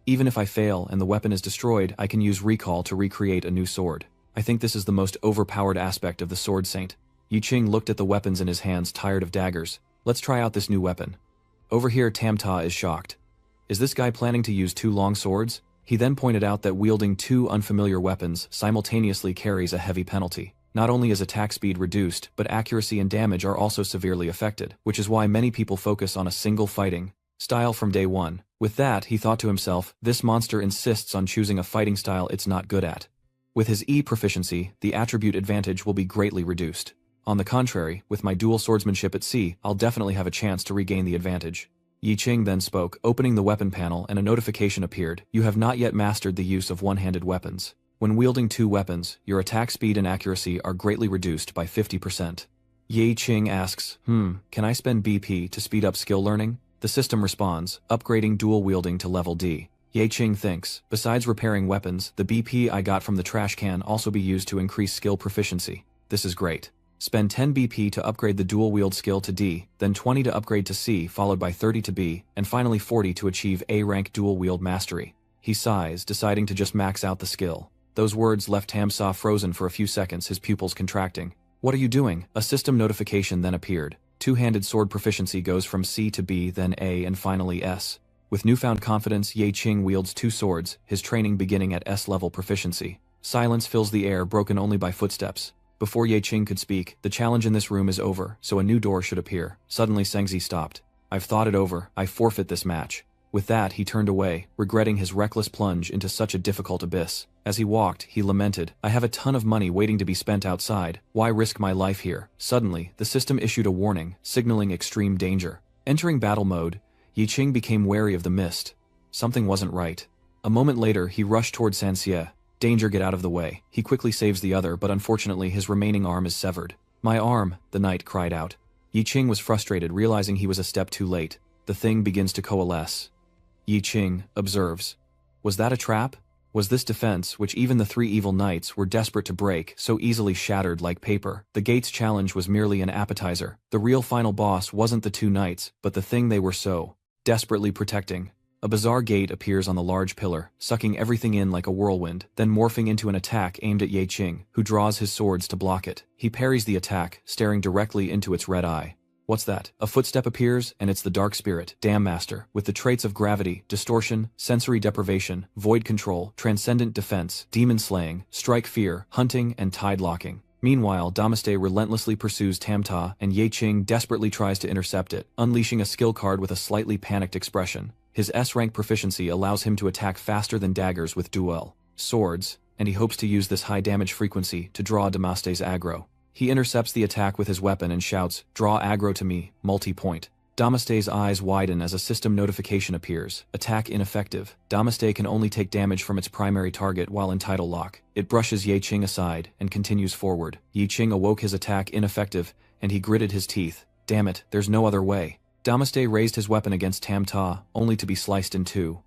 Even if I fail and the weapon is destroyed, I can use recall to recreate a new sword. I think this is the most overpowered aspect of the Sword Saint. Yi Qing looked at the weapons in his hands, tired of daggers. Let's try out this new weapon. Over here, Tam Ta is shocked. Is this guy planning to use two long swords? He then pointed out that wielding two unfamiliar weapons simultaneously carries a heavy penalty. Not only is attack speed reduced, but accuracy and damage are also severely affected, which is why many people focus on a single fighting style from day one. With that, he thought to himself, this monster insists on choosing a fighting style it's not good at. With his E proficiency, the attribute advantage will be greatly reduced. On the contrary, with my dual swordsmanship at C, I'll definitely have a chance to regain the advantage. Yi Qing then spoke, opening the weapon panel, and a notification appeared. You have not yet mastered the use of one-handed weapons. When wielding two weapons, your attack speed and accuracy are greatly reduced by 50%. Yi Qing asks, can I spend BP to speed up skill learning? The system responds, upgrading dual wielding to level D. Yi Qing thinks, besides repairing weapons, the BP I got from the trash can also be used to increase skill proficiency. This is great. Spend 10 BP to upgrade the dual wield skill to D, then 20 to upgrade to C, followed by 30 to B, and finally 40 to achieve A rank dual wield mastery. He sighs, deciding to just max out the skill. Those words left Tamsaw frozen for a few seconds, his pupils contracting. What are you doing? A system notification then appeared. Two-handed sword proficiency goes from C to B, then A, and finally S. With newfound confidence, Yi Qing wields two swords, his training beginning at S-level proficiency. Silence fills the air, broken only by footsteps. Before Yi Qing could speak, the challenge in this room is over, so a new door should appear. Suddenly Sengzi stopped. I've thought it over, I forfeit this match. With that, he turned away, regretting his reckless plunge into such a difficult abyss. As he walked, he lamented, I have a ton of money waiting to be spent outside, why risk my life here? Suddenly, the system issued a warning, signaling extreme danger. Entering battle mode, Yi Qing became wary of the mist. Something wasn't right. A moment later, he rushed toward Sanxie. Danger, get out of the way. He quickly saves the other, but unfortunately his remaining arm is severed. My arm, the knight cried out. Yi Qing was frustrated, realizing he was a step too late. The thing begins to coalesce. Yi Qing observes. Was that a trap? Was this defense, which even the three evil knights were desperate to break, so easily shattered like paper? The gate's challenge was merely an appetizer. The real final boss wasn't the two knights, but the thing they were so desperately protecting. A bizarre gate appears on the large pillar, sucking everything in like a whirlwind, then morphing into an attack aimed at Yi Qing, who draws his swords to block it. He parries the attack, staring directly into its red eye. What's that? A footstep appears, and it's the Dark Spirit, Dam Master, with the traits of gravity, distortion, sensory deprivation, void control, transcendent defense, demon slaying, strike fear, hunting, and tide locking. Meanwhile, Damaste relentlessly pursues Tamta, and Yi Qing desperately tries to intercept it, unleashing a skill card with a slightly panicked expression. His S-rank proficiency allows him to attack faster than daggers with dual swords, and he hopes to use this high damage frequency to draw Damaste's aggro. He intercepts the attack with his weapon and shouts, "Draw aggro to me, multi-point." Damaste's eyes widen as a system notification appears. Attack ineffective. Damaste can only take damage from its primary target while in title lock. It brushes Yi Qing aside and continues forward. Yi Qing awoke his attack ineffective, and he gritted his teeth. Damn it, there's no other way. Damaste raised his weapon against Tam Ta, only to be sliced in two.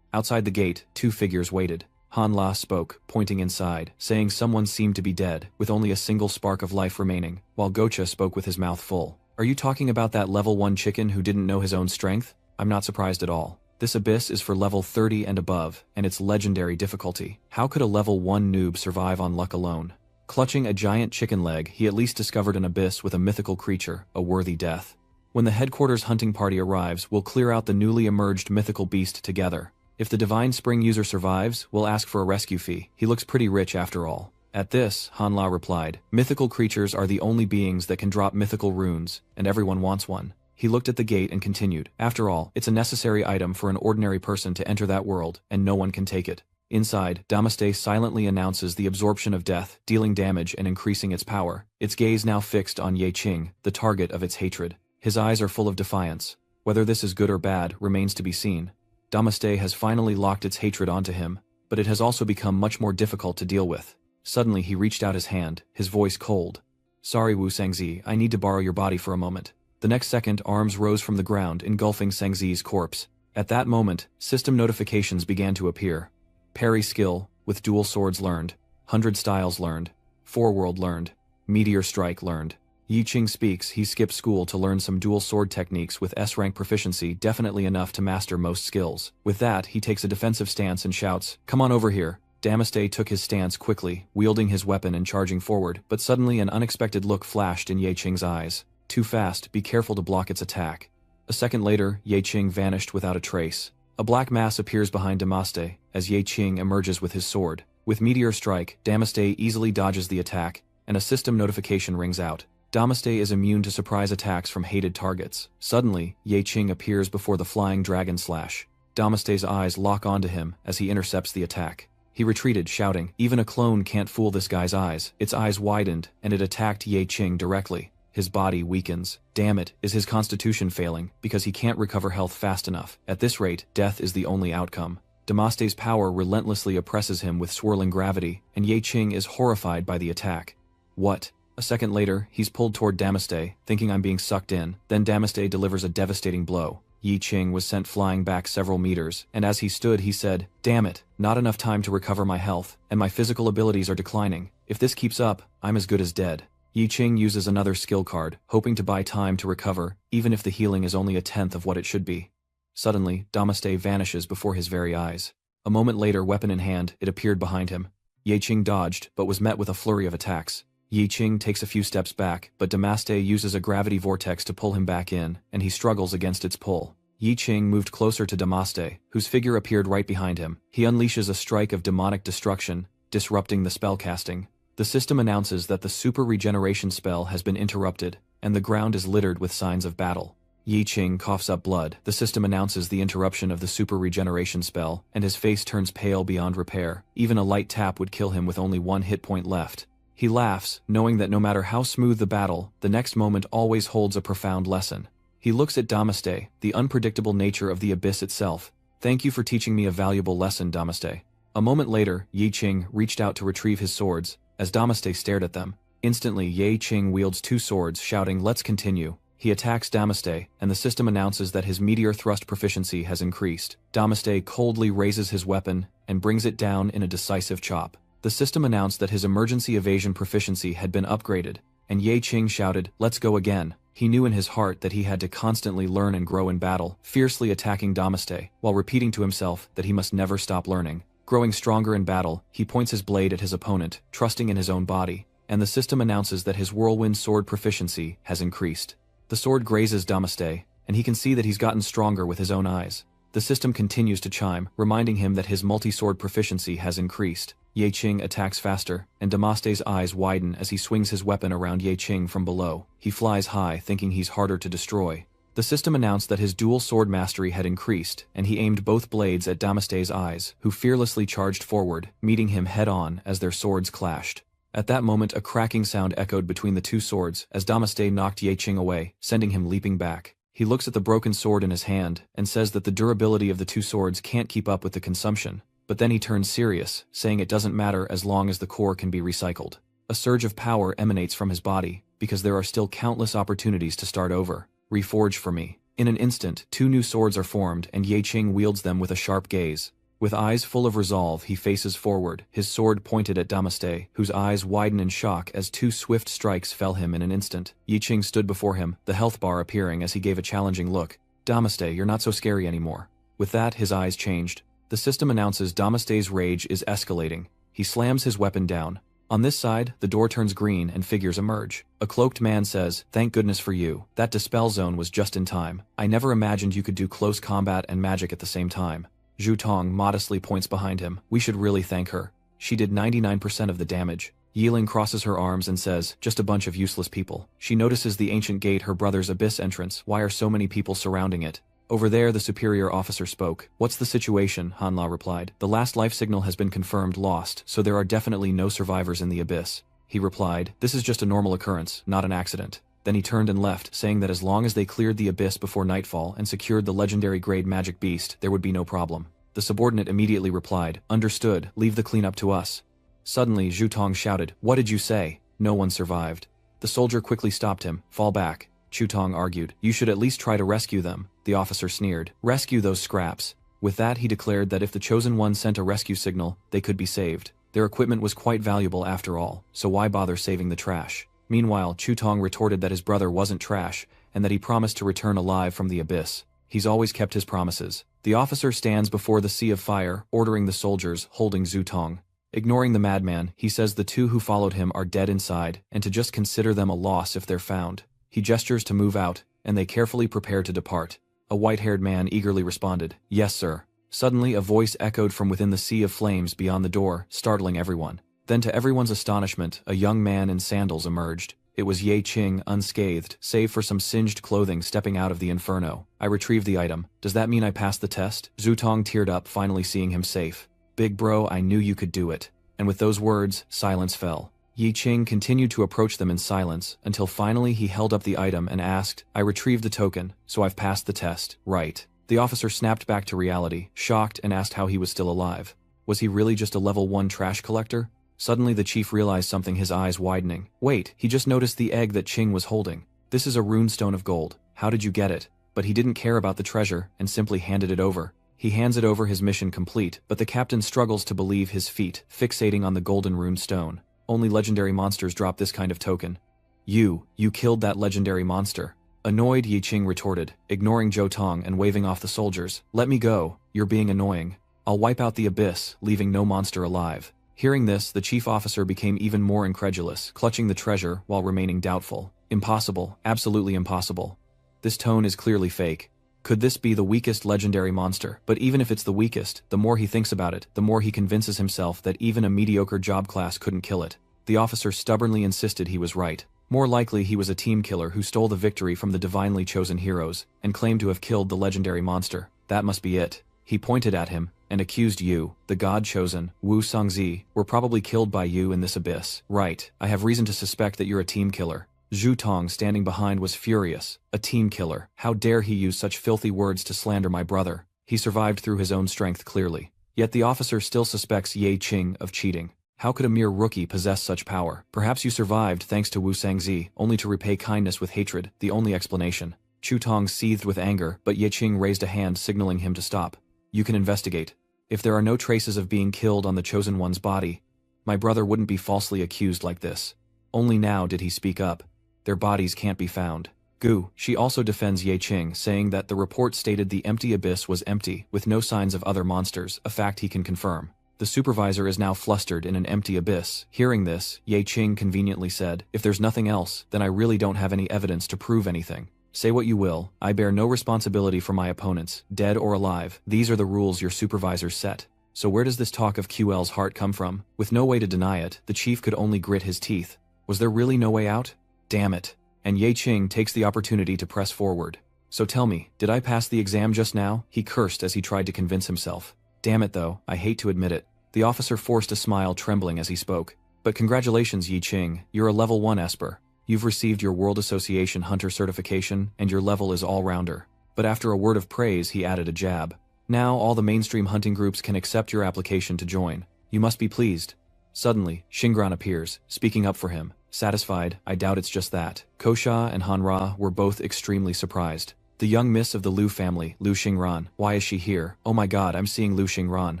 Outside the gate, two figures waited. Han La spoke, pointing inside, saying someone seemed to be dead, with only a single spark of life remaining, while Gocha spoke with his mouth full. Are you talking about that level 1 chicken who didn't know his own strength? I'm not surprised at all. This abyss is for level 30 and above, and it's legendary difficulty. How could a level 1 noob survive on luck alone? Clutching a giant chicken leg, he at least discovered an abyss with a mythical creature, a worthy death. When the headquarters hunting party arrives, we'll clear out the newly emerged mythical beast together. If the Divine Spring user survives, we'll ask for a rescue fee. He looks pretty rich after all. At this, Han La replied, mythical creatures are the only beings that can drop mythical runes, and everyone wants one. He looked at the gate and continued, after all, it's a necessary item for an ordinary person to enter that world, and no one can take it. Inside, Damaste silently announces the absorption of death, dealing damage and increasing its power. Its gaze now fixed on Yi Qing, the target of its hatred. His eyes are full of defiance. Whether this is good or bad remains to be seen. Damaste has finally locked its hatred onto him, but it has also become much more difficult to deal with. Suddenly he reached out his hand, his voice cold. Sorry Wu Sengzi, I need to borrow your body for a moment. The next second, arms rose from the ground, engulfing Sengzi's corpse. At that moment, system notifications began to appear. Parry skill, with dual swords learned. 100 styles learned. Foreworld learned. Meteor strike learned. Yi Qing speaks, he skipped school to learn some dual sword techniques with S-rank proficiency, definitely enough to master most skills. With that, he takes a defensive stance and shouts, "Come on over here." Damaste took his stance quickly, wielding his weapon and charging forward, but suddenly an unexpected look flashed in Yi Qing's eyes. Too fast, be careful to block its attack. A second later, Yi Qing vanished without a trace. A black mass appears behind Damaste, as Yi Qing emerges with his sword. With Meteor Strike, Damaste easily dodges the attack, and a system notification rings out. Damaste is immune to surprise attacks from hated targets. Suddenly, Yi Qing appears before the flying dragon slash. Damaste's eyes lock onto him as he intercepts the attack. He retreated, shouting, "Even a clone can't fool this guy's eyes." Its eyes widened, and it attacked Ye Qing directly. His body weakens. Damn it, is his constitution failing, because he can't recover health fast enough? At this rate, death is the only outcome. Damaste's power relentlessly oppresses him with swirling gravity, and Ye Qing is horrified by the attack. What? A second later, he's pulled toward Damaste, thinking I'm being sucked in. Then Damaste delivers a devastating blow. Ye Qing was sent flying back several meters, and as he stood he said, "Damn it, not enough time to recover my health, and my physical abilities are declining. If this keeps up, I'm as good as dead." Ye Qing uses another skill card, hoping to buy time to recover, even if the healing is only a tenth of what it should be. Suddenly, Damaste vanishes before his very eyes. A moment later, weapon in hand, it appeared behind him. Ye Qing dodged, but was met with a flurry of attacks. Ye Qing takes a few steps back, but Damaste uses a gravity vortex to pull him back in, and he struggles against its pull. Ye Qing moved closer to Damaste, whose figure appeared right behind him. He unleashes a strike of demonic destruction, disrupting the spellcasting. The system announces that the super regeneration spell has been interrupted, and the ground is littered with signs of battle. Ye Qing coughs up blood. The system announces the interruption of the super regeneration spell, and his face turns pale beyond repair. Even a light tap would kill him with only one hit point left. He laughs, knowing that no matter how smooth the battle, the next moment always holds a profound lesson. He looks at Damaste, the unpredictable nature of the abyss itself. "Thank you for teaching me a valuable lesson, Damaste." A moment later, Ye Qing reached out to retrieve his swords, as Damaste stared at them. Instantly, Ye Qing wields two swords, shouting, "Let's continue." He attacks Damaste, and the system announces that his meteor thrust proficiency has increased. Damaste coldly raises his weapon and brings it down in a decisive chop. The system announced that his emergency evasion proficiency had been upgraded, and Ye Qing shouted, "Let's go again." He knew in his heart that he had to constantly learn and grow in battle, fiercely attacking Damaste, while repeating to himself that he must never stop learning. Growing stronger in battle, he points his blade at his opponent, trusting in his own body, and the system announces that his whirlwind sword proficiency has increased. The sword grazes Damaste, and he can see that he's gotten stronger with his own eyes. The system continues to chime, reminding him that his multi-sword proficiency has increased. Ye Qing attacks faster, and Damaste's eyes widen as he swings his weapon around Ye Qing from below. He flies high, thinking he's harder to destroy. The system announced that his dual sword mastery had increased, and he aimed both blades at Damaste's eyes, who fearlessly charged forward, meeting him head-on as their swords clashed. At that moment, a cracking sound echoed between the two swords as Damaste knocked Ye Qing away, sending him leaping back. He looks at the broken sword in his hand and says that the durability of the two swords can't keep up with the consumption. But then he turns serious, saying it doesn't matter as long as the core can be recycled. A surge of power emanates from his body, because there are still countless opportunities to start over. "Reforge for me." In an instant, two new swords are formed, and Ye Qing wields them with a sharp gaze. With eyes full of resolve, he faces forward, his sword pointed at Damaste, whose eyes widen in shock as two swift strikes fell him in an instant. Ye Qing stood before him, the health bar appearing as he gave a challenging look. "Damaste, you're not so scary anymore." With that, his eyes changed. The system announces Damaste's rage is escalating. He slams his weapon down. On this side, the door turns green and figures emerge. A cloaked man says, "Thank goodness for you. That dispel zone was just in time. I never imagined you could do close combat and magic at the same time." Zhu Tong modestly points behind him. "We should really thank her. She did 99% of the damage." Yiling crosses her arms and says, "Just a bunch of useless people." She notices the ancient gate, her brother's abyss entrance. Why are so many people surrounding it? Over there, the superior officer spoke. "What's the situation?" Hanla replied. "The last life signal has been confirmed lost, so there are definitely no survivors in the abyss." He replied, "This is just a normal occurrence, not an accident." Then he turned and left, saying that as long as they cleared the abyss before nightfall and secured the legendary grade magic beast, there would be no problem. The subordinate immediately replied, "Understood, leave the cleanup to us." Suddenly, Zhu Tong shouted, "What did you say?" No one survived. The soldier quickly stopped him. "Fall back." Zhu Tong argued, "You should at least try to rescue them." The officer sneered, "Rescue those scraps." With that, he declared that if the Chosen One sent a rescue signal, they could be saved. Their equipment was quite valuable after all, so why bother saving the trash? Meanwhile, Zhu Tong retorted that his brother wasn't trash, and that he promised to return alive from the abyss. He's always kept his promises. The officer stands before the sea of fire, ordering the soldiers, holding Zhu Tong. Ignoring the madman, he says the two who followed him are dead inside, and to just consider them a loss if they're found. He gestures to move out, and they carefully prepare to depart. A white-haired man eagerly responded, "Yes, sir." Suddenly, a voice echoed from within the sea of flames beyond the door, startling everyone. Then to everyone's astonishment, a young man in sandals emerged. It was Ye Qing, unscathed, save for some singed clothing stepping out of the inferno. "I retrieved the item. Does that mean I passed the test?" Zhu Tong teared up, finally seeing him safe. big bro, I knew you could do it. And with those words, silence fell. Yi Qing continued to approach them in silence, until finally he held up the item and asked, I retrieved the token, so I've passed the test, right? The officer snapped back to reality, shocked, and asked how he was still alive. Was he really just a level 1 trash collector? Suddenly the chief realized something, his eyes widening. Wait, he just noticed the egg that Qing was holding. This is a runestone of gold. How did you get it? But he didn't care about the treasure, and simply handed it over. He hands it over, his mission complete, but the captain struggles to believe his feat, fixating on the golden runestone. Only legendary monsters drop this kind of token. You killed that legendary monster. Annoyed, Yi Qing retorted, ignoring Zhou Tong and waving off the soldiers. Let me go, you're being annoying. I'll wipe out the abyss, leaving no monster alive. Hearing this, the chief officer became even more incredulous, clutching the treasure while remaining doubtful. Impossible, absolutely impossible. This tone is clearly fake. Could this be the weakest legendary monster? But even if it's the weakest, the more he thinks about it, the more he convinces himself that even a mediocre job class couldn't kill it. The officer stubbornly insisted he was right. More likely he was a team killer who stole the victory from the divinely chosen heroes, and claimed to have killed the legendary monster. That must be it. He pointed at him, and accused you, the god-chosen, Wu Songzi, were probably killed by you in this abyss. Right, I have reason to suspect that you're a team killer. Zhu Tong, standing behind, was furious. A team killer. How dare he use such filthy words to slander my brother? He survived through his own strength, clearly. Yet the officer still suspects Yi Qing of cheating. How could a mere rookie possess such power? Perhaps you survived thanks to Wu Sangzi, only to repay kindness with hatred, the only explanation. Chu Tong seethed with anger, but Yi Qing raised a hand signaling him to stop. You can investigate. If there are no traces of being killed on the Chosen One's body, my brother wouldn't be falsely accused like this. Only now did he speak up. Their bodies can't be found. Gu, she also defends Yi Qing, saying that the report stated the empty abyss was empty, with no signs of other monsters, a fact he can confirm. The supervisor is now flustered in an empty abyss. Hearing this, Yi Qing conveniently said, if there's nothing else, then I really don't have any evidence to prove anything. Say what you will, I bear no responsibility for my opponents, dead or alive. These are the rules your supervisors set. So where does this talk of QL's heart come from? With no way to deny it, the chief could only grit his teeth. Was there really no way out? Damn it. And Yi Qing takes the opportunity to press forward. So tell me, did I pass the exam just now? He cursed as he tried to convince himself. Damn it though, I hate to admit it. The officer forced a smile, trembling as he spoke. But congratulations, Yi Qing, you're a level 1 Esper. You've received your World Association Hunter certification, and your level is all-rounder. But after a word of praise, he added a jab. Now all the mainstream hunting groups can accept your application to join. You must be pleased. Suddenly, Xingran appears, speaking up for him. Satisfied, I doubt it's just that. Kosha and Hanra were both extremely surprised. The young miss of the Liu family, Liu Xingran, why is she here? Oh my god, I'm seeing Liu Xingran,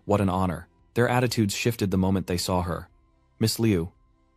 what an honor. Their attitudes shifted the moment they saw her. Miss Liu,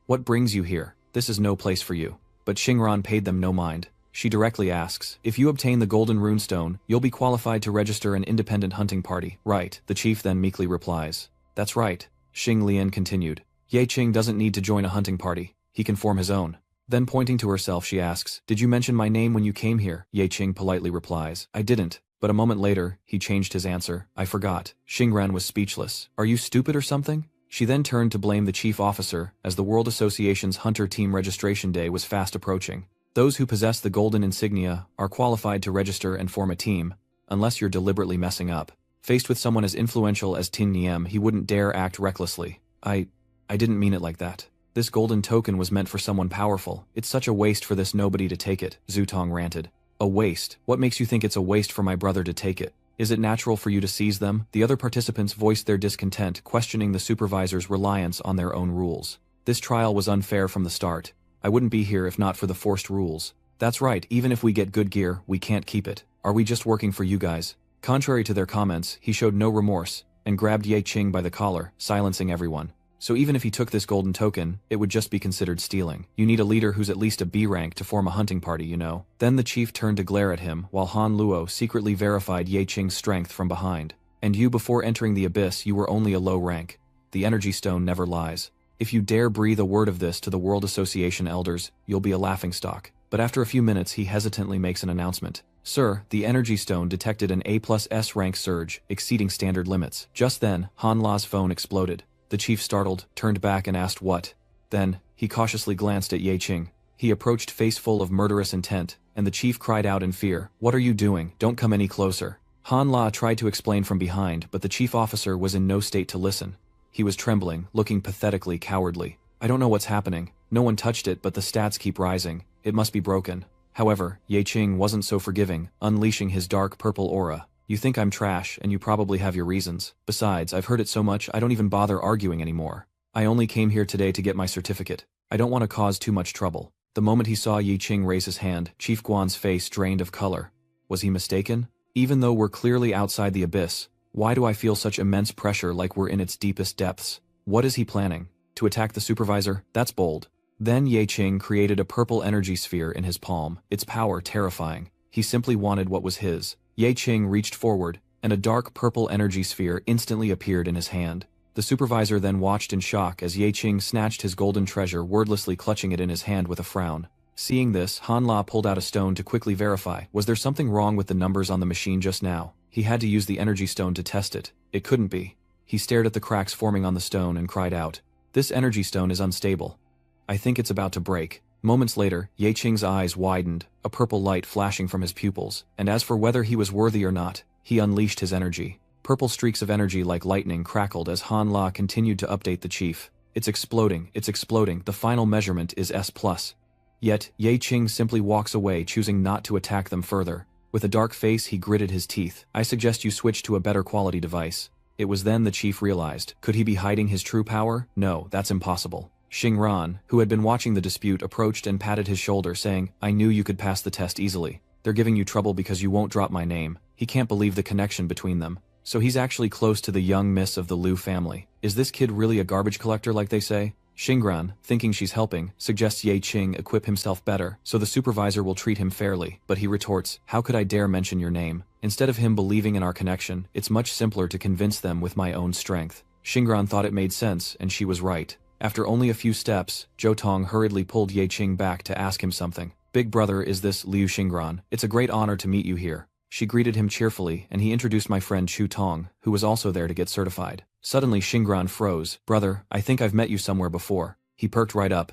what brings you here? This is no place for you. But Xingran paid them no mind. She directly asks, if you obtain the golden runestone, you'll be qualified to register an independent hunting party. Right, the chief then meekly replies. That's right. Xing Lian continued. Yi Qing doesn't need to join a hunting party. He can form his own. Then pointing to herself, she asks, did you mention my name when you came here? Yi Qing politely replies, I didn't. But a moment later, he changed his answer. I forgot. Xingran was speechless. Are you stupid or something? She then turned to blame the chief officer, as the World Association's Hunter Team Registration Day was fast approaching. Those who possess the golden insignia are qualified to register and form a team, unless you're deliberately messing up. Faced with someone as influential as Tin Niem, he wouldn't dare act recklessly. I didn't mean it like that. This golden token was meant for someone powerful. It's such a waste for this nobody to take it, Zhu Tong ranted. A waste? What makes you think it's a waste for my brother to take it? Is it natural for you to seize them? The other participants voiced their discontent, questioning the supervisor's reliance on their own rules. This trial was unfair from the start. I wouldn't be here if not for the forced rules. That's right, even if we get good gear, we can't keep it. Are we just working for you guys? Contrary to their comments, he showed no remorse, and grabbed Yi Qing by the collar, silencing everyone. So even if he took this golden token, it would just be considered stealing. You need a leader who's at least a B rank to form a hunting party, you know. Then the chief turned to glare at him, while Han Luo secretly verified Yi Qing's strength from behind. And you, before entering the abyss, you were only a low rank. The energy stone never lies. If you dare breathe a word of this to the World Association elders, you'll be a laughingstock. But after a few minutes, he hesitantly makes an announcement. Sir, the energy stone detected an A+S rank surge, exceeding standard limits. Just then, Han La's phone exploded. The chief, startled, turned back and asked what. Then, he cautiously glanced at Yi Qing. He approached face full of murderous intent, and the chief cried out in fear, What are you doing? Don't come any closer. Han La tried to explain from behind, but the chief officer was in no state to listen. He was trembling, looking pathetically cowardly. I don't know what's happening. No one touched it, but the stats keep rising. It must be broken. However, Ye Qing wasn't so forgiving, unleashing his dark purple aura. You think I'm trash, and you probably have your reasons. Besides, I've heard it so much I don't even bother arguing anymore. I only came here today to get my certificate. I don't want to cause too much trouble. The moment he saw Ye Qing raise his hand, Chief Guan's face drained of color. Was he mistaken? Even though we're clearly outside the abyss, why do I feel such immense pressure like we're in its deepest depths? What is he planning? To attack the supervisor? That's bold. Then Ye Qing created a purple energy sphere in his palm, its power terrifying. He simply wanted what was his. Ye Qing reached forward, and a dark purple energy sphere instantly appeared in his hand. The supervisor then watched in shock as Ye Qing snatched his golden treasure, wordlessly clutching it in his hand with a frown. Seeing this, Han La pulled out a stone to quickly verify. Was there something wrong with the numbers on the machine just now? He had to use the energy stone to test it. It couldn't be. He stared at the cracks forming on the stone and cried out, "This energy stone is unstable. I think it's about to break." Moments later, Ye Qing's eyes widened, a purple light flashing from his pupils, and as for whether he was worthy or not, he unleashed his energy. Purple streaks of energy like lightning crackled as Han La continued to update the chief. It's exploding, the final measurement is S+. Yet, Ye Qing simply walks away, choosing not to attack them further. With a dark face, he gritted his teeth. I suggest you switch to a better quality device. It was then the chief realized. Could he be hiding his true power? No, that's impossible. Xingran, who had been watching the dispute, approached and patted his shoulder, saying, I knew you could pass the test easily. They're giving you trouble because you won't drop my name. He can't believe the connection between them. So he's actually close to the young miss of the Liu family. Is this kid really a garbage collector like they say? Xingran, thinking she's helping, suggests Ye Qing equip himself better, so the supervisor will treat him fairly, but he retorts, how could I dare mention your name? Instead of him believing in our connection, it's much simpler to convince them with my own strength. Xingran thought it made sense, and she was right. After only a few steps, Zhou Tong hurriedly pulled Ye Qing back to ask him something. Big brother, is this Liu Xingran? It's a great honor to meet you here. She greeted him cheerfully, and he introduced my friend Chu Tong, who was also there to get certified. Suddenly Xingran froze. Brother, I think I've met you somewhere before. He perked right up.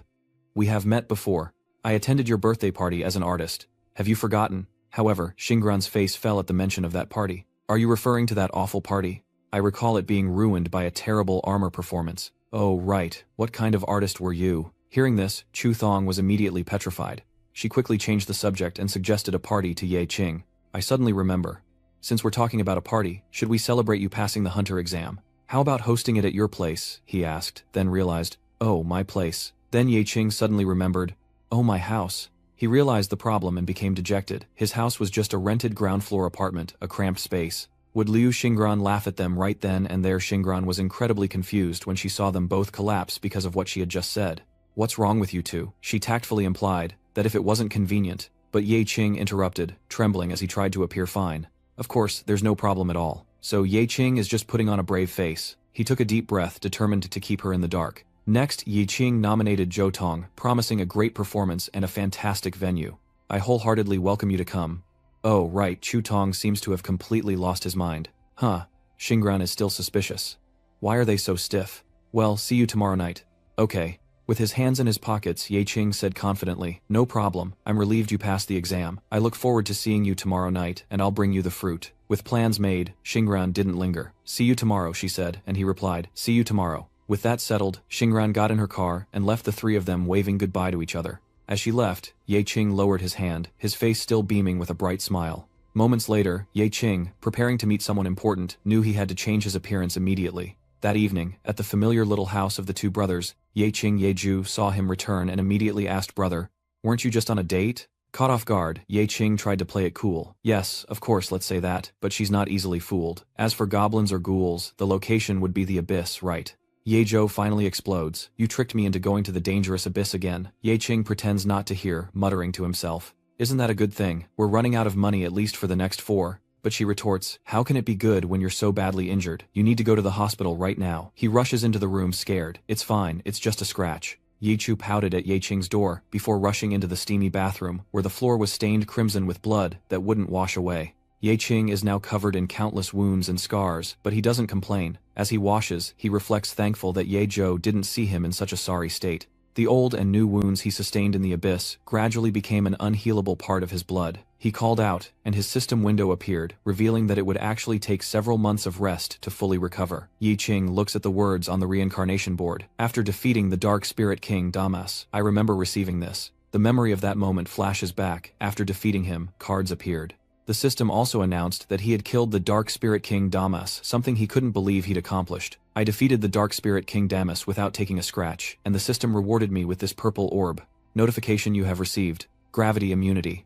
We have met before. I attended your birthday party as an artist. Have you forgotten? However, Xingran's face fell at the mention of that party. Are you referring to that awful party? I recall it being ruined by a terrible armor performance. Oh, right. What kind of artist were you? Hearing this, Chu Thong was immediately petrified. She quickly changed the subject and suggested a party to Ye Qing. I suddenly remember. Since we're talking about a party, should we celebrate you passing the hunter exam? How about hosting it at your place? He asked, then realized, oh, my place. Then Ye Qing suddenly remembered, oh, my house. He realized the problem and became dejected. His house was just a rented ground floor apartment, a cramped space. Would Liu Xingran laugh at them right then and there? Xingran was incredibly confused when she saw them both collapse because of what she had just said. What's wrong with you two? She tactfully implied that if it wasn't convenient, but Ye Qing interrupted, trembling as he tried to appear fine. Of course, there's no problem at all. So Ye Qing is just putting on a brave face. He took a deep breath, determined to keep her in the dark. Next, Ye Qing nominated Zhou Tong, promising a great performance and a fantastic venue. I wholeheartedly welcome you to come. Oh, right, Chu Tong seems to have completely lost his mind. Huh, Xingran is still suspicious. Why are they so stiff? Well, see you tomorrow night. Okay. With his hands in his pockets, Ye Qing said confidently, no problem, I'm relieved you passed the exam. I look forward to seeing you tomorrow night, and I'll bring you the fruit. With plans made, Xingran didn't linger. See you tomorrow, she said, and he replied, see you tomorrow. With that settled, Xingran got in her car and left the three of them waving goodbye to each other. As she left, Ye Qing lowered his hand, his face still beaming with a bright smile. Moments later, Ye Qing, preparing to meet someone important, knew he had to change his appearance immediately. That evening, at the familiar little house of the two brothers, Ye Qing Yeju saw him return and immediately asked, brother, weren't you just on a date? Caught off guard, Ye Qing tried to play it cool. Yes, of course, let's say that, but she's not easily fooled. As for goblins or ghouls, the location would be the abyss, right? Ye Zhou finally explodes. You tricked me into going to the dangerous abyss again. Ye Qing pretends not to hear, muttering to himself. Isn't that a good thing? We're running out of money at least for the next 4. But she retorts, how can it be good when you're so badly injured? You need to go to the hospital right now. He rushes into the room scared. It's fine, it's just a scratch. Ye Chu pouted at Ye Qing's door, before rushing into the steamy bathroom, where the floor was stained crimson with blood that wouldn't wash away. Ye Qing is now covered in countless wounds and scars, but he doesn't complain. As he washes, he reflects thankful that Ye Zhou didn't see him in such a sorry state. The old and new wounds he sustained in the abyss gradually became an unhealable part of his blood. He called out, and his system window appeared, revealing that it would actually take several months of rest to fully recover. Yi Qing looks at the words on the reincarnation board. After defeating the Dark Spirit King Damas, I remember receiving this. The memory of that moment flashes back. After defeating him, cards appeared. The system also announced that he had killed the Dark Spirit King Damas, something he couldn't believe he'd accomplished. I defeated the Dark Spirit King Damas without taking a scratch, and the system rewarded me with this purple orb. Notification you have received. Gravity immunity.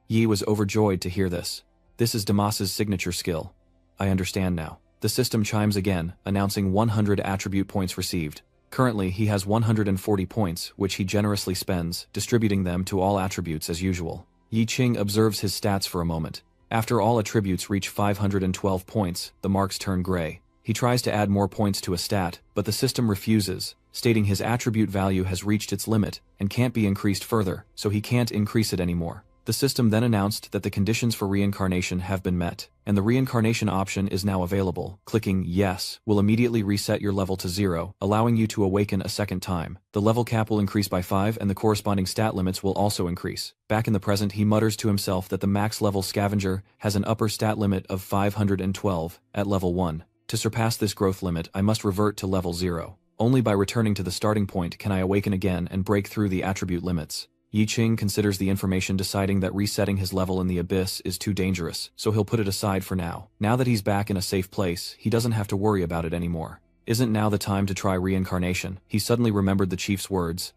Yi was overjoyed to hear this. This is Damas's signature skill. I understand now. The system chimes again, announcing 100 attribute points received. Currently, he has 140 points, which he generously spends, distributing them to all attributes as usual. Yi Qing observes his stats for a moment. After all attributes reach 512 points, the marks turn gray. He tries to add more points to a stat, but the system refuses, stating his attribute value has reached its limit and can't be increased further, so he can't increase it anymore. The system then announced that the conditions for reincarnation have been met, and the reincarnation option is now available. Clicking Yes will immediately reset your level to 0, allowing you to awaken a second time. The level cap will increase by 5 and the corresponding stat limits will also increase. Back in the present, he mutters to himself that the max level scavenger has an upper stat limit of 512 at level 1. To surpass this growth limit, I must revert to level 0. Only by returning to the starting point can I awaken again and break through the attribute limits. Yi Qing considers the information, deciding that resetting his level in the abyss is too dangerous, so he'll put it aside for now. Now that he's back in a safe place, he doesn't have to worry about it anymore. Isn't now the time to try reincarnation? He suddenly remembered the chief's words.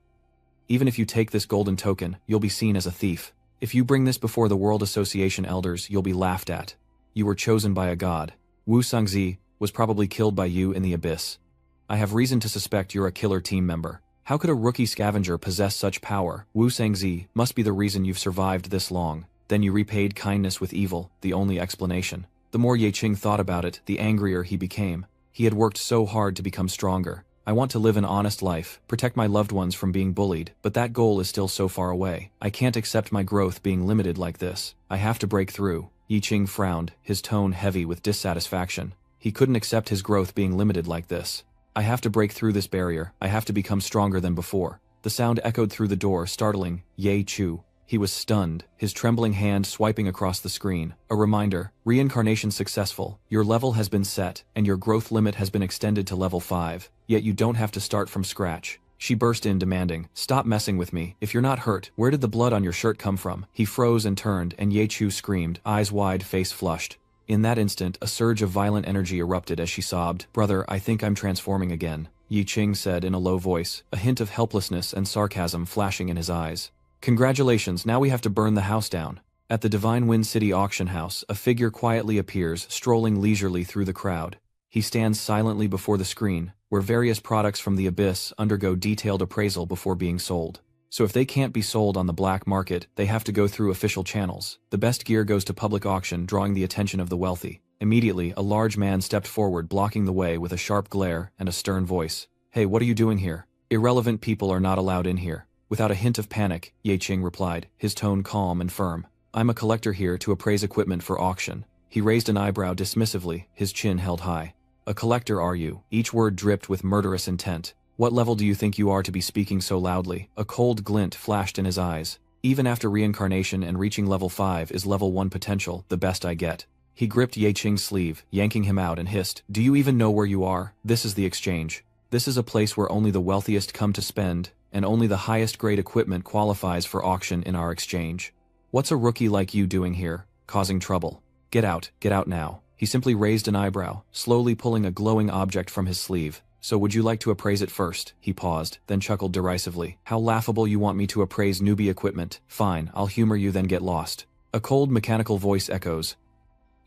Even if you take this golden token, you'll be seen as a thief. If you bring this before the World Association elders, you'll be laughed at. You were chosen by a god. Wu Sangzi was probably killed by you in the abyss. I have reason to suspect you're a killer team member. How could a rookie scavenger possess such power? Wu Sangzi must be the reason you've survived this long. Then you repaid kindness with evil, the only explanation. The more Yi Qing thought about it, the angrier he became. He had worked so hard to become stronger. I want to live an honest life, protect my loved ones from being bullied, but that goal is still so far away. I can't accept my growth being limited like this. I have to break through. Yi Qing frowned, his tone heavy with dissatisfaction. He couldn't accept his growth being limited like this. I have to break through this barrier. I have to become stronger than before. The sound echoed through the door, startling Ye Chu. He was stunned, his trembling hand swiping across the screen. A reminder, reincarnation successful. Your level has been set, and your growth limit has been extended to level 5. Yet you don't have to start from scratch. She burst in, demanding, "Stop messing with me. If you're not hurt, where did the blood on your shirt come from?" He froze and turned, and Ye Chu screamed, eyes wide, face flushed. In that instant, a surge of violent energy erupted as she sobbed. "Brother, I think I'm transforming again," Yi Qing said in a low voice, a hint of helplessness and sarcasm flashing in his eyes. "Congratulations, now we have to burn the house down." At the Divine Wind City auction house, a figure quietly appears, strolling leisurely through the crowd. He stands silently before the screen, where various products from the abyss undergo detailed appraisal before being sold. So if they can't be sold on the black market, they have to go through official channels. The best gear goes to public auction, drawing the attention of the wealthy. Immediately, a large man stepped forward, blocking the way with a sharp glare and a stern voice. "Hey, what are you doing here? Irrelevant people are not allowed in here." Without a hint of panic, Ye Qing replied, his tone calm and firm. "I'm a collector here to appraise equipment for auction." He raised an eyebrow dismissively, his chin held high. "A collector, are you?" Each word dripped with murderous intent. "What level do you think you are to be speaking so loudly?" A cold glint flashed in his eyes. "Even after reincarnation and reaching level 5 is level 1 potential, the best I get." He gripped Ye Qing's sleeve, yanking him out, and hissed, "Do you even know where you are? This is the exchange. This is a place where only the wealthiest come to spend, and only the highest grade equipment qualifies for auction in our exchange. What's a rookie like you doing here, causing trouble? Get out now." He simply raised an eyebrow, slowly pulling a glowing object from his sleeve. "So would you like to appraise it first?" He paused, then chuckled derisively. "How laughable you want me to appraise newbie equipment. Fine, I'll humor you, then get lost." A cold mechanical voice echoes.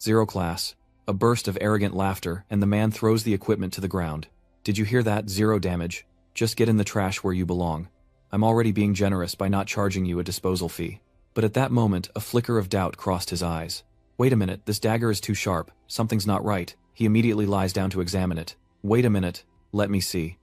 "Zero class." A burst of arrogant laughter, and the man throws the equipment to the ground. "Did you hear that? 0 damage. Just get in the trash where you belong. I'm already being generous by not charging you a disposal fee." But at that moment, a flicker of doubt crossed his eyes. "Wait a minute, this dagger is too sharp. Something's not right." He immediately lies down to examine it. "Wait a minute. Let me see."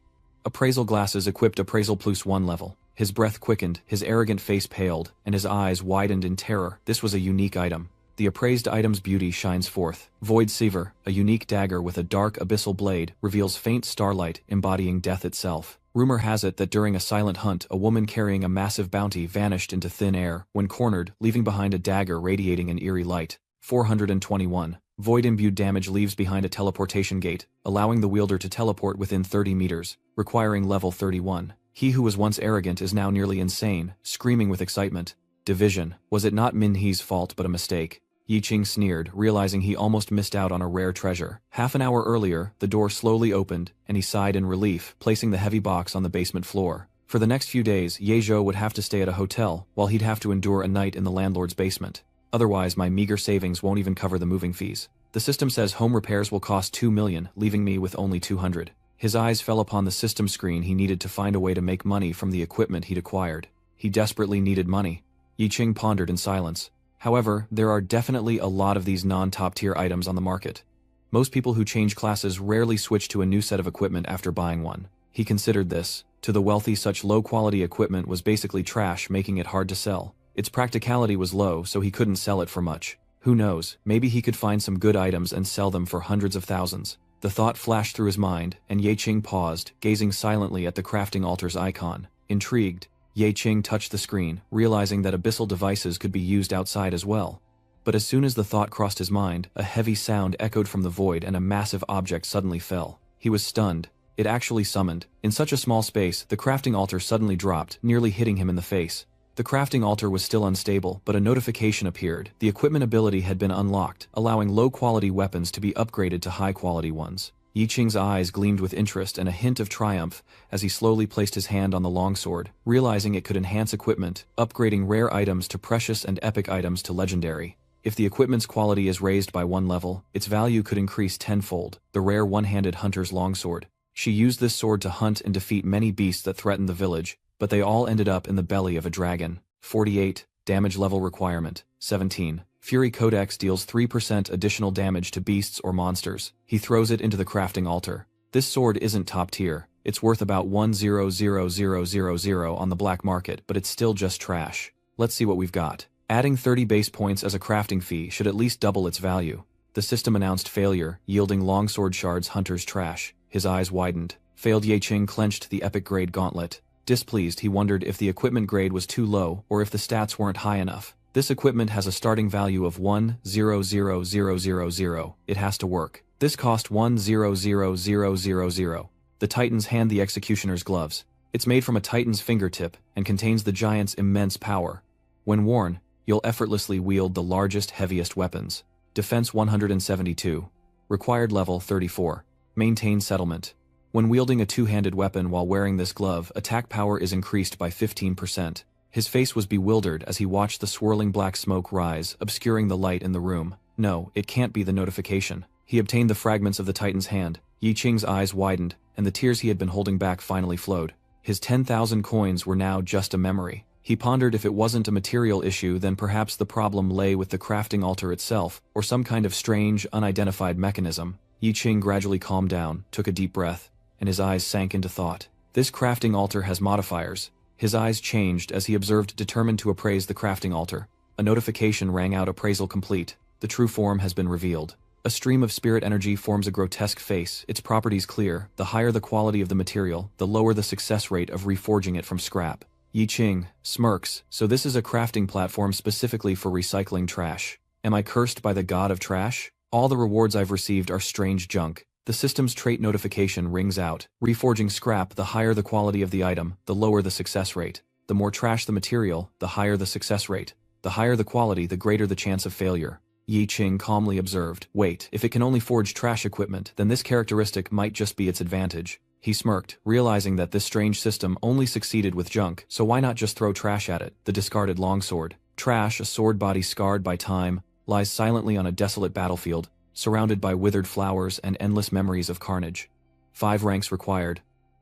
Appraisal glasses equipped appraisal +1 level. His breath quickened, his arrogant face paled, and his eyes widened in terror. This was a unique item. the appraised item's beauty shines forth. Void Seaver, a unique dagger with a dark abyssal blade, reveals faint starlight embodying death itself. Rumor has it that during a silent hunt, a woman carrying a massive bounty vanished into thin air when cornered, leaving behind a dagger radiating an eerie light. 421. Void-imbued damage leaves behind a teleportation gate, allowing the wielder to teleport within 30 meters, requiring level 31. He who was once arrogant is now nearly insane, screaming with excitement. Division. Was it not Minhee's fault but a mistake? Yi Qing sneered, realizing he almost missed out on a rare treasure. Half an hour earlier, the door slowly opened, and he sighed in relief, placing the heavy box on the basement floor. For the next few days, Ye Zhou would have to stay at a hotel, while he'd have to endure a night in the landlord's basement. Otherwise, my meager savings won't even cover the moving fees. The system says home repairs will cost 2 million, leaving me with only 200. His eyes fell upon the system screen. He needed to find a way to make money from the equipment he'd acquired. He desperately needed money. Yi Qing pondered in silence. However, there are definitely a lot of these non-top-tier items on the market. Most people who change classes rarely switch to a new set of equipment after buying one. He considered this. To the wealthy, such low-quality equipment was basically trash, making it hard to sell. Its practicality was low, so he couldn't sell it for much. Who knows, maybe he could find some good items and sell them for hundreds of thousands. The thought flashed through his mind, and Ye Qing paused, gazing silently at the crafting altar's icon. Intrigued, Ye Qing touched the screen, realizing that abyssal devices could be used outside as well. But as soon as the thought crossed his mind, a heavy sound echoed from the void and a massive object suddenly fell. He was stunned. It actually summoned. In such a small space, the crafting altar suddenly dropped, nearly hitting him in the face. The crafting altar was still unstable, but a notification appeared. The equipment ability had been unlocked, allowing low-quality weapons to be upgraded to high-quality ones. Yi Qing's eyes gleamed with interest and a hint of triumph as he slowly placed his hand on the longsword, realizing it could enhance equipment, upgrading rare items to precious and epic items to legendary. If the equipment's quality is raised by 1 level, its value could increase tenfold. The rare one-handed hunter's longsword. She used this sword to hunt and defeat many beasts that threatened the village, but they all ended up in the belly of a dragon. 48. Damage level requirement. 17. Fury Codex deals 3% additional damage to beasts or monsters. He throws it into the crafting altar. This sword isn't top tier. It's worth about 1,000,000 on the black market, but it's still just trash. Let's see what we've got. Adding 30 base points as a crafting fee should at least double its value. The system announced failure, yielding longsword shards hunter's trash. His eyes widened. Failed. Ye Qing clenched the epic grade gauntlet. Displeased, he wondered if the equipment grade was too low or if the stats weren't high enough. This equipment has a starting value of 1,000,000. It has to work. This cost 1,000,000. The Titans hand the executioner's gloves. It's made from a Titan's fingertip and contains the giant's immense power. When worn, you'll effortlessly wield the largest, heaviest weapons. Defense 172. Required level 34. Maintain settlement. When wielding a two-handed weapon while wearing this glove, attack power is increased by 15%. His face was bewildered as he watched the swirling black smoke rise, obscuring the light in the room. No, it can't be the notification. He obtained the fragments of the Titan's hand. Yi Qing's eyes widened, and the tears he had been holding back finally flowed. His 10,000 coins were now just a memory. He pondered if it wasn't a material issue, then perhaps the problem lay with the crafting altar itself, or some kind of strange, unidentified mechanism. Yi Qing gradually calmed down, took a deep breath, and his eyes sank into thought. This crafting altar has modifiers. His eyes changed as he observed, determined to appraise the crafting altar. A notification rang out: appraisal complete. The true form has been revealed. A stream of spirit energy forms a grotesque face, its properties clear. The higher the quality of the material, the lower the success rate of reforging it from scrap. Yi Qing smirks. So this is a crafting platform specifically for recycling trash. Am I cursed by the god of trash? All the rewards I've received are strange junk. The system's trait notification rings out. Reforging scrap: the higher the quality of the item, the lower the success rate. The more trash the material, the higher the success rate. The higher the quality, the greater the chance of failure. Yi Qing calmly observed. Wait, if it can only forge trash equipment, then this characteristic might just be its advantage. He smirked, realizing that this strange system only succeeded with junk, so why not just throw trash at it? The discarded longsword. Trash, a sword body scarred by time, lies silently on a desolate battlefield, surrounded by withered flowers and endless memories of carnage. 5 ranks required.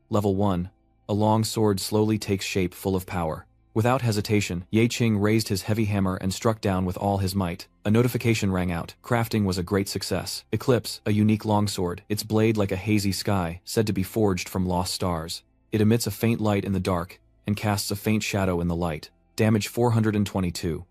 Level 1. A long sword slowly takes shape, full of power. Without hesitation, Ye Qing raised his heavy hammer and struck down with all his might. A notification rang out. Crafting was a great success. Eclipse, a unique longsword, its blade like a hazy sky, said to be forged from lost stars. It emits a faint light in the dark, and casts a faint shadow in the light. Damage 422.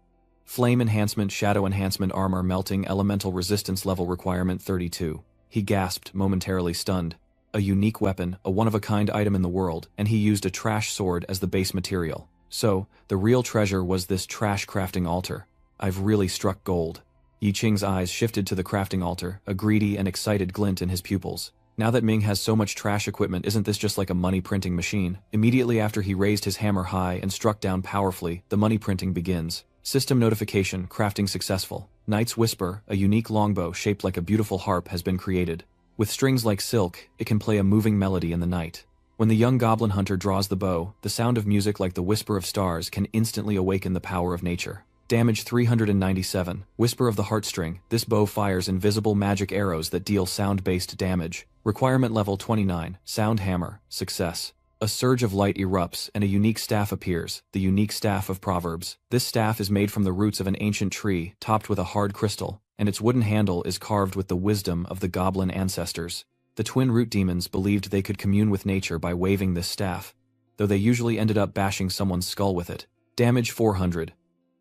Flame enhancement, shadow enhancement, armor melting, elemental resistance level requirement 32. He gasped, momentarily stunned. A unique weapon, a one-of-a-kind item in the world, and he used a trash sword as the base material. So, the real treasure was this trash crafting altar. I've really struck gold. Yi Qing's eyes shifted to the crafting altar, a greedy and excited glint in his pupils. Now that Ming has so much trash equipment, isn't this just like a money printing machine? Immediately after he raised his hammer high and struck down powerfully, the money printing begins. System notification, crafting successful. Knight's Whisper, a unique longbow shaped like a beautiful harp, has been created. With strings like silk, it can play a moving melody in the night. When the young goblin hunter draws the bow, the sound of music like the whisper of stars can instantly awaken the power of nature. Damage 397. Whisper of the Heartstring. This bow fires invisible magic arrows that deal sound-based damage. Requirement level 29. Sound Hammer. Success. A surge of light erupts and a unique staff appears, the unique staff of Proverbs. This staff is made from the roots of an ancient tree, topped with a hard crystal, and its wooden handle is carved with the wisdom of the goblin ancestors. The twin root demons believed they could commune with nature by waving this staff, though they usually ended up bashing someone's skull with it. Damage 400.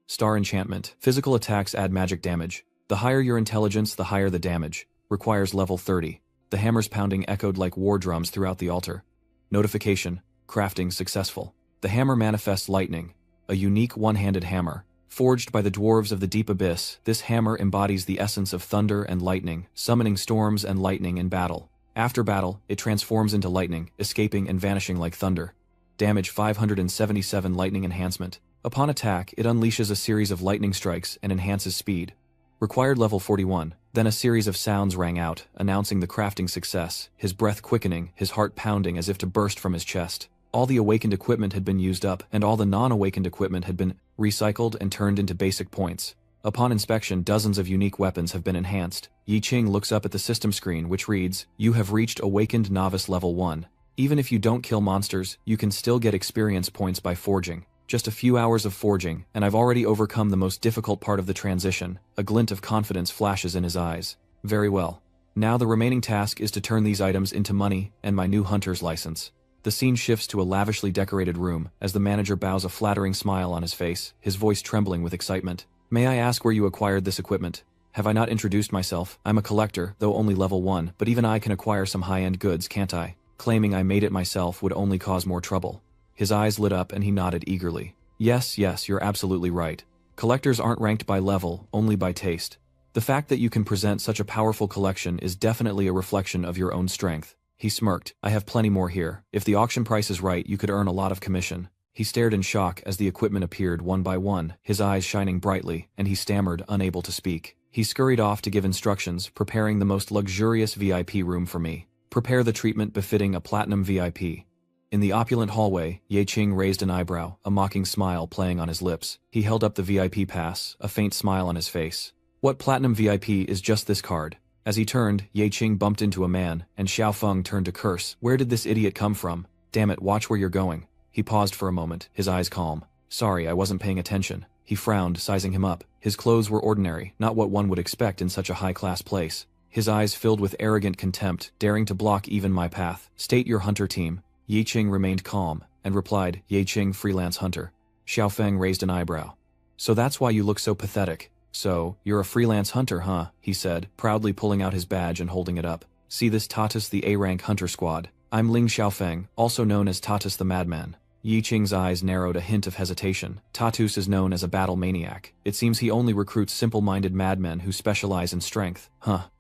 Star Enchantment. Physical attacks add magic damage. The higher your intelligence, the higher the damage. Requires level 30. The hammer's pounding echoed like war drums throughout the altar. Notification. Crafting successful. The hammer manifests lightning. A unique one-handed hammer. Forged by the dwarves of the deep abyss, this hammer embodies the essence of thunder and lightning, summoning storms and lightning in battle. After battle, it transforms into lightning, escaping and vanishing like thunder. Damage 577. Lightning enhancement. Upon attack, it unleashes a series of lightning strikes and enhances speed. Required level 41. Then a series of sounds rang out, announcing the crafting success, his breath quickening, his heart pounding as if to burst from his chest. All the awakened equipment had been used up, and all the non-awakened equipment had been recycled and turned into basic points. Upon inspection, dozens of unique weapons have been enhanced. Yi Qing looks up at the system screen, which reads, "You have reached Awakened Novice Level 1. Even if you don't kill monsters, you can still get experience points by forging. Just a few hours of forging, and I've already overcome the most difficult part of the transition." A glint of confidence flashes in his eyes. Very well. Now the remaining task is to turn these items into money and my new hunter's license. The scene shifts to a lavishly decorated room, as the manager bows a flattering smile on his face, his voice trembling with excitement. "May I ask where you acquired this equipment? Have I not introduced myself? I'm a collector, though only level 1, but even I can acquire some high-end goods, can't I? Claiming I made it myself would only cause more trouble." His eyes lit up and he nodded eagerly. Yes, you're absolutely right. Collectors aren't ranked by level, only by taste. The fact that you can present such a powerful collection is definitely a reflection of your own strength. He smirked. "I have plenty more here. If the auction price is right, you could earn a lot of commission." He stared in shock as the equipment appeared one by one, his eyes shining brightly, and he stammered, unable to speak. He scurried off to give instructions, preparing the most luxurious VIP room for me. "Prepare the treatment befitting a platinum VIP." In the opulent hallway, Yi Qing raised an eyebrow, a mocking smile playing on his lips. He held up the VIP pass, a faint smile on his face. "What platinum VIP is just this card?" As he turned, Yi Qing bumped into a man, and Xiao Feng turned to curse. "Where did this idiot come from? Damn it, watch where you're going." He paused for a moment, his eyes calm. "Sorry, I wasn't paying attention." He frowned, sizing him up. His clothes were ordinary, not what one would expect in such a high-class place. His eyes filled with arrogant contempt, daring to block even my path. "State your hunter team." Yi Qing remained calm, and replied, "Yi Qing, freelance hunter." Xiao Feng raised an eyebrow. "So that's why you look so pathetic. So, you're a freelance hunter, huh?" he said, proudly pulling out his badge and holding it up. "See this Tatus the A-rank hunter squad. I'm Ling Xiaofeng, also known as Tatus the Madman." Yi Qing's eyes narrowed a hint of hesitation. Tatus is known as a battle maniac. It seems he only recruits simple-minded madmen who specialize in strength.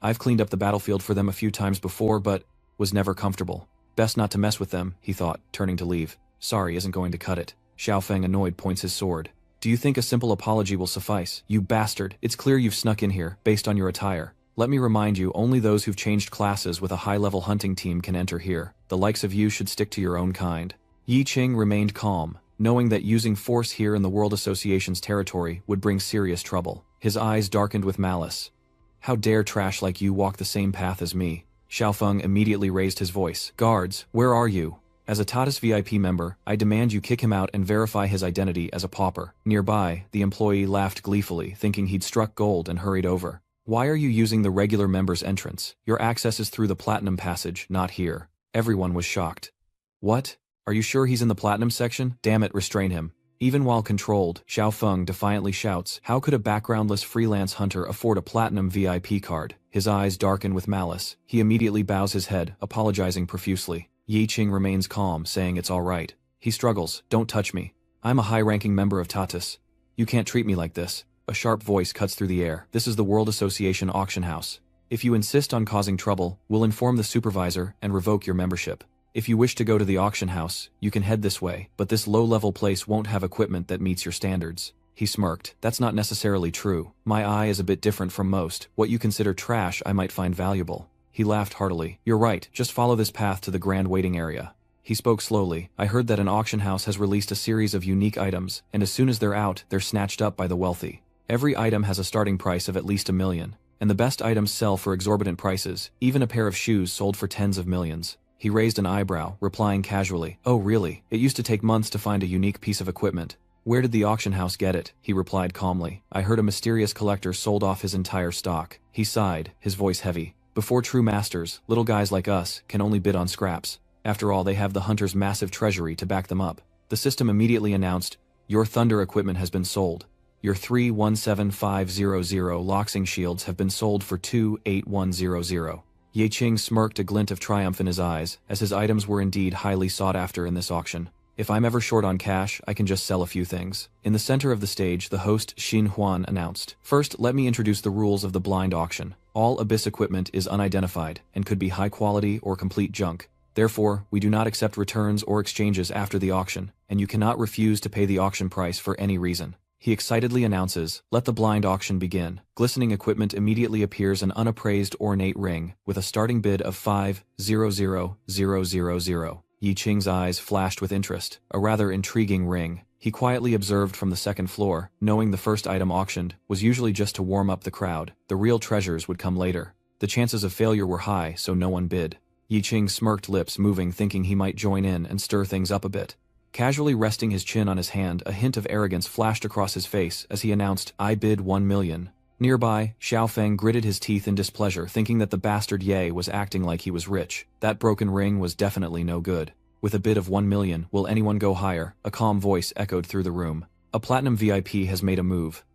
I've cleaned up the battlefield for them a few times before, but was never comfortable. Best not to mess with them, he thought, turning to leave. "Sorry isn't going to cut it." Xiao Feng, annoyed, points his sword. "Do you think a simple apology will suffice? You bastard, it's clear you've snuck in here, based on your attire. Let me remind you, only those who've changed classes with a high-level hunting team can enter here. The likes of you should stick to your own kind." Yi Qing remained calm, knowing that using force here in the World Association's territory would bring serious trouble. His eyes darkened with malice. "How dare trash like you walk the same path as me?" Xiao Feng immediately raised his voice. "Guards, where are you? As a Tatus VIP member, I demand you kick him out and verify his identity as a pauper." Nearby, the employee laughed gleefully, thinking he'd struck gold, and hurried over. "Why are you using the regular members' entrance? Your access is through the Platinum Passage, not here." Everyone was shocked. "What? Are you sure he's in the Platinum section? Damn it, restrain him." Even while controlled, Xiao Feng defiantly shouts, "How could a backgroundless freelance hunter afford a platinum VIP card?" His eyes darken with malice. He immediately bows his head, apologizing profusely. Yi Qing remains calm, saying it's all right. He struggles, "Don't touch me. I'm a high-ranking member of Tatus. You can't treat me like this." A sharp voice cuts through the air. "This is the World Association auction house. If you insist on causing trouble, we'll inform the supervisor and revoke your membership. If you wish to go to the auction house, you can head this way, but this low-level place won't have equipment that meets your standards." He smirked. "That's not necessarily true. My eye is a bit different from most. What you consider trash I might find valuable." He laughed heartily. "You're right, just follow this path to the grand waiting area." He spoke slowly. "I heard that an auction house has released a series of unique items, and as soon as they're out, they're snatched up by the wealthy. Every item has a starting price of at least $1 million, and the best items sell for exorbitant prices, even a pair of shoes sold for tens of millions." He raised an eyebrow, replying casually, "Oh really? It used to take months to find a unique piece of equipment." "Where did the auction house get it?" he replied calmly. "I heard a mysterious collector sold off his entire stock." He sighed, his voice heavy. "Before true masters, little guys like us can only bid on scraps. After all, they have the hunter's massive treasury to back them up." The system immediately announced, "Your thunder equipment has been sold. Your 317500 Loxing shields have been sold for 28100. Ye Qing smirked, a glint of triumph in his eyes, as his items were indeed highly sought after in this auction. "If I'm ever short on cash, I can just sell a few things." In the center of the stage, the host Xin Huan announced, "First, let me introduce the rules of the blind auction. All Abyss equipment is unidentified, and could be high quality or complete junk. Therefore, we do not accept returns or exchanges after the auction, and you cannot refuse to pay the auction price for any reason." He excitedly announces, "Let the blind auction begin." Glistening equipment immediately appears, an unappraised ornate ring, with a starting bid of 500,000. Yi Qing's eyes flashed with interest. A rather intriguing ring. He quietly observed from the second floor, knowing the first item auctioned was usually just to warm up the crowd. The real treasures would come later. The chances of failure were high, so no one bid. Yi Qing smirked, lips moving, thinking he might join in and stir things up a bit. Casually resting his chin on his hand, a hint of arrogance flashed across his face as he announced, "I bid 1 million. Nearby, Xiao Feng gritted his teeth in displeasure, thinking that the bastard Ye was acting like he was rich. That broken ring was definitely no good. With a bid of 1 million, will anyone go higher? A calm voice echoed through the room. "A platinum VIP has made a move.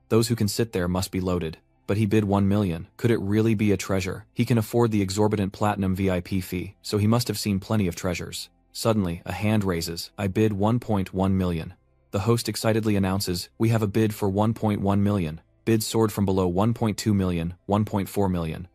Those who can sit there must be loaded." But he bid 1 million. Could it really be a treasure? He can afford the exorbitant platinum VIP fee, so he must have seen plenty of treasures. Suddenly, a hand raises. "I bid 1.1 million. The host excitedly announces, "We have a bid for 1.1 million. Bids soared from below 1.2 million, 1.4 million.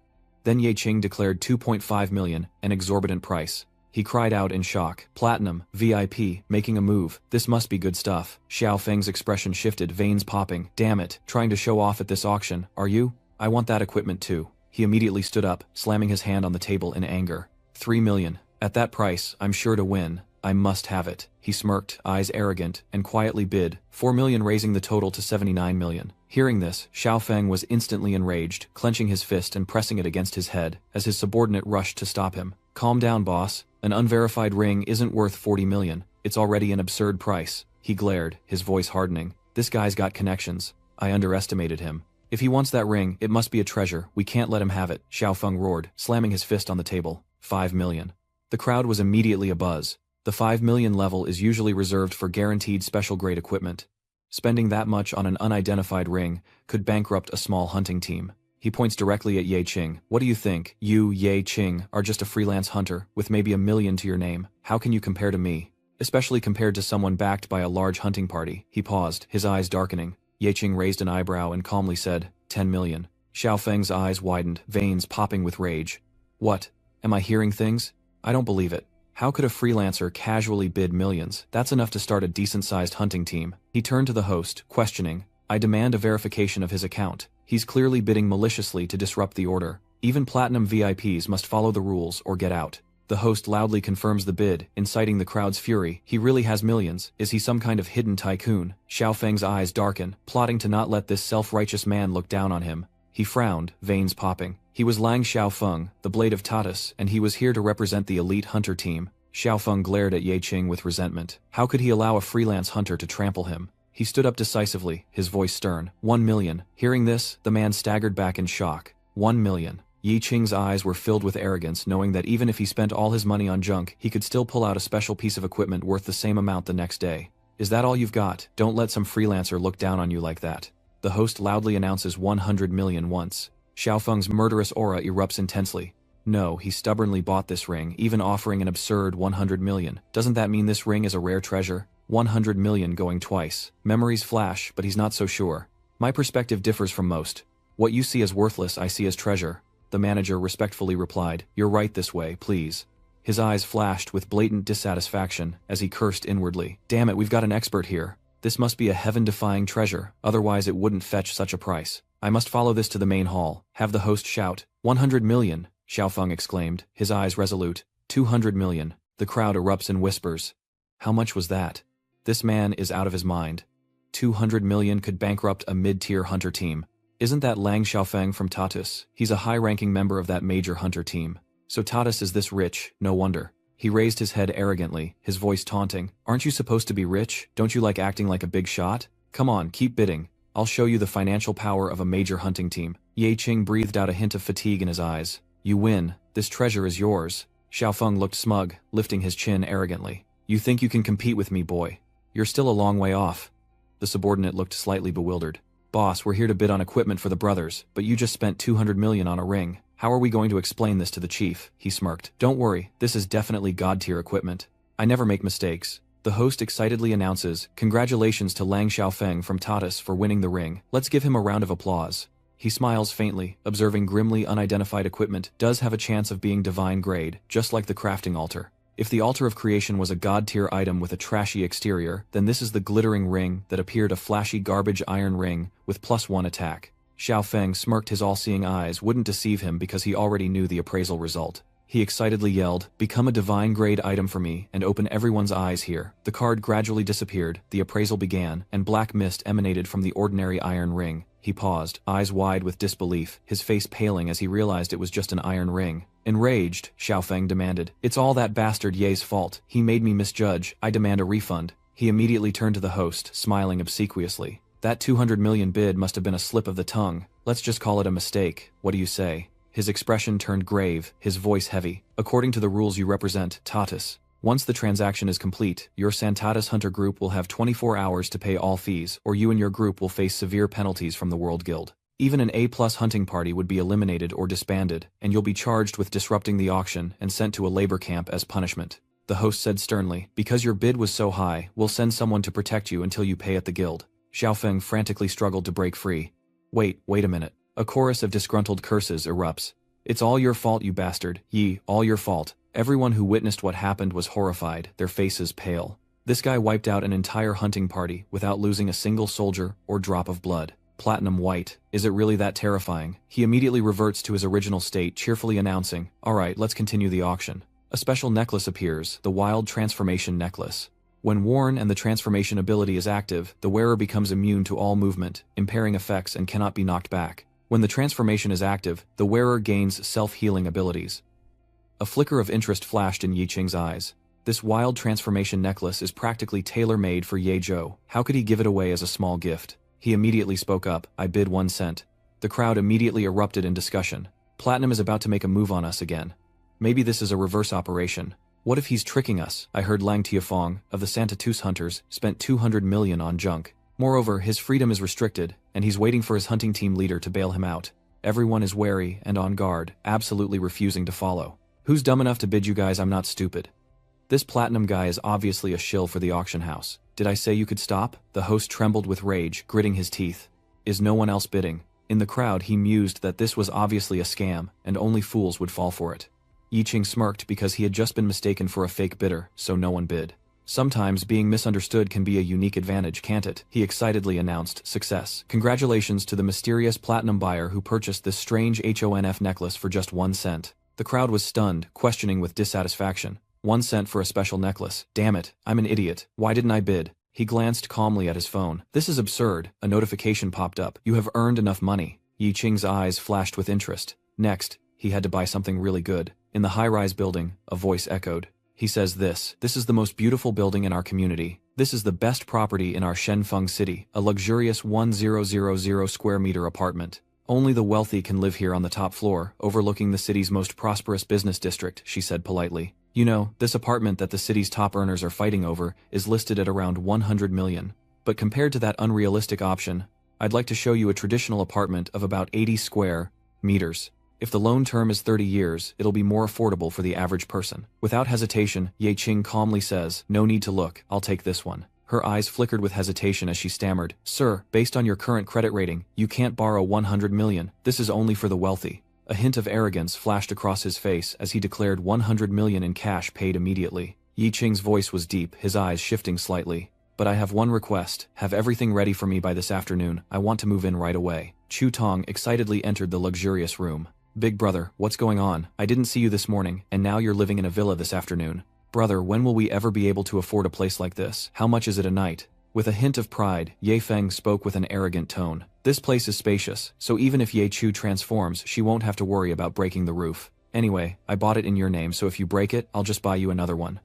Then Ye Qing declared 2.5 million, an exorbitant price. He cried out in shock, "Platinum, VIP, making a move. This must be good stuff." Xiao Feng's expression shifted, veins popping. "Damn it, trying to show off at this auction, are you? I want that equipment too." He immediately stood up, slamming his hand on the table in anger. 3 million. At that price, I'm sure to win. I must have it. He smirked, eyes arrogant, and quietly bid 4 million, raising the total to 79 million. Hearing this, Xiao Feng was instantly enraged, clenching his fist and pressing it against his head, as his subordinate rushed to stop him. "Calm down, boss. An unverified ring isn't worth 40 million. It's already an absurd price." He glared, his voice hardening. "This guy's got connections. I underestimated him. If he wants that ring, it must be a treasure. We can't let him have it." Xiao Feng roared, slamming his fist on the table. 5 million. The crowd was immediately abuzz. The 5 million level is usually reserved for guaranteed special grade equipment. Spending that much on an unidentified ring could bankrupt a small hunting team. He points directly at Ye Qing. "What do you think? You, Ye Qing, are just a freelance hunter, with maybe 1 million to your name. How can you compare to me? Especially compared to someone backed by a large hunting party." He paused, his eyes darkening. Ye Qing raised an eyebrow and calmly said, 10 million. Xiao Feng's eyes widened, veins popping with rage. "What? Am I hearing things? I don't believe it. How could a freelancer casually bid millions? That's enough to start a decent-sized hunting team." He turned to the host, questioning, "I demand a verification of his account. He's clearly bidding maliciously to disrupt the order. Even platinum VIPs must follow the rules or get out." The host loudly confirms the bid, inciting the crowd's fury. He really has millions. Is he some kind of hidden tycoon? Xiao Feng's eyes darken, plotting to not let this self-righteous man look down on him. He frowned, veins popping. He was Lang Xiaofeng, the Blade of Tatus, and he was here to represent the elite hunter team. Xiaofeng glared at Ye Qing with resentment. How could he allow a freelance hunter to trample him? He stood up decisively, his voice stern. 1 million. Hearing this, the man staggered back in shock. 1 million. Ye Qing's eyes were filled with arrogance, knowing that even if he spent all his money on junk, he could still pull out a special piece of equipment worth the same amount the next day. Is that all you've got? Don't let some freelancer look down on you like that. The host loudly announces 100 million once. Xiaofeng's murderous aura erupts intensely. No, he stubbornly bought this ring, even offering an absurd 100 million. Doesn't that mean this ring is a rare treasure? 100 million going twice. Memories flash, but he's not so sure. My perspective differs from most. What you see as worthless, I see as treasure. The manager respectfully replied, "You're right this way, please." His eyes flashed with blatant dissatisfaction as he cursed inwardly. Damn it, we've got an expert here. This must be a heaven-defying treasure, otherwise it wouldn't fetch such a price. I must follow this to the main hall. Have the host shout, 100 million, Xiaofeng exclaimed, his eyes resolute. 200 million. The crowd erupts in whispers. How much was that? This man is out of his mind. 200 million could bankrupt a mid-tier hunter team. Isn't that Lang Xiaofeng from Tatus? He's a high-ranking member of that major hunter team. So Tatus is this rich, no wonder. He raised his head arrogantly, his voice taunting. Aren't you supposed to be rich? Don't you like acting like a big shot? Come on, keep bidding. I'll show you the financial power of a major hunting team. Ye Qing breathed out a hint of fatigue in his eyes. You win. This treasure is yours. Xiaofeng looked smug, lifting his chin arrogantly. You think you can compete with me, boy? You're still a long way off. The subordinate looked slightly bewildered. Boss, we're here to bid on equipment for the brothers, but you just spent 200 million on a ring. How are we going to explain this to the chief? He smirked. Don't worry, this is definitely god-tier equipment. I never make mistakes. The host excitedly announces, congratulations to Lang Xiaofeng from Tatus for winning the ring. Let's give him a round of applause. He smiles faintly, observing grimly unidentified equipment does have a chance of being divine grade, just like the crafting altar. If the altar of creation was a god-tier item with a trashy exterior, then this is the glittering ring that appeared a flashy garbage iron ring with +1 attack. Xiaofeng smirked, his all-seeing eyes wouldn't deceive him because he already knew the appraisal result. He excitedly yelled, become a divine grade item for me and open everyone's eyes here. The card gradually disappeared, the appraisal began, and black mist emanated from the ordinary iron ring. He paused, eyes wide with disbelief, his face paling as he realized it was just an iron ring. Enraged, Xiaofeng demanded, it's all that bastard Ye's fault. He made me misjudge. I demand a refund. He immediately turned to the host, smiling obsequiously. That 200 million bid must have been a slip of the tongue. Let's just call it a mistake. What do you say? His expression turned grave, his voice heavy. According to the rules you represent, Tatus, once the transaction is complete, your Santatus Hunter group will have 24 hours to pay all fees, or you and your group will face severe penalties from the World Guild. Even an A+ hunting party would be eliminated or disbanded, and you'll be charged with disrupting the auction and sent to a labor camp as punishment. The host said sternly, because your bid was so high, we'll send someone to protect you until you pay at the guild. Xiaofeng frantically struggled to break free. Wait a minute. A chorus of disgruntled curses erupts. It's all your fault, you bastard. Yi, all your fault. Everyone who witnessed what happened was horrified, their faces pale. This guy wiped out an entire hunting party without losing a single soldier or drop of blood. Platinum white. Is it really that terrifying? He immediately reverts to his original state, cheerfully announcing, alright, let's continue the auction. A special necklace appears, the Wild Transformation Necklace. When worn and the transformation ability is active, the wearer becomes immune to all movement, impairing effects, and cannot be knocked back. When the transformation is active, the wearer gains self-healing abilities. A flicker of interest flashed in Yi Qing's eyes. This wild transformation necklace is practically tailor-made for Ye Zhou. How could he give it away as a small gift? He immediately spoke up, I bid 1 cent. The crowd immediately erupted in discussion. Platinum is about to make a move on us again. Maybe this is a reverse operation. What if he's tricking us? I heard Lang Tiafong, of the Santatus Hunters, spent 200 million on junk. Moreover, his freedom is restricted, and he's waiting for his hunting team leader to bail him out. Everyone is wary and on guard, absolutely refusing to follow. Who's dumb enough to bid you guys? I'm not stupid. This platinum guy is obviously a shill for the auction house. Did I say you could stop? The host trembled with rage, gritting his teeth. Is no one else bidding? In the crowd he mused that this was obviously a scam, and only fools would fall for it. Yi Qing smirked because he had just been mistaken for a fake bidder, so no one bid. Sometimes being misunderstood can be a unique advantage, can't it? He excitedly announced, success. Congratulations to the mysterious platinum buyer who purchased this strange HONF necklace for just 1 cent. The crowd was stunned, questioning with dissatisfaction. 1 cent for a special necklace. Damn it, I'm an idiot. Why didn't I bid? He glanced calmly at his phone. This is absurd. A notification popped up. You have earned enough money. Yi Qing's eyes flashed with interest. Next, he had to buy something really good. In the high-rise building, a voice echoed. He says this is the most beautiful building in our community. This is the best property in our Shenfeng city, a luxurious 1000 square meter apartment. Only the wealthy can live here on the top floor, overlooking the city's most prosperous business district, she said politely. You know, this apartment that the city's top earners are fighting over is listed at around 100 million. But compared to that unrealistic option, I'd like to show you a traditional apartment of about 80 square meters. If the loan term is 30 years, it'll be more affordable for the average person. Without hesitation, Ye Qing calmly says, "No need to look, I'll take this one." Her eyes flickered with hesitation as she stammered, "Sir, based on your current credit rating, you can't borrow 100 million. This is only for the wealthy." A hint of arrogance flashed across his face as he declared 100 million in cash paid immediately. Yi Qing's voice was deep, his eyes shifting slightly. "But I have one request. Have everything ready for me by this afternoon. I want to move in right away." Chu Tong excitedly entered the luxurious room. "Big brother, what's going on? I didn't see you this morning, and now you're living in a villa this afternoon. Brother, when will we ever be able to afford a place like this? How much is it a night?" With a hint of pride, Ye Feng spoke with an arrogant tone. "This place is spacious, so even if Ye Chu transforms, she won't have to worry about breaking the roof. Anyway, I bought it in your name, so if you break it, I'll just buy you another one."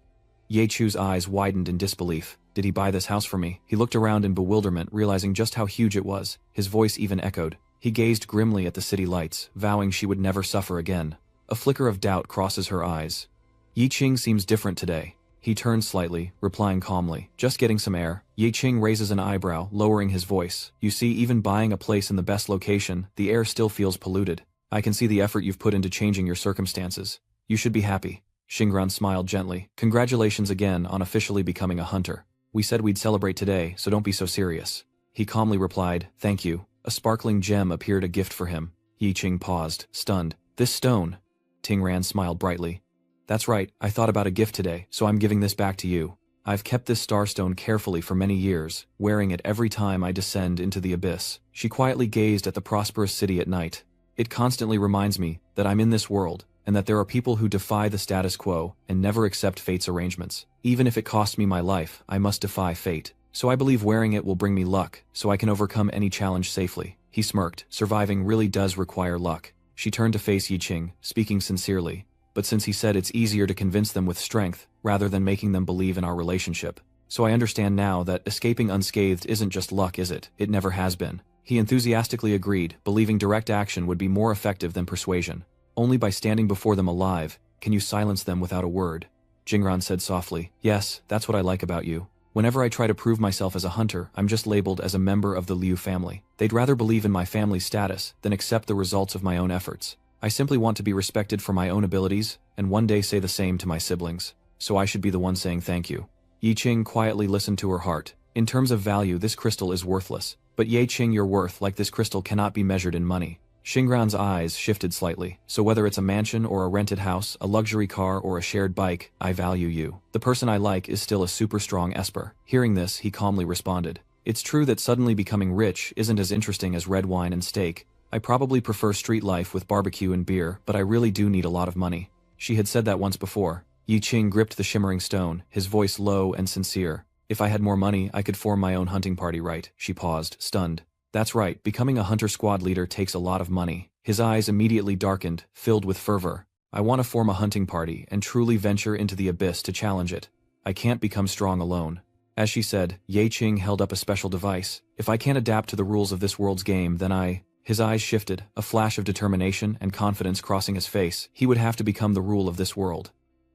Ye Chu's eyes widened in disbelief. Did he buy this house for me? He looked around in bewilderment, realizing just how huge it was. His voice even echoed. He gazed grimly at the city lights, vowing she would never suffer again. A flicker of doubt crosses her eyes. "Yi Qing seems different today." He turned slightly, replying calmly, "Just getting some air." Yi Qing raises an eyebrow, lowering his voice. "You see, even buying a place in the best location, the air still feels polluted. I can see the effort you've put into changing your circumstances. You should be happy." Xingran smiled gently. "Congratulations again on officially becoming a hunter. We said we'd celebrate today, so don't be so serious." He calmly replied, "Thank you." A sparkling gem appeared, a gift for him. Yi Qing paused, stunned. "This stone?" Tingran smiled brightly. "That's right, I thought about a gift today, so I'm giving this back to you. I've kept this starstone carefully for many years, wearing it every time I descend into the abyss." She quietly gazed at the prosperous city at night. "It constantly reminds me that I'm in this world, and that there are people who defy the status quo and never accept fate's arrangements. Even if it costs me my life, I must defy fate. So I believe wearing it will bring me luck, so I can overcome any challenge safely." He smirked. Surviving really does require luck. She turned to face Yi Qing, speaking sincerely. "But since he said it's easier to convince them with strength, rather than making them believe in our relationship. So I understand now that escaping unscathed isn't just luck, is it? It never has been." He enthusiastically agreed, believing direct action would be more effective than persuasion. "Only by standing before them alive can you silence them without a word." Jingran said softly, "Yes, that's what I like about you. Whenever I try to prove myself as a hunter, I'm just labeled as a member of the Liu family. They'd rather believe in my family's status than accept the results of my own efforts. I simply want to be respected for my own abilities, and one day say the same to my siblings. So I should be the one saying thank you." Yi Qing quietly listened to her heart. "In terms of value, this crystal is worthless. But Ye Qing, your worth, like this crystal, cannot be measured in money." Xingran's eyes shifted slightly. "So whether it's a mansion or a rented house, a luxury car or a shared bike, I value you. The person I like is still a super strong esper." Hearing this, he calmly responded, "It's true that suddenly becoming rich isn't as interesting as red wine and steak. I probably prefer street life with barbecue and beer, but I really do need a lot of money." She had said that once before. Yi Qing gripped the shimmering stone, his voice low and sincere. "If I had more money, I could form my own hunting party, right?" She paused, stunned. "That's right, becoming a hunter squad leader takes a lot of money." His eyes immediately darkened, filled with fervor. "I want to form a hunting party and truly venture into the abyss to challenge it. I can't become strong alone." As she said, Ye Qing held up a special device. "If I can't adapt to the rules of this world's game, then I..." His eyes shifted, a flash of determination and confidence crossing his face. He would have to become the rule of this world.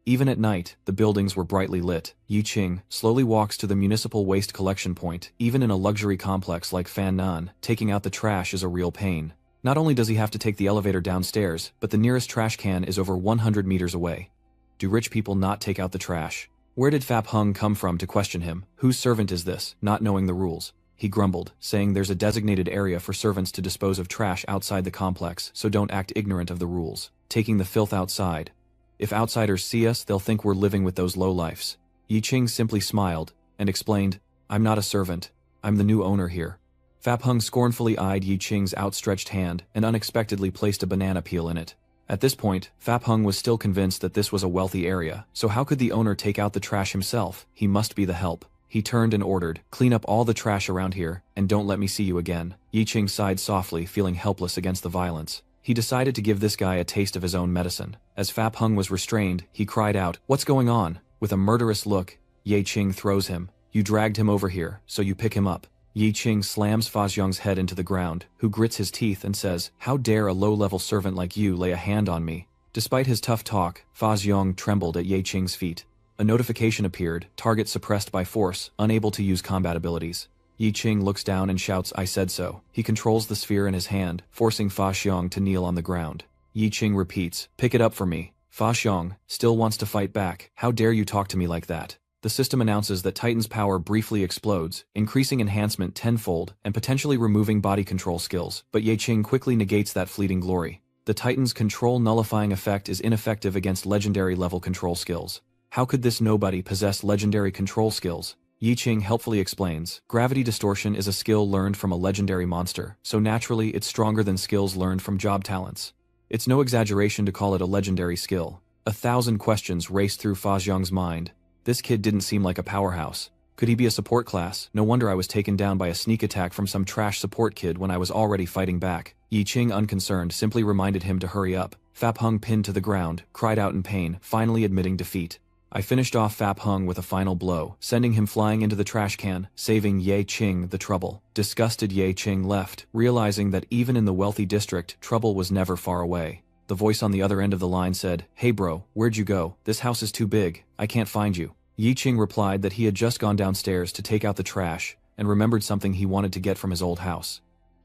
Even at night, the buildings were brightly lit. Yi Qing slowly walks to the municipal waste collection point. Even in a luxury complex like Fan Nan, taking out the trash is a real pain. Not only does he have to take the elevator downstairs, but the nearest trash can is over 100 meters away. Do rich people not take out the trash? Where did Fap Hung come from to question him? Whose servant is this, not knowing the rules? He grumbled, saying there's a designated area for servants to dispose of trash outside the complex, so don't act ignorant of the rules. Taking the filth outside. If outsiders see us, they'll think we're living with those lowlifes. Yi Qing simply smiled and explained, "I'm not a servant. I'm the new owner here." Fap Hung scornfully eyed Yi Qing's outstretched hand and unexpectedly placed a banana peel in it. At this point, Fap Hung was still convinced that this was a wealthy area, so how could the owner take out the trash himself? He must be the help. He turned and ordered, "Clean up all the trash around here, and don't let me see you again." Yi Qing sighed softly, feeling helpless against the violence. He decided to give this guy a taste of his own medicine. As Fap Hung was restrained, he cried out, "What's going on?" With a murderous look, Ye Qing throws him. "You dragged him over here, so you pick him up." Yi Qing slams Fa Xiong's head into the ground, who grits his teeth and says, "How dare a low-level servant like you lay a hand on me?" Despite his tough talk, Fa Xiong trembled at Ye Qing's feet. A notification appeared, target suppressed by force, unable to use combat abilities. Yi Qing looks down and shouts, "I said so." He controls the sphere in his hand, forcing Fa Xiong to kneel on the ground. Yi Qing repeats, "Pick it up for me." Fa Xiong still wants to fight back. "How dare you talk to me like that?" The system announces that Titan's power briefly explodes, increasing enhancement tenfold and potentially removing body control skills, but Ye Qing quickly negates that fleeting glory. The Titan's control nullifying effect is ineffective against legendary level control skills. How could this nobody possess legendary control skills? Yi Qing helpfully explains, gravity distortion is a skill learned from a legendary monster, so naturally it's stronger than skills learned from job talents. It's no exaggeration to call it a legendary skill. 1,000 questions raced through Fa Xiong's mind. This kid didn't seem like a powerhouse. Could he be a support class? No wonder I was taken down by a sneak attack from some trash support kid when I was already fighting back. Yi Qing, unconcerned, simply reminded him to hurry up. Fap Hung, pinned to the ground, cried out in pain, finally admitting defeat. I finished off Fap Hung with a final blow, sending him flying into the trash can, saving Ye Qing the trouble. Disgusted, Ye Qing left, realizing that even in the wealthy district, trouble was never far away. The voice on the other end of the line said, "Hey bro, where'd you go? This house is too big, I can't find you." Yi Qing replied that he had just gone downstairs to take out the trash, and remembered something he wanted to get from his old house.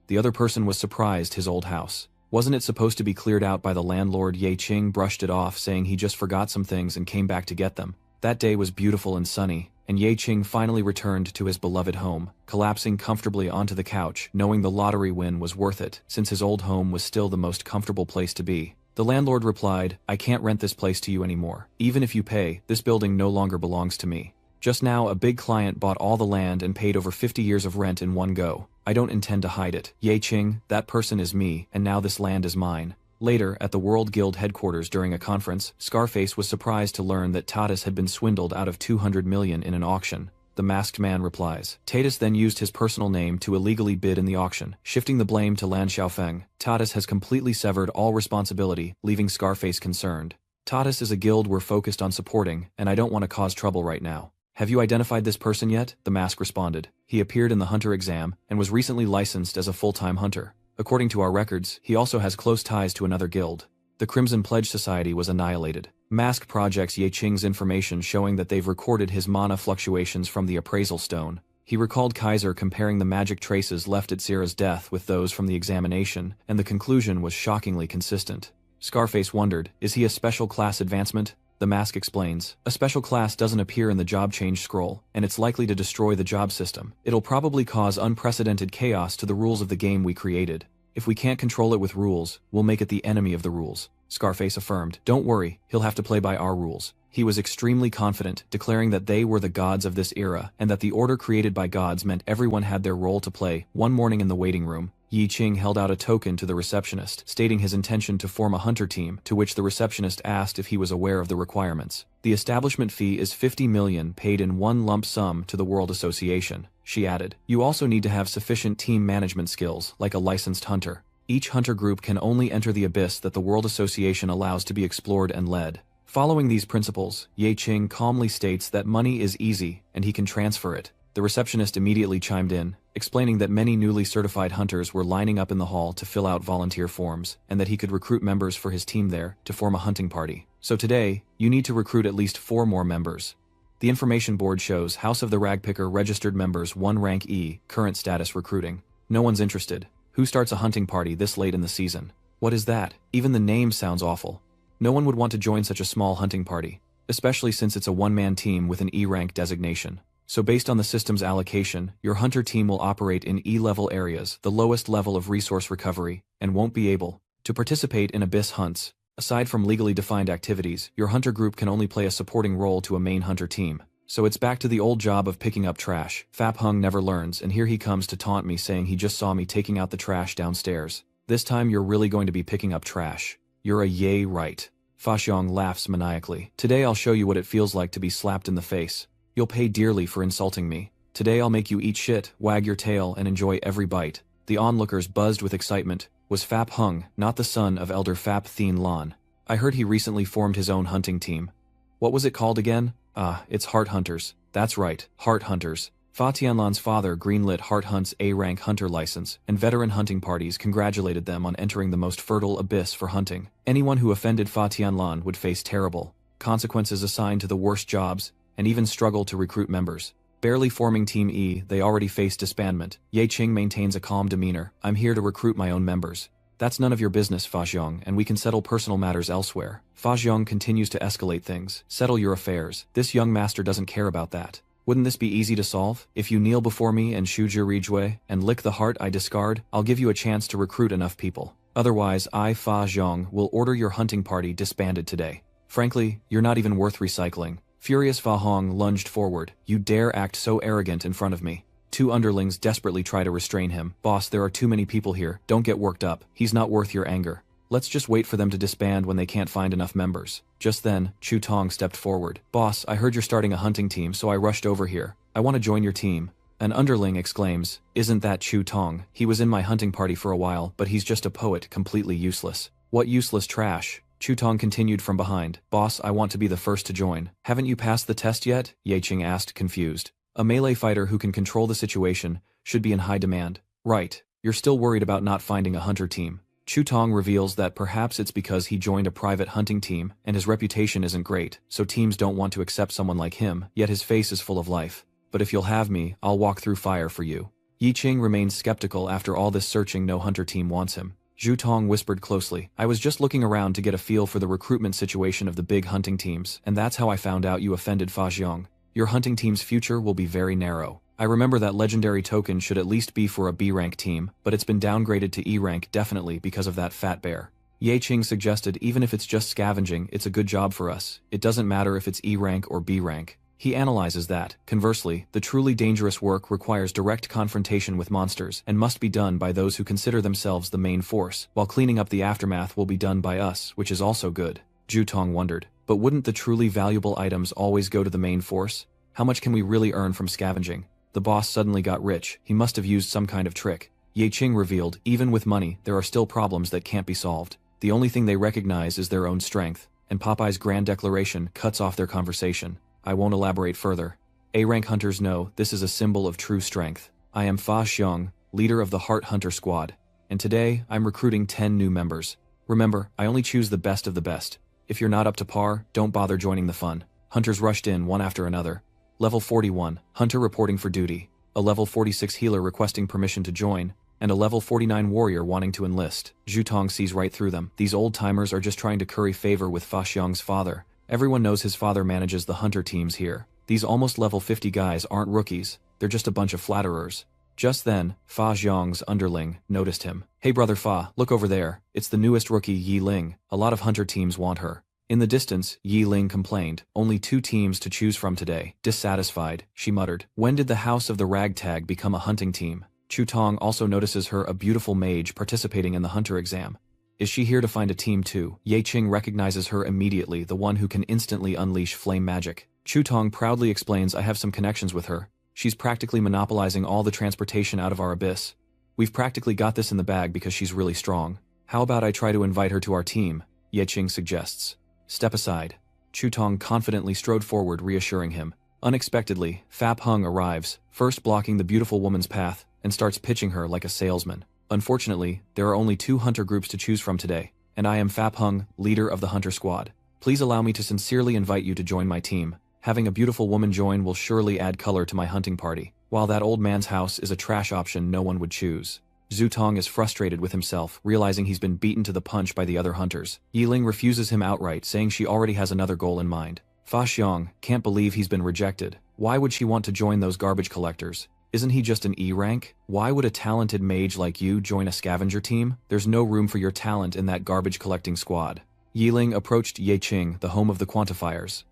The other person was surprised. His old house. Wasn't it supposed to be cleared out by the landlord? Ye Qing brushed it off, saying he just forgot some things and came back to get them. That day was beautiful and sunny, and Ye Qing finally returned to his beloved home, collapsing comfortably onto the couch, knowing the lottery win was worth it, since his old home was still the most comfortable place to be. The landlord replied, "I can't rent this place to you anymore. Even if you pay, this building no longer belongs to me. Just now a big client bought all the land and paid over 50 years of rent in one go. I don't intend to hide it. Ye Qing, that person is me, and now this land is mine." Later, at the World Guild headquarters during a conference, Scarface was surprised to learn that Tatis had been swindled out of 200 million in an auction. The masked man replies. Tatis then used his personal name to illegally bid in the auction, shifting the blame to Lan Xiaofeng. Tatis has completely severed all responsibility, leaving Scarface concerned. Tatis is a guild we're focused on supporting, and I don't want to cause trouble right now. Have you identified this person yet? The mask responded. He appeared in the hunter exam, and was recently licensed as a full-time hunter. According to our records, he also has close ties to another guild. The Crimson Pledge Society was annihilated. Mask projects Ye Qing's information showing that they've recorded his mana fluctuations from the appraisal stone. He recalled Kaiser comparing the magic traces left at Sierra's death with those from the examination, and the conclusion was shockingly consistent. Scarface wondered, is he a special class advancement? The mask explains, a special class doesn't appear in the job change scroll, and it's likely to destroy the job system. It'll probably cause unprecedented chaos to the rules of the game we created. If we can't control it with rules, we'll make it the enemy of the rules. Scarface affirmed, don't worry, he'll have to play by our rules. He was extremely confident, declaring that they were the gods of this era, and that the order created by gods meant everyone had their role to play. One morning in the waiting room, Yi Qing held out a token to the receptionist, stating his intention to form a hunter team, to which the receptionist asked if he was aware of the requirements. The establishment fee is 50 million paid in one lump sum to the World Association, she added. You also need to have sufficient team management skills, like a licensed hunter. Each hunter group can only enter the abyss that the World Association allows to be explored and led. Following these principles, Ye Qing calmly states that money is easy, and he can transfer it. The receptionist immediately chimed in, explaining that many newly certified hunters were lining up in the hall to fill out volunteer forms, and that he could recruit members for his team there to form a hunting party. So today, you need to recruit at least 4 more members. The information board shows House of the Ragpicker registered members 1 rank E, current status recruiting. No one's interested. Who starts a hunting party this late in the season? What is that? Even the name sounds awful. No one would want to join such a small hunting party, especially since it's a one-man team with an E-rank designation. So based on the system's allocation, your hunter team will operate in E-level areas, the lowest level of resource recovery, and won't be able to participate in abyss hunts. Aside from legally defined activities, your hunter group can only play a supporting role to a main hunter team. So it's back to the old job of picking up trash. Fap Hung never learns, and here he comes to taunt me, saying he just saw me taking out the trash downstairs. This time you're really going to be picking up trash. You're a yay right. Fa Xiong laughs maniacally. Today I'll show you what it feels like to be slapped in the face. You'll pay dearly for insulting me. Today I'll make you eat shit, wag your tail, and enjoy every bite. The onlookers buzzed with excitement. Was Fap Hung, not the son of Elder Fap Thien Lan. I heard he recently formed his own hunting team. What was it called again? Ah, it's Heart Hunters. That's right, Heart Hunters. Fa Tianlan's father greenlit Heart Hunt's A-rank hunter license, and veteran hunting parties congratulated them on entering the most fertile abyss for hunting. Anyone who offended Fa Tianlan would face terrible consequences assigned to the worst jobs, and even struggle to recruit members. Barely forming Team E, they already faced disbandment. Ye Qing maintains a calm demeanor. I'm here to recruit my own members. That's none of your business, Fa Xiong, and we can settle personal matters elsewhere. Fa Xiong continues to escalate things. Settle your affairs. This young master doesn't care about that. Wouldn't this be easy to solve? If you kneel before me and Shuzhi Rijue and lick the heart I discard, I'll give you a chance to recruit enough people. Otherwise, I, Fa Xiong, will order your hunting party disbanded today. Frankly, you're not even worth recycling. Furious Fa Hong lunged forward. You dare act so arrogant in front of me. Two underlings desperately try to restrain him. Boss, there are too many people here. Don't get worked up. He's not worth your anger. Let's just wait for them to disband when they can't find enough members. Just then, Chu Tong stepped forward. Boss, I heard you're starting a hunting team, so I rushed over here. I want to join your team. An underling exclaims, Isn't that Chu Tong? He was in my hunting party for a while, but he's just a poet, completely useless. What useless trash? Chu Tong continued from behind. Boss, I want to be the first to join. Haven't you passed the test yet? Ye Qing asked, confused. A melee fighter who can control the situation should be in high demand. Right. You're still worried about not finding a hunter team. Chu Tong reveals that perhaps it's because he joined a private hunting team and his reputation isn't great, so teams don't want to accept someone like him, yet his face is full of life. But if you'll have me, I'll walk through fire for you. Yi Qing remains skeptical after all this searching. No hunter team wants him. Zhu Tong whispered closely, I was just looking around to get a feel for the recruitment situation of the big hunting teams, and that's how I found out you offended Fa Xiong. Your hunting team's future will be very narrow. I remember that legendary token should at least be for a B-rank team, but it's been downgraded to E-rank definitely because of that fat bear. Ye Qing suggested even if it's just scavenging, it's a good job for us. It doesn't matter if it's E-rank or B-rank. He analyzes that, conversely, the truly dangerous work requires direct confrontation with monsters and must be done by those who consider themselves the main force, while cleaning up the aftermath will be done by us, which is also good. Zhu Tong wondered, but wouldn't the truly valuable items always go to the main force? How much can we really earn from scavenging? The boss suddenly got rich. He must have used some kind of trick. Ye Qing revealed, even with money, there are still problems that can't be solved. The only thing they recognize is their own strength, and Popeye's grand declaration cuts off their conversation. I won't elaborate further. A-rank hunters know this is a symbol of true strength. I am Fa Xiong, leader of the Heart Hunter Squad, and today I'm recruiting 10 new members. Remember, I only choose the best of the best. If you're not up to par, don't bother joining the fun. Hunters rushed in one after another. Level 41, Hunter reporting for duty. A level 46 healer requesting permission to join, and a level 49 warrior wanting to enlist. Zhu Tong sees right through them. These old-timers are just trying to curry favor with Fa Xiong's father. Everyone knows his father manages the hunter teams here. These almost level 50 guys aren't rookies, they're just a bunch of flatterers. Just then, Fa Xiong's underling noticed him. Hey brother Fa, look over there. It's the newest rookie Yi Ling. A lot of hunter teams want her. In the distance, Yi Ling complained. Only 2 teams to choose from today. Dissatisfied, she muttered. When did the House of the Ragtag become a hunting team? Chu Tong also notices her a beautiful mage participating in the hunter exam. Is she here to find a team too? Ye Qing recognizes her immediately, the one who can instantly unleash flame magic. Chu Tong proudly explains, I have some connections with her. She's practically monopolizing all the transportation out of our abyss. We've practically got this in the bag because she's really strong. How about I try to invite her to our team? Ye Qing suggests. Step aside. Chu Tong confidently strode forward, reassuring him. Unexpectedly, Fap Hung arrives, first blocking the beautiful woman's path, and starts pitching her like a salesman. Unfortunately, there are only 2 hunter groups to choose from today, and I am Fap Hung, leader of the hunter squad. Please allow me to sincerely invite you to join my team. Having a beautiful woman join will surely add color to my hunting party, while that old man's house is a trash option no one would choose. Zhu Tong is frustrated with himself, realizing he's been beaten to the punch by the other hunters. Yi Ling refuses him outright, saying she already has another goal in mind. Fa Xiong can't believe he's been rejected. Why would she want to join those garbage collectors? Isn't he just an E rank? Why would a talented mage like you join a scavenger team? There's no room for your talent in that garbage collecting squad. Yi Ling approached Ye Qing, the home of the quantifiers.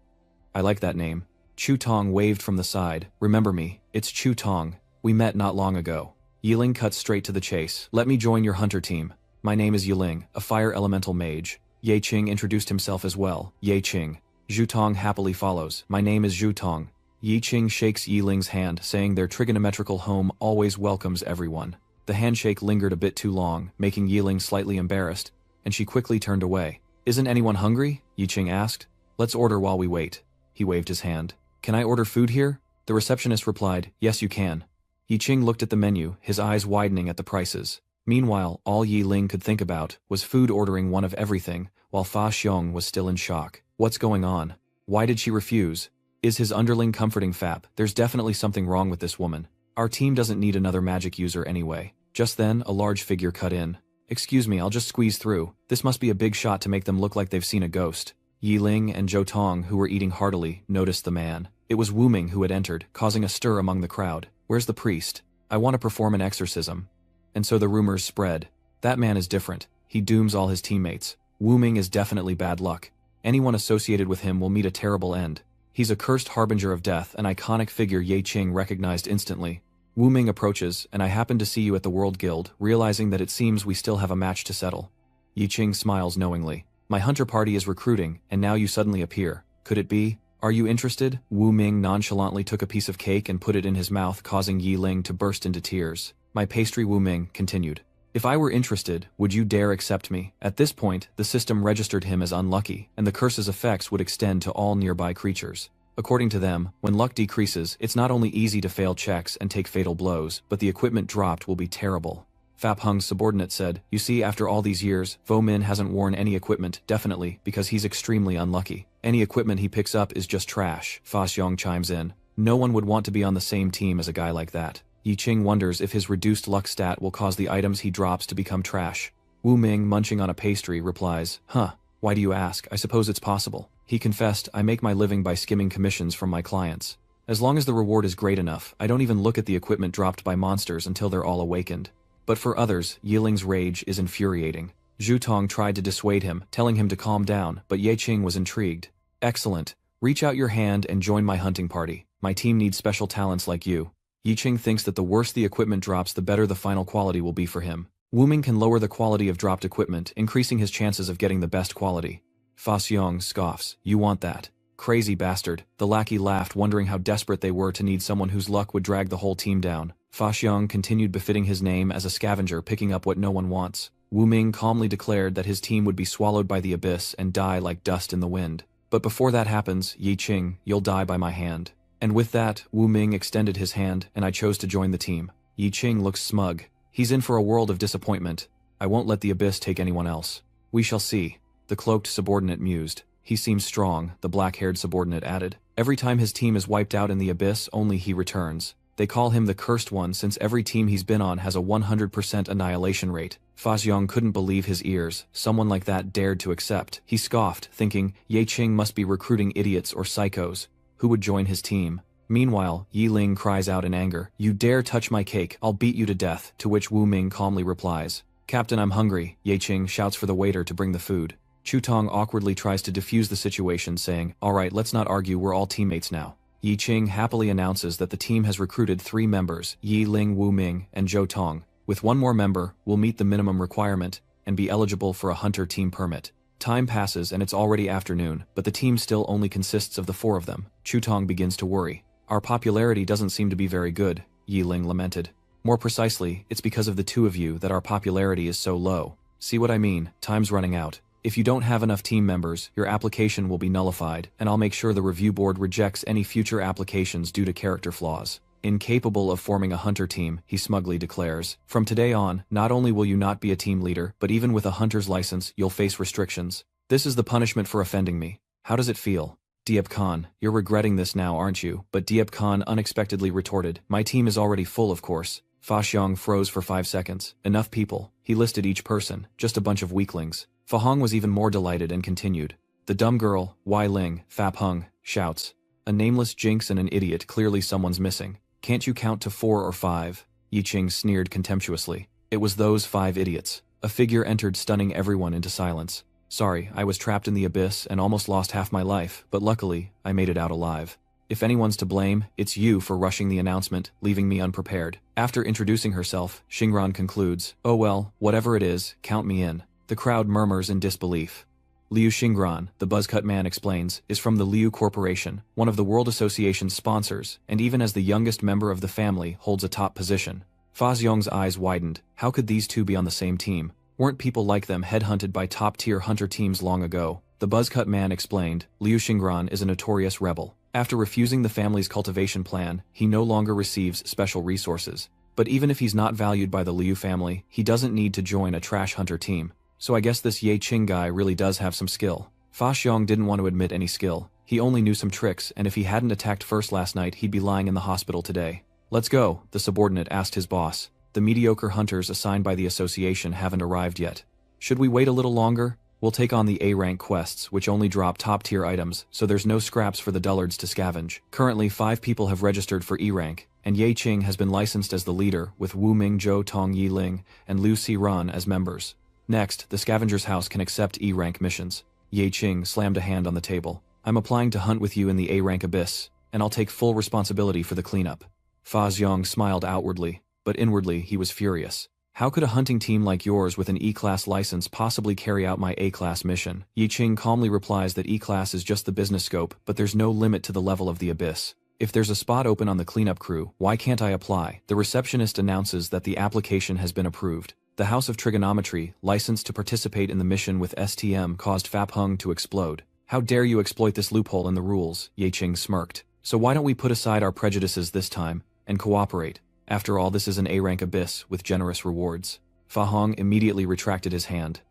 I like that name. Chu Tong waved from the side. Remember me, it's Chu Tong. We met not long ago. Yi Ling cut straight to the chase. Let me join your hunter team. My name is Yi Ling, a fire elemental mage. Ye Qing introduced himself as well. Ye Qing. Zhu Tong happily follows. My name is Zhu Tong. Yi Qing shakes Yi Ling's hand, saying their trigonometrical home always welcomes everyone. The handshake lingered a bit too long, making Yi Ling slightly embarrassed, and she quickly turned away. Isn't anyone hungry? Yi Qing asked. Let's order while we wait. He waved his hand. Can I order food here? The receptionist replied, yes you can. Yi Qing looked at the menu, his eyes widening at the prices. Meanwhile, all Yi Ling could think about was food ordering one of everything, while Fa Xiong was still in shock. What's going on? Why did she refuse? Is his underling comforting Fap? There's definitely something wrong with this woman. Our team doesn't need another magic user anyway. Just then, a large figure cut in. Excuse me, I'll just squeeze through. This must be a big shot to make them look like they've seen a ghost. Yi Ling and Zhou Tong, who were eating heartily, noticed the man. It was Wu Ming who had entered, causing a stir among the crowd. Where's the priest? I want to perform an exorcism. And so the rumors spread. That man is different. He dooms all his teammates. Wu Ming is definitely bad luck. Anyone associated with him will meet a terrible end. He's a cursed harbinger of death, an iconic figure Ye Qing recognized instantly. Wu Ming approaches, and I happen to see you at the World Guild, realizing that it seems we still have a match to settle. Yi Qing smiles knowingly. My hunter party is recruiting, and now you suddenly appear. Could it be? Are you interested? Wu Ming nonchalantly took a piece of cake and put it in his mouth, causing Yi Ling to burst into tears. My pastry, Wu Ming continued. If I were interested, would you dare accept me? At this point, the system registered him as unlucky, and the curse's effects would extend to all nearby creatures. According to them, when luck decreases, it's not only easy to fail checks and take fatal blows, but the equipment dropped will be terrible. Fap Hung's subordinate said, you see, after all these years, Vo Min hasn't worn any equipment, definitely, because he's extremely unlucky. Any equipment he picks up is just trash. Fa Xiong chimes in. No one would want to be on the same team as a guy like that. Yi Qing wonders if his reduced luck stat will cause the items he drops to become trash. Wu Ming, munching on a pastry, replies, huh, why do you ask? I suppose it's possible. He confessed, I make my living by skimming commissions from my clients. As long as the reward is great enough, I don't even look at the equipment dropped by monsters until they're all awakened. But for others, Yiling's rage is infuriating. Zhu Tong tried to dissuade him, telling him to calm down, but Ye Qing was intrigued. Excellent. Reach out your hand and join my hunting party. My team needs special talents like you. Yi Qing thinks that the worse the equipment drops, the better the final quality will be for him. Wu Ming can lower the quality of dropped equipment, increasing his chances of getting the best quality. Fa Xiong scoffs, you want that? Crazy bastard. The lackey laughed, wondering how desperate they were to need someone whose luck would drag the whole team down. Fa Xiong continued befitting his name as a scavenger, picking up what no one wants. Wu Ming calmly declared that his team would be swallowed by the abyss and die like dust in the wind. But before that happens, Yi Qing, you'll die by my hand. And with that, Wu Ming extended his hand, and I chose to join the team. Yi Qing looks smug. He's in for a world of disappointment. I won't let the abyss take anyone else. We shall see. The cloaked subordinate mused. He seems strong, the black-haired subordinate added. Every time his team is wiped out in the abyss, only he returns. They call him the Cursed One since every team he's been on has a 100% annihilation rate. Fa Xiong couldn't believe his ears. Someone like that dared to accept. He scoffed, thinking, Ye Qing must be recruiting idiots or psychos. Who would join his team? Meanwhile, Yi Ling cries out in anger, you dare touch my cake, I'll beat you to death, to which Wu Ming calmly replies, Captain, I'm hungry. Ye Qing shouts for the waiter to bring the food. Chu Tong awkwardly tries to defuse the situation, saying, alright, let's not argue, we're all teammates now. Yi Qing happily announces that the team has recruited 3 members, Yi Ling, Wu Ming, and Zhou Tong. With 1 more member, we'll meet the minimum requirement and be eligible for a hunter team permit. Time passes and it's already afternoon, but the team still only consists of the 4 of them. Chu Tong begins to worry. Our popularity doesn't seem to be very good, Yi Ling lamented. More precisely, it's because of the 2 of you that our popularity is so low. See what I mean? Time's running out. If you don't have enough team members, your application will be nullified, and I'll make sure the review board rejects any future applications due to character flaws. Incapable of forming a hunter team, he smugly declares. From today on, not only will you not be a team leader, but even with a hunter's license, you'll face restrictions. This is the punishment for offending me. How does it feel? Diep Khan, you're regretting this now, aren't you? But Diep Khan unexpectedly retorted, my team is already full, of course. Fa Xiong froze for 5 seconds. Enough people. He listed each person, just a bunch of weaklings. Fa Hong was even more delighted and continued. The dumb girl, Wai Ling, Fap Hung, shouts. A nameless jinx and an idiot, clearly someone's missing. Can't you count to 4 or 5? Yi Qing sneered contemptuously. It was those 5 idiots. A figure entered, stunning everyone into silence. Sorry, I was trapped in the abyss and almost lost half my life, but luckily, I made it out alive. If anyone's to blame, it's you for rushing the announcement, leaving me unprepared. After introducing herself, Xingran concludes, oh well, whatever it is, count me in. The crowd murmurs in disbelief. Liu Xingran, the buzzcut man explains, is from the Liu Corporation, one of the World Association's sponsors, and even as the youngest member of the family, holds a top position. Fa Xiong's eyes widened. How could these 2 be on the same team? Weren't people like them headhunted by top-tier hunter teams long ago? The buzzcut man explained, Liu Xingran is a notorious rebel. After refusing the family's cultivation plan, he no longer receives special resources. But even if he's not valued by the Liu family, he doesn't need to join a trash hunter team. So I guess this Ye Qing guy really does have some skill. Fa Xiong didn't want to admit any skill. He only knew some tricks, and if he hadn't attacked first last night, he'd be lying in the hospital today. Let's go, the subordinate asked his boss. The mediocre hunters assigned by the association haven't arrived yet. Should we wait a little longer? We'll take on the A-rank quests, which only drop top-tier items, so there's no scraps for the dullards to scavenge. Currently, 5 people have registered for E-rank, and Ye Qing has been licensed as the leader, with Wu Ming Zhou Tong Yi Ling and Liu Si Ran as members. Next, the scavenger's house can accept E-rank missions. Ye Qing slammed a hand on the table. I'm applying to hunt with you in the A-rank abyss, and I'll take full responsibility for the cleanup. Fa Xiong smiled outwardly, but inwardly he was furious. How could a hunting team like yours with an E-class license possibly carry out my A-class mission? Ye Qing calmly replies that E-class is just the business scope, but there's no limit to the level of the abyss. If there's a spot open on the cleanup crew, why can't I apply? The receptionist announces that the application has been approved. The House of Trigonometry, licensed to participate in the mission with STM, caused Fap Hung to explode. How dare you exploit this loophole in the rules? Ye Qing smirked. So why don't we put aside our prejudices this time, and cooperate? After all, this is an A-rank abyss with generous rewards. Fa Hong immediately retracted his hand.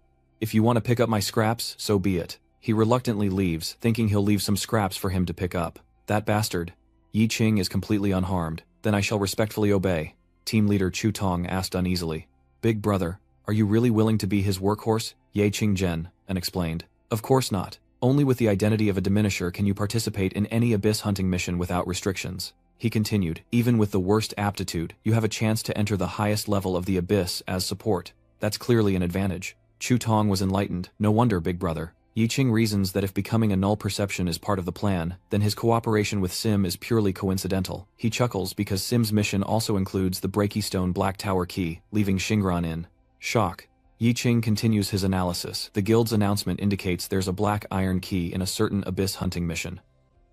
If you want to pick up my scraps, so be it. He reluctantly leaves, thinking he'll leave some scraps for him to pick up. That bastard. Ye Qing is completely unharmed. Then I shall respectfully obey. Team leader Chu Tong asked uneasily. Big brother, are you really willing to be his workhorse? Ye Qing Zhen, and explained. Of course not. Only with the identity of a diminisher can you participate in any abyss hunting mission without restrictions. He continued, even with the worst aptitude, you have a chance to enter the highest level of the abyss as support. That's clearly an advantage. Chu Tong was enlightened. No wonder, big brother. Ye Qing reasons that if becoming a null perception is part of the plan, then his cooperation with Sim is purely coincidental. He chuckles because Sim's mission also includes the Breakystone Black Tower key, leaving Xingran in shock. Ye Qing continues his analysis. The guild's announcement indicates there's a black iron key in a certain abyss hunting mission.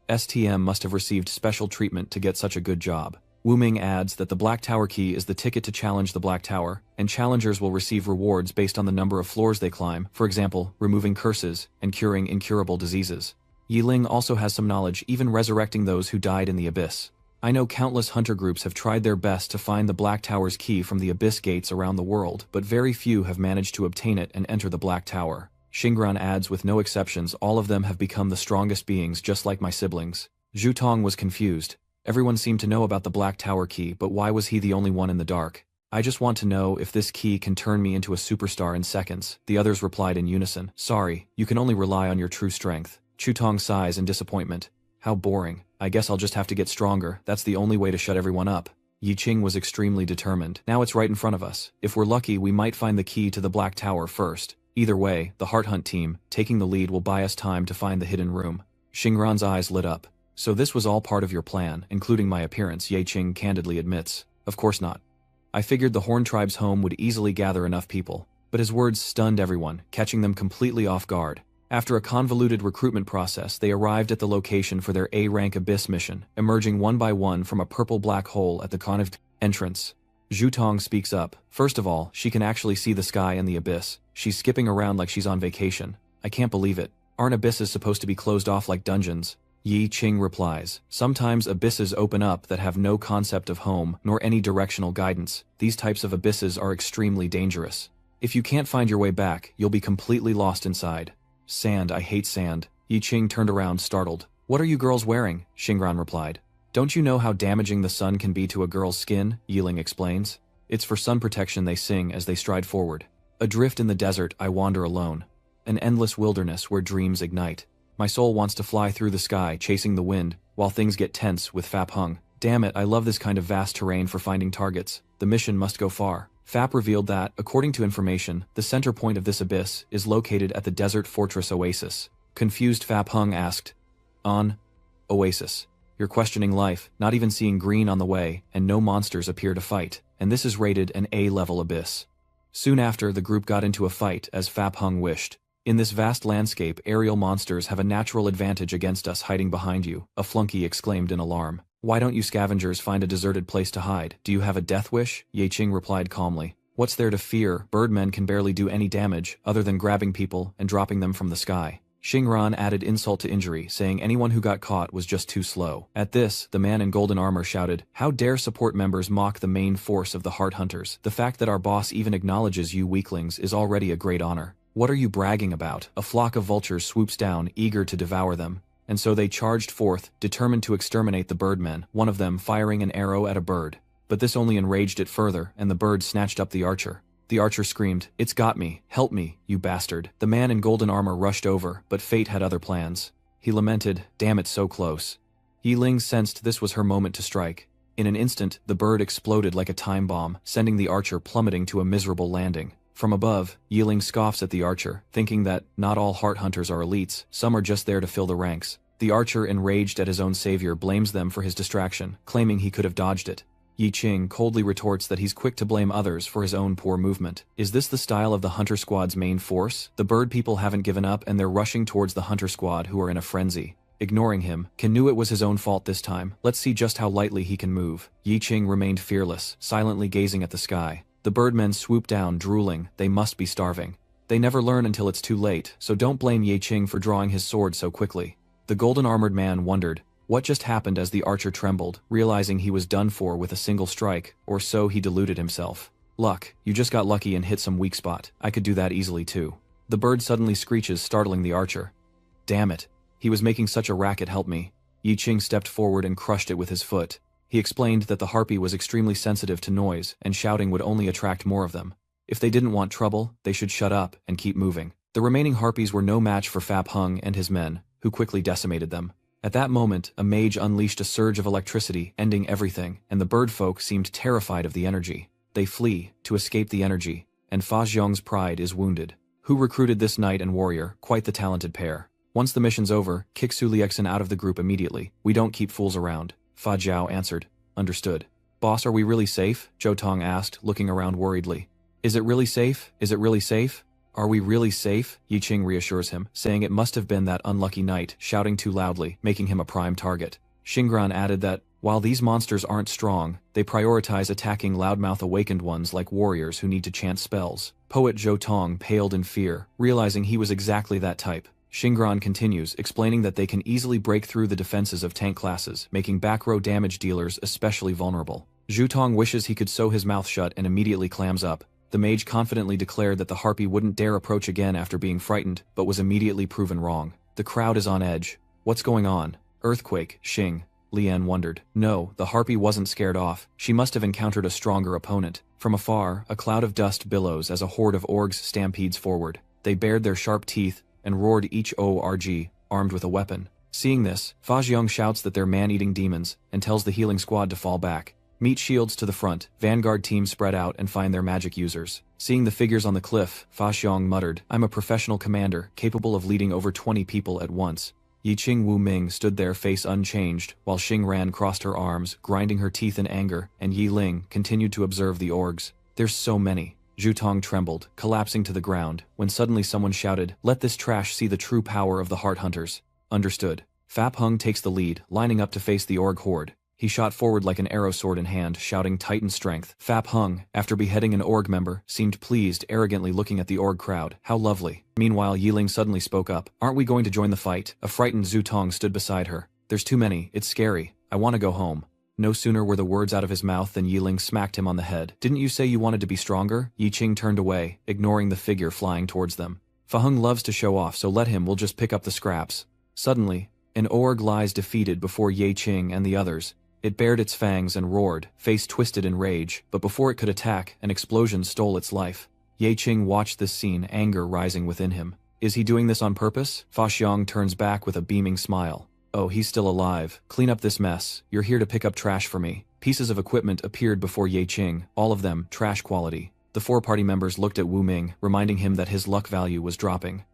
STM must have received special treatment to get such a good job. Wu Ming adds that the Black Tower key is the ticket to challenge the Black Tower, and challengers will receive rewards based on the number of floors they climb, for example, removing curses and curing incurable diseases. Yi Ling also has some knowledge, even resurrecting those who died in the abyss. I know countless hunter groups have tried their best to find the Black Tower's key from the abyss gates around the world, but very few have managed to obtain it and enter the Black Tower. Xingran adds, with no exceptions, all of them have become the strongest beings just like my siblings. Zhu Tong was confused. Everyone seemed to know about the Black Tower key, but why was he the only one in the dark? I just want to know if this key can turn me into a superstar in seconds. The others replied in unison. Sorry, you can only rely on your true strength. Chu Tong sighs in disappointment. How boring. I guess I'll just have to get stronger. That's the only way to shut everyone up. Yi Qing was extremely determined. Now it's right in front of us. If we're lucky, we might find the key to the Black Tower first. Either way, the Heart Hunt team, taking the lead, will buy us time to find the hidden room. Xingran's eyes lit up. So this was all part of your plan, including my appearance, Ye Qing candidly admits. Of course not. I figured the Horn Tribe's home would easily gather enough people. But his words stunned everyone, catching them completely off guard. After a convoluted recruitment process, they arrived at the location for their A-rank Abyss mission, emerging one by one from a purple black hole at the connived entrance. Zhu Tong speaks up. First of all, she can actually see the sky and the abyss. She's skipping around like she's on vacation. I can't believe it. Aren't abysses supposed to be closed off like dungeons? Yi Qing replies. Sometimes abysses open up that have no concept of home, nor any directional guidance. These types of abysses are extremely dangerous. If you can't find your way back, you'll be completely lost inside. Sand, I hate sand. Yi Qing turned around, startled. What are you girls wearing? Xingran replied. Don't you know how damaging the sun can be to a girl's skin? Yiling explains. It's for sun protection, they sing as they stride forward. Adrift in the desert, I wander alone. An endless wilderness where dreams ignite. My soul wants to fly through the sky, chasing the wind, while things get tense with Fap Hung. Damn it, I love this kind of vast terrain for finding targets. The mission must go far. Fap revealed that, according to information, the center point of this abyss is located at the desert fortress Oasis. Confused Fap Hung asked, On Oasis. You're questioning life, not even seeing green on the way, and no monsters appear to fight, and this is rated an A-level abyss. Soon after, the group got into a fight, as Fap Hung wished. In this vast landscape, aerial monsters have a natural advantage against us hiding behind you, a flunky exclaimed in alarm. Why don't you scavengers find a deserted place to hide? Do you have a death wish? Ye Qing replied calmly. What's there to fear? Birdmen can barely do any damage, other than grabbing people and dropping them from the sky. Xingran added insult to injury, saying anyone who got caught was just too slow. At this, the man in golden armor shouted, "How dare support members mock the main force of the Heart Hunters? The fact that our boss even acknowledges you weaklings is already a great honor. What are you bragging about?" A flock of vultures swoops down, eager to devour them. And so they charged forth, determined to exterminate the birdmen, one of them firing an arrow at a bird. But this only enraged it further, and the bird snatched up the archer. The archer screamed, "It's got me! Help me, you bastard!" The man in golden armor rushed over, but fate had other plans. He lamented, "Damn it, so close." Yi Ling sensed this was her moment to strike. In an instant, the bird exploded like a time bomb, sending the archer plummeting to a miserable landing. From above, Yi Ling scoffs at the archer, thinking that not all heart hunters are elites, some are just there to fill the ranks. The archer, enraged at his own savior, blames them for his distraction, claiming he could have dodged it. Yi Qing coldly retorts that he's quick to blame others for his own poor movement. Is this the style of the Hunter Squad's main force? The bird people haven't given up and they're rushing towards the Hunter Squad, who are in a frenzy. Ignoring him, Ken knew it was his own fault this time. Let's see just how lightly he can move. Yi Qing remained fearless, silently gazing at the sky. The birdmen swooped down, drooling. They must be starving. They never learn until it's too late, so don't blame Yi Qing for drawing his sword so quickly. The golden-armored man wondered what just happened as the archer trembled, realizing he was done for with a single strike, or so he deluded himself. Luck, you just got lucky and hit some weak spot. I could do that easily too. The bird suddenly screeches, startling the archer. Damn it. He was making such a racket, help me. Yi Qing stepped forward and crushed it with his foot. He explained that the harpy was extremely sensitive to noise, and shouting would only attract more of them. If they didn't want trouble, they should shut up and keep moving. The remaining harpies were no match for Fap Hung and his men, who quickly decimated them. At that moment, a mage unleashed a surge of electricity, ending everything, and the bird folk seemed terrified of the energy. They flee, to escape the energy, and Fa Xiong's pride is wounded. Who recruited this knight and warrior? Quite the talented pair. Once the mission's over, kick Su Liexin out of the group immediately. We don't keep fools around. Fa Jiao answered. Understood. Boss, are we really safe? Zhou Tong asked, looking around worriedly. Is it really safe? Is it really safe? Are we really safe? Yi Qing reassures him, saying it must have been that unlucky knight, shouting too loudly, making him a prime target. Xingran added that, while these monsters aren't strong, they prioritize attacking loudmouth awakened ones like warriors who need to chant spells. Poet Zhou Tong paled in fear, realizing he was exactly that type. Xingran continues, explaining that they can easily break through the defenses of tank classes, making back row damage dealers especially vulnerable. Zhou Tong wishes he could sew his mouth shut and immediately clams up. The mage confidently declared that the harpy wouldn't dare approach again after being frightened, but was immediately proven wrong. The crowd is on edge. What's going on? Earthquake, Xing. Lian wondered. No, the harpy wasn't scared off. She must have encountered a stronger opponent. From afar, a cloud of dust billows as a horde of orgs stampedes forward. They bared their sharp teeth and roared, each org, armed with a weapon. Seeing this, Fa Xiong shouts that they're man-eating demons and tells the healing squad to fall back. Meet shields to the front. Vanguard teams spread out and find their magic users. Seeing the figures on the cliff, Fa Xiong muttered, I'm a professional commander, capable of leading over 20 people at once. Yi Qing Wu Ming stood there, face unchanged, while Xing Ran crossed her arms, grinding her teeth in anger, and Yi Ling continued to observe the orgs. There's so many. Zhu Tong trembled, collapsing to the ground, when suddenly someone shouted, let this trash see the true power of the Heart Hunters. Understood. Fap Hung takes the lead, lining up to face the org horde. He shot forward like an arrow, sword in hand, shouting Titan strength. Fap Hung, after beheading an org member, seemed pleased, arrogantly looking at the org crowd. How lovely. Meanwhile, Yiling suddenly spoke up. Aren't we going to join the fight? A frightened Zhu Tong stood beside her. There's too many. It's scary. I want to go home. No sooner were the words out of his mouth than Yiling smacked him on the head. Didn't you say you wanted to be stronger? Yi Qing turned away, ignoring the figure flying towards them. Fa Hung loves to show off, so let him, we'll just pick up the scraps. Suddenly, an org lies defeated before Ye Qing and the others. It bared its fangs and roared, face twisted in rage, but before it could attack, an explosion stole its life. Ye Qing watched this scene, anger rising within him. Is he doing this on purpose? Fa Xiong turns back with a beaming smile. Oh, he's still alive. Clean up this mess. You're here to pick up trash for me. Pieces of equipment appeared before Ye Qing, all of them trash quality. The four party members looked at Wu Ming, reminding him that his luck value was dropping.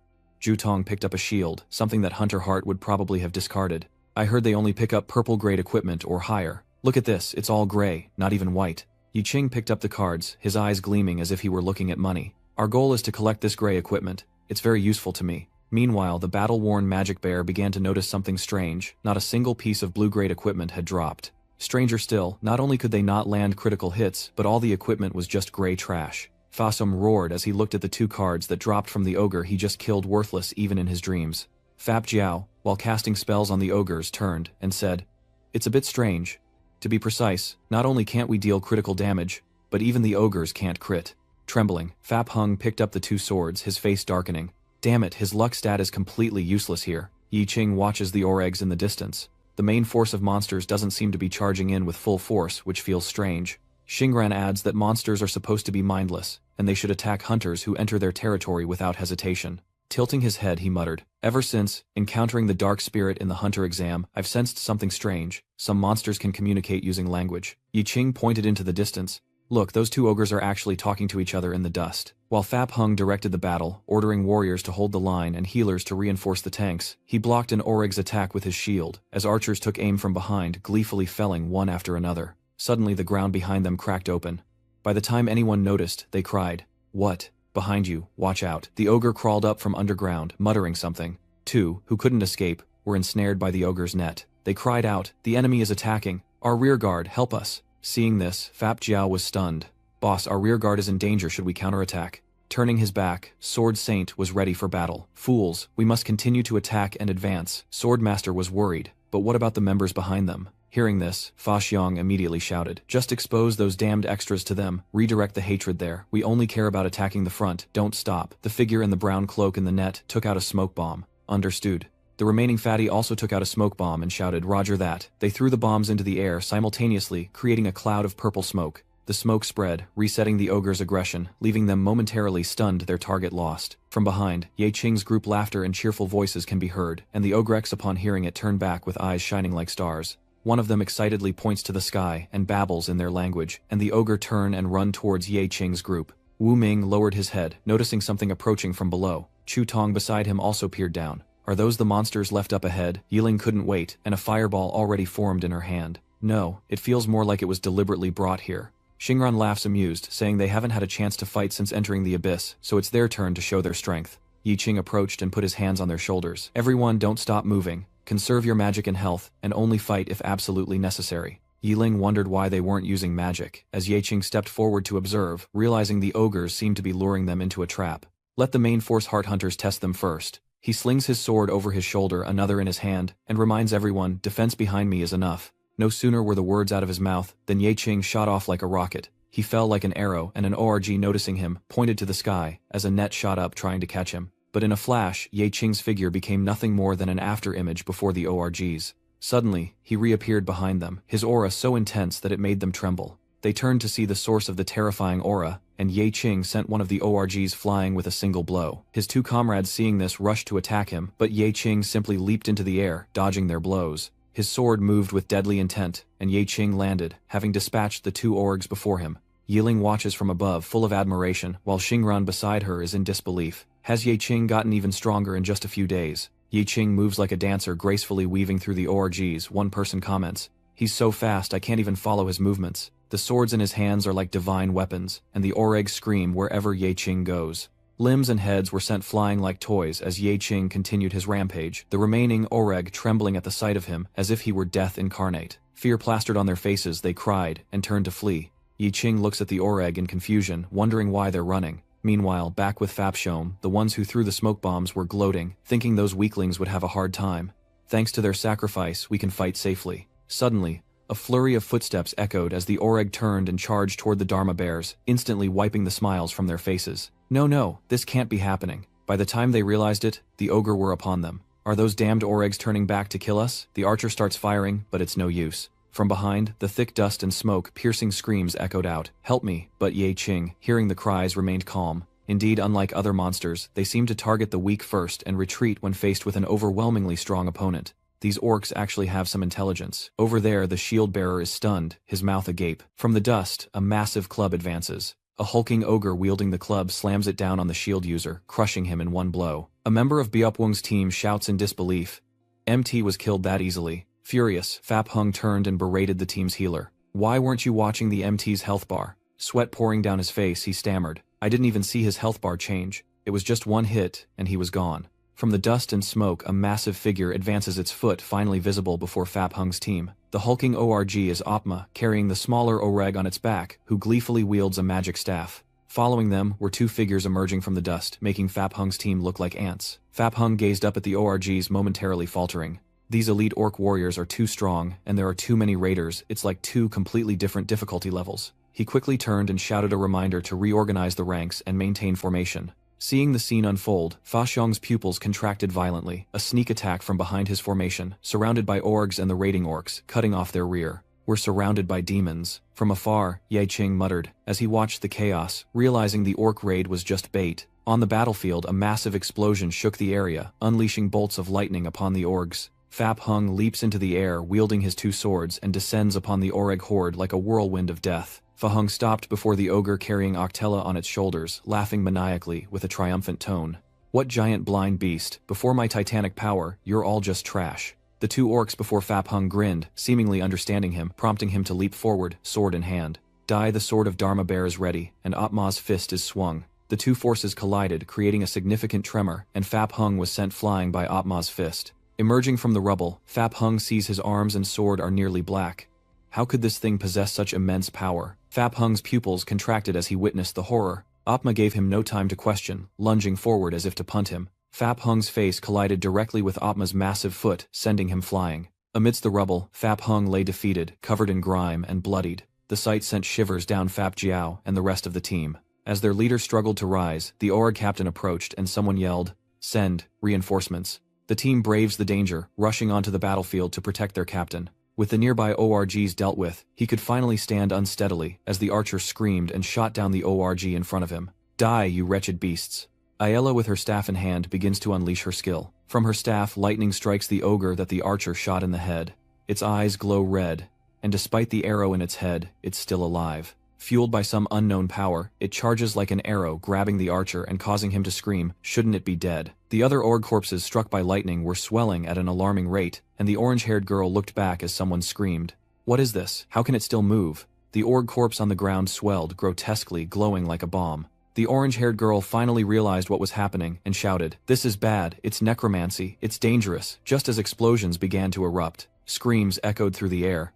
Zhu Tong picked up a shield, something that Hunter Heart would probably have discarded. I heard they only pick up purple-grade equipment or higher. Look at this, it's all gray, not even white. Yi Qing picked up the cards, his eyes gleaming as if he were looking at money. Our goal is to collect this gray equipment. It's very useful to me. Meanwhile, the battle-worn magic bear began to notice something strange. Not a single piece of blue-grade equipment had dropped. Stranger still, not only could they not land critical hits, but all the equipment was just gray trash. Fa Sum roared as he looked at the two cards that dropped from the ogre he just killed, worthless even in his dreams. Fap Jiao, while casting spells on the ogres, turned and said, "It's a bit strange. To be precise, not only can't we deal critical damage, but even the ogres can't crit." Trembling, Fap Hung picked up the two swords, his face darkening. Damn it, his luck stat is completely useless here. Yi Qing watches the oregs in the distance. The main force of monsters doesn't seem to be charging in with full force, which feels strange. Xingran adds that monsters are supposed to be mindless, and they should attack hunters who enter their territory without hesitation. Tilting his head, he muttered, "Ever since encountering the dark spirit in the hunter exam, I've sensed something strange. Some monsters can communicate using language." Yi Qing pointed into the distance. "Look, those two ogres are actually talking to each other in the dust." While Fap Hung directed the battle, ordering warriors to hold the line and healers to reinforce the tanks, he blocked an oreg's attack with his shield, as archers took aim from behind, gleefully felling one after another. Suddenly the ground behind them cracked open. By the time anyone noticed, they cried, "What? Behind you, watch out." The ogre crawled up from underground, muttering something. Two, who couldn't escape, were ensnared by the ogre's net. They cried out, "The enemy is attacking! Our rearguard, help us!" Seeing this, Fap Jiao was stunned. "Boss, our rearguard is in danger, should we counterattack?" Turning his back, Sword Saint was ready for battle. "Fools, we must continue to attack and advance." Swordmaster was worried, but what about the members behind them? Hearing this, Fa Xiong immediately shouted, "Just expose those damned extras to them, redirect the hatred there. We only care about attacking the front, don't stop." The figure in the brown cloak in the net took out a smoke bomb. Understood. The remaining fatty also took out a smoke bomb and shouted, "Roger that." They threw the bombs into the air simultaneously, creating a cloud of purple smoke. The smoke spread, resetting the ogre's aggression, leaving them momentarily stunned, their target lost. From behind, Ye Qing's group laughter and cheerful voices can be heard, and the ogrex upon hearing it turn back with eyes shining like stars. One of them excitedly points to the sky and babbles in their language, and the ogre turn and run towards Ye Qing's group. Wu Ming lowered his head, noticing something approaching from below. Chu Tong beside him also peered down. Are those the monsters left up ahead? Yiling couldn't wait, and a fireball already formed in her hand. No, it feels more like it was deliberately brought here. Xingran laughs amused, saying they haven't had a chance to fight since entering the abyss, so it's their turn to show their strength. Yi Qing approached and put his hands on their shoulders. "Everyone, don't stop moving. Conserve your magic and health, and only fight if absolutely necessary." Yiling wondered why they weren't using magic, as Ye Qing stepped forward to observe, realizing the ogres seemed to be luring them into a trap. "Let the main force heart hunters test them first." He slings his sword over his shoulder, another in his hand, and reminds everyone, "Defense behind me is enough." No sooner were the words out of his mouth than Ye Qing shot off like a rocket. He fell like an arrow, and an ORG, noticing him, pointed to the sky, as a net shot up trying to catch him. But in a flash, Ye Qing's figure became nothing more than an after-image before the ORGs. Suddenly, he reappeared behind them, his aura so intense that it made them tremble. They turned to see the source of the terrifying aura, and Ye Qing sent one of the ORGs flying with a single blow. His two comrades seeing this rushed to attack him, but Ye Qing simply leaped into the air, dodging their blows. His sword moved with deadly intent, and Ye Qing landed, having dispatched the two orgs before him. Yiling watches from above, full of admiration, while Xingran beside her is in disbelief. Has Ye Qing gotten even stronger in just a few days? Ye Qing moves like a dancer, gracefully weaving through the ORGs, one person comments. "He's so fast I can't even follow his movements." The swords in his hands are like divine weapons, and the oregs scream wherever Ye Qing goes. Limbs and heads were sent flying like toys as Ye Qing continued his rampage, the remaining oreg trembling at the sight of him as if he were death incarnate. Fear plastered on their faces, they cried, and turned to flee. Ye Qing looks at the oreg in confusion, wondering why they're running. Meanwhile, back with Fapshom, the ones who threw the smoke bombs were gloating, thinking those weaklings would have a hard time. Thanks to their sacrifice, we can fight safely. Suddenly, a flurry of footsteps echoed as the oreg turned and charged toward the Dharma bears, instantly wiping the smiles from their faces. No, this can't be happening. By the time they realized it, the ogre were upon them. Are those damned oregs turning back to kill us? The archer starts firing, but it's no use. From behind, the thick dust and smoke, piercing screams echoed out. "Help me!" But Ye Qing, hearing the cries, remained calm. Indeed, unlike other monsters, they seem to target the weak first and retreat when faced with an overwhelmingly strong opponent. These orcs actually have some intelligence. Over there, the shield bearer is stunned, his mouth agape. From the dust, a massive club advances. A hulking ogre wielding the club slams it down on the shield user, crushing him in one blow. A member of Biopwung's team shouts in disbelief. MT was killed that easily. Furious, Fap Hung turned and berated the team's healer. "Why weren't you watching the MT's health bar?" Sweat pouring down his face, he stammered. "I didn't even see his health bar change. It was just one hit, and he was gone." From the dust and smoke, a massive figure advances, its foot finally visible before Fap Hung's team. The hulking ORG is Opma, carrying the smaller oreg on its back, who gleefully wields a magic staff. Following them were two figures emerging from the dust, making Fap Hung's team look like ants. Fap Hung gazed up at the ORGs, momentarily faltering. These elite orc warriors are too strong, and there are too many raiders. It's like two completely different difficulty levels. He quickly turned and shouted a reminder to reorganize the ranks and maintain formation. Seeing the scene unfold, Fa Xiong's pupils contracted violently, a sneak attack from behind his formation, surrounded by orgs and the raiding orcs, cutting off their rear. We're surrounded by demons. From afar, Ye Qing muttered, as he watched the chaos, realizing the orc raid was just bait. On the battlefield, a massive explosion shook the area, unleashing bolts of lightning upon the orgs. Fap Hung leaps into the air, wielding his two swords, and descends upon the oreg horde like a whirlwind of death. Fa Hung stopped before the ogre carrying Octella on its shoulders, laughing maniacally with a triumphant tone. What giant blind beast, before my titanic power, you're all just trash. The two orcs before Fap Hung grinned, seemingly understanding him, prompting him to leap forward, sword in hand. Dai, the sword of Dharma Bear, is ready, and Atma's fist is swung. The two forces collided, creating a significant tremor, and Fap Hung was sent flying by Atma's fist. Emerging from the rubble, Fap Hung sees his arms and sword are nearly black. How could this thing possess such immense power? Fap Hung's pupils contracted as he witnessed the horror. Atma gave him no time to question, lunging forward as if to punt him. Fap Hung's face collided directly with Atma's massive foot, sending him flying. Amidst the rubble, Fap Hung lay defeated, covered in grime and bloodied. The sight sent shivers down Fap Jiao and the rest of the team. As their leader struggled to rise, the org captain approached and someone yelled, "Send reinforcements." The team braves the danger, rushing onto the battlefield to protect their captain. With the nearby ORGs dealt with, he could finally stand unsteadily as the archer screamed and shot down the ORG in front of him. "Die, you wretched beasts." Yahello, with her staff in hand, begins to unleash her skill. From her staff, lightning strikes the ogre that the archer shot in the head. Its eyes glow red, and despite the arrow in its head, it's still alive. Fueled by some unknown power, it charges like an arrow, grabbing the archer and causing him to scream, "Shouldn't it be dead?" The other org corpses struck by lightning were swelling at an alarming rate, and the orange-haired girl looked back as someone screamed. "What is this? How can it still move?" The org corpse on the ground swelled, grotesquely, glowing like a bomb. The orange-haired girl finally realized what was happening and shouted, "This is bad, it's necromancy, it's dangerous," just as explosions began to erupt. Screams echoed through the air.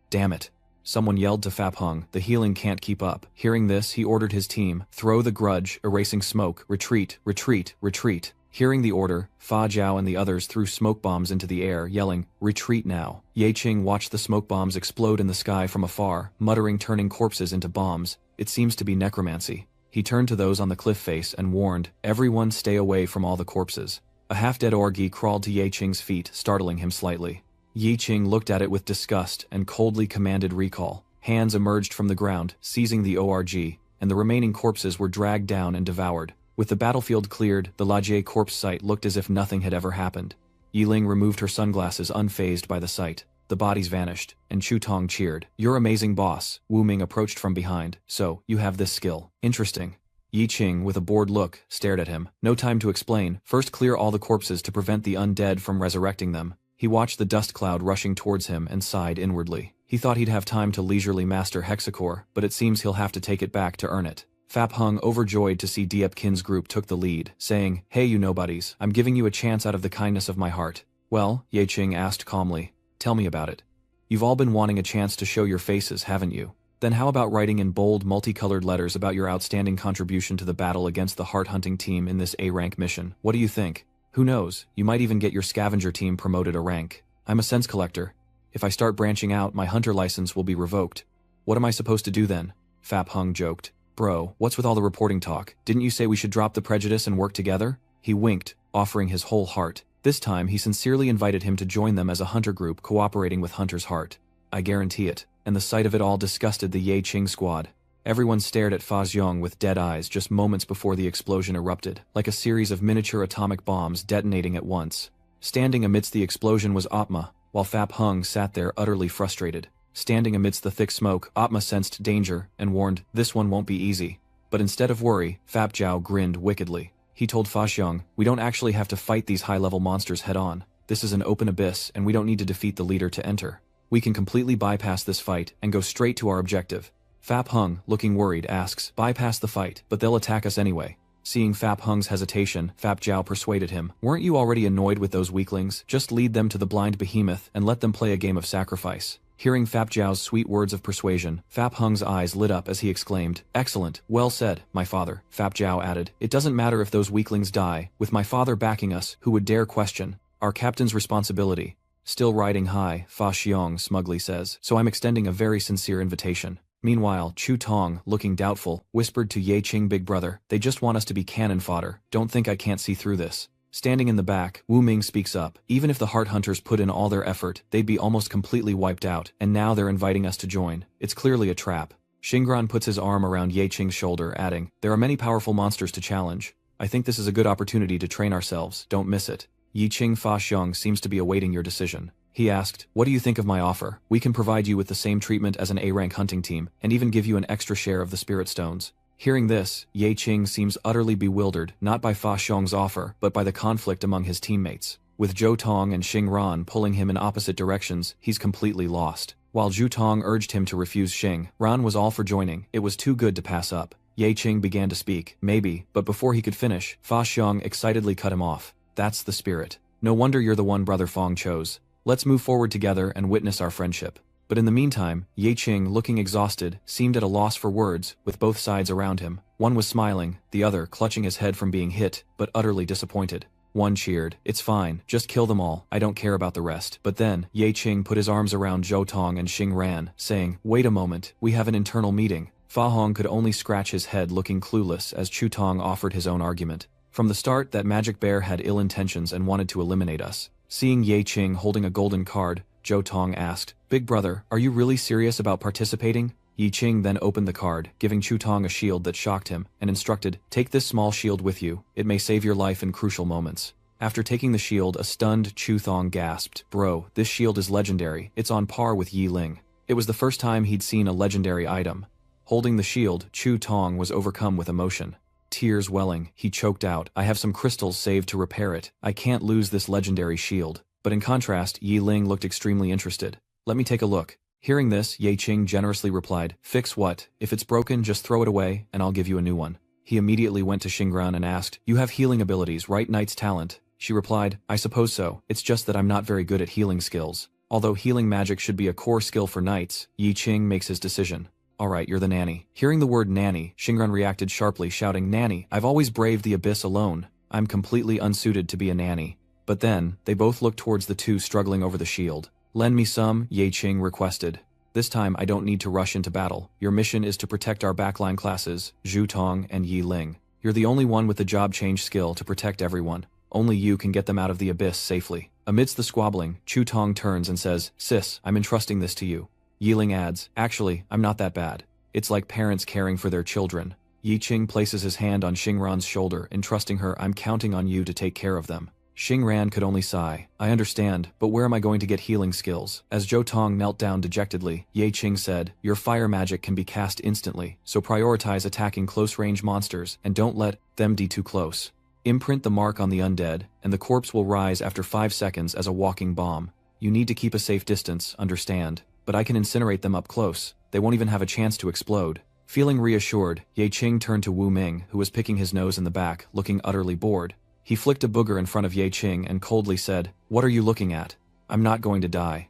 "Damn it." Someone yelled to Fap Hung, "The healing can't keep up." Hearing this, he ordered his team, "Throw the grudge, erasing smoke, retreat, retreat, retreat." Hearing the order, Fa Jiao and the others threw smoke bombs into the air, yelling, "Retreat now." Ye Qing watched the smoke bombs explode in the sky from afar, muttering, turning corpses into bombs. It seems to be necromancy. He turned to those on the cliff face and warned, "Everyone stay away from all the corpses." A half-dead orgy crawled to Ye Qing's feet, startling him slightly. Ye Qing looked at it with disgust and coldly commanded recall. Hands emerged from the ground, seizing the ORG, and the remaining corpses were dragged down and devoured. With the battlefield cleared, the Lajie corpse site looked as if nothing had ever happened. Yiling removed her sunglasses, unfazed by the sight. The bodies vanished, and Chu Tong cheered. "You're amazing, boss." Wu Ming approached from behind. "So, you have this skill. Interesting." Yi Qing, with a bored look, stared at him. "No time to explain. First clear all the corpses to prevent the undead from resurrecting them." He watched the dust cloud rushing towards him and sighed inwardly. He thought he'd have time to leisurely master hexacore, but it seems he'll have to take it back to earn it. Fap Hung, overjoyed to see Diep Kin's group, took the lead, saying, "Hey you nobodies, I'm giving you a chance out of the kindness of my heart." "Well," Ye Qing asked calmly, "tell me about it. You've all been wanting a chance to show your faces, haven't you? Then how about writing in bold, multicolored letters about your outstanding contribution to the battle against the heart-hunting team in this A-rank mission? What do you think? Who knows, you might even get your scavenger team promoted a rank. I'm a sense collector. If I start branching out, my hunter license will be revoked. What am I supposed to do then?" Fap Hung joked. "Bro, what's with all the reporting talk? Didn't you say we should drop the prejudice and work together?" He winked, offering his whole heart. This time he sincerely invited him to join them as a hunter group cooperating with Hunter's Heart. "I guarantee it." And the sight of it all disgusted the Ye Qing squad. Everyone stared at Fa Xiong with dead eyes just moments before the explosion erupted, like a series of miniature atomic bombs detonating at once. Standing amidst the explosion was Atma, while Fap Hung sat there utterly frustrated. Standing amidst the thick smoke, Atma sensed danger and warned, "This one won't be easy." But instead of worry, Fap Jiao grinned wickedly. He told Fa Xiong, "We don't actually have to fight these high-level monsters head-on. This is an open abyss, and we don't need to defeat the leader to enter. We can completely bypass this fight and go straight to our objective." Fap Hung, looking worried, asks, "Bypass the fight, but they'll attack us anyway." Seeing Fap Hung's hesitation, Fap Jiao persuaded him, "Weren't you already annoyed with those weaklings? Just lead them to the blind behemoth and let them play a game of sacrifice." Hearing Fap Zhao's sweet words of persuasion, Fap Hung's eyes lit up as he exclaimed, "Excellent, well said, my father." Fap Zhao added, "It doesn't matter if those weaklings die, with my father backing us, who would dare question our captain's responsibility?" Still riding high, Fa Xiong smugly says, "So I'm extending a very sincere invitation." Meanwhile, Chu Tong, looking doubtful, whispered to Ye Qing, "Big brother, they just want us to be cannon fodder. Don't think I can't see through this." Standing in the back, Wu Ming speaks up. "Even if the Heart Hunters put in all their effort, they'd be almost completely wiped out, and now they're inviting us to join. It's clearly a trap." Xingran puts his arm around Ye Qing's shoulder, adding, "There are many powerful monsters to challenge. I think this is a good opportunity to train ourselves, don't miss it." Yi Qing Fa Xiong seems to be awaiting your decision. He asked, "What do you think of my offer? We can provide you with the same treatment as an A-rank hunting team, and even give you an extra share of the spirit stones." Hearing this, Ye Qing seems utterly bewildered, not by Fa Xiong's offer, but by the conflict among his teammates. With Zhou Tong and Xing Ran pulling him in opposite directions, he's completely lost. While Zhu Tong urged him to refuse, Xing Ran was all for joining. It was too good to pass up. Ye Qing began to speak, maybe, but before he could finish, Fa Xiong excitedly cut him off. "That's the spirit. No wonder you're the one Brother Fong chose. Let's move forward together and witness our friendship." But in the meantime, Ye Qing, looking exhausted, seemed at a loss for words, with both sides around him. One was smiling, the other clutching his head from being hit, but utterly disappointed. One cheered, "It's fine, just kill them all, I don't care about the rest." But then, Ye Qing put his arms around Zhou Tong and Xing Ran, saying, "Wait a moment, we have an internal meeting." Fa Hong could only scratch his head, looking clueless as Chu Tong offered his own argument. From the start, that magic bear had ill intentions and wanted to eliminate us. Seeing Ye Qing holding a golden card, Zhou Tong asked, "Big brother, are you really serious about participating?" Yi Qing then opened the card, giving Chu Tong a shield that shocked him, and instructed, "Take this small shield with you, it may save your life in crucial moments." After taking the shield, a stunned Chu Thong gasped, "Bro, this shield is legendary, it's on par with Yi Ling." It was the first time he'd seen a legendary item. Holding the shield, Chu Tong was overcome with emotion. Tears welling, he choked out, "I have some crystals saved to repair it, I can't lose this legendary shield." But in contrast, Yi Ling looked extremely interested. "Let me take a look." Hearing this, Ye Qing generously replied, "Fix what? If it's broken, just throw it away, and I'll give you a new one." He immediately went to Xingran and asked, "You have healing abilities, right? Knight's talent?" She replied, "I suppose so, it's just that I'm not very good at healing skills." Although healing magic should be a core skill for knights, Yi Qing makes his decision. "Alright, you're the nanny." Hearing the word nanny, Xingran reacted sharply, shouting, "Nanny, I've always braved the abyss alone. I'm completely unsuited to be a nanny." But then, they both looked towards the two struggling over the shield. "Lend me some," Ye Qing requested. "This time I don't need to rush into battle. Your mission is to protect our backline classes, Zhu Tong and Yi Ling. You're the only one with the job change skill to protect everyone. Only you can get them out of the abyss safely." Amidst the squabbling, Chu Tong turns and says, "Sis, I'm entrusting this to you." Yi Ling adds, "Actually, I'm not that bad. It's like parents caring for their children." Yi Qing places his hand on Xingran's shoulder, entrusting her, "I'm counting on you to take care of them." Xingran could only sigh. "I understand, but where am I going to get healing skills?" As Zhou Tong knelt down dejectedly, Ye Qing said, "Your fire magic can be cast instantly, so prioritize attacking close-range monsters, and don't let them be too close. Imprint the mark on the undead, and the corpse will rise after 5 seconds as a walking bomb. You need to keep a safe distance, understand? But I can incinerate them up close. They won't even have a chance to explode." Feeling reassured, Ye Qing turned to Wu Ming, who was picking his nose in the back, looking utterly bored. He flicked a booger in front of Ye Qing and coldly said, "What are you looking at? I'm not going to die."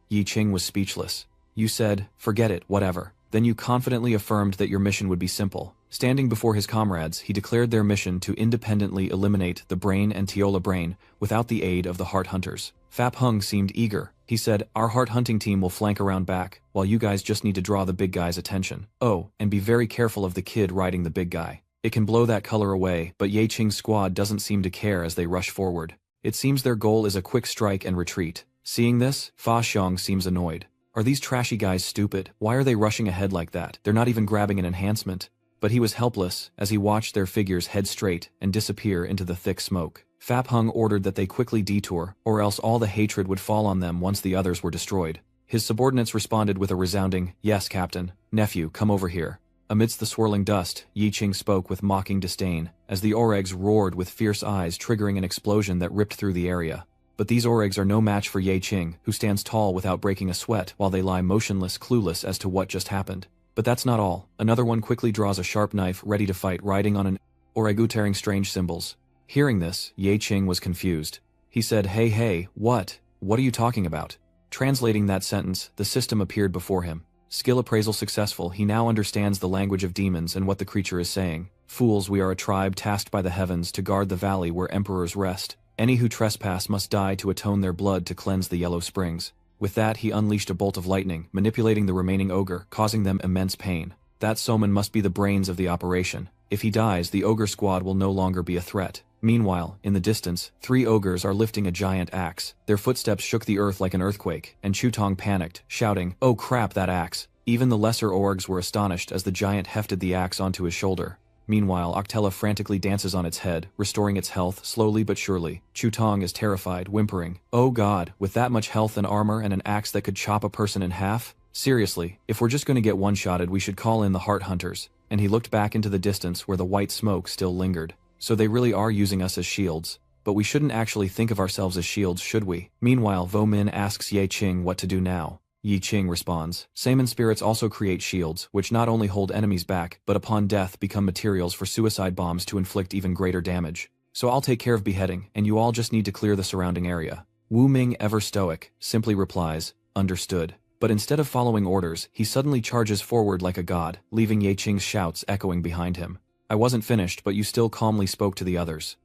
Yi Qing was speechless. "You said, forget it, whatever. Then you confidently affirmed that your mission would be simple." Standing before his comrades, he declared their mission to independently eliminate the Brain and Tiola Brain without the aid of the Heart Hunters. Fap Hung seemed eager. He said, "Our Heart Hunting team will flank around back, while you guys just need to draw the big guy's attention. Oh, and be very careful of the kid riding the big guy. It can blow that color away," but Ye Qing's squad doesn't seem to care as they rush forward. It seems their goal is a quick strike and retreat. Seeing this, Fa Xiong seems annoyed. "Are these trashy guys stupid? Why are they rushing ahead like that? They're not even grabbing an enhancement." But he was helpless as he watched their figures head straight and disappear into the thick smoke. Fap Hung ordered that they quickly detour, or else all the hatred would fall on them once the others were destroyed. His subordinates responded with a resounding, "Yes, Captain. Nephew, come over here." Amidst the swirling dust, Yi Qing spoke with mocking disdain, as the Oregs roared with fierce eyes, triggering an explosion that ripped through the area. But these Oregs are no match for Ye Qing, who stands tall without breaking a sweat while they lie motionless, clueless as to what just happened. But that's not all. Another one quickly draws a sharp knife, ready to fight, riding on an Oreg uttering strange symbols. Hearing this, Ye Qing was confused. He said, Hey, what? What are you talking about?" Translating that sentence, the system appeared before him. Skill appraisal successful. He now understands the language of demons and what the creature is saying. Fools, we are a tribe tasked by the heavens to guard the valley where emperors rest. Any who trespass must die to atone their blood to cleanse the yellow springs. With that, he unleashed a bolt of lightning, manipulating the remaining ogre, causing them immense pain. That Soman must be the brains of the operation. If he dies, the ogre squad will no longer be a threat. Meanwhile, in the distance, 3 ogres are lifting a giant axe. Their footsteps shook the earth like an earthquake, and Chutong panicked, shouting, "Oh crap, that axe!" Even the lesser orgs were astonished as the giant hefted the axe onto his shoulder. Meanwhile, Octella frantically dances on its head, restoring its health slowly but surely. Chutong is terrified, whimpering, "Oh god, with that much health and armor and an axe that could chop a person in half? Seriously, if we're just gonna get one-shotted, we should call in the Heart Hunters." And he looked back into the distance where the white smoke still lingered. So they really are using us as shields. But we shouldn't actually think of ourselves as shields, should we? Meanwhile, Vo Min asks Ye Qing what to do now. Yi Qing responds, Saman spirits also create shields, which not only hold enemies back, but upon death become materials for suicide bombs to inflict even greater damage. So I'll take care of beheading, and you all just need to clear the surrounding area. Wu Ming, ever stoic, simply replies, understood. But instead of following orders, he suddenly charges forward like a god, leaving Ye Qing's shouts echoing behind him. I wasn't finished, but you still calmly spoke to the others.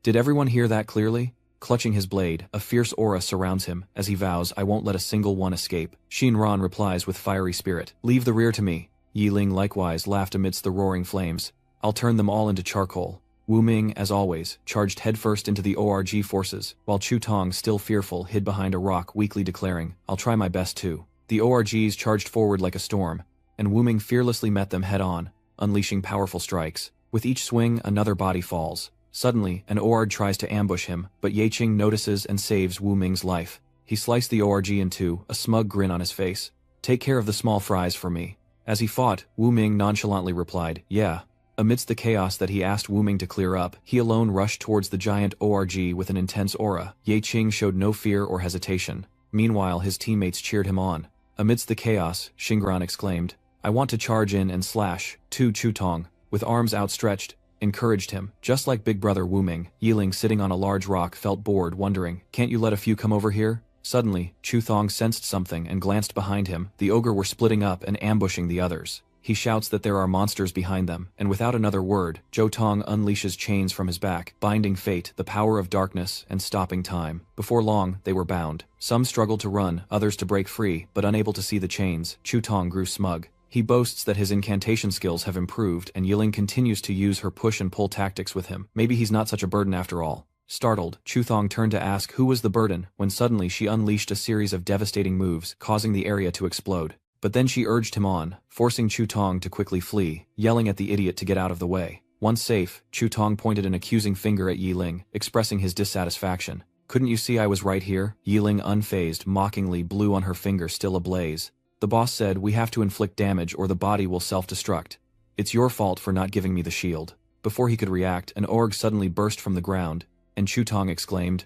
Did everyone hear that clearly? Clutching his blade, a fierce aura surrounds him, as he vows, I won't let a single one escape. Shinran replies with fiery spirit, leave the rear to me. Yi Ling likewise laughed amidst the roaring flames. I'll turn them all into charcoal. Wu Ming, as always, charged headfirst into the ORG forces, while Chu Tong, still fearful, hid behind a rock, weakly declaring, I'll try my best too. The ORGs charged forward like a storm, and Wu Ming fearlessly met them head-on, unleashing powerful strikes. With each swing, another body falls. Suddenly, an ORG tries to ambush him, but Ye Qing notices and saves Wu Ming's life. He sliced the ORG in two, a smug grin on his face. Take care of the small fries for me. As he fought, Wu Ming nonchalantly replied, yeah. Amidst the chaos that he asked Wu Ming to clear up, he alone rushed towards the giant ORG with an intense aura. Ye Qing showed no fear or hesitation. Meanwhile, his teammates cheered him on. Amidst the chaos, Xingran exclaimed, I want to charge in and slash. Tu Chutong, with arms outstretched, encouraged him. Just like big brother Wu Ming, Yiling sitting on a large rock felt bored, wondering, can't you let a few come over here? Suddenly, Chu Thong sensed something and glanced behind him. The ogre were splitting up and ambushing the others. He shouts that there are monsters behind them, and without another word, Zhou Tong unleashes chains from his back, binding fate, the power of darkness, and stopping time. Before long, they were bound. Some struggled to run, others to break free, but unable to see the chains, Chu Tong grew smug. He boasts that his incantation skills have improved, and Yiling continues to use her push-and-pull tactics with him. Maybe he's not such a burden after all. Startled, Chu Thong turned to ask who was the burden, when suddenly she unleashed a series of devastating moves, causing the area to explode. But then she urged him on, forcing Chu Tong to quickly flee, yelling at the idiot to get out of the way. Once safe, Chu Tong pointed an accusing finger at Yiling, expressing his dissatisfaction. Couldn't you see I was right here? Yiling, unfazed, mockingly blew on her finger still ablaze. The boss said, we have to inflict damage or the body will self-destruct. It's your fault for not giving me the shield. Before he could react, an org suddenly burst from the ground, and Chu Tong exclaimed,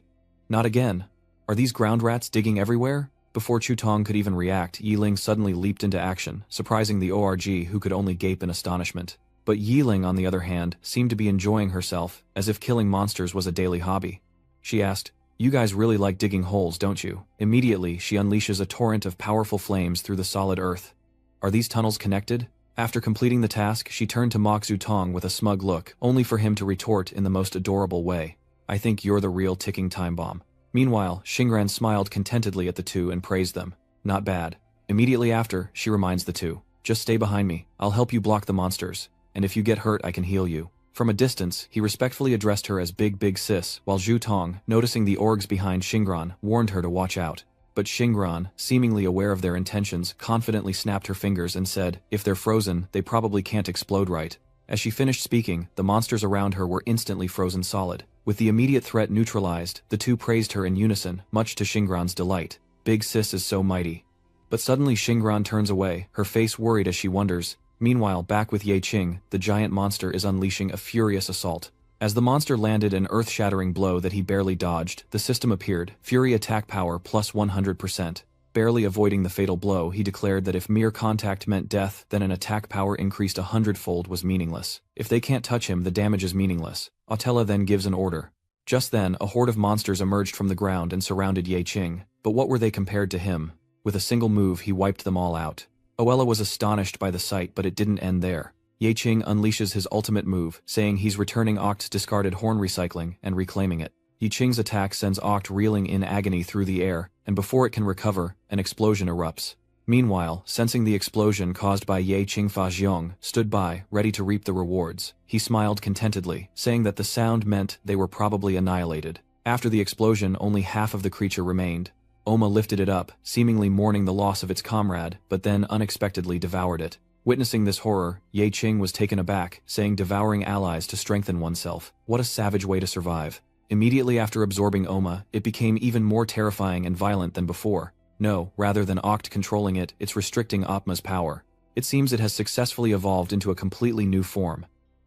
not again. Are these ground rats digging everywhere? Before Chu Tong could even react, Yiling suddenly leaped into action, surprising the ORG who could only gape in astonishment. But Yiling, on the other hand, seemed to be enjoying herself, as if killing monsters was a daily hobby. She asked, you guys really like digging holes, don't you? Immediately, she unleashes a torrent of powerful flames through the solid earth. Are these tunnels connected? After completing the task, she turned to Mok Zhu Tong with a smug look, only for him to retort in the most adorable way. I think you're the real ticking time bomb. Meanwhile, Xingran smiled contentedly at the two and praised them. Not bad. Immediately after, she reminds the two, just stay behind me, I'll help you block the monsters, and if you get hurt I can heal you. From a distance, he respectfully addressed her as Big Sis, while Zhu Tong, noticing the orgs behind Xingran, warned her to watch out. But Xingran, seemingly aware of their intentions, confidently snapped her fingers and said, if they're frozen, they probably can't explode right. As she finished speaking, the monsters around her were instantly frozen solid. With the immediate threat neutralized, the two praised her in unison, much to Xingran's delight. Big Sis is so mighty. But suddenly Xingran turns away, her face worried as she wonders. Meanwhile, back with Ye Qing, the giant monster is unleashing a furious assault. As the monster landed an earth-shattering blow that he barely dodged, the system appeared, Fury attack power plus 100%. Barely avoiding the fatal blow, he declared that if mere contact meant death, then an attack power increased 100-fold was meaningless. If they can't touch him, the damage is meaningless. Autella then gives an order. Just then, a horde of monsters emerged from the ground and surrounded Ye Qing, but what were they compared to him? With a single move, he wiped them all out. Oella was astonished by the sight, but it didn't end there. Ye Qing unleashes his ultimate move, saying he's returning Oct's discarded horn recycling and reclaiming it. Ye Qing's attack sends Oct reeling in agony through the air, and before it can recover, an explosion erupts. Meanwhile, sensing the explosion caused by Ye Qing, Fa Xiong stood by, ready to reap the rewards. He smiled contentedly, saying that the sound meant they were probably annihilated. After the explosion, only half of the creature remained. Oma lifted it up, seemingly mourning the loss of its comrade, but then unexpectedly devoured it. Witnessing this horror, Ye Qing was taken aback, saying devouring allies to strengthen oneself. What a savage way to survive. Immediately after absorbing Oma, it became even more terrifying and violent than before. No, rather than Oct controlling it, it's restricting Atma's power. It seems it has successfully evolved into a completely new form.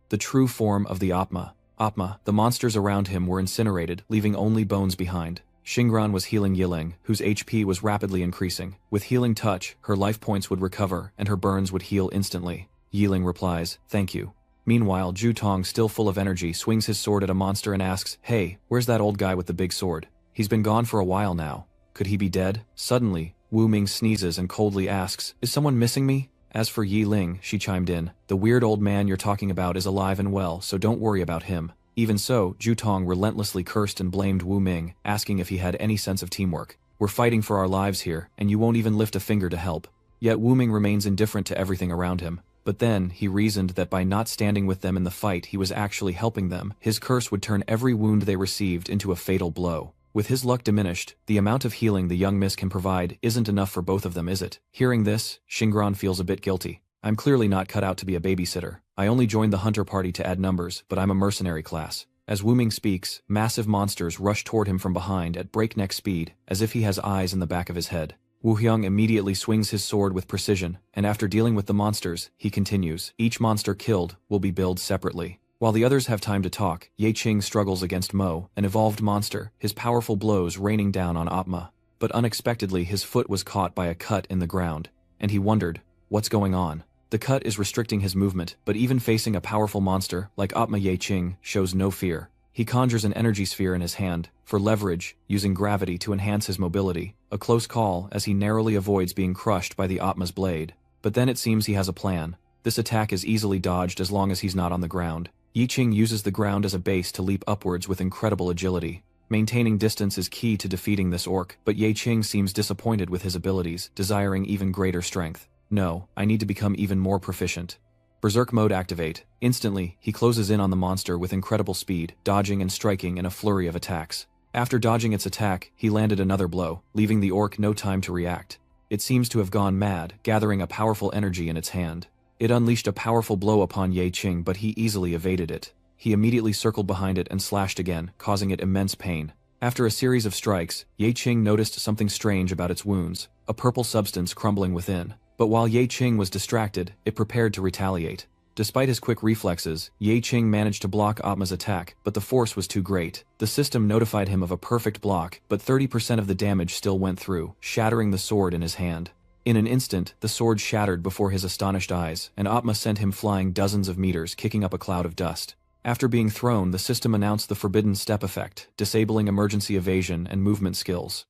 The true form of the Atma. The monsters around him were incinerated, leaving only bones behind. Xingran was healing Yiling, whose HP was rapidly increasing. With Healing Touch, her life points would recover, and her burns would heal instantly. Yiling replies, "Thank you." Meanwhile, Zhu Tong, still full of energy, swings his sword at a monster and asks, "Hey, where's that old guy with the big sword? He's been gone for a while now. Could he be dead?" Suddenly, Wu Ming sneezes and coldly asks, "Is someone missing me?" As for Yi Ling, she chimed in, "The weird old man you're talking about is alive and well, so don't worry about him." Even so, Zhu Tong relentlessly cursed and blamed Wu Ming, asking if he had any sense of teamwork. "We're fighting for our lives here, and you won't even lift a finger to help." Yet Wu Ming remains indifferent to everything around him. But then, he reasoned that by not standing with them in the fight he was actually helping them. His curse would turn every wound they received into a fatal blow. With his luck diminished, the amount of healing the young miss can provide isn't enough for both of them, is it? Hearing this, Xingran feels a bit guilty. "I'm clearly not cut out to be a babysitter. I only joined the hunter party to add numbers, but I'm a mercenary class." As Wu Ming speaks, massive monsters rush toward him from behind at breakneck speed, as if he has eyes in the back of his head. Wu Hyung immediately swings his sword with precision, and after dealing with the monsters, he continues, "Each monster killed will be billed separately." While the others have time to talk, Ye Qing struggles against Mo, an evolved monster, his powerful blows raining down on Atma. But unexpectedly his foot was caught by a cut in the ground, and he wondered, what's going on? The cut is restricting his movement, but even facing a powerful monster like Atma, Ye Qing shows no fear. He conjures an energy sphere in his hand, for leverage, using gravity to enhance his mobility. A close call as he narrowly avoids being crushed by the Atma's blade. But then it seems he has a plan. This attack is easily dodged as long as he's not on the ground. Ye Qing uses the ground as a base to leap upwards with incredible agility. Maintaining distance is key to defeating this orc, but Ye Qing seems disappointed with his abilities, desiring even greater strength. "No, I need to become even more proficient." Berserk mode activate. Instantly, he closes in on the monster with incredible speed, dodging and striking in a flurry of attacks. After dodging its attack, he landed another blow, leaving the orc no time to react. It seems to have gone mad, gathering a powerful energy in its hand. It unleashed a powerful blow upon Ye Qing, but he easily evaded it. He immediately circled behind it and slashed again, causing it immense pain. After a series of strikes, Ye Qing noticed something strange about its wounds, a purple substance crumbling within. But while Ye Qing was distracted, it prepared to retaliate. Despite his quick reflexes, Ye Qing managed to block Atma's attack, but the force was too great. The system notified him of a perfect block, but 30% of the damage still went through, shattering the sword in his hand. In an instant, the sword shattered before his astonished eyes, and Atma sent him flying dozens of meters, kicking up a cloud of dust. After being thrown, the system announced the Forbidden Step effect, disabling emergency evasion and movement skills.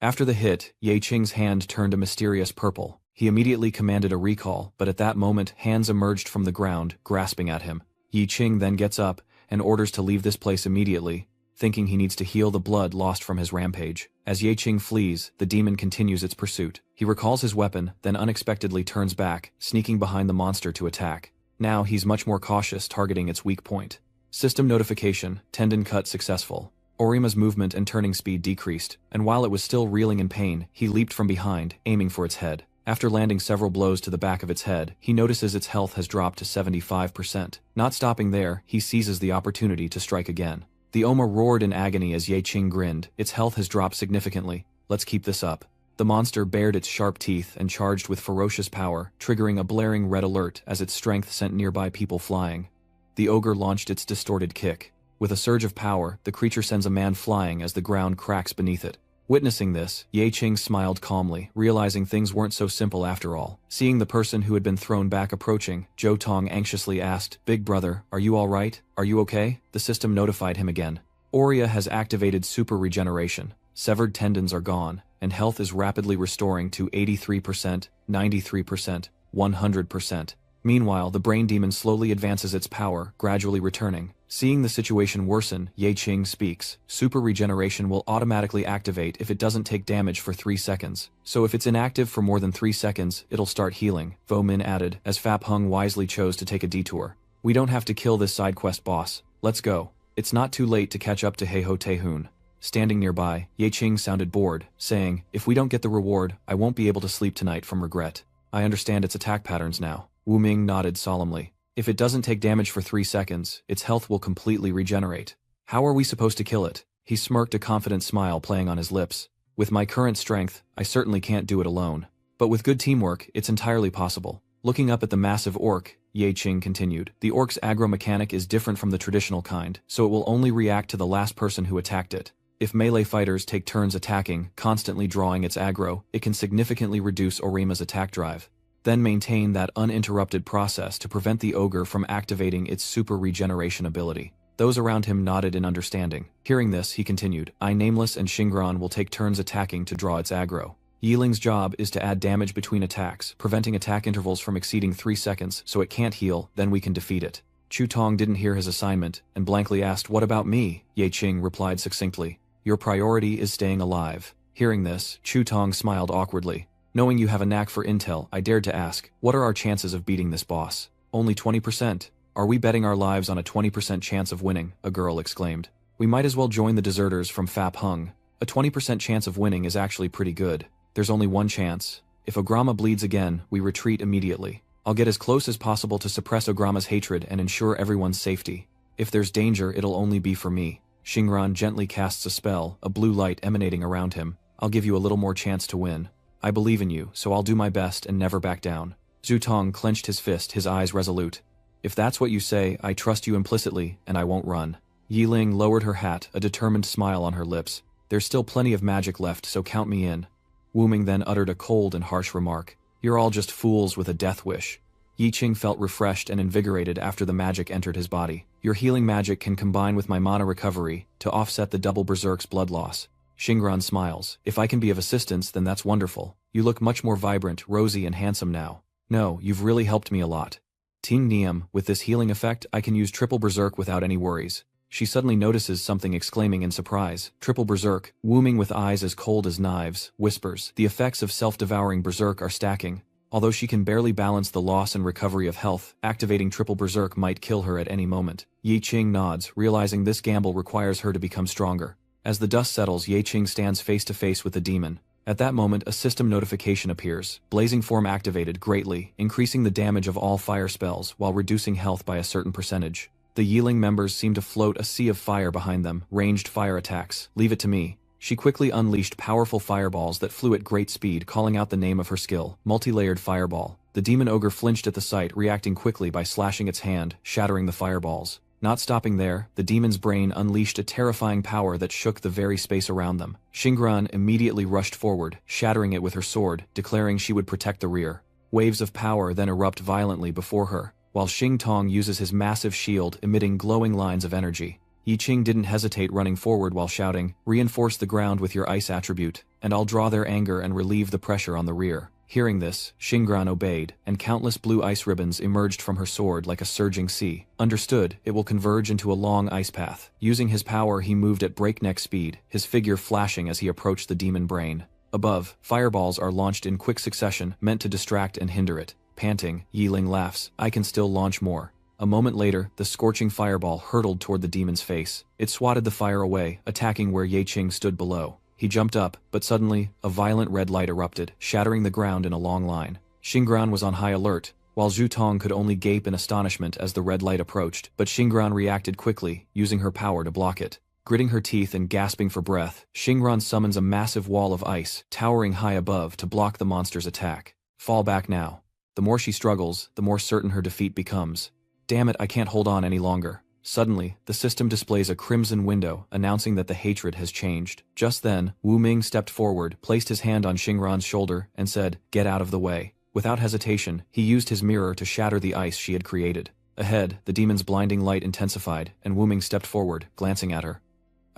After the hit, Ye Qing's hand turned a mysterious purple. He immediately commanded a recall, but at that moment, hands emerged from the ground, grasping at him. Ye Qing then gets up, and orders to leave this place immediately, thinking he needs to heal the blood lost from his rampage. As Ye Qing flees, the demon continues its pursuit. He recalls his weapon, then unexpectedly turns back, sneaking behind the monster to attack. Now he's much more cautious, targeting its weak point. System notification, tendon cut successful. Orima's movement and turning speed decreased, and while it was still reeling in pain, he leaped from behind, aiming for its head. After landing several blows to the back of its head, he notices its health has dropped to 75%. Not stopping there, he seizes the opportunity to strike again. The Oma roared in agony as Ye Qing grinned. "Its health has dropped significantly. Let's keep this up." The monster bared its sharp teeth and charged with ferocious power, triggering a blaring red alert as its strength sent nearby people flying. The ogre launched its distorted kick. With a surge of power, the creature sends a man flying as the ground cracks beneath it. Witnessing this, Ye Qing smiled calmly, realizing things weren't so simple after all. Seeing the person who had been thrown back approaching, Zhou Tong anxiously asked, "Big brother, are you all right? Are you okay?" The system notified him again. Aurea has activated super regeneration. Severed tendons are gone, and health is rapidly restoring to 83%, 93%, 100%. Meanwhile, the brain demon slowly advances its power, gradually returning. Seeing the situation worsen, Ye Qing speaks. Super regeneration will automatically activate if it doesn't take damage for 3 seconds. So if it's inactive for more than 3 seconds, it'll start healing, Vo Min added, as Fap Hung wisely chose to take a detour. We don't have to kill this side quest boss. Let's go. It's not too late to catch up to Heiho Taehoon. Standing nearby, Ye Qing sounded bored, saying, if we don't get the reward, I won't be able to sleep tonight from regret. I understand its attack patterns now. Wu Ming nodded solemnly. If it doesn't take damage for 3 seconds, its health will completely regenerate. How are we supposed to kill it? He smirked, a confident smile playing on his lips. With my current strength, I certainly can't do it alone. But with good teamwork, it's entirely possible. Looking up at the massive orc, Ye Qing continued, the orc's aggro mechanic is different from the traditional kind, so it will only react to the last person who attacked it. If melee fighters take turns attacking, constantly drawing its aggro, it can significantly reduce Orima's attack drive. Then maintain that uninterrupted process to prevent the ogre from activating its super regeneration ability. Those around him nodded in understanding. Hearing this, he continued, I Nameless and Xingran will take turns attacking to draw its aggro. Yiling's job is to add damage between attacks, preventing attack intervals from exceeding 3 seconds so it can't heal, then we can defeat it. Chu Tong didn't hear his assignment, and blankly asked, what about me? Ye Qing replied succinctly, your priority is staying alive. Hearing this, Chu Tong smiled awkwardly. Knowing you have a knack for intel, I dared to ask, what are our chances of beating this boss? Only 20%. Are we betting our lives on a 20% chance of winning? A girl exclaimed. We might as well join the deserters from Fap Hung. A 20% chance of winning is actually pretty good. There's only one chance. If Ograma bleeds again, we retreat immediately. I'll get as close as possible to suppress Ograma's hatred and ensure everyone's safety. If there's danger, it'll only be for me. Xingran gently casts a spell, a blue light emanating around him. I'll give you a little more chance to win. I believe in you, so I'll do my best and never back down. Zhu Tong clenched his fist, his eyes resolute. If that's what you say, I trust you implicitly, and I won't run. Yiling lowered her hat, a determined smile on her lips. There's still plenty of magic left, so count me in. Wu Ming then uttered a cold and harsh remark. You're all just fools with a death wish. Yi Qing felt refreshed and invigorated after the magic entered his body. Your healing magic can combine with my mana recovery to offset the double berserk's blood loss. Xingran smiles. If I can be of assistance, then that's wonderful. You look much more vibrant, rosy, and handsome now. No, you've really helped me a lot. Ting Niam, with this healing effect, I can use triple berserk without any worries. She suddenly notices something, exclaiming in surprise. Triple berserk, Wu Ming with eyes as cold as knives, whispers. The effects of self-devouring berserk are stacking. Although she can barely balance the loss and recovery of health, activating triple berserk might kill her at any moment. Yi Qing nods, realizing this gamble requires her to become stronger. As the dust settles, Ye Qing stands face to face with the demon. At that moment, a system notification appears. Blazing form activated, greatly increasing the damage of all fire spells while reducing health by a certain percentage. The Yiling members seem to float a sea of fire behind them, ranged fire attacks. Leave it to me. She quickly unleashed powerful fireballs that flew at great speed, calling out the name of her skill, multi-layered fireball. The demon ogre flinched at the sight, reacting quickly by slashing its hand, shattering the fireballs. Not stopping there, the demon's brain unleashed a terrifying power that shook the very space around them. Xingran immediately rushed forward, shattering it with her sword, declaring she would protect the rear. Waves of power then erupt violently before her, while Xing Tong uses his massive shield, emitting glowing lines of energy. Yi Qing didn't hesitate, running forward while shouting, "Reinforce the ground with your ice attribute, and I'll draw their anger and relieve the pressure on the rear." Hearing this, Xingran obeyed, and countless blue ice ribbons emerged from her sword like a surging sea. Understood, it will converge into a long ice path. Using his power, he moved at breakneck speed, his figure flashing as he approached the demon brain. Above, fireballs are launched in quick succession, meant to distract and hinder it. Panting, Yiling laughs, "I can still launch more." A moment later, the scorching fireball hurtled toward the demon's face. It swatted the fire away, attacking where Ye Qing stood below. He jumped up, but suddenly, a violent red light erupted, shattering the ground in a long line. Xingran was on high alert, while Zhu Tong could only gape in astonishment as the red light approached, but Xingran reacted quickly, using her power to block it. Gritting her teeth and gasping for breath, Xingran summons a massive wall of ice, towering high above to block the monster's attack. Fall back now. The more she struggles, the more certain her defeat becomes. Damn it, I can't hold on any longer. Suddenly, the system displays a crimson window, announcing that the hatred has changed. Just then, Wu Ming stepped forward, placed his hand on Xingran's shoulder, and said, "Get out of the way." Without hesitation, he used his mirror to shatter the ice she had created. Ahead, the demon's blinding light intensified, and Wu Ming stepped forward, glancing at her.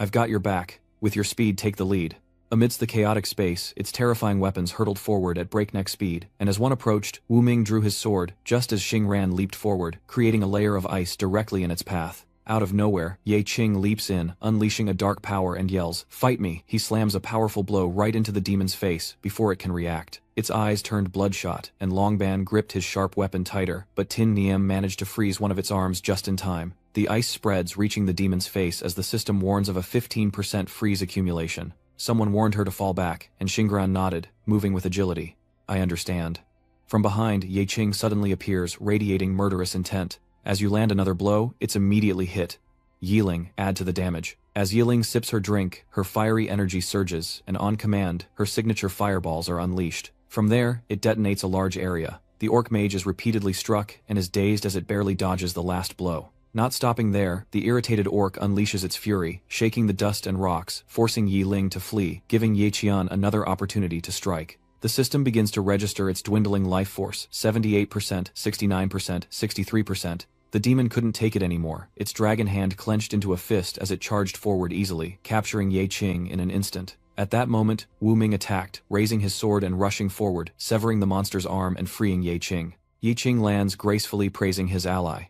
I've got your back. With your speed, take the lead. Amidst the chaotic space, its terrifying weapons hurtled forward at breakneck speed, and as one approached, Wu Ming drew his sword, just as Xingran leaped forward, creating a layer of ice directly in its path. Out of nowhere, Ye Qing leaps in, unleashing a dark power and yells, "Fight me!" He slams a powerful blow right into the demon's face, before it can react. Its eyes turned bloodshot, and Longban gripped his sharp weapon tighter, but Tin Niem managed to freeze one of its arms just in time. The ice spreads, reaching the demon's face as the system warns of a 15% freeze accumulation. Someone warned her to fall back, and Xingran nodded, moving with agility. I understand. From behind, Ye Qing suddenly appears, radiating murderous intent. As you land another blow, it's immediately hit. Yiling, add to the damage. As Yiling sips her drink, her fiery energy surges, and on command, her signature fireballs are unleashed. From there, it detonates a large area. The orc mage is repeatedly struck, and is dazed as it barely dodges the last blow. Not stopping there, the irritated orc unleashes its fury, shaking the dust and rocks, forcing Yi Ling to flee, giving Ye Qian another opportunity to strike. The system begins to register its dwindling life force, 78%, 69%, 63%. The demon couldn't take it anymore, its dragon hand clenched into a fist as it charged forward easily, capturing Ye Qing in an instant. At that moment, Wu Ming attacked, raising his sword and rushing forward, severing the monster's arm and freeing Ye Qing. Ye Qing lands gracefully, praising his ally.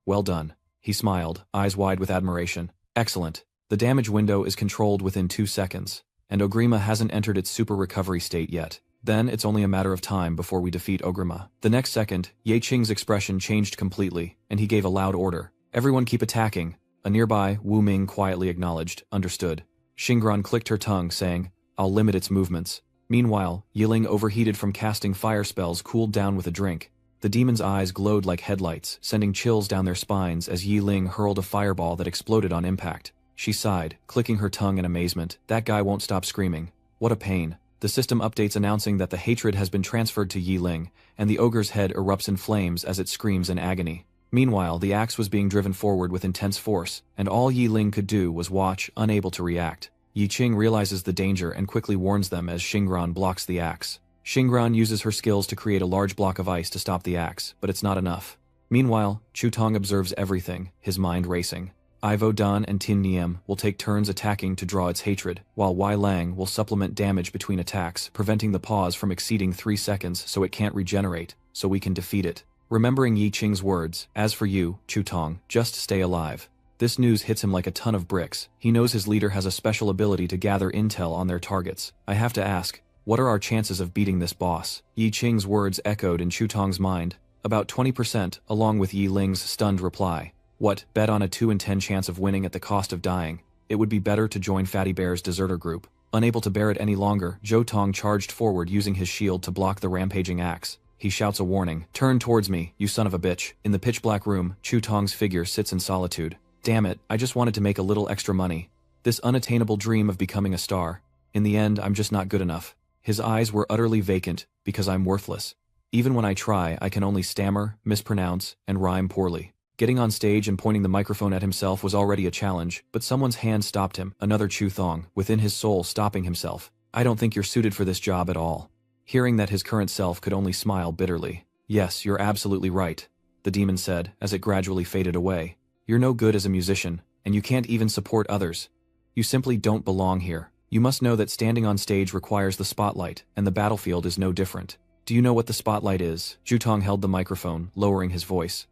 Well done. He smiled, eyes wide with admiration. Excellent. The damage window is controlled within 2 seconds, and Ogrima hasn't entered its super recovery state yet. Then it's only a matter of time before we defeat Ogrima. The next second, Ye Qing's expression changed completely, and he gave a loud order. Everyone keep attacking. A nearby Wu Ming quietly acknowledged, understood. Xingran clicked her tongue, saying, I'll limit its movements. Meanwhile, Yiling, overheated from casting fire spells, cooled down with a drink. The demon's eyes glowed like headlights, sending chills down their spines as Yi Ling hurled a fireball that exploded on impact. She sighed, clicking her tongue in amazement. That guy won't stop screaming. What a pain. The system updates announcing that the hatred has been transferred to Yi Ling, and the ogre's head erupts in flames as it screams in agony. Meanwhile, the axe was being driven forward with intense force, and all Yi Ling could do was watch, unable to react. Yi Qing realizes the danger and quickly warns them as Xingran blocks the axe. Xingran uses her skills to create a large block of ice to stop the axe, but it's not enough. Meanwhile, Chu Tong observes everything, his mind racing. Ivo Dan and Tin Niem will take turns attacking to draw its hatred, while Wei Lang will supplement damage between attacks, preventing the pause from exceeding 3 seconds so it can't regenerate, so we can defeat it. Remembering Yi Qing's words, as for you, Chu Tong, just stay alive. This news hits him like a ton of bricks. He knows his leader has a special ability to gather intel on their targets. I have to ask, what are our chances of beating this boss? Yi Qing's words echoed in Chu Tong's mind. About 20%, along with Yi Ling's stunned reply. What, bet on a 2 in 10 chance of winning at the cost of dying? It would be better to join Fatty Bear's deserter group. Unable to bear it any longer, Zhou Tong charged forward using his shield to block the rampaging axe. He shouts a warning. Turn towards me, you son of a bitch. In the pitch-black room, Chu Tong's figure sits in solitude. Damn it, I just wanted to make a little extra money. This unattainable dream of becoming a star. In the end, I'm just not good enough. His eyes were utterly vacant, because I'm worthless. Even when I try, I can only stammer, mispronounce, and rhyme poorly. Getting on stage and pointing the microphone at himself was already a challenge, but someone's hand stopped him, another Chu Thong, within his soul stopping himself. I don't think you're suited for this job at all. Hearing that his current self could only smile bitterly. Yes, you're absolutely right, the demon said, as it gradually faded away. You're no good as a musician, and you can't even support others. You simply don't belong here. You must know that standing on stage requires the spotlight, and the battlefield is no different. Do you know what the spotlight is? Zhu Tong held the microphone, lowering his voice.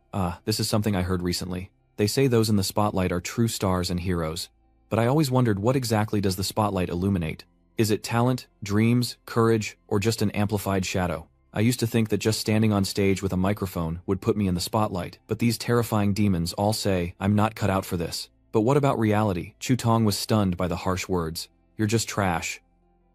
This is something I heard recently. They say those in the spotlight are true stars and heroes. But I always wondered, what exactly does the spotlight illuminate? Is it talent, dreams, courage, or just an amplified shadow? I used to think that just standing on stage with a microphone would put me in the spotlight, but these terrifying demons all say I'm not cut out for this. But what about reality? Chu Tong was stunned by the harsh words. You're just trash.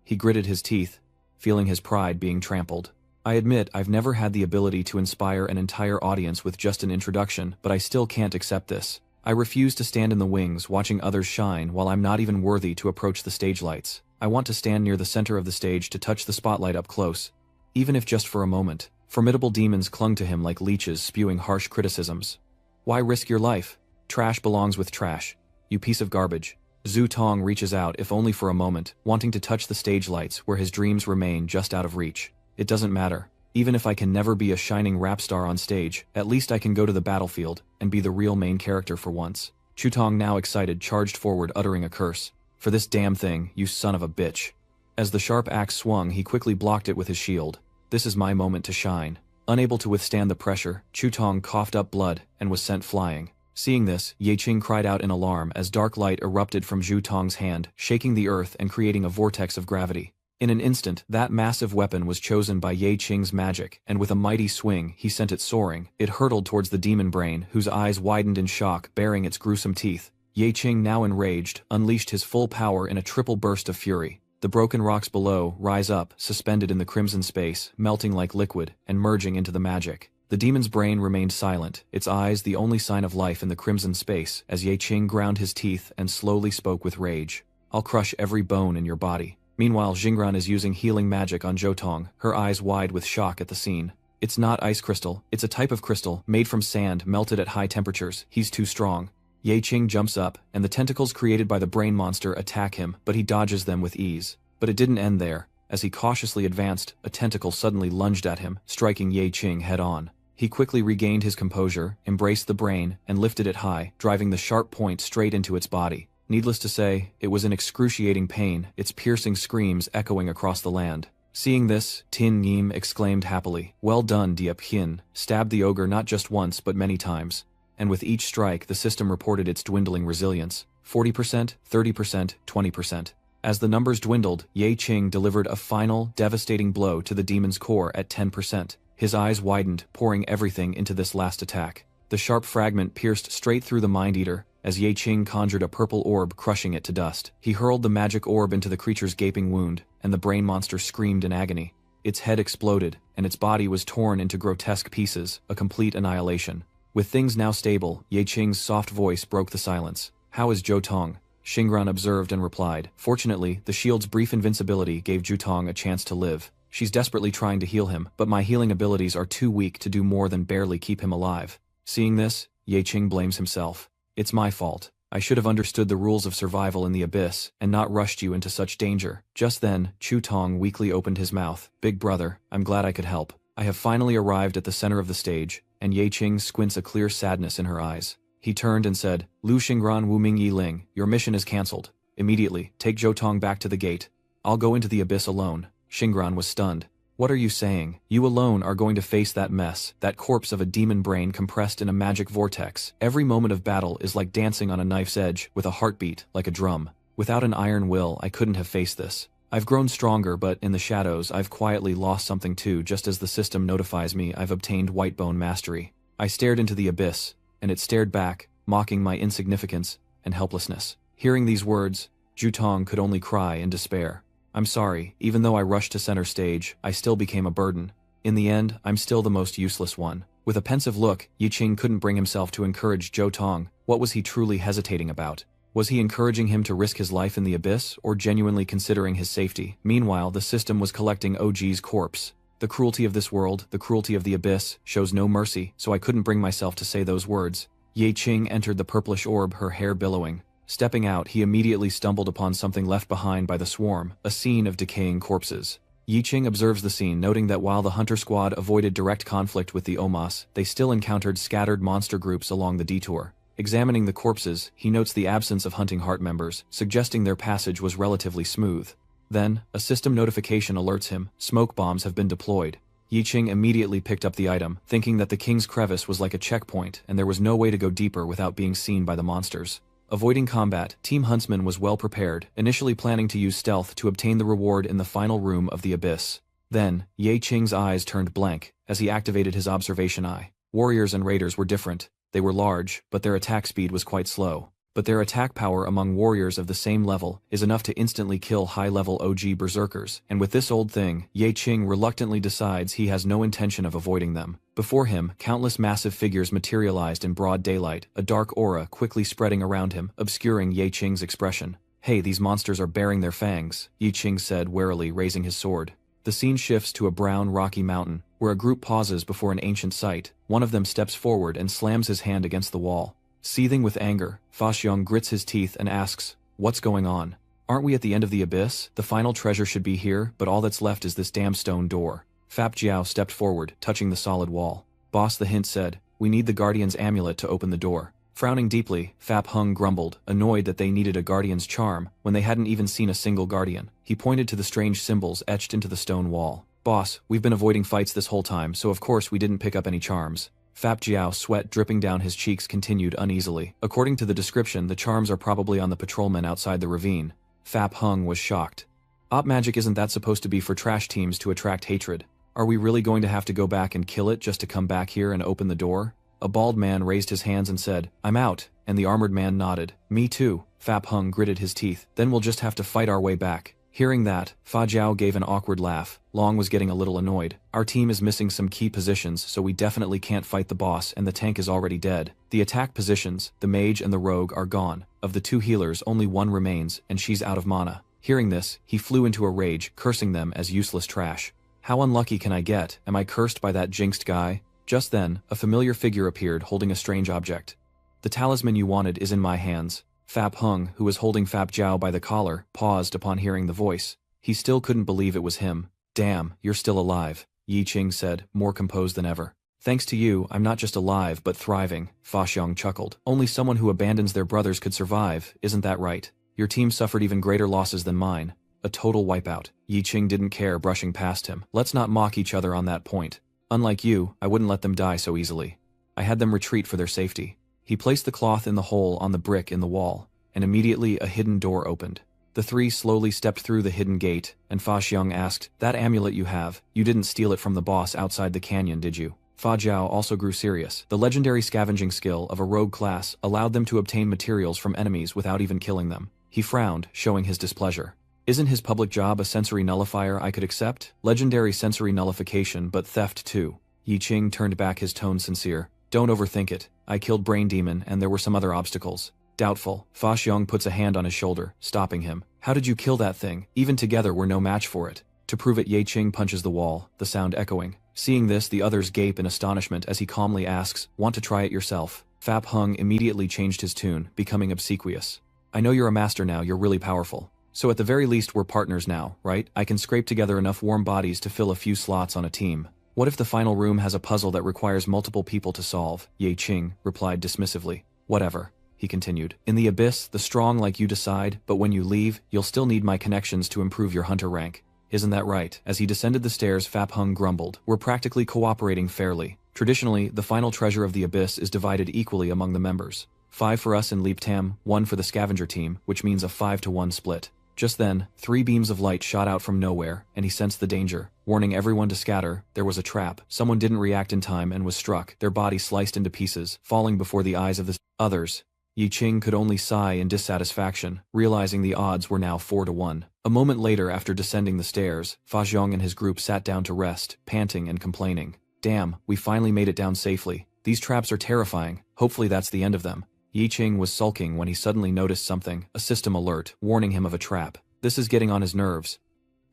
He gritted his teeth, feeling his pride being trampled. I admit I've never had the ability to inspire an entire audience with just an introduction, but I still can't accept this. I refuse to stand in the wings watching others shine while I'm not even worthy to approach the stage lights. I want to stand near the center of the stage to touch the spotlight up close. Even if just for a moment. Formidable demons clung to him like leeches, spewing harsh criticisms. Why risk your life? Trash belongs with trash. You piece of garbage. Zhu Tong reaches out, if only for a moment, wanting to touch the stage lights where his dreams remain just out of reach. It doesn't matter. Even if I can never be a shining rap star on stage, at least I can go to the battlefield and be the real main character for once. Chutong, now excited, charged forward, uttering a curse. "For this damn thing, you son of a bitch." As the sharp axe swung, he quickly blocked it with his shield. "This is my moment to shine." Unable to withstand the pressure, Chutong coughed up blood and was sent flying. Seeing this, Yeqing cried out in alarm as dark light erupted from Chutong's hand, shaking the earth and creating a vortex of gravity. In an instant, that massive weapon was chosen by Yeqing's magic, and with a mighty swing, he sent it soaring. It hurtled towards the demon brain, whose eyes widened in shock, baring its gruesome teeth. Yeqing, now enraged, unleashed his full power in a triple burst of fury. The broken rocks below rise up, suspended in the crimson space, melting like liquid, and merging into the magic. The demon's brain remained silent, its eyes the only sign of life in the crimson space, as Yeqing ground his teeth and slowly spoke with rage. "I'll crush every bone in your body." Meanwhile, Xingran is using healing magic on Chutong, her eyes wide with shock at the scene. "It's not ice crystal, it's a type of crystal, made from sand, melted at high temperatures. He's too strong." Yeqing jumps up, and the tentacles created by the brain monster attack him, but he dodges them with ease. But it didn't end there. As he cautiously advanced, a tentacle suddenly lunged at him, striking Yeqing head-on. He quickly regained his composure, embraced the brain, and lifted it high, driving the sharp point straight into its body. Needless to say, it was in excruciating pain, its piercing screams echoing across the land. Seeing this, Tin Yim exclaimed happily, "Well done, Diep Hin," stabbed the ogre not just once but many times. And with each strike, the system reported its dwindling resilience. 40%, 30%, 20%. As the numbers dwindled, Yeqing delivered a final, devastating blow to the demon's core at 10%. His eyes widened, pouring everything into this last attack. The sharp fragment pierced straight through the Mind-Eater, as Yeqing conjured a purple orb, crushing it to dust. He hurled the magic orb into the creature's gaping wound, and the brain monster screamed in agony. Its head exploded, and its body was torn into grotesque pieces, a complete annihilation. With things now stable, Yeqing's soft voice broke the silence. "How is Chutong?" Xingran observed and replied. Fortunately, the shield's brief invincibility gave Chutong a chance to live. She's desperately trying to heal him, but my healing abilities are too weak to do more than barely keep him alive. Seeing this, Yeqing blames himself. "It's my fault. I should have understood the rules of survival in the abyss, and not rushed you into such danger." Just then, Chutong weakly opened his mouth. "Big brother, I'm glad I could help. I have finally arrived at the center of the stage," and Yeqing squints a clear sadness in her eyes. He turned and said, "Lu Xingran Wu Ming Yi Ling, your mission is cancelled. Immediately, take Chutong back to the gate. I'll go into the abyss alone." Xingran was stunned. "What are you saying? You alone are going to face that mess, that corpse of a demon brain compressed in a magic vortex. Every moment of battle is like dancing on a knife's edge, with a heartbeat like a drum. Without an iron will, I couldn't have faced this. I've grown stronger, but in the shadows, I've quietly lost something too, just as the system notifies me I've obtained Whitebone Mastery." I stared into the abyss, and it stared back, mocking my insignificance and helplessness. Hearing these words, Chutong could only cry in despair. "I'm sorry, even though I rushed to center stage, I still became a burden. In the end, I'm still the most useless one." With a pensive look, Yeqing couldn't bring himself to encourage Chutong. What was he truly hesitating about? Was he encouraging him to risk his life in the abyss, or genuinely considering his safety? Meanwhile, the system was collecting OG's corpse. "The cruelty of this world, the cruelty of the abyss, shows no mercy, so I couldn't bring myself to say those words." Yeqing entered the purplish orb, her hair billowing. Stepping out, he immediately stumbled upon something left behind by the swarm, a scene of decaying corpses. Yeqing observes the scene, noting that while the hunter squad avoided direct conflict with the Omas, they still encountered scattered monster groups along the detour. Examining the corpses, he notes the absence of hunting heart members, suggesting their passage was relatively smooth. Then, a system notification alerts him, smoke bombs have been deployed. Yeqing immediately picked up the item, thinking that the King's Crevice was like a checkpoint and there was no way to go deeper without being seen by the monsters. Avoiding combat, Team Huntsman was well prepared, initially planning to use stealth to obtain the reward in the final room of the abyss. Then, Yeqing's eyes turned blank as he activated his observation eye. Warriors and raiders were different. They were large, but their attack speed was quite slow. But their attack power among warriors of the same level is enough to instantly kill high-level OG berserkers, and with this old thing, Yeqing reluctantly decides he has no intention of avoiding them. Before him, countless massive figures materialized in broad daylight, a dark aura quickly spreading around him, obscuring Yeqing's expression. "Hey, these monsters are baring their fangs," Yeqing said warily, raising his sword. The scene shifts to a brown, rocky mountain, where a group pauses before an ancient site. One of them steps forward and slams his hand against the wall. Seething with anger, Fa Xiong grits his teeth and asks, "What's going on? Aren't we at the end of the abyss? The final treasure should be here, but all that's left is this damn stone door." Fap Jiao stepped forward, touching the solid wall. "Boss," the hint said, "we need the Guardian's amulet to open the door." Frowning deeply, Fap Hung grumbled, annoyed that they needed a guardian's charm when they hadn't even seen a single guardian. He pointed to the strange symbols etched into the stone wall. Boss, we've been avoiding fights this whole time, so of course we didn't pick up any charms. Fap Jiao, sweat dripping down his cheeks, continued uneasily. According to the description, the charms are probably on the patrolmen outside the ravine. Fap Hung was shocked. Op magic isn't that supposed to be for trash teams to attract hatred? Are we really going to have to go back and kill it just to come back here and open the door? A bald man raised his hands and said, I'm out, and the armored man nodded. Me too. Fap Hung gritted his teeth. Then we'll just have to fight our way back. Hearing that, Fa Jiao gave an awkward laugh. Long was getting a little annoyed. Our team is missing some key positions, so we definitely can't fight the boss, and the tank is already dead. The attack positions, the mage and the rogue, are gone. Of the two healers, only one remains, and she's out of mana. Hearing this, he flew into a rage, cursing them as useless trash. How unlucky can I get? Am I cursed by that jinxed guy? Just then, a familiar figure appeared holding a strange object. The talisman you wanted is in my hands. Fap Hung, who was holding Fap Jiao by the collar, paused upon hearing the voice. He still couldn't believe it was him. Damn, you're still alive, Yi Qing said, more composed than ever. Thanks to you, I'm not just alive but thriving, Fa Xiong chuckled. Only someone who abandons their brothers could survive, isn't that right? Your team suffered even greater losses than mine. A total wipeout. Yi Qing didn't care, brushing past him. Let's not mock each other on that point. Unlike you, I wouldn't let them die so easily. I had them retreat for their safety. He placed the cloth in the hole on the brick in the wall, and immediately a hidden door opened. The three slowly stepped through the hidden gate, and Fa Xiong asked, That amulet you have, you didn't steal it from the boss outside the canyon, did you? Fa Jiao also grew serious. The legendary scavenging skill of a rogue class allowed them to obtain materials from enemies without even killing them. He frowned, showing his displeasure. Isn't his public job a sensory nullifier I could accept? Legendary sensory nullification, but theft too. Yi Qing turned back, his tone sincere. Don't overthink it. I killed Brain Demon and there were some other obstacles. Doubtful. Fa Xiong puts a hand on his shoulder, stopping him. How did you kill that thing? Even together we're no match for it. To prove it, Yi Qing punches the wall, the sound echoing. Seeing this, the others gape in astonishment as he calmly asks, Want to try it yourself? Fap Hung immediately changed his tune, becoming obsequious. I know you're a master now, you're really powerful. So at the very least we're partners now, right? I can scrape together enough warm bodies to fill a few slots on a team. What if the final room has a puzzle that requires multiple people to solve? Yi Qing replied dismissively. Whatever, he continued. In the abyss, the strong like you decide, but when you leave, you'll still need my connections to improve your hunter rank. Isn't that right? As he descended the stairs, Fap Hung grumbled. We're practically cooperating fairly. Traditionally, the final treasure of the abyss is divided equally among the members. 5 for us in Leap Tam, 1 for the scavenger team, which means a 5-to-1 split. Just then, 3 beams of light shot out from nowhere, and he sensed the danger. Warning everyone to scatter, there was a trap. Someone didn't react in time and was struck, their body sliced into pieces, falling before the eyes of the others. Yi Qing could only sigh in dissatisfaction, realizing the odds were now 4-to-1. A moment later, after descending the stairs, Fa Xiong and his group sat down to rest, panting and complaining. Damn, we finally made it down safely. These traps are terrifying. Hopefully that's the end of them. Yi Qing was sulking when he suddenly noticed something, a system alert, warning him of a trap. This is getting on his nerves.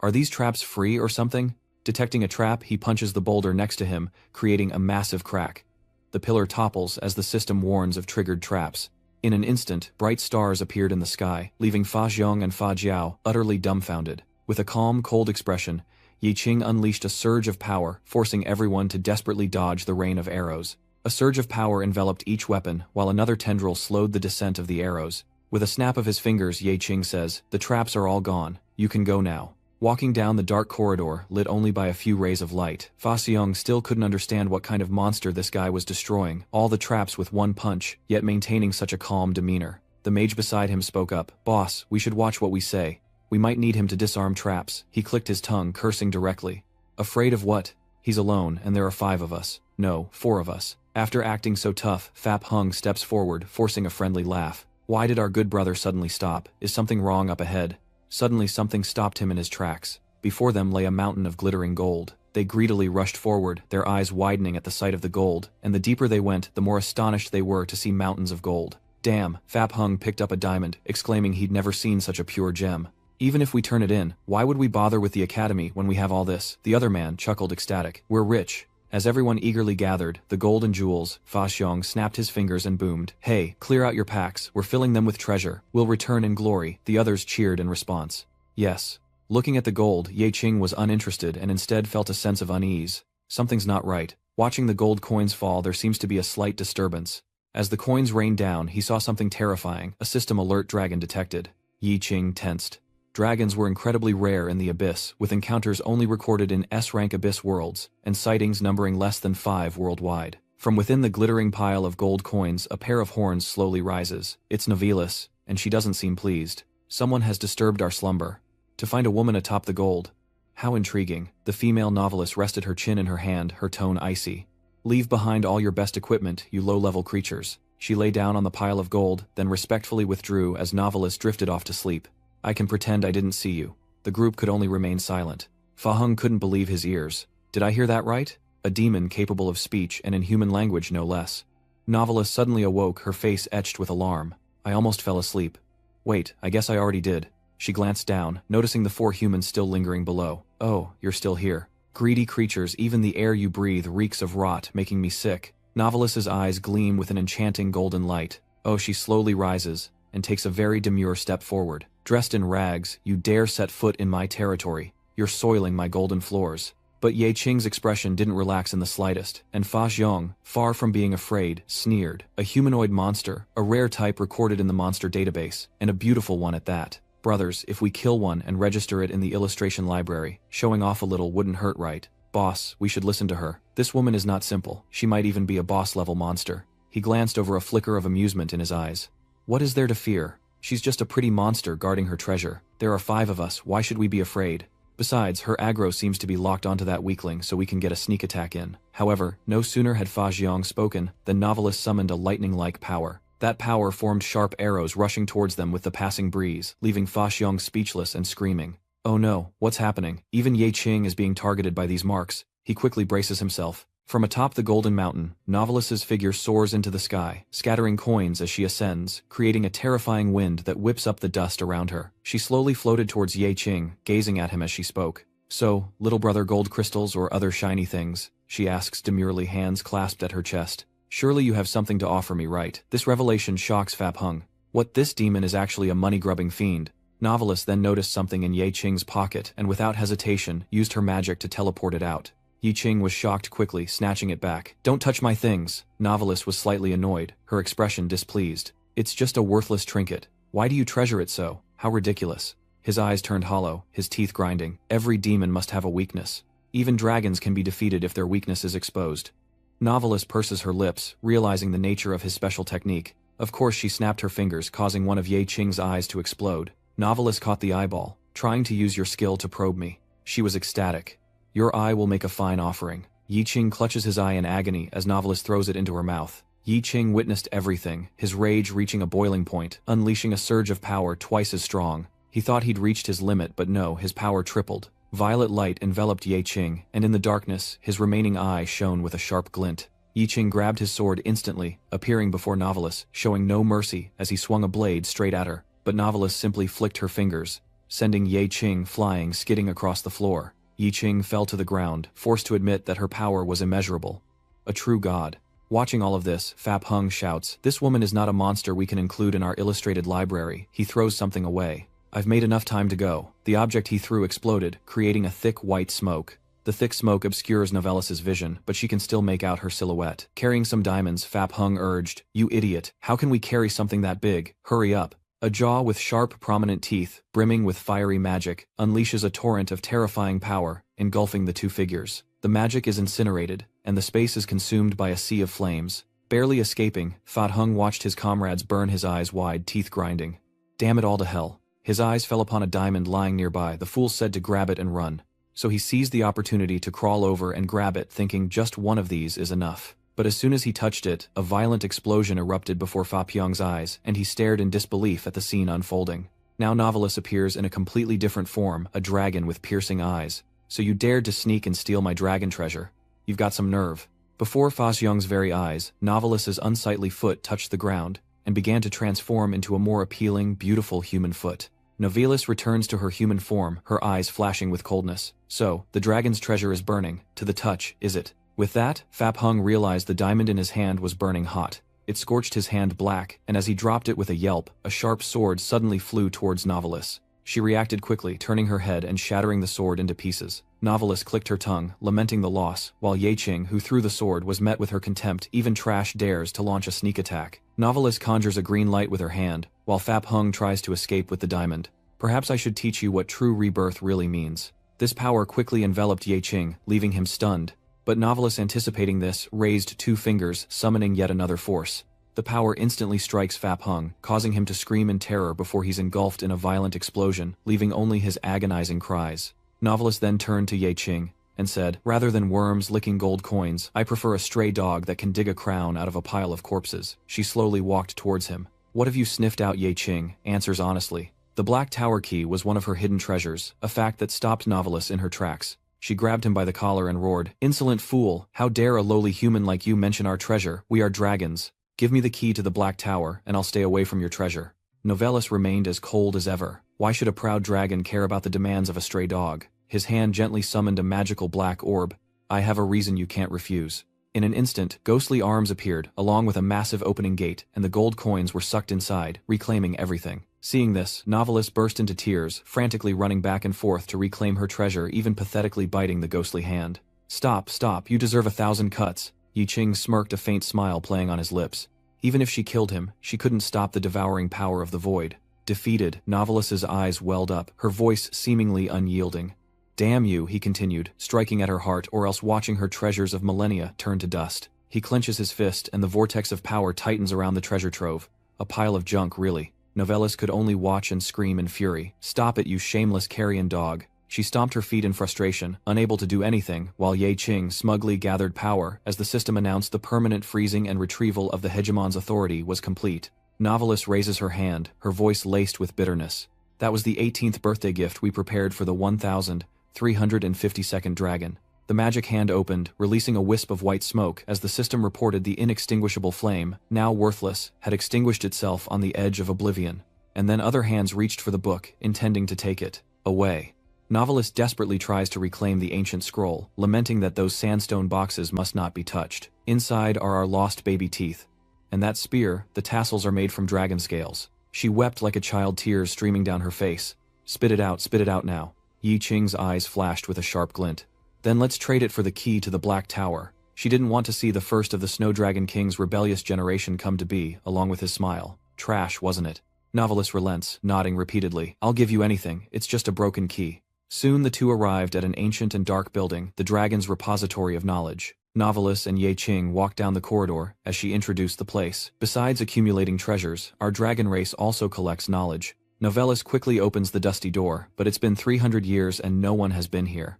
Are these traps free or something? Detecting a trap, he punches the boulder next to him, creating a massive crack. The pillar topples as the system warns of triggered traps. In an instant, bright stars appeared in the sky, leaving Fa Xiong and Fa Jiao utterly dumbfounded. With a calm, cold expression, Yi Qing unleashed a surge of power, forcing everyone to desperately dodge the rain of arrows. A surge of power enveloped each weapon, while another tendril slowed the descent of the arrows. With a snap of his fingers, Yi Qing says, The traps are all gone. You can go now. Walking down the dark corridor, lit only by a few rays of light, Fa Xiong still couldn't understand what kind of monster this guy was destroying, all the traps with one punch, yet maintaining such a calm demeanor. The mage beside him spoke up. Boss, we should watch what we say. We might need him to disarm traps. He clicked his tongue, cursing directly. Afraid of what? He's alone, and there are 5 of us. No, 4 of us. After acting so tough, Fap Hung steps forward, forcing a friendly laugh. Why did our good brother suddenly stop? Is something wrong up ahead? Suddenly something stopped him in his tracks. Before them lay a mountain of glittering gold. They greedily rushed forward, their eyes widening at the sight of the gold, and the deeper they went, the more astonished they were to see mountains of gold. Damn, Fap Hung picked up a diamond, exclaiming he'd never seen such a pure gem. Even if we turn it in, why would we bother with the academy when we have all this? The other man chuckled ecstatic. We're rich. As everyone eagerly gathered, the gold and jewels, Fa Xiong snapped his fingers and boomed. Hey, clear out your packs, we're filling them with treasure. We'll return in glory. The others cheered in response. Yes. Looking at the gold, Yi Qing was uninterested and instead felt a sense of unease. Something's not right. Watching the gold coins fall, there seems to be a slight disturbance. As the coins rained down, he saw something terrifying, a system alert dragon detected. Yi Qing tensed. Dragons were incredibly rare in the Abyss, with encounters only recorded in S-rank Abyss worlds, and sightings numbering less than 5 worldwide. From within the glittering pile of gold coins, a pair of horns slowly rises. It's Novelis, and she doesn't seem pleased. Someone has disturbed our slumber. To find a woman atop the gold. How intriguing. The female novelist rested her chin in her hand, her tone icy. Leave behind all your best equipment, you low-level creatures. She lay down on the pile of gold, then respectfully withdrew as novelist drifted off to sleep. I can pretend I didn't see you. The group could only remain silent. Fa Heng couldn't believe his ears. Did I hear that right? A demon capable of speech and in human language no less. Novelist suddenly awoke, her face etched with alarm. I almost fell asleep. Wait, I guess I already did. She glanced down, noticing the 4 humans still lingering below. Oh, you're still here. Greedy creatures, even the air you breathe reeks of rot, making me sick. Novelist's eyes gleam with an enchanting golden light. Oh, she slowly rises, and takes a very demure step forward. Dressed in rags, you dare set foot in my territory. You're soiling my golden floors. But Ye Qing's expression didn't relax in the slightest, and Fa Xiong, far from being afraid, sneered. A humanoid monster, a rare type recorded in the monster database, and a beautiful one at that. Brothers, if we kill one and register it in the illustration library, showing off a little wouldn't hurt, right? Boss, we should listen to her. This woman is not simple. She might even be a boss-level monster. He glanced over a flicker of amusement in his eyes. What is there to fear? She's just a pretty monster guarding her treasure. There are 5 of us, why should we be afraid? Besides, her aggro seems to be locked onto that weakling so we can get a sneak attack in. However, no sooner had Fa Xiong spoken than Novelist summoned a lightning-like power. That power formed sharp arrows rushing towards them with the passing breeze, leaving Fa Xiong speechless and screaming. Oh no, what's happening? Even Ye Qing is being targeted by these marks. He quickly braces himself. From atop the golden mountain, Novelist's figure soars into the sky, scattering coins as she ascends, creating a terrifying wind that whips up the dust around her. She slowly floated towards Ye Qing, gazing at him as she spoke. So, little brother, gold crystals or other shiny things? She asks demurely, hands clasped at her chest. Surely you have something to offer me, right? This revelation shocks Fa Heng. What, this demon is actually a money-grubbing fiend? Novelist then noticed something in Ye Qing's pocket and without hesitation used her magic to teleport it out. Ye Qing was shocked quickly, snatching it back. Don't touch my things. Novelist was slightly annoyed, her expression displeased. It's just a worthless trinket. Why do you treasure it so? How ridiculous. His eyes turned hollow, his teeth grinding. Every demon must have a weakness. Even dragons can be defeated if their weakness is exposed. Novelist purses her lips, realizing the nature of his special technique. Of course she snapped her fingers, causing one of Ye Qing's eyes to explode. Novelist caught the eyeball, trying to use your skill to probe me. She was ecstatic. Your eye will make a fine offering. Ye Qing clutches his eye in agony as Novelist throws it into her mouth. Ye Qing witnessed everything, his rage reaching a boiling point, unleashing a surge of power twice as strong. He thought he'd reached his limit, but no, his power tripled. Violet light enveloped Ye Qing, and in the darkness, his remaining eye shone with a sharp glint. Ye Qing grabbed his sword instantly, appearing before Novelist, showing no mercy as he swung a blade straight at her. But Novelist simply flicked her fingers, sending Ye Qing flying, skidding across the floor. Ye Qing fell to the ground, forced to admit that her power was immeasurable. A true god. Watching all of this, Fa Heng shouts, "This woman is not a monster we can include in our illustrated library." He throws something away. I've made enough time to go. The object he threw exploded, creating a thick white smoke. The thick smoke obscures Novelis's vision, but she can still make out her silhouette. Carrying some diamonds, Fa Heng urged, "You idiot, how can we carry something that big? Hurry up." A jaw with sharp, prominent teeth, brimming with fiery magic, unleashes a torrent of terrifying power, engulfing the 2 figures. The magic is incinerated, and the space is consumed by a sea of flames. Barely escaping, Fa Heng watched his comrades burn, his eyes wide, teeth grinding. Damn it all to hell. His eyes fell upon a diamond lying nearby. The fool said to grab it and run. So he seized the opportunity to crawl over and grab it, thinking just one of these is enough. But as soon as he touched it, a violent explosion erupted before Fa Pyong's eyes, and he stared in disbelief at the scene unfolding. Now Novelist appears in a completely different form, a dragon with piercing eyes. So you dared to sneak and steal my dragon treasure? You've got some nerve. Before Fa Xiong's very eyes, Novelist's unsightly foot touched the ground, and began to transform into a more appealing, beautiful human foot. Novelis returns to her human form, her eyes flashing with coldness. So, the dragon's treasure is burning, to the touch, is it? With that, Fa Heng realized the diamond in his hand was burning hot. It scorched his hand black, and as he dropped it with a yelp, a sharp sword suddenly flew towards Novelis. She reacted quickly, turning her head and shattering the sword into pieces. Novelist clicked her tongue, lamenting the loss, while Yeching, who threw the sword, was met with her contempt. Even trash dares to launch a sneak attack. Novelist conjures a green light with her hand, while Fap Hung tries to escape with the diamond. Perhaps I should teach you what true rebirth really means. This power quickly enveloped Yeching, leaving him stunned. But Novelist, anticipating this, raised 2 fingers, summoning yet another force. The power instantly strikes Fap Hung, causing him to scream in terror before he's engulfed in a violent explosion, leaving only his agonizing cries. Novelist then turned to Yeching and said, "Rather than worms licking gold coins, I prefer a stray dog that can dig a crown out of a pile of corpses." She slowly walked towards him. "What have you sniffed out?" Yeching answers honestly. The Black Tower key was one of her hidden treasures, a fact that stopped Novelist in her tracks. She grabbed him by the collar and roared, "Insolent fool, how dare a lowly human like you mention our treasure? We are dragons. Give me the key to the Black Tower, and I'll stay away from your treasure." Novelist remained as cold as ever. Why should a proud dragon care about the demands of a stray dog? His hand gently summoned a magical black orb. "I have a reason you can't refuse." In an instant, ghostly arms appeared, along with a massive opening gate, and the gold coins were sucked inside, reclaiming everything. Seeing this, Novelist burst into tears, frantically running back and forth to reclaim her treasure, even pathetically biting the ghostly hand. "Stop, stop, you deserve 1,000 cuts." Yeching smirked, a faint smile playing on his lips. Even if she killed him, she couldn't stop the devouring power of the void. Defeated, Novelist's eyes welled up, her voice seemingly unyielding. "Damn you," he continued, striking at her heart, or else watching her treasures of millennia turn to dust. He clenches his fist, and the vortex of power tightens around the treasure trove. A pile of junk, really. Novelist could only watch and scream in fury. "Stop it, you shameless carrion dog." She stomped her feet in frustration, unable to do anything, while Yeching smugly gathered power as the system announced the permanent freezing and retrieval of the hegemon's authority was complete. Novelist raises her hand, her voice laced with bitterness. "That was the 18th birthday gift we prepared for the 1,352nd dragon." The magic hand opened, releasing a wisp of white smoke as the system reported the inextinguishable flame, now worthless, had extinguished itself on the edge of oblivion. And then other hands reached for the book, intending to take it away. Novelist desperately tries to reclaim the ancient scroll, lamenting that those sandstone boxes must not be touched. Inside are our lost baby teeth. And that spear, the tassels are made from dragon scales. She wept like a child, tears streaming down her face. Spit it out now." Yeching's eyes flashed with a sharp glint. "Then let's trade it for the key to the Black Tower." She didn't want to see the first of the Snow Dragon King's rebellious generation come to be, along with his smile. Trash, wasn't it? Novelist relents, nodding repeatedly. "I'll give you anything, it's just a broken key." Soon the two arrived at an ancient and dark building, the dragon's repository of knowledge. Novelist and Yeching walked down the corridor as she introduced the place. "Besides accumulating treasures, our dragon race also collects knowledge." Novelist quickly opens the dusty door, but it's been 300 years and no one has been here.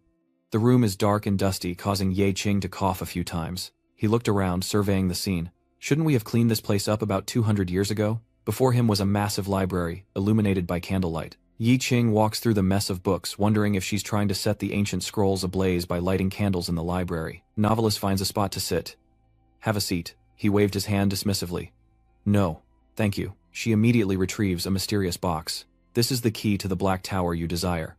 The room is dark and dusty, causing Yeching to cough a few times. He looked around, surveying the scene. "Shouldn't we have cleaned this place up about 200 years ago?" Before him was a massive library, illuminated by candlelight. Yeching walks through the mess of books, wondering if she's trying to set the ancient scrolls ablaze by lighting candles in the library. Novelist finds a spot to sit. "Have a seat." He waved his hand dismissively. "No, thank you." She immediately retrieves a mysterious box. "This is the key to the Black Tower you desire."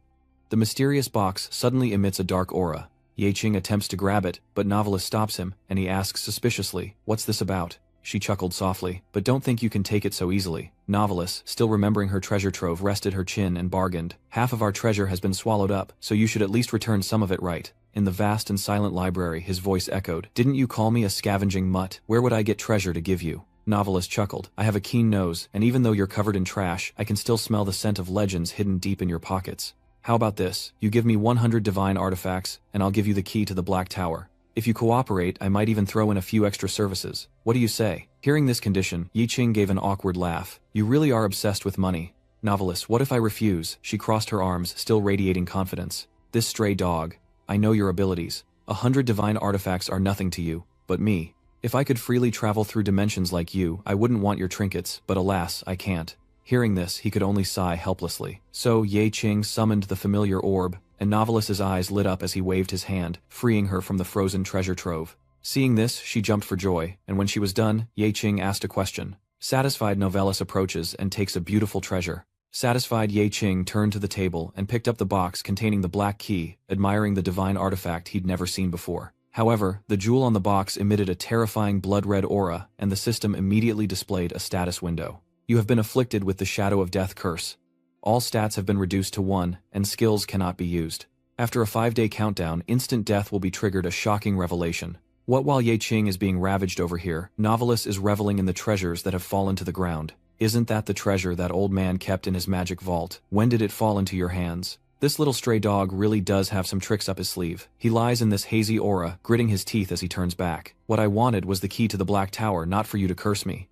The mysterious box suddenly emits a dark aura. Yeching attempts to grab it, but Novelist stops him, and he asks suspiciously, "What's this about?" She chuckled softly, "But don't think you can take it so easily." Novelist, still remembering her treasure trove, rested her chin and bargained. "Half of our treasure has been swallowed up, so you should at least return some of it, right?" In the vast and silent library, his voice echoed. "Didn't you call me a scavenging mutt? Where would I get treasure to give you?" Novelist chuckled. "I have a keen nose, and even though you're covered in trash, I can still smell the scent of legends hidden deep in your pockets. How about this? You give me 100 divine artifacts, and I'll give you the key to the Black Tower. If you cooperate, I might even throw in a few extra services. What do you say?" Hearing this condition, Yeching gave an awkward laugh. "You really are obsessed with money." Novelist, "What if I refuse?" She crossed her arms, still radiating confidence. "This stray dog. I know your abilities. 100 divine artifacts are nothing to you, but me. If I could freely travel through dimensions like you, I wouldn't want your trinkets, but alas, I can't." Hearing this, he could only sigh helplessly. So Yeching summoned the familiar orb, and Novelist's eyes lit up as he waved his hand, freeing her from the frozen treasure trove. Seeing this, she jumped for joy, and when she was done, Yeching asked a question. Satisfied, Novelist approaches and takes a beautiful treasure. Satisfied, Yeching turned to the table and picked up the box containing the black key, admiring the divine artifact he'd never seen before. However, the jewel on the box emitted a terrifying blood-red aura, and the system immediately displayed a status window. "You have been afflicted with the Shadow of Death curse. All stats have been reduced to 1, and skills cannot be used." After a 5-day countdown, instant death will be triggered, a shocking revelation. What, while Ye Qing is being ravaged over here, Novelist is reveling in the treasures that have fallen to the ground. Isn't that the treasure that old man kept in his magic vault? When did it fall into your hands? This little stray dog really does have some tricks up his sleeve. He lies in this hazy aura, gritting his teeth as he turns back. What I wanted was the key to the Black Tower, not for you to curse me.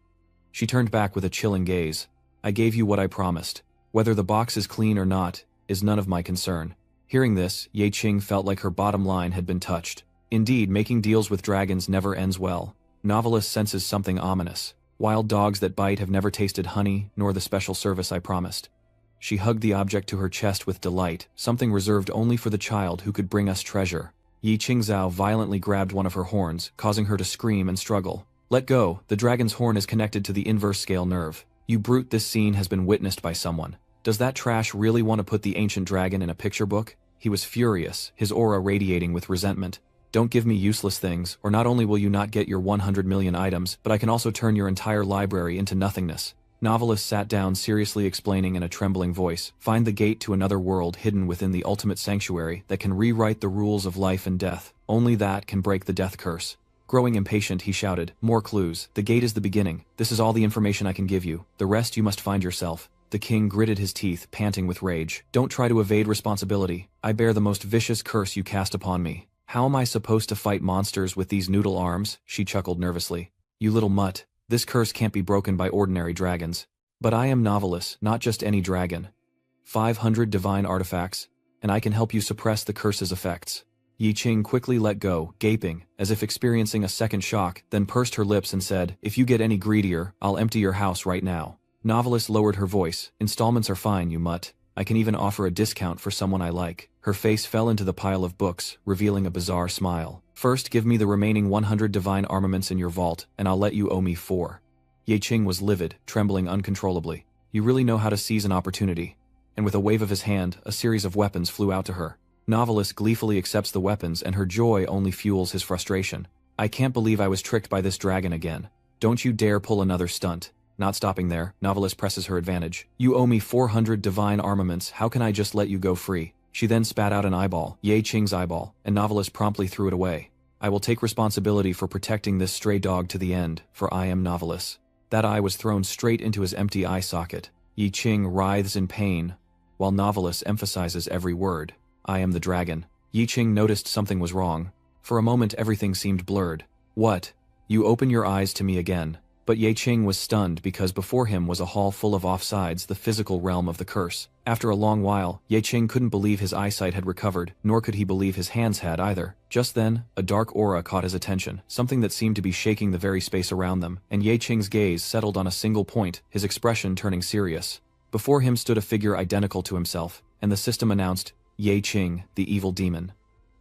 She turned back with a chilling gaze. I gave you what I promised. Whether the box is clean or not, is none of my concern. Hearing this, Ye Qing felt like her bottom line had been touched. Indeed, making deals with dragons never ends well. Novelist senses something ominous. Wild dogs that bite have never tasted honey, nor the special service I promised. She hugged the object to her chest with delight, something reserved only for the child who could bring us treasure. Yi Qingzhao violently grabbed one of her horns, causing her to scream and struggle. Let go, the dragon's horn is connected to the inverse scale nerve. You brute, this scene has been witnessed by someone. Does that trash really want to put the ancient dragon in a picture book? He was furious, his aura radiating with resentment. Don't give me useless things, or not only will you not get your 100 million items, but I can also turn your entire library into nothingness. Novelist sat down, seriously explaining in a trembling voice, find the gate to another world hidden within the ultimate sanctuary that can rewrite the rules of life and death. Only that can break the death curse. Growing impatient, he shouted, more clues. The gate is the beginning. This is all the information I can give you. The rest you must find yourself. The king gritted his teeth, panting with rage. Don't try to evade responsibility. I bear the most vicious curse you cast upon me. How am I supposed to fight monsters with these noodle arms? She chuckled nervously. You little mutt. This curse can't be broken by ordinary dragons. But I am Novelist, not just any dragon. 500 divine artifacts, and I can help you suppress the curse's effects. Yi Qing quickly let go, gaping, as if experiencing a second shock, then pursed her lips and said, if you get any greedier, I'll empty your house right now. Novelist lowered her voice. Installments are fine, you mutt. I can even offer a discount for someone I like. Her face fell into the pile of books, revealing a bizarre smile. First, give me the remaining 100 divine armaments in your vault, and I'll let you owe me 4. Ye Qing was livid, trembling uncontrollably. You really know how to seize an opportunity. And with a wave of his hand, a series of weapons flew out to her. Novelist gleefully accepts the weapons, and her joy only fuels his frustration. I can't believe I was tricked by this dragon again. Don't you dare pull another stunt. Not stopping there, Novelist presses her advantage. You owe me 400 divine armaments, how can I just let you go free? She then spat out an eyeball, Ye Qing's eyeball, and Novelist promptly threw it away. I will take responsibility for protecting this stray dog to the end, for I am Novelist. That eye was thrown straight into his empty eye socket. Yi Qing writhes in pain, while Novelist emphasizes every word. I am the dragon. Yi Qing noticed something was wrong. For a moment everything seemed blurred. What? You open your eyes to me again. But Ye Qing was stunned because before him was a hall full of offsides, the physical realm of the curse. After a long while, Ye Qing couldn't believe his eyesight had recovered, nor could he believe his hands had either. Just then, a dark aura caught his attention, something that seemed to be shaking the very space around them, and Ye Qing's gaze settled on a single point, his expression turning serious. Before him stood a figure identical to himself, and the system announced, Ye Qing, the evil demon.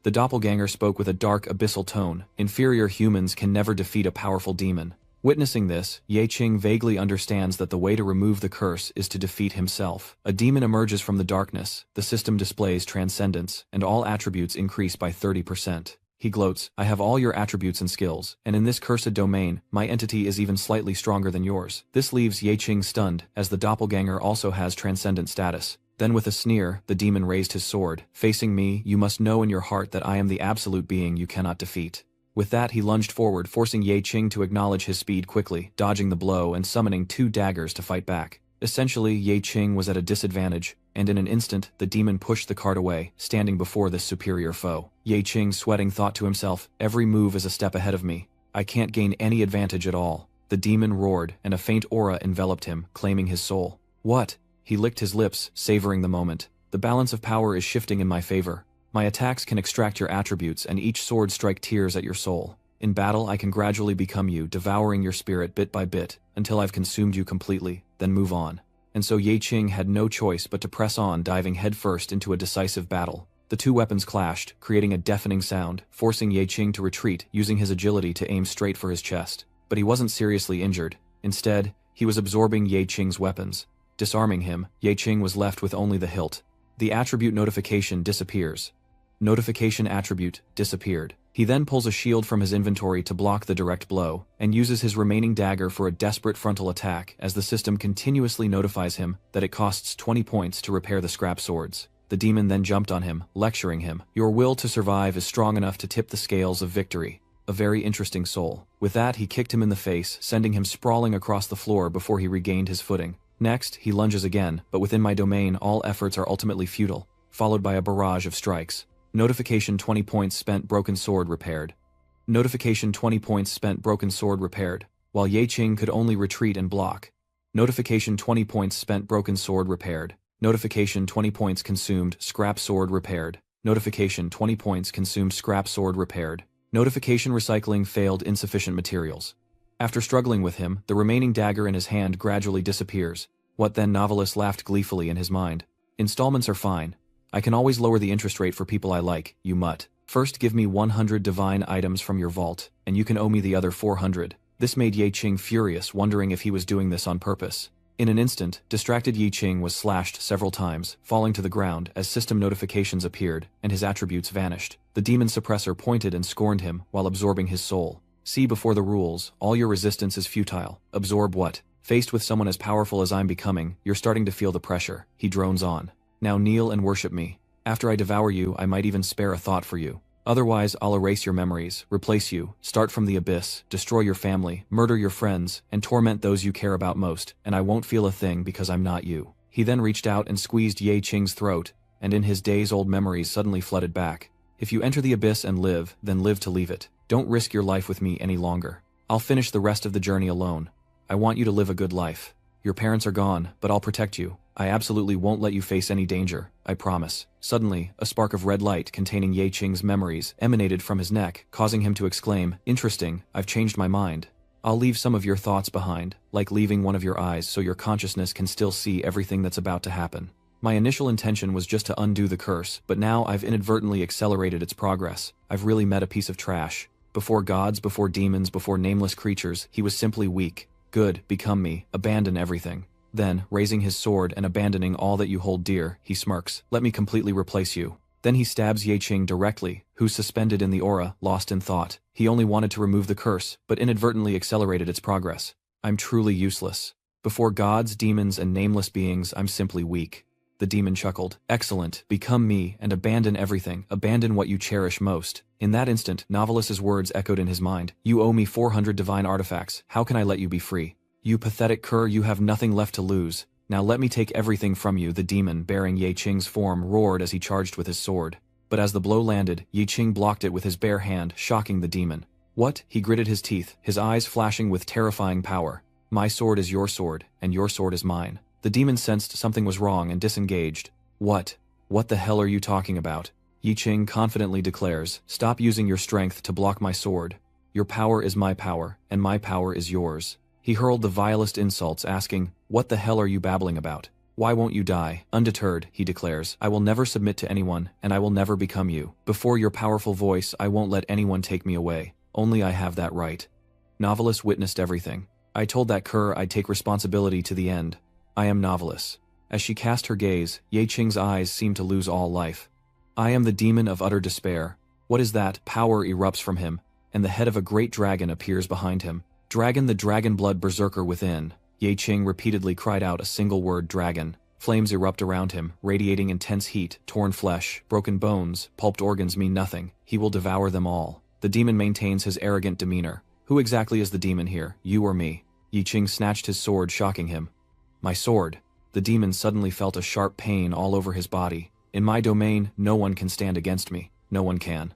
The doppelganger spoke with a dark, abyssal tone. Inferior humans can never defeat a powerful demon. Witnessing this, Ye Qing vaguely understands that the way to remove the curse is to defeat himself. A demon emerges from the darkness, the system displays transcendence, and all attributes increase by 30%. He gloats, I have all your attributes and skills, and in this cursed domain, my entity is even slightly stronger than yours. This leaves Ye Qing stunned, as the doppelganger also has transcendent status. Then with a sneer, the demon raised his sword. Facing me, you must know in your heart that I am the absolute being you cannot defeat. With that he lunged forward, forcing Ye Qing to acknowledge his speed quickly, dodging the blow and summoning 2 daggers to fight back. Essentially, Ye Qing was at a disadvantage, and in an instant, the demon pushed the cart away, standing before this superior foe. Ye Qing, sweating, thought to himself, every move is a step ahead of me. I can't gain any advantage at all. The demon roared, and a faint aura enveloped him, claiming his soul. What? He licked his lips, savoring the moment. The balance of power is shifting in my favor. My attacks can extract your attributes, and each sword strike tears at your soul. In battle, I can gradually become you, devouring your spirit bit by bit, until I've consumed you completely, then move on. And so Ye Qing had no choice but to press on, diving headfirst into a decisive battle. The 2 weapons clashed, creating a deafening sound, forcing Ye Qing to retreat, using his agility to aim straight for his chest. But he wasn't seriously injured. Instead, he was absorbing Ye Qing's weapons. Disarming him, Ye Qing was left with only the hilt. The attribute notification disappears. Notification attribute disappeared. He then pulls a shield from his inventory to block the direct blow, and uses his remaining dagger for a desperate frontal attack as the system continuously notifies him that it costs 20 points to repair the scrap swords. The demon then jumped on him, lecturing him. Your will to survive is strong enough to tip the scales of victory. A very interesting soul. With that, he kicked him in the face, sending him sprawling across the floor before he regained his footing. Next, he lunges again, but within my domain all efforts are ultimately futile, followed by a barrage of strikes. Notification 20 points spent, broken sword repaired. Notification 20 points spent, broken sword repaired, while Ye Qing could only retreat and block. Notification 20 points spent, broken sword repaired. Notification 20 points consumed, scrap sword repaired. Notification 20 points consumed, scrap sword repaired. Notification recycling failed, insufficient materials. After struggling with him, the remaining dagger in his hand gradually disappears. What then? Novelist laughed gleefully in his mind. Installments are fine. I can always lower the interest rate for people I like, you mutt. First give me 100 divine items from your vault, and you can owe me the other 400. This made Ye Qing furious, wondering if he was doing this on purpose. In an instant, distracted Ye Qing was slashed several times, falling to the ground as system notifications appeared, and his attributes vanished. The demon suppressor pointed and scorned him while absorbing his soul. See before the rules, all your resistance is futile. Absorb what? Faced with someone as powerful as I'm becoming, you're starting to feel the pressure. He drones on. Now kneel and worship me. After I devour you, I might even spare a thought for you. Otherwise, I'll erase your memories, replace you, start from the abyss, destroy your family, murder your friends, and torment those you care about most, and I won't feel a thing because I'm not you. He then reached out and squeezed Ye Qing's throat, and in his days-old memories suddenly flooded back. If you enter the abyss and live, then live to leave it. Don't risk your life with me any longer. I'll finish the rest of the journey alone. I want you to live a good life. Your parents are gone, but I'll protect you. I absolutely won't let you face any danger, I promise. Suddenly, a spark of red light containing Ye Qing's memories emanated from his neck, causing him to exclaim, "Interesting, I've changed my mind. I'll leave some of your thoughts behind, like leaving one of your eyes so your consciousness can still see everything that's about to happen. My initial intention was just to undo the curse, but now I've inadvertently accelerated its progress. I've really met a piece of trash. Before gods, before demons, before nameless creatures, he was simply weak. Good, become me, abandon everything." Then, raising his sword and abandoning all that you hold dear, he smirks. "Let me completely replace you." Then he stabs Ye Qing directly, who's suspended in the aura, lost in thought. He only wanted to remove the curse, but inadvertently accelerated its progress. I'm truly useless. Before gods, demons, and nameless beings, I'm simply weak. The demon chuckled. "Excellent, become me, and abandon everything, abandon what you cherish most." In that instant, Novelist's words echoed in his mind. "You owe me 400 divine artifacts, how can I let you be free? You pathetic cur, you have nothing left to lose. Now let me take everything from you." The demon, bearing Ye Qing's form, roared as he charged with his sword. But as the blow landed, Ye Qing blocked it with his bare hand, shocking the demon. "What?" He gritted his teeth, his eyes flashing with terrifying power. "My sword is your sword, and your sword is mine." The demon sensed something was wrong and disengaged. "What? What the hell are you talking about?" Ye Qing confidently declares. "Stop using your strength to block my sword. Your power is my power, and my power is yours." He hurled the vilest insults, asking, "What the hell are you babbling about? Why won't you die?" Undeterred, he declares, "I will never submit to anyone, and I will never become you. Before your powerful voice, I won't let anyone take me away. Only I have that right." Novelist witnessed everything. "I told that cur I'd take responsibility to the end. I am Novelist." As she cast her gaze, Ye Qing's eyes seemed to lose all life. "I am the demon of utter despair." What is that? Power erupts from him, and the head of a great dragon appears behind him. "Dragon, the dragon blood berserker within." Ye Qing repeatedly cried out a single word, "dragon." Flames erupt around him, radiating intense heat. Torn flesh, broken bones, pulped organs mean nothing. He will devour them all. The demon maintains his arrogant demeanor. "Who exactly is the demon here, you or me?" Ye Qing snatched his sword, shocking him. "My sword." The demon suddenly felt a sharp pain all over his body. "In my domain, no one can stand against me. No one can."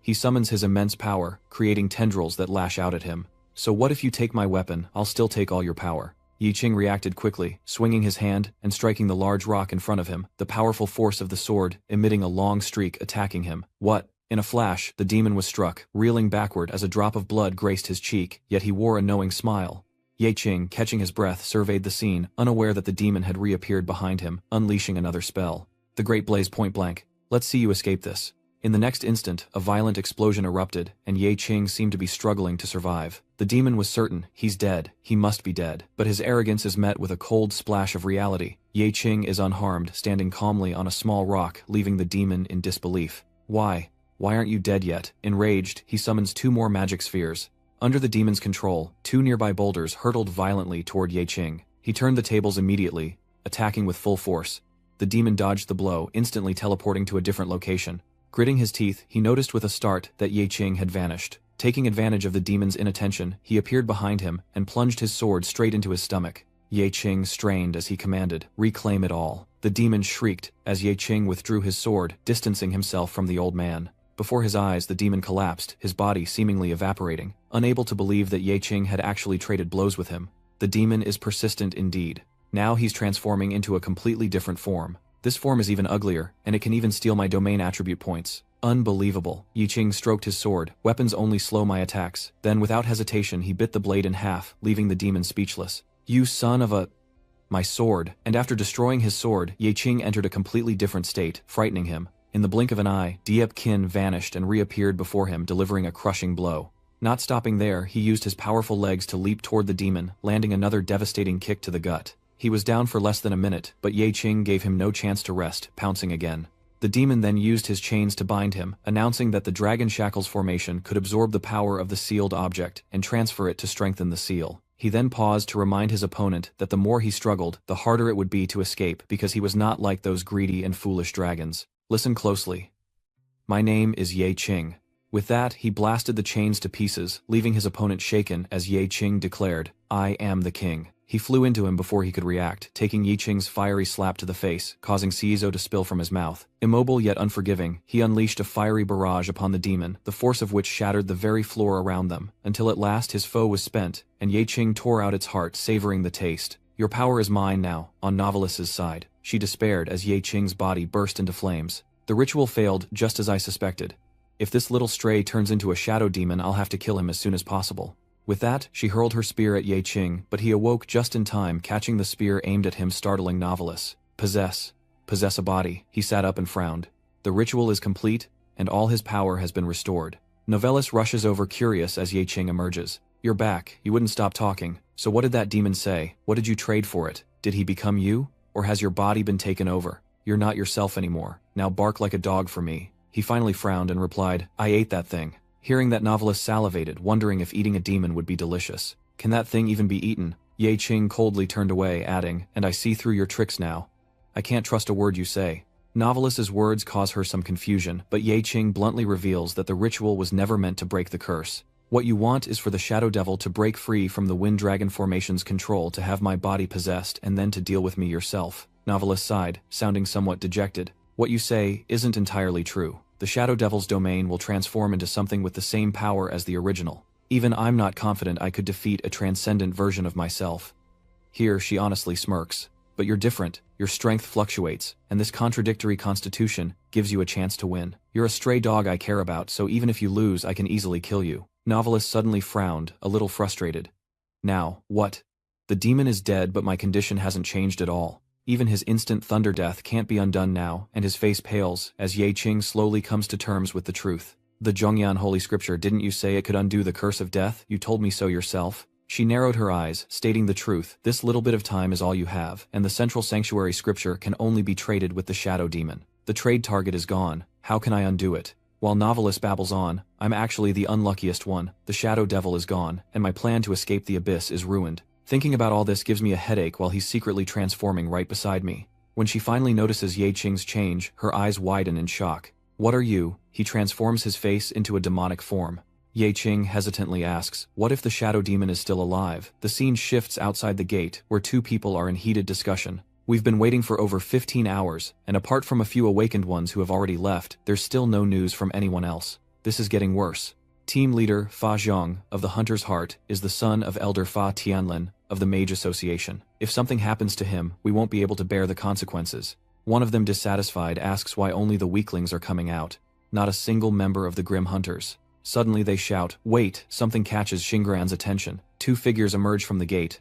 He summons his immense power, creating tendrils that lash out at him. "So what if you take my weapon? I'll still take all your power." Ye Qing reacted quickly, swinging his hand and striking the large rock in front of him, the powerful force of the sword emitting a long streak attacking him. What? In a flash, the demon was struck, reeling backward as a drop of blood graced his cheek, yet he wore a knowing smile. Ye Qing, catching his breath, surveyed the scene, unaware that the demon had reappeared behind him, unleashing another spell. The great blaze point blank. "Let's see you escape this." In the next instant, a violent explosion erupted, and Ye Qing seemed to be struggling to survive. The demon was certain, he's dead, he must be dead. But his arrogance is met with a cold splash of reality. Ye Qing is unharmed, standing calmly on a small rock, leaving the demon in disbelief. "Why? Why aren't you dead yet?" Enraged, he summons 2 more magic spheres. Under the demon's control, 2 nearby boulders hurtled violently toward Ye Qing. He turned the tables immediately, attacking with full force. The demon dodged the blow, instantly teleporting to a different location. Gritting his teeth, he noticed with a start that Ye Qing had vanished. Taking advantage of the demon's inattention, he appeared behind him and plunged his sword straight into his stomach. Ye Qing strained as he commanded, "Reclaim it all." The demon shrieked as Ye Qing withdrew his sword, distancing himself from the old man. Before his eyes, the demon collapsed, his body seemingly evaporating, unable to believe that Ye Qing had actually traded blows with him. The demon is persistent indeed. Now he's transforming into a completely different form. This form is even uglier, and it can even steal my domain attribute points. Unbelievable. Ye Qing stroked his sword. Weapons only slow my attacks. Then without hesitation he bit the blade in half, leaving the demon speechless. "You son of a..." My sword. And after destroying his sword, Ye Qing entered a completely different state, frightening him. In the blink of an eye, Diep Kin vanished and reappeared before him, delivering a crushing blow. Not stopping there, he used his powerful legs to leap toward the demon, landing another devastating kick to the gut. He was down for less than a minute, but Ye Qing gave him no chance to rest, pouncing again. The demon then used his chains to bind him, announcing that the Dragon Shackles formation could absorb the power of the sealed object and transfer it to strengthen the seal. He then paused to remind his opponent that the more he struggled, the harder it would be to escape because he was not like those greedy and foolish dragons. Listen closely. My name is Ye Qing. With that, he blasted the chains to pieces, leaving his opponent shaken as Ye Qing declared, "I am the king." He flew into him before he could react, taking Ye Qing's fiery slap to the face, causing Seizo to spill from his mouth. Immobile yet unforgiving, he unleashed a fiery barrage upon the demon, the force of which shattered the very floor around them, until at last his foe was spent, and Ye Qing tore out its heart, savoring the taste. "Your power is mine now," on Novelis's side. She despaired as Ye Qing's body burst into flames. The ritual failed, just as I suspected. If this little stray turns into a shadow demon, I'll have to kill him as soon as possible. With that, she hurled her spear at Ye Qing, but he awoke just in time, catching the spear aimed at him, startling Novelis. Possess a body. He sat up and frowned. The ritual is complete, and all his power has been restored. Novelis rushes over curious as Ye Qing emerges. "You're back. You wouldn't stop talking. So what did that demon say? What did you trade for it? Did he become you? Or has your body been taken over? You're not yourself anymore. Now bark like a dog for me." He finally frowned and replied, "I ate that thing." Hearing that, Novelis salivated, wondering if eating a demon would be delicious. "Can that thing even be eaten?" Ye Qing coldly turned away, adding, "And I see through your tricks now. I can't trust a word you say." Novelis's words cause her some confusion, but Ye Qing bluntly reveals that the ritual was never meant to break the curse. "What you want is for the Shadow Devil to break free from the Wind Dragon formation's control, to have my body possessed, and then to deal with me yourself." Novelis sighed, sounding somewhat dejected. "What you say isn't entirely true. The Shadow Devil's domain will transform into something with the same power as the original. Even I'm not confident I could defeat a transcendent version of myself." Here she honestly smirks. "But you're different. Your strength fluctuates, and this contradictory constitution gives you a chance to win. You're a stray dog I care about, so even if you lose, I can easily kill you." Novelis suddenly frowned, a little frustrated. "Now, what? The demon is dead, but my condition hasn't changed at all. Even his instant thunder death can't be undone now," and his face pales as Ye Qing slowly comes to terms with the truth. "The Zhongyan Holy Scripture, didn't you say it could undo the curse of death? You told me so yourself." She narrowed her eyes, stating the truth. "This little bit of time is all you have, and the central sanctuary scripture can only be traded with the shadow demon. The trade target is gone. How can I undo it?" While Novelis babbles on, "I'm actually the unluckiest one. The shadow devil is gone, and my plan to escape the abyss is ruined. Thinking about all this gives me a headache while he's secretly transforming right beside me." When she finally notices Ye Qing's change, her eyes widen in shock. "What are you?" He transforms his face into a demonic form. Ye Qing hesitantly asks, "What if the shadow demon is still alive?" The scene shifts outside the gate, where two people are in heated discussion. "We've been waiting for over 15 hours, and apart from a few awakened ones who have already left, there's still no news from anyone else. This is getting worse." Team leader Fa Zhang, of the Hunter's Heart, is the son of Elder Fa Tianlin, of the Mage Association. "If something happens to him, we won't be able to bear the consequences." One of them, dissatisfied, asks why only the weaklings are coming out. Not a single member of the Grim Hunters. Suddenly they shout, "Wait!" Something catches Xingran's attention. Two figures emerge from the gate.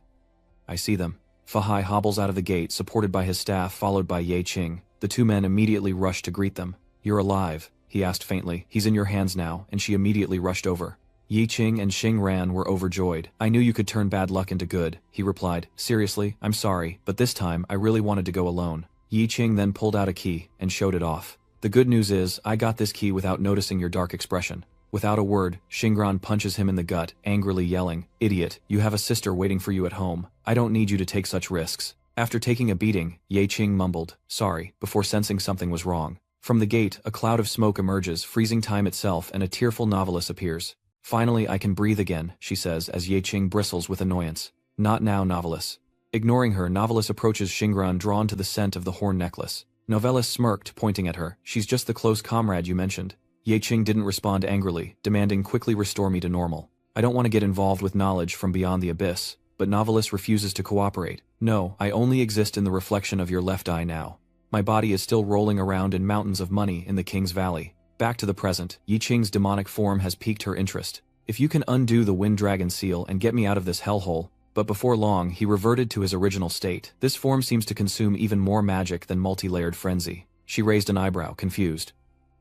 "I see them." Fahai hobbles out of the gate, supported by his staff, followed by Ye Qing. The two men immediately rush to greet them. "You're alive," he asked faintly. "He's in your hands now," and she immediately rushed over. Ye Qing and Xingran were overjoyed. "I knew you could turn bad luck into good," he replied. "Seriously, I'm sorry, but this time I really wanted to go alone." Ye Qing then pulled out a key and showed it off. "The good news is, I got this key without noticing your dark expression." Without a word, Xingran punches him in the gut, angrily yelling, "Idiot, you have a sister waiting for you at home. I don't need you to take such risks." After taking a beating, Ye Qing mumbled, "Sorry," before sensing something was wrong. From the gate, a cloud of smoke emerges, freezing time itself, and a tearful novelist appears. "Finally I can breathe again," she says as Ye Qing bristles with annoyance. "Not now, novelist." Ignoring her, novelist approaches Xingran, drawn to the scent of the horn necklace. Novelist smirked, pointing at her. "She's just the close comrade you mentioned." Ye Qing didn't respond angrily, demanding, "Quickly restore me to normal. I don't want to get involved with knowledge from beyond the abyss." But novelist refuses to cooperate. "No, I only exist in the reflection of your left eye now. My body is still rolling around in mountains of money in the King's Valley." Back to the present, Ye Qing's demonic form has piqued her interest. "If you can undo the Wind Dragon seal and get me out of this hellhole." But before long, he reverted to his original state. This form seems to consume even more magic than multi-layered frenzy. She raised an eyebrow, confused.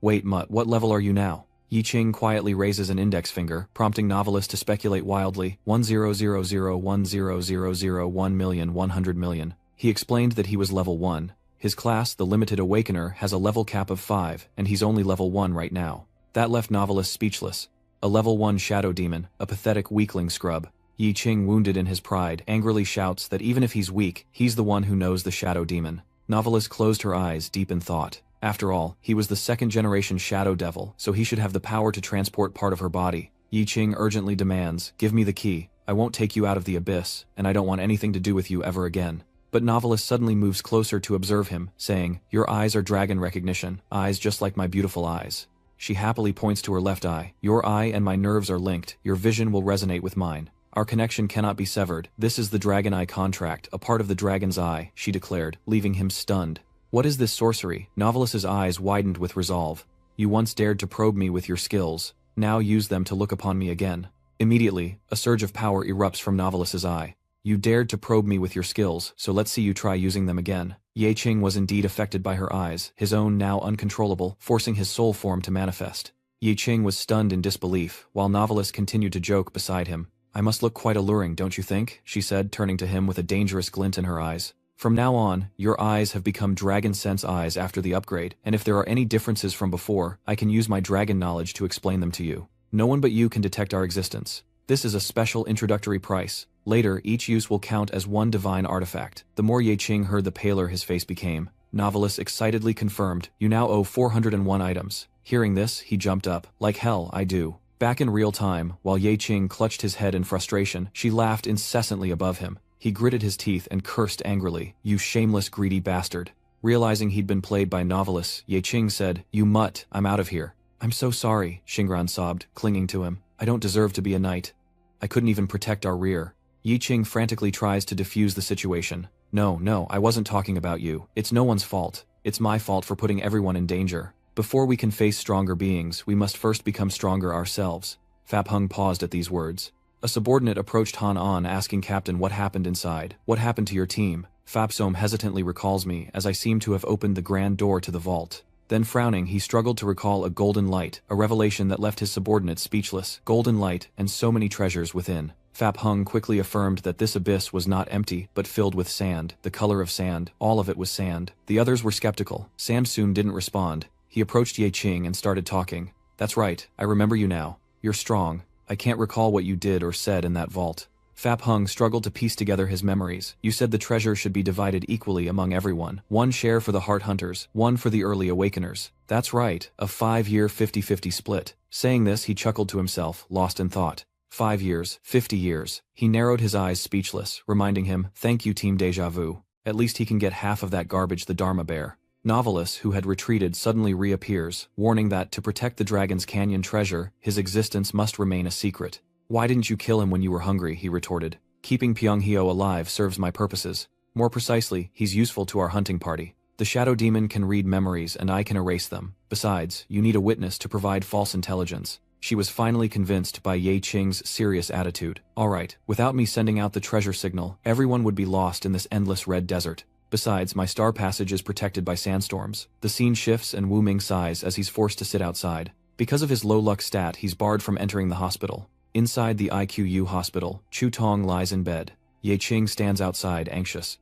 "Wait, Mutt, what level are you now?" Ye Qing quietly raises an index finger, prompting novelist to speculate wildly. 1,000,000,1,000,000,000,000,000,000,000,000. He explained that he was level 1. His class, the Limited Awakener, has a level cap of 5, and he's only level 1 right now. That left novelist speechless. A level 1 shadow demon, a pathetic weakling scrub. Ye Qing, wounded in his pride, angrily shouts that even if he's weak, he's the one who knows the shadow demon. Novelist closed her eyes, deep in thought. After all, he was the second-generation shadow devil, so he should have the power to transport part of her body. Ye Qing urgently demands, "Give me the key. I won't take you out of the abyss, and I don't want anything to do with you ever again." But novelist suddenly moves closer to observe him, saying, "Your eyes are dragon recognition, eyes just like my beautiful eyes." She happily points to her left eye. "Your eye and my nerves are linked, your vision will resonate with mine. Our connection cannot be severed. This is the Dragon Eye contract, a part of the dragon's eye," she declared, leaving him stunned. "What is this sorcery?" Novelist's eyes widened with resolve. "You once dared to probe me with your skills. Now use them to look upon me again." Immediately, a surge of power erupts from Novelist's eye. "You dared to probe me with your skills, so let's see you try using them again." Ye Qing was indeed affected by her eyes, his own now uncontrollable, forcing his soul form to manifest. Ye Qing was stunned in disbelief, while Novelist continued to joke beside him. "I must look quite alluring, don't you think?" she said, turning to him with a dangerous glint in her eyes. "From now on, your eyes have become Dragon Sense eyes after the upgrade, and if there are any differences from before, I can use my dragon knowledge to explain them to you. No one but you can detect our existence. This is a special introductory price. Later, each use will count as one divine artifact." The more Ye Qing heard, the paler his face became. Novelist excitedly confirmed, "You now owe 401 items." Hearing this, he jumped up. "Like hell, I do." Back in real time, while Ye Qing clutched his head in frustration, she laughed incessantly above him. He gritted his teeth and cursed angrily, "You shameless, greedy bastard." Realizing he'd been played by novelists, Ye Qing said, "You mutt, I'm out of here." "I'm so sorry," Xingran sobbed, clinging to him. "I don't deserve to be a knight. I couldn't even protect our rear." Ye Qing frantically tries to defuse the situation. No, I wasn't talking about you. It's no one's fault. It's my fault for putting everyone in danger. Before we can face stronger beings, we must first become stronger ourselves." Fap Hung paused at these words. A subordinate approached Han An, asking, "Captain, what happened inside? What happened to your team?" Fapsom hesitantly recalls me, as I seem to have opened the grand door to the vault. Then frowning, he struggled to recall a golden light, a revelation that left his subordinate speechless. Golden light, and so many treasures within. Fap Hung quickly affirmed that this abyss was not empty, but filled with sand, the color of sand, all of it was sand. The others were skeptical. Samsoon didn't respond. He approached Ye Qing and started talking. "That's right, I remember you now. You're strong. I can't recall what you did or said in that vault." Fap Hung struggled to piece together his memories. "You said the treasure should be divided equally among everyone. One share for the Heart Hunters, one for the Early Awakeners." "That's right, a 5-year 50-50 split." Saying this, he chuckled to himself, lost in thought. 5 years, 50 years. He narrowed his eyes, speechless, reminding him, "Thank you, Team Deja Vu. At least he can get half of that garbage the Dharma Bear." Novelist, who had retreated, suddenly reappears, warning that, to protect the Dragon's Canyon treasure, his existence must remain a secret. "Why didn't you kill him when you were hungry?" he retorted. "Keeping Pyonghyo alive serves my purposes. More precisely, he's useful to our hunting party. The Shadow Demon can read memories and I can erase them. Besides, you need a witness to provide false intelligence." She was finally convinced by Ye Qing's serious attitude. "All right, without me sending out the treasure signal, everyone would be lost in this endless red desert. Besides, my star passage is protected by sandstorms." The scene shifts and Wu Ming sighs as he's forced to sit outside. Because of his low luck stat, he's barred from entering the hospital. Inside the IQU hospital, Chu Tong lies in bed. Ye Qing stands outside, anxious.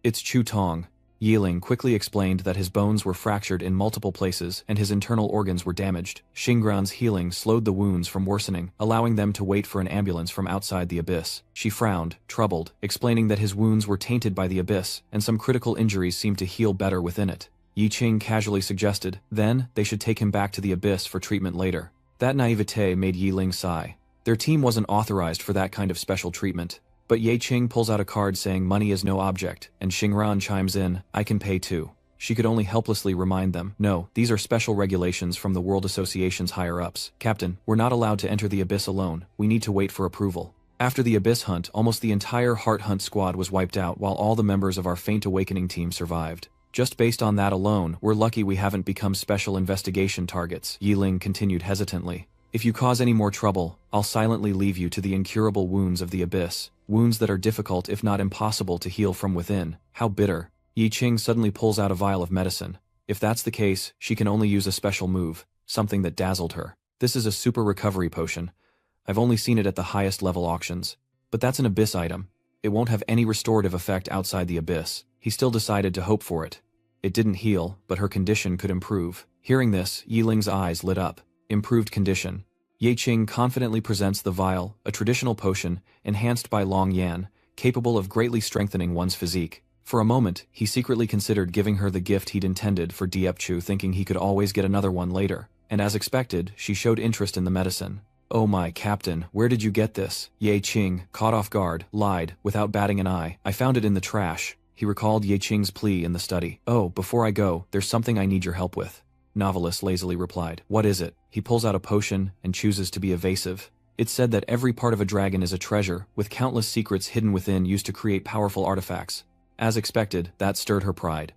"It's Chu Tong." Yiling quickly explained that his bones were fractured in multiple places and his internal organs were damaged. Xingran's healing slowed the wounds from worsening, allowing them to wait for an ambulance from outside the abyss. She frowned, troubled, explaining that his wounds were tainted by the abyss, and some critical injuries seemed to heal better within it. Yi Qing casually suggested, then, they should take him back to the abyss for treatment later. That naivete made Yiling sigh. Their team wasn't authorized for that kind of special treatment. But Ye Qing pulls out a card saying money is no object, and Xingran chimes in, I can pay too. She could only helplessly remind them, no, these are special regulations from the World Association's higher-ups. Captain, we're not allowed to enter the abyss alone, we need to wait for approval. After the abyss hunt, almost the entire Heart Hunt squad was wiped out while all the members of our Faint Awakening team survived. Just based on that alone, we're lucky we haven't become special investigation targets, Yiling continued hesitantly. If you cause any more trouble, I'll silently leave you to the incurable wounds of the abyss. Wounds that are difficult if not impossible to heal from within. How bitter. Yi Qing suddenly pulls out a vial of medicine. If that's the case, she can only use a special move, something that dazzled her. This is a super recovery potion. I've only seen it at the highest level auctions. But that's an abyss item. It won't have any restorative effect outside the abyss. He still decided to hope for it. It didn't heal, but her condition could improve. Hearing this, Yiling's eyes lit up. Improved condition. Ye Qing confidently presents the vial, a traditional potion, enhanced by Long Yan, capable of greatly strengthening one's physique. For a moment, he secretly considered giving her the gift he'd intended for Diepchu, thinking he could always get another one later. And as expected, she showed interest in the medicine. Oh my, Captain, where did you get this? Ye Qing, caught off guard, lied, without batting an eye. I found it in the trash. He recalled Ye Qing's plea in the study. Oh, before I go, there's something I need your help with. Novelist lazily replied. What is it? He pulls out a potion and chooses to be evasive. It's said that every part of a dragon is a treasure, with countless secrets hidden within used to create powerful artifacts. As expected, that stirred her pride.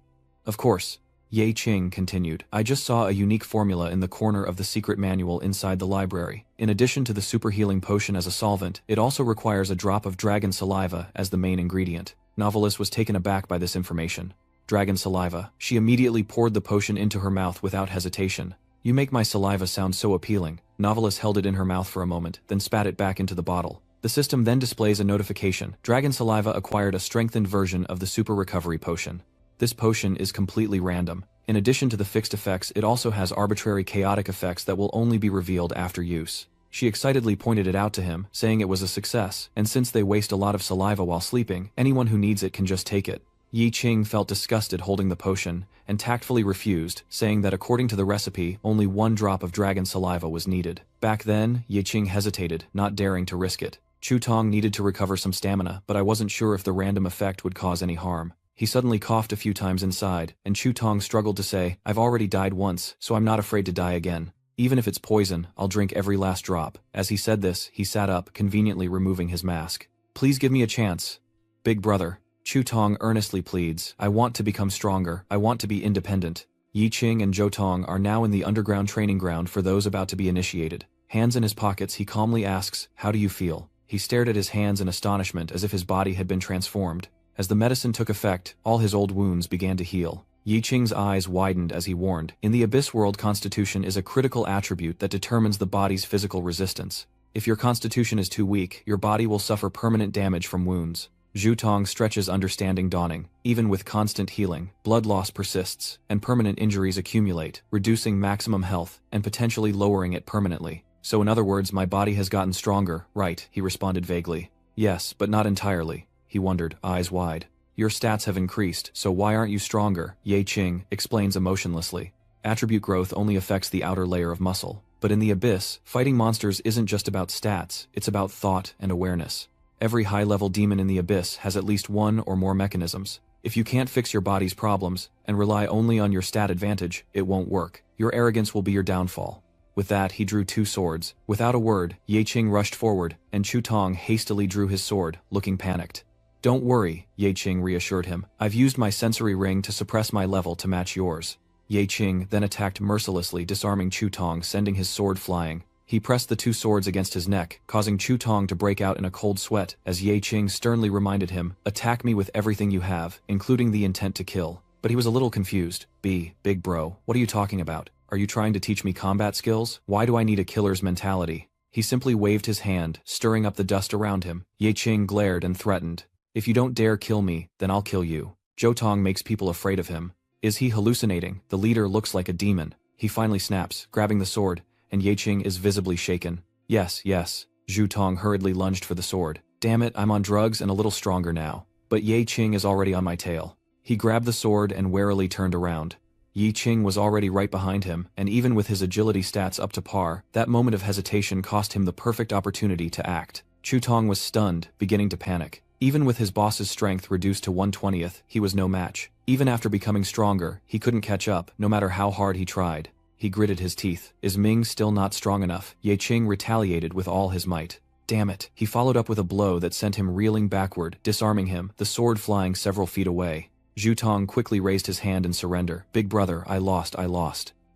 Of course. Ye Qing continued. I just saw a unique formula in the corner of the secret manual inside the library. In addition to the super healing potion as a solvent, it also requires a drop of dragon saliva as the main ingredient. Novelist was taken aback by this information. Dragon saliva. She immediately poured the potion into her mouth without hesitation. You make my saliva sound so appealing. Novelist held it in her mouth for a moment, then spat it back into the bottle. The system then displays a notification. Dragon saliva acquired a strengthened version of the super recovery potion. This potion is completely random. In addition to the fixed effects, it also has arbitrary chaotic effects that will only be revealed after use. She excitedly pointed it out to him, saying it was a success, and since they waste a lot of saliva while sleeping, anyone who needs it can just take it. Yi Qing felt disgusted holding the potion, and tactfully refused, saying that according to the recipe, only 1 drop of dragon saliva was needed. Back then, Yi Qing hesitated, not daring to risk it. Chu Tong needed to recover some stamina, but I wasn't sure if the random effect would cause any harm. He suddenly coughed a few times inside, and Chu Tong struggled to say, I've already died once, so I'm not afraid to die again. Even if it's poison, I'll drink every last drop. As he said this, he sat up, conveniently removing his mask. Please give me a chance. Big brother. Chu Tong earnestly pleads, I want to become stronger, I want to be independent. Yi Qing and Zhou Tong are now in the underground training ground for those about to be initiated. Hands in his pockets, he calmly asks, how do you feel? He stared at his hands in astonishment as if his body had been transformed. As the medicine took effect, all his old wounds began to heal. Yi Qing's eyes widened as he warned, in the Abyss World, constitution is a critical attribute that determines the body's physical resistance. If your constitution is too weak, your body will suffer permanent damage from wounds. Zhu Tong stretches, understanding dawning. Even with constant healing, blood loss persists, and permanent injuries accumulate, reducing maximum health, and potentially lowering it permanently. So in other words, my body has gotten stronger, right? He responded vaguely. Yes, but not entirely. He wondered, eyes wide. Your stats have increased, so why aren't you stronger? Ye Qing explains emotionlessly. Attribute growth only affects the outer layer of muscle. But in the Abyss, fighting monsters isn't just about stats, it's about thought and awareness. Every high-level demon in the Abyss has at least 1 or more mechanisms. If you can't fix your body's problems, and rely only on your stat advantage, it won't work. Your arrogance will be your downfall. With that, he drew 2 swords. Without a word, Ye Qing rushed forward, and Chu Tong hastily drew his sword, looking panicked. Don't worry, Ye Qing reassured him. I've used my sensory ring to suppress my level to match yours. Ye Qing then attacked mercilessly, disarming Chu Tong, sending his sword flying. He pressed the 2 swords against his neck, causing Chu Tong to break out in a cold sweat, as Ye Qing sternly reminded him, attack me with everything you have, including the intent to kill. But he was a little confused. Big bro, what are you talking about? Are you trying to teach me combat skills? Why do I need a killer's mentality? He simply waved his hand, stirring up the dust around him. Ye Qing glared and threatened. If you don't dare kill me, then I'll kill you. Jotong makes people afraid of him. Is he hallucinating? The leader looks like a demon. He finally snaps, grabbing the sword, and Yeching is visibly shaken. Yes, yes. Jotong hurriedly lunged for the sword. Damn it, I'm on drugs and a little stronger now. But Yeching is already on my tail. He grabbed the sword and warily turned around. Yeching was already right behind him, and even with his agility stats up to par, that moment of hesitation cost him the perfect opportunity to act. Jotong was stunned, beginning to panic. Even with his boss's strength reduced to 1/20th, he was no match. Even after becoming stronger, he couldn't catch up, no matter how hard he tried. He gritted his teeth. Is Ming still not strong enough? Yeching retaliated with all his might. Damn it. He followed up with a blow that sent him reeling backward, disarming him, the sword flying several feet away. Jotong quickly raised his hand in surrender. Big brother, I lost.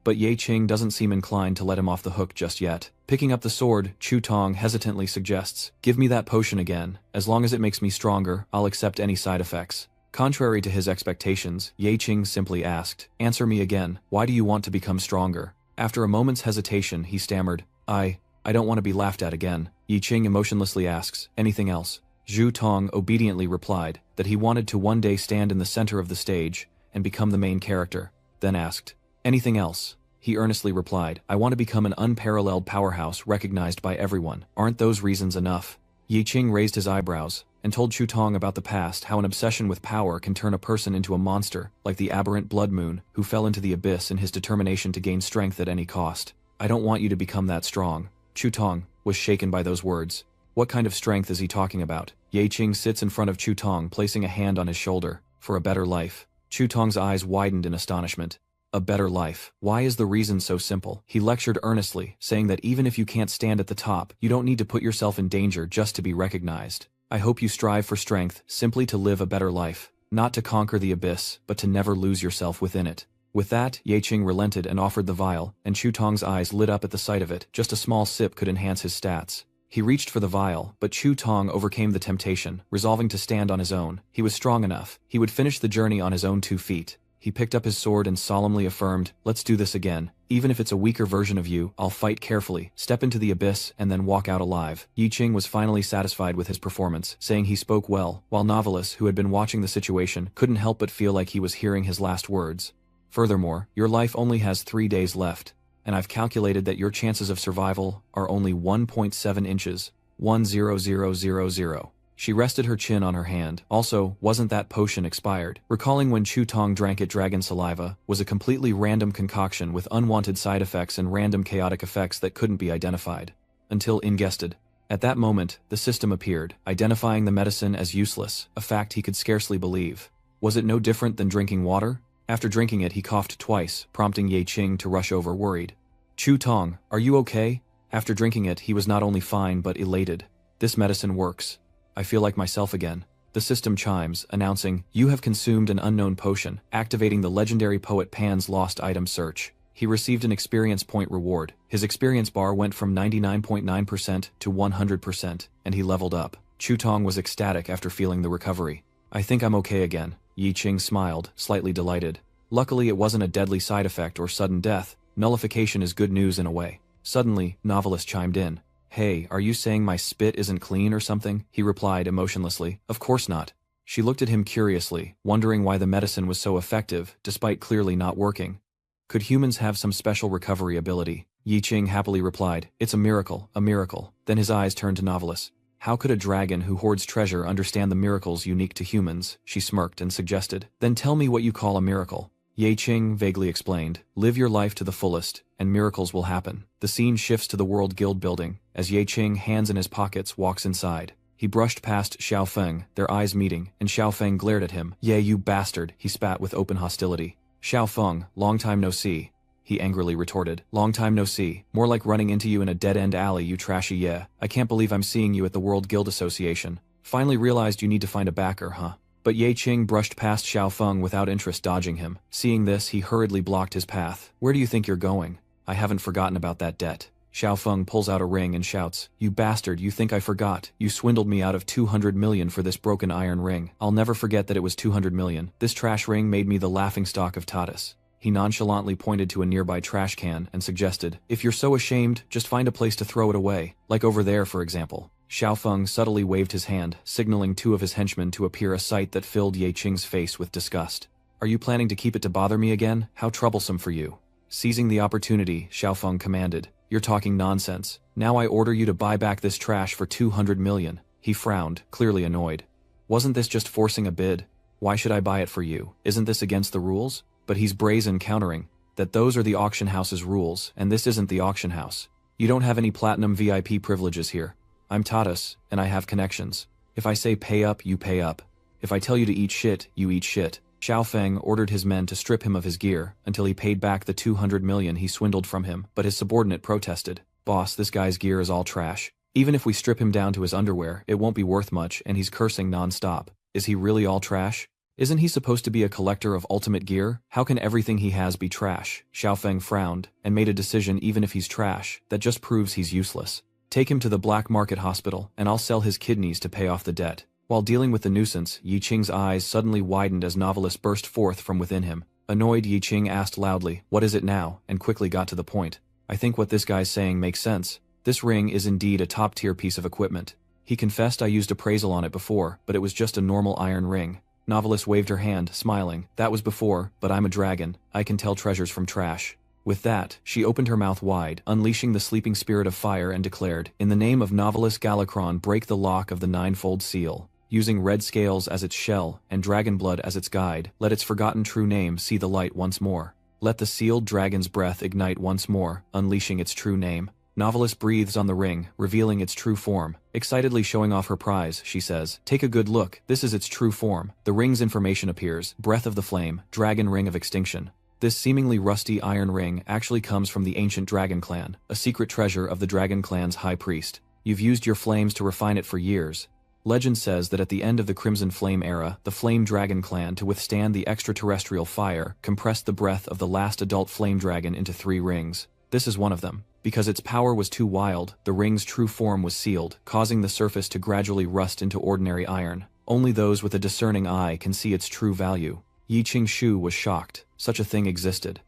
But Yeching doesn't seem inclined to let him off the hook just yet. Picking up the sword, Jotong hesitantly suggests, give me that potion again. As long as it makes me stronger, I'll accept any side effects. Contrary to his expectations, Yeching simply asked, answer me again, why do you want to become stronger? After a moment's hesitation, he stammered, I don't want to be laughed at again. Yeching emotionlessly asks, anything else? Jotong obediently replied that he wanted to one day stand in the center of the stage and become the main character, then asked, anything else? He earnestly replied, I want to become an unparalleled powerhouse recognized by everyone. Aren't those reasons enough? Yeching raised his eyebrows and told Jotong about the past, how an obsession with power can turn a person into a monster, like the aberrant Blood Moon, who fell into the abyss in his determination to gain strength at any cost. I don't want you to become that strong. Jotong was shaken by those words. What kind of strength is he talking about? Yeching sits in front of Jotong, placing a hand on his shoulder. For a better life. Jotong's eyes widened in astonishment. A better life. Why is the reason so simple? He lectured earnestly, saying that even if you can't stand at the top, you don't need to put yourself in danger just to be recognized. I hope you strive for strength, simply to live a better life. Not to conquer the abyss, but to never lose yourself within it. With that, Yeching relented and offered the vial, and Jotong's eyes lit up at the sight of it. Just a small sip could enhance his stats. He reached for the vial, but Jotong overcame the temptation, resolving to stand on his own. He was strong enough. He would finish the journey on his own 2 feet. He picked up his sword and solemnly affirmed, let's do this again. Even if it's a weaker version of you, I'll fight carefully, step into the abyss, and then walk out alive. Yeching was finally satisfied with his performance, saying he spoke well, while Novelist, who had been watching the situation, couldn't help but feel like he was hearing his last words. Furthermore, your life only has 3 days left, and I've calculated that your chances of survival are only 1.7 inches. 10000. She rested her chin on her hand. Also, wasn't that potion expired? Recalling when Jotong drank it, dragon saliva was a completely random concoction with unwanted side effects and random chaotic effects that couldn't be identified. Until ingested. At that moment, the system appeared, identifying the medicine as useless, a fact he could scarcely believe. Was it no different than drinking water? After drinking it, he coughed twice, prompting Yeching to rush over worried. Jotong, are you okay? After drinking it, he was not only fine but elated. This medicine works. I feel like myself again. The system chimes, announcing, you have consumed an unknown potion, activating the legendary poet Pan's lost item search. He received an experience point reward. His experience bar went from 99.9% to 100%, and he leveled up. Jotong was ecstatic after feeling the recovery. I think I'm okay again. Yeching smiled, slightly delighted. Luckily it wasn't a deadly side effect or sudden death. Nullification is good news in a way. Suddenly, Novelist chimed in. Hey, are you saying my spit isn't clean or something? He replied emotionlessly. Of course not. She looked at him curiously, wondering why the medicine was so effective, despite clearly not working. Could humans have some special recovery ability? Yeching happily replied, it's a miracle, a miracle. Then his eyes turned to Novelist. How could a dragon who hoards treasure understand the miracles unique to humans? She smirked and suggested. Then tell me what you call a miracle. Yeching vaguely explained, live your life to the fullest, and miracles will happen. The scene shifts to the World Guild building, as Yeching, hands in his pockets, walks inside. He brushed past Xiaofeng, their eyes meeting, and Xiaofeng glared at him. Yeah, you bastard, he spat with open hostility. Xiaofeng, long time no see. He angrily retorted. Long time no see. More like running into you in a dead-end alley, you trashy yeah. I can't believe I'm seeing you at the World Guild Association. Finally realized you need to find a backer, huh? But Yeching brushed past Xiaofeng without interest, dodging him. Seeing this, he hurriedly blocked his path. Where do you think you're going? I haven't forgotten about that debt. Xiaofeng pulls out a ring and shouts, you bastard, you think I forgot? You swindled me out of 200 million for this broken iron ring. I'll never forget that it was 200 million. This trash ring made me the laughingstock of Tatis. He nonchalantly pointed to a nearby trash can and suggested, if you're so ashamed, just find a place to throw it away. Like over there, for example. Xiaofeng subtly waved his hand, signaling two of his henchmen to appear, a sight that filled Ye Qing's face with disgust. Are you planning to keep it to bother me again? How troublesome for you. Seizing the opportunity, Xiaofeng commanded. You're talking nonsense. Now I order you to buy back this trash for 200 million. He frowned, clearly annoyed. Wasn't this just forcing a bid? Why should I buy it for you? Isn't this against the rules? But he's brazen, countering that those are the auction house's rules, and this isn't the auction house. You don't have any platinum VIP privileges here. I'm Tadas, and I have connections. If I say pay up, you pay up. If I tell you to eat shit, you eat shit. Xiaofeng ordered his men to strip him of his gear until he paid back the 200 million he swindled from him, but his subordinate protested. Boss, this guy's gear is all trash. Even if we strip him down to his underwear, it won't be worth much, and he's cursing non-stop. Is he really all trash? Isn't he supposed to be a collector of ultimate gear? How can everything he has be trash? Xiaofeng frowned, and made a decision. Even if he's trash, that just proves he's useless. Take him to the black market hospital, and I'll sell his kidneys to pay off the debt. While dealing with the nuisance, Yi Qing's eyes suddenly widened as novelist burst forth from within him. Annoyed, Yi Qing asked loudly, "What is it now?" and quickly got to the point. "I think what this guy's saying makes sense. This ring is indeed a top-tier piece of equipment. He confessed I used appraisal on it before, but it was just a normal iron ring." Novelist waved her hand, smiling. "That was before, but I'm a dragon. I can tell treasures from trash." With that, she opened her mouth wide, unleashing the sleeping spirit of fire, and declared, "In the name of Novelist Galakron, break the lock of the ninefold seal. Using red scales as its shell, and dragon blood as its guide, let its forgotten true name see the light once more. Let the sealed dragon's breath ignite once more, unleashing its true name." Novelist breathes on the ring, revealing its true form. Excitedly showing off her prize, she says, "Take a good look, this is its true form." The ring's information appears: Breath of the Flame, Dragon Ring of Extinction. This seemingly rusty iron ring actually comes from the ancient Dragon Clan, a secret treasure of the Dragon Clan's high priest. You've used your flames to refine it for years. Legend says that at the end of the Crimson Flame era, the Flame Dragon Clan, to withstand the extraterrestrial fire, compressed the breath of the last adult flame dragon into 3 rings. This is one of them. Because its power was too wild, the ring's true form was sealed, causing the surface to gradually rust into ordinary iron. Only those with a discerning eye can see its true value. Yi Qingshu was shocked. Such a thing existed.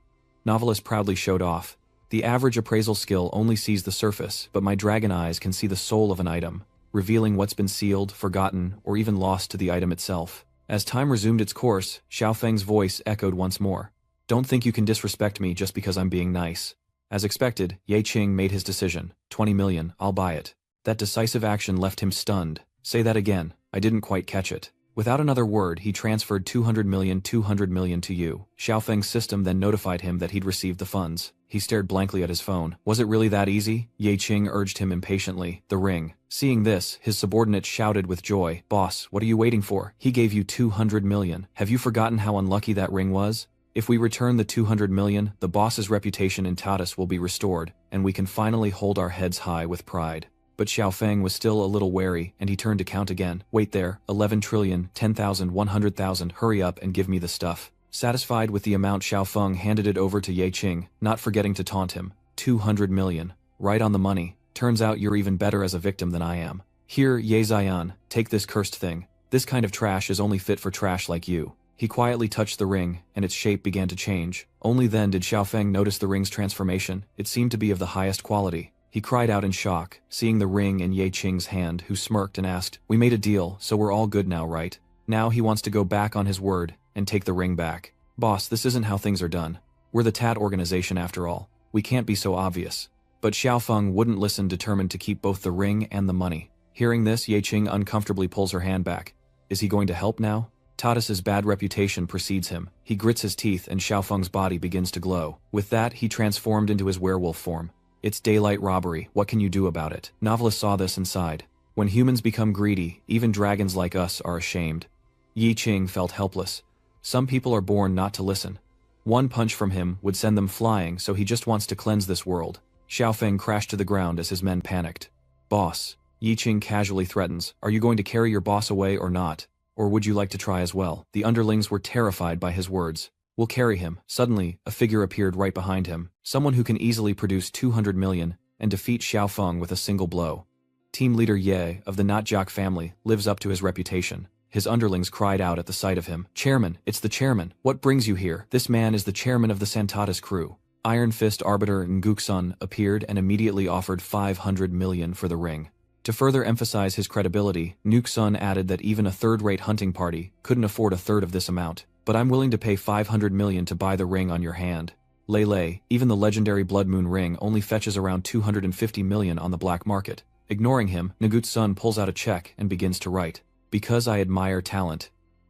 Novelist proudly showed off. "The average appraisal skill only sees the surface, but my dragon eyes can see the soul of an item, revealing what's been sealed, forgotten, or even lost to the item itself." As time resumed its course, Xiaofeng's voice echoed once more. "Don't think you can disrespect me just because I'm being nice." As expected, Ye Qing made his decision. 20 million, I'll buy it. That decisive action left him stunned. "Say that again. I didn't quite catch it." Without another word, he transferred 200 million to you. Xiaofeng's system then notified him that he'd received the funds. He stared blankly at his phone. Was it really that easy? Ye Qing urged him impatiently. "The ring." Seeing this, his subordinate shouted with joy, "Boss, what are you waiting for? He gave you 200 million. Have you forgotten how unlucky that ring was? If we return the 200 million, the boss's reputation in Tadas will be restored, and we can finally hold our heads high with pride." But Xiaofeng was still a little wary, and he turned to count again. "Wait there, 11 trillion, 10,000, 100,000, hurry up and give me the stuff." Satisfied with the amount, Xiaofeng handed it over to Ye Qing, not forgetting to taunt him. 200 million. Right on the money. Turns out you're even better as a victim than I am. Here, Ye Xian, take this cursed thing. This kind of trash is only fit for trash like you. He quietly touched the ring, and its shape began to change. Only then did Xiaofeng notice the ring's transformation. It seemed to be of the highest quality. He cried out in shock, seeing the ring in Ye Qing's hand, who smirked and asked, "We made a deal, so we're all good now, right?" Now he wants to go back on his word, and take the ring back. "Boss, this isn't how things are done. We're the Tat organization after all. We can't be so obvious." But Xiaofeng wouldn't listen, determined to keep both the ring and the money. Hearing this, Ye Qing uncomfortably pulls her hand back. Is he going to help now? Tadas's bad reputation precedes him. He grits his teeth, and Xiaofeng's body begins to glow. With that, he transformed into his werewolf form. "It's daylight robbery. What can you do about it?" Novelist saw this and sighed. When humans become greedy, even dragons like us are ashamed. Yi Qing felt helpless. Some people are born not to listen. One punch from him would send them flying, so he just wants to cleanse this world. Xiaofeng crashed to the ground as his men panicked. "Boss," Yi Qing casually threatens, "are you going to carry your boss away or not? Or would you like to try as well?" The underlings were terrified by his words. "We'll carry him." Suddenly, a figure appeared right behind him, someone who can easily produce 200 million and defeat Xiaofeng with a single blow. Team leader Ye, of the Notjok family, lives up to his reputation. His underlings cried out at the sight of him. "Chairman, it's the chairman. What brings you here? This man is the chairman of the Santatas crew." Iron Fist Arbiter Nguksun appeared and immediately offered 500 million for the ring. To further emphasize his credibility, Nuke Sun added that even a third-rate hunting party couldn't afford a third of this amount. But I'm willing to pay 500 million to buy the ring on your hand. Lele, even the legendary Blood Moon ring only fetches around 250 million on the black market. Ignoring him, Nagut's son pulls out a check and begins to write. Because I admire talent.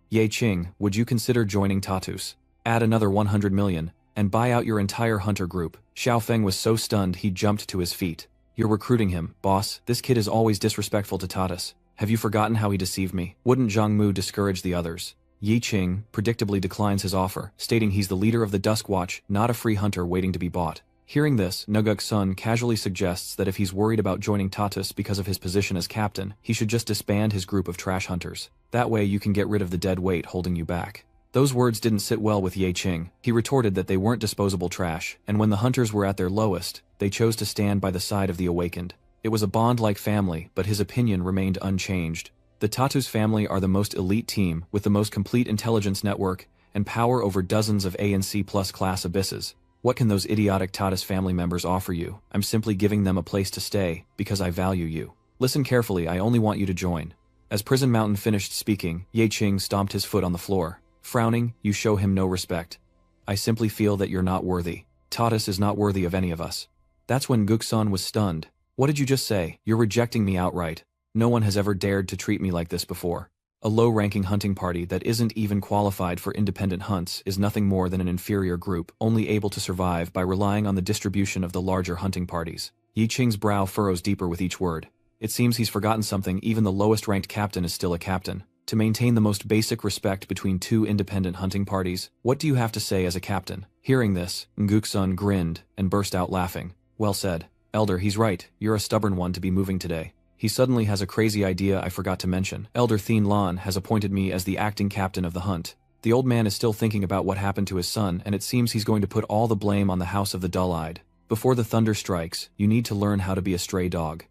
Ye Qing, would you consider joining Tatus? Add another 100 million, and buy out your entire hunter group. Xiao Feng was so stunned he jumped to his feet. You're recruiting him, boss. This kid is always disrespectful to Tatus. Have you forgotten how he deceived me? Wouldn't Zhang Mu discourage the others? Yi Qing predictably declines his offer, stating he's the leader of the Dusk Watch, not a free hunter waiting to be bought. Hearing this, Naguk's son casually suggests that if he's worried about joining Tatus because of his position as captain, he should just disband his group of trash hunters. That way you can get rid of the dead weight holding you back. Those words didn't sit well with Ye Qing. He retorted that they weren't disposable trash, and when the hunters were at their lowest, they chose to stand by the side of the awakened. It was a bond like family, but his opinion remained unchanged. The Tatus family are the most elite team, with the most complete intelligence network, and power over dozens of A and C+ class abysses. What can those idiotic Tatus family members offer you? I'm simply giving them a place to stay, because I value you. Listen carefully, I only want you to join. As Prison Mountain finished speaking, Ye Qing stomped his foot on the floor. Frowning, you show him no respect. I simply feel that you're not worthy. Tatus is not worthy of any of us. That's when Guksan was stunned. What did you just say? You're rejecting me outright. No one has ever dared to treat me like this before. A low-ranking hunting party that isn't even qualified for independent hunts is nothing more than an inferior group, only able to survive by relying on the distribution of the larger hunting parties. Yi Qing's brow furrows deeper with each word. It seems he's forgotten something. Even the lowest-ranked captain is still a captain. To maintain the most basic respect between two independent hunting parties, what do you have to say as a captain? Hearing this, Nguksun grinned and burst out laughing. Well said. Elder, he's right. You're a stubborn one to be moving today. He suddenly has a crazy idea I forgot to mention. Elder Thien Lan has appointed me as the acting captain of the hunt. The old man is still thinking about what happened to his son, and it seems he's going to put all the blame on the House of the Dull-Eyed. Before the thunder strikes, you need to learn how to be a stray dog.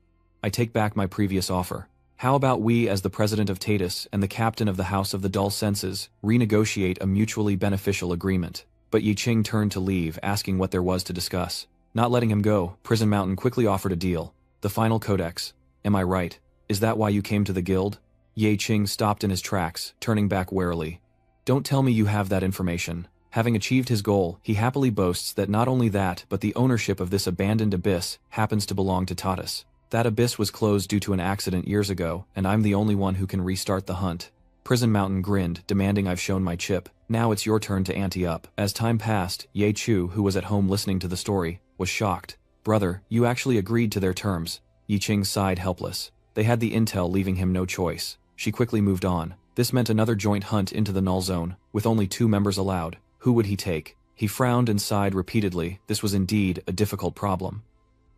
I take back my previous offer. How about we, as the president of Tatus and the captain of the House of the Dull Senses, renegotiate a mutually beneficial agreement? But Yi Qing turned to leave, asking what there was to discuss. Not letting him go, Prison Mountain quickly offered a deal. The final codex. Am I right? Is that why you came to the guild? Ye Qing stopped in his tracks, turning back warily. Don't tell me you have that information. Having achieved his goal, he happily boasts that not only that, but the ownership of this abandoned abyss happens to belong to Tatus. That abyss was closed due to an accident years ago, and I'm the only one who can restart the hunt. Prison Mountain grinned, demanding I've shown my chip. Now it's your turn to ante up. As time passed, Ye Chu, who was at home listening to the story, was shocked. Brother, you actually agreed to their terms. Yi Qing sighed helpless. They had the intel, leaving him no choice. She quickly moved on. This meant another joint hunt into the null zone, with only 2 members allowed. Who would he take? He frowned and sighed repeatedly. This was indeed a difficult problem.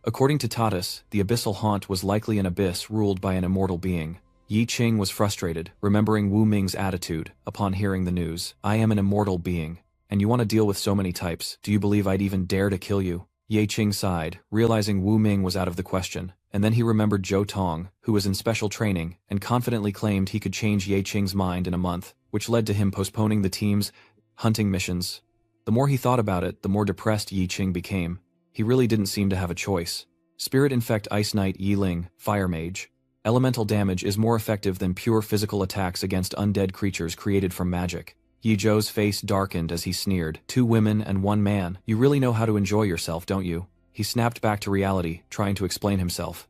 According to Tatus, the abyssal haunt was likely an abyss ruled by an immortal being. Yi Qing was frustrated, remembering Wu Ming's attitude upon hearing the news. I am an immortal being, and you want to deal with so many types. Do you believe I'd even dare to kill you? Ye Qing sighed, realizing Wu Ming was out of the question, and then he remembered Zhou Tong, who was in special training, and confidently claimed he could change Ye Qing's mind in a month, which led to him postponing the team's hunting missions. The more he thought about it, the more depressed Yi Qing became. He really didn't seem to have a choice. Spirit Infect Ice Knight Yi Ling, Fire Mage. Elemental damage is more effective than pure physical attacks against undead creatures created from magic. Yi Zhou's face darkened as he sneered. 2 women and 1 man. You really know how to enjoy yourself, don't you? He snapped back to reality, trying to explain himself.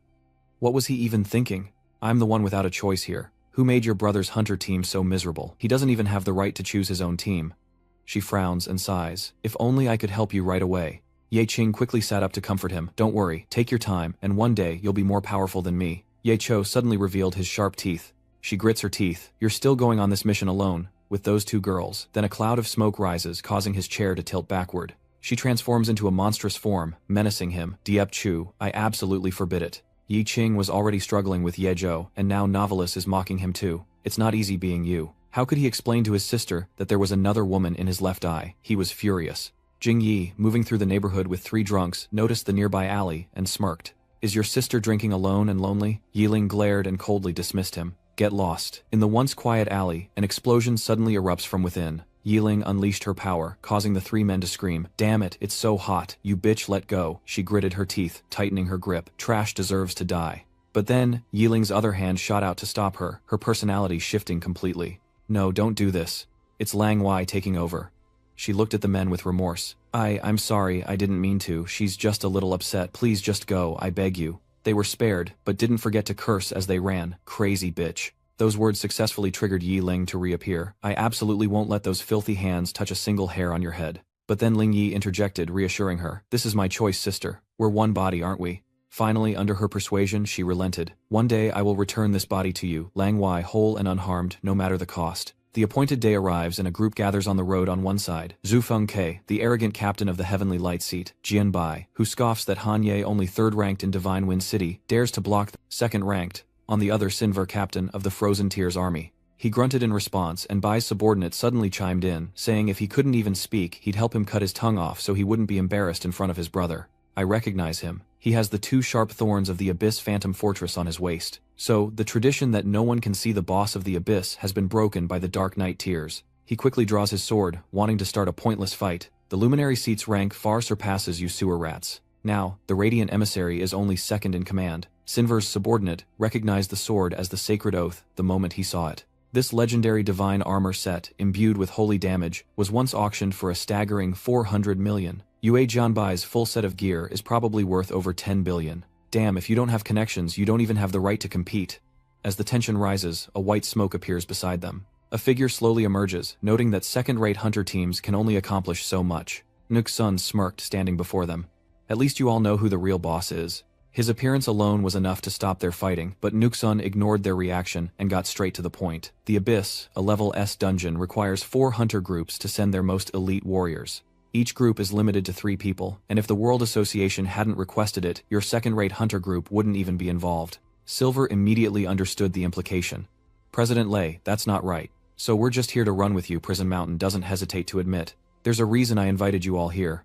What was he even thinking? I'm the one without a choice here. Who made your brother's hunter team so miserable? He doesn't even have the right to choose his own team. She frowns and sighs. If only I could help you right away. Ye Qing quickly sat up to comfort him. Don't worry, take your time, and one day you'll be more powerful than me. Ye Cho suddenly revealed his sharp teeth. She grits her teeth. You're still going on this mission alone, with those 2 girls. Then a cloud of smoke rises, causing his chair to tilt backward. She transforms into a monstrous form, menacing him. Diep Chu, I absolutely forbid it. Yi Qing was already struggling with Ye Zhou, and now Novelist is mocking him too. It's not easy being you. How could he explain to his sister that there was another woman in his left eye? He was furious. Jing Yi, moving through the neighborhood with 3 drunks, noticed the nearby alley and smirked. Is your sister drinking alone and lonely? Yiling glared and coldly dismissed him. Get lost. In the once quiet alley, an explosion suddenly erupts from within. Yiling unleashed her power, causing the 3 men to scream. Damn it, it's so hot. You bitch, let go. She gritted her teeth, tightening her grip. Trash deserves to die. But then, Yiling's other hand shot out to stop her, her personality shifting completely. No, don't do this. It's Lang Wai taking over. She looked at the men with remorse. I'm sorry, I didn't mean to, she's just a little upset, please just go, I beg you. They were spared, but didn't forget to curse as they ran, crazy bitch. Those words successfully triggered Yiling to reappear. I absolutely won't let those filthy hands touch a single hair on your head. But then Ling Yi interjected, reassuring her. This is my choice, sister. We're one body, aren't we? Finally, under her persuasion, she relented. One day I will return this body to you, Lang Wai, whole and unharmed, no matter the cost. The appointed day arrives and a group gathers on the road on one side. Zhu Fengke, the arrogant captain of the Heavenly Light seat, Jian Bai, who scoffs that Han Ye, only third-ranked in Divine Wind City, dares to block the second-ranked. On the other, Sinver, captain of the Frozen Tears army. He grunted in response, and Bai's subordinate suddenly chimed in, saying if he couldn't even speak, he'd help him cut his tongue off so he wouldn't be embarrassed in front of his brother. I recognize him. He has the two sharp thorns of the Abyss Phantom Fortress on his waist. So, the tradition that no one can see the boss of the Abyss has been broken by the Dark Knight Tears. He quickly draws his sword, wanting to start a pointless fight. The Luminary seat's rank far surpasses you sewer rats. Now, the Radiant Emissary is only second in command. Sinver's subordinate recognized the sword as the sacred oath the moment he saw it. This legendary divine armor set, imbued with holy damage, was once auctioned for a staggering 400 million. Yue Jianbai's full set of gear is probably worth over 10 billion. Damn, if you don't have connections, you don't even have the right to compete. As the tension rises, a white smoke appears beside them. A figure slowly emerges, noting that second-rate hunter teams can only accomplish so much. Nuk Sun smirked, standing before them. At least you all know who the real boss is. His appearance alone was enough to stop their fighting, but Nuk Sun ignored their reaction and got straight to the point. The Abyss, a level S dungeon, requires 4 hunter groups to send their most elite warriors. Each group is limited to 3 people, and if the World Association hadn't requested it, your second-rate hunter group wouldn't even be involved. Silver immediately understood the implication. President Lei, that's not right. So we're just here to run with you, Prison Mountain doesn't hesitate to admit. There's a reason I invited you all here.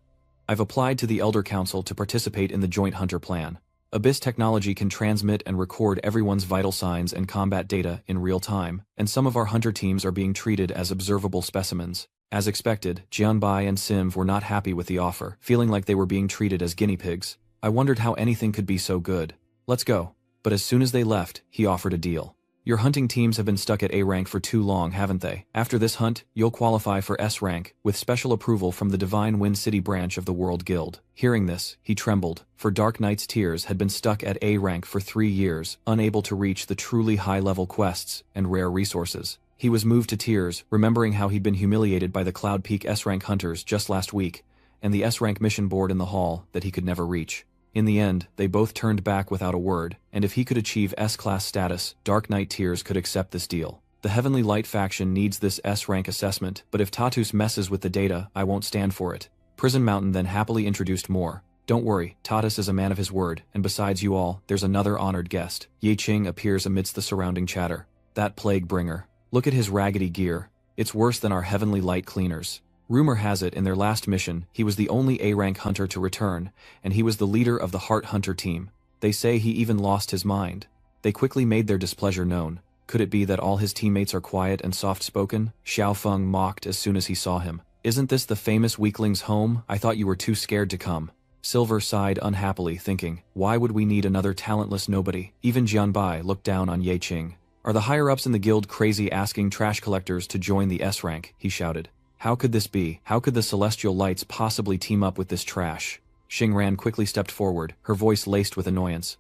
I've applied to the Elder Council to participate in the Joint Hunter Plan. Abyss technology can transmit and record everyone's vital signs and combat data in real time, and some of our hunter teams are being treated as observable specimens. As expected, Jianbai and Simv were not happy with the offer, feeling like they were being treated as guinea pigs. I wondered how anything could be so good. Let's go. But as soon as they left, he offered a deal. Your hunting teams have been stuck at A rank for too long, haven't they? After this hunt, you'll qualify for S rank, with special approval from the Divine Wind City branch of the World Guild. Hearing this, he trembled, for Dark Knight's Tears had been stuck at A rank for 3 years, unable to reach the truly high-level quests and rare resources. He was moved to tears, remembering how he'd been humiliated by the Cloud Peak S-rank hunters just last week, and the S-rank mission board in the hall that he could never reach. In the end, they both turned back without a word, and if he could achieve S-class status, Dark Knight Tears could accept this deal. The Heavenly Light faction needs this S-rank assessment, but if Tatus messes with the data, I won't stand for it. Prison Mountain then happily introduced more. Don't worry, Tatus is a man of his word, and besides you all, there's another honored guest. Ye Qing appears amidst the surrounding chatter. That plague bringer. Look at his raggedy gear. It's worse than our Heavenly Light cleaners. Rumor has it in their last mission, he was the only A-rank hunter to return, and he was the leader of the Heart Hunter team. They say he even lost his mind. They quickly made their displeasure known. Could it be that all his teammates are quiet and soft-spoken? Xiao Feng mocked as soon as he saw him. Isn't this the famous weakling's home? I thought you were too scared to come. Silver sighed unhappily, thinking, why would we need another talentless nobody? Even Jianbai looked down on Ye Qing. Are the higher-ups in the guild crazy asking trash collectors to join the S-rank? He shouted. How could this be? How could the Celestial Lights possibly team up with this trash? Xingran quickly stepped forward, her voice laced with annoyance.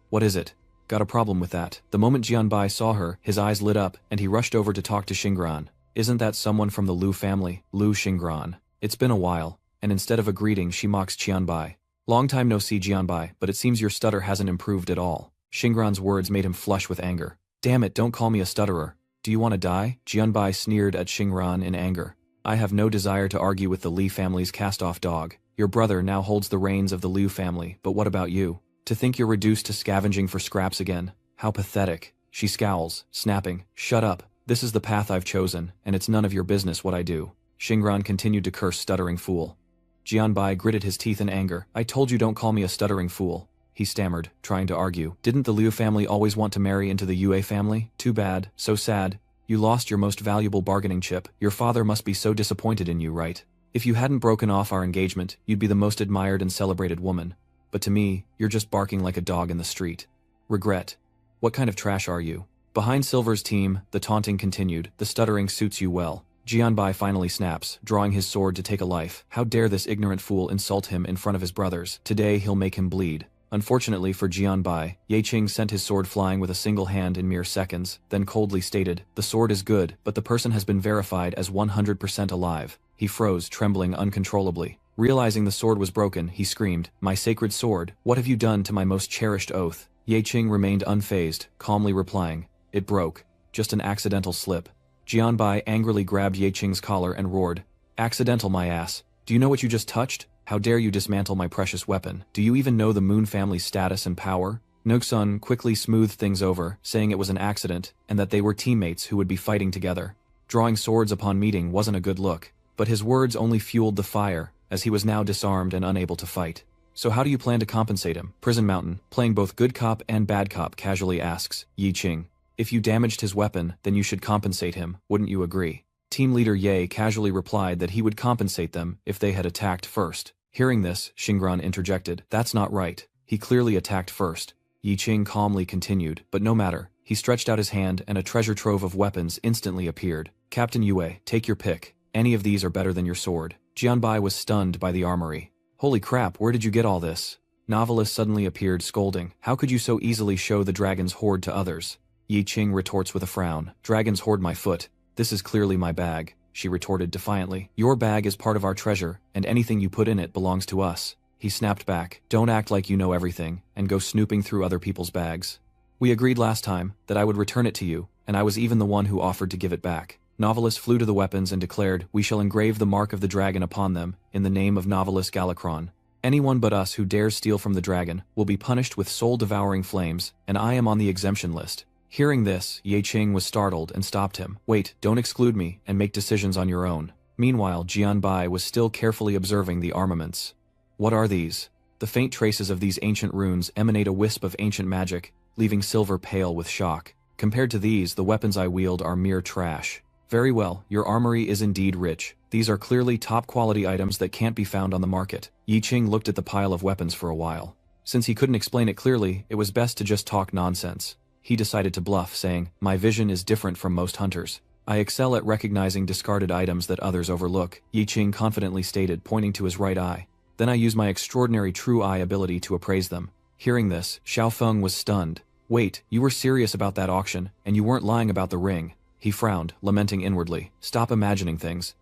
What is it? Got a problem with that. The moment Jianbai saw her, his eyes lit up, and he rushed over to talk to Xingran. Isn't that someone from the Lu family? Lu Xingran. It's been a while, and instead of a greeting she mocks Jianbai. Long time no see, Jianbai, but it seems your stutter hasn't improved at all. Xingran's words made him flush with anger. Damn it, don't call me a stutterer. Do you want to die? Jianbai sneered at Xingran in anger. I have no desire to argue with the Li family's cast-off dog. Your brother now holds the reins of the Liu family, but what about you? To think you're reduced to scavenging for scraps again? How pathetic. She scowls, snapping, shut up. This is the path I've chosen, and it's none of your business what I do. Xingran continued to curse stuttering fool. Jianbai gritted his teeth in anger. I told you don't call me a stuttering fool. He stammered, trying to argue. Didn't the Liu family always want to marry into the Yue family? Too bad, so sad. You lost your most valuable bargaining chip. Your father must be so disappointed in you, right? If you hadn't broken off our engagement, you'd be the most admired and celebrated woman. But to me, you're just barking like a dog in the street. Regret. What kind of trash are you? Behind Silver's team, the taunting continued. The stuttering suits you well. Jianbai finally snaps, drawing his sword to take a life. How dare this ignorant fool insult him in front of his brothers? Today he'll make him bleed. Unfortunately for Jianbai, Ye Qing sent his sword flying with a single hand in mere seconds, then coldly stated, "The sword is good, but the person has been verified as 100% alive." He froze, trembling uncontrollably. Realizing the sword was broken, he screamed, "My sacred sword, what have you done to my most cherished oath?" Ye Qing remained unfazed, calmly replying, "It broke. Just an accidental slip." Jianbai angrily grabbed Ye Qing's collar and roared, "Accidental, my ass. Do you know what you just touched? How dare you dismantle my precious weapon? Do you even know the Moon family's status and power?" Noksun quickly smoothed things over, saying it was an accident, and that they were teammates who would be fighting together. Drawing swords upon meeting wasn't a good look, but his words only fueled the fire, as he was now disarmed and unable to fight. "So how do you plan to compensate him?" Prison Mountain, playing both good cop and bad cop, casually asks, Ye Qing. "If you damaged his weapon, then you should compensate him, wouldn't you agree?" Team leader Ye casually replied that he would compensate them if they had attacked first. Hearing this, Xingran interjected, "That's not right. He clearly attacked first." Ye Qing calmly continued, "But no matter." He stretched out his hand and a treasure trove of weapons instantly appeared. "Captain Yue, take your pick. Any of these are better than your sword." Jianbai was stunned by the armory. "Holy crap, where did you get all this?" Novelist suddenly appeared, scolding, "How could you so easily show the dragon's hoard to others?" Ye Qing retorts with a frown, "Dragons hoard my foot. This is clearly my bag," she retorted defiantly. "Your bag is part of our treasure, and anything you put in it belongs to us." He snapped back, "Don't act like you know everything, and go snooping through other people's bags. We agreed last time that I would return it to you, and I was even the one who offered to give it back." Novelist flew to the weapons and declared, "We shall engrave the mark of the dragon upon them, in the name of Novelist Galakron. Anyone but us who dares steal from the dragon will be punished with soul-devouring flames, and I am on the exemption list." Hearing this, Ye Qing was startled and stopped him. "Wait, don't exclude me, and make decisions on your own." Meanwhile, Jianbai was still carefully observing the armaments. "What are these?" The faint traces of these ancient runes emanate a wisp of ancient magic, leaving Silver pale with shock. "Compared to these, the weapons I wield are mere trash." "Very well, your armory is indeed rich. These are clearly top-quality items that can't be found on the market." Ye Qing looked at the pile of weapons for a while. Since he couldn't explain it clearly, it was best to just talk nonsense. He decided to bluff, saying, "My vision is different from most hunters. I excel at recognizing discarded items that others overlook," Ye Qing confidently stated, pointing to his right eye. "Then I use my extraordinary true eye ability to appraise them." Hearing this, Xiaofeng was stunned. "Wait, you were serious about that auction, and you weren't lying about the ring." He frowned, lamenting inwardly, "Stop imagining things."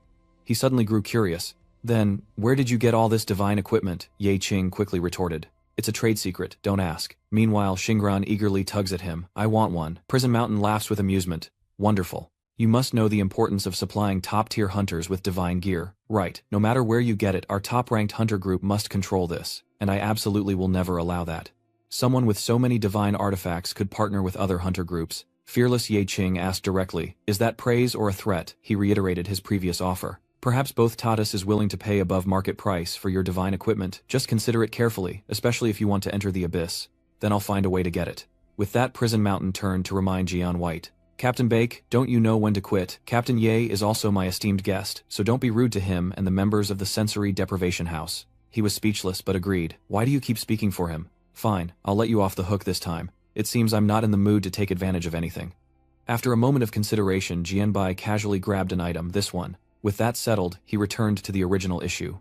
He suddenly grew curious. "Then, where did you get all this divine equipment?" Ye Qing quickly retorted. "It's a trade secret, don't ask." Meanwhile, Xingran eagerly tugs at him. "I want one." Prison Mountain laughs with amusement. "Wonderful. You must know the importance of supplying top-tier hunters with divine gear. Right, no matter where you get it, our top-ranked hunter group must control this, and I absolutely will never allow that. Someone with so many divine artifacts could partner with other hunter groups." Fearless Ye Qing asked directly, "Is that praise or a threat?" He reiterated his previous offer. "Perhaps both Tatis is willing to pay above market price for your divine equipment. Just consider it carefully, especially if you want to enter the abyss. Then I'll find a way to get it." With that, Prison Mountain turned to remind Jian White. "Captain Bake, don't you know when to quit? Captain Ye is also my esteemed guest, so don't be rude to him and the members of the Sensory Deprivation House." He was speechless but agreed. "Why do you keep speaking for him?" "Fine, I'll let you off the hook this time. It seems I'm not in the mood to take advantage of anything." After a moment of consideration, Jianbai casually grabbed an item, this one. With that settled, he returned to the original issue.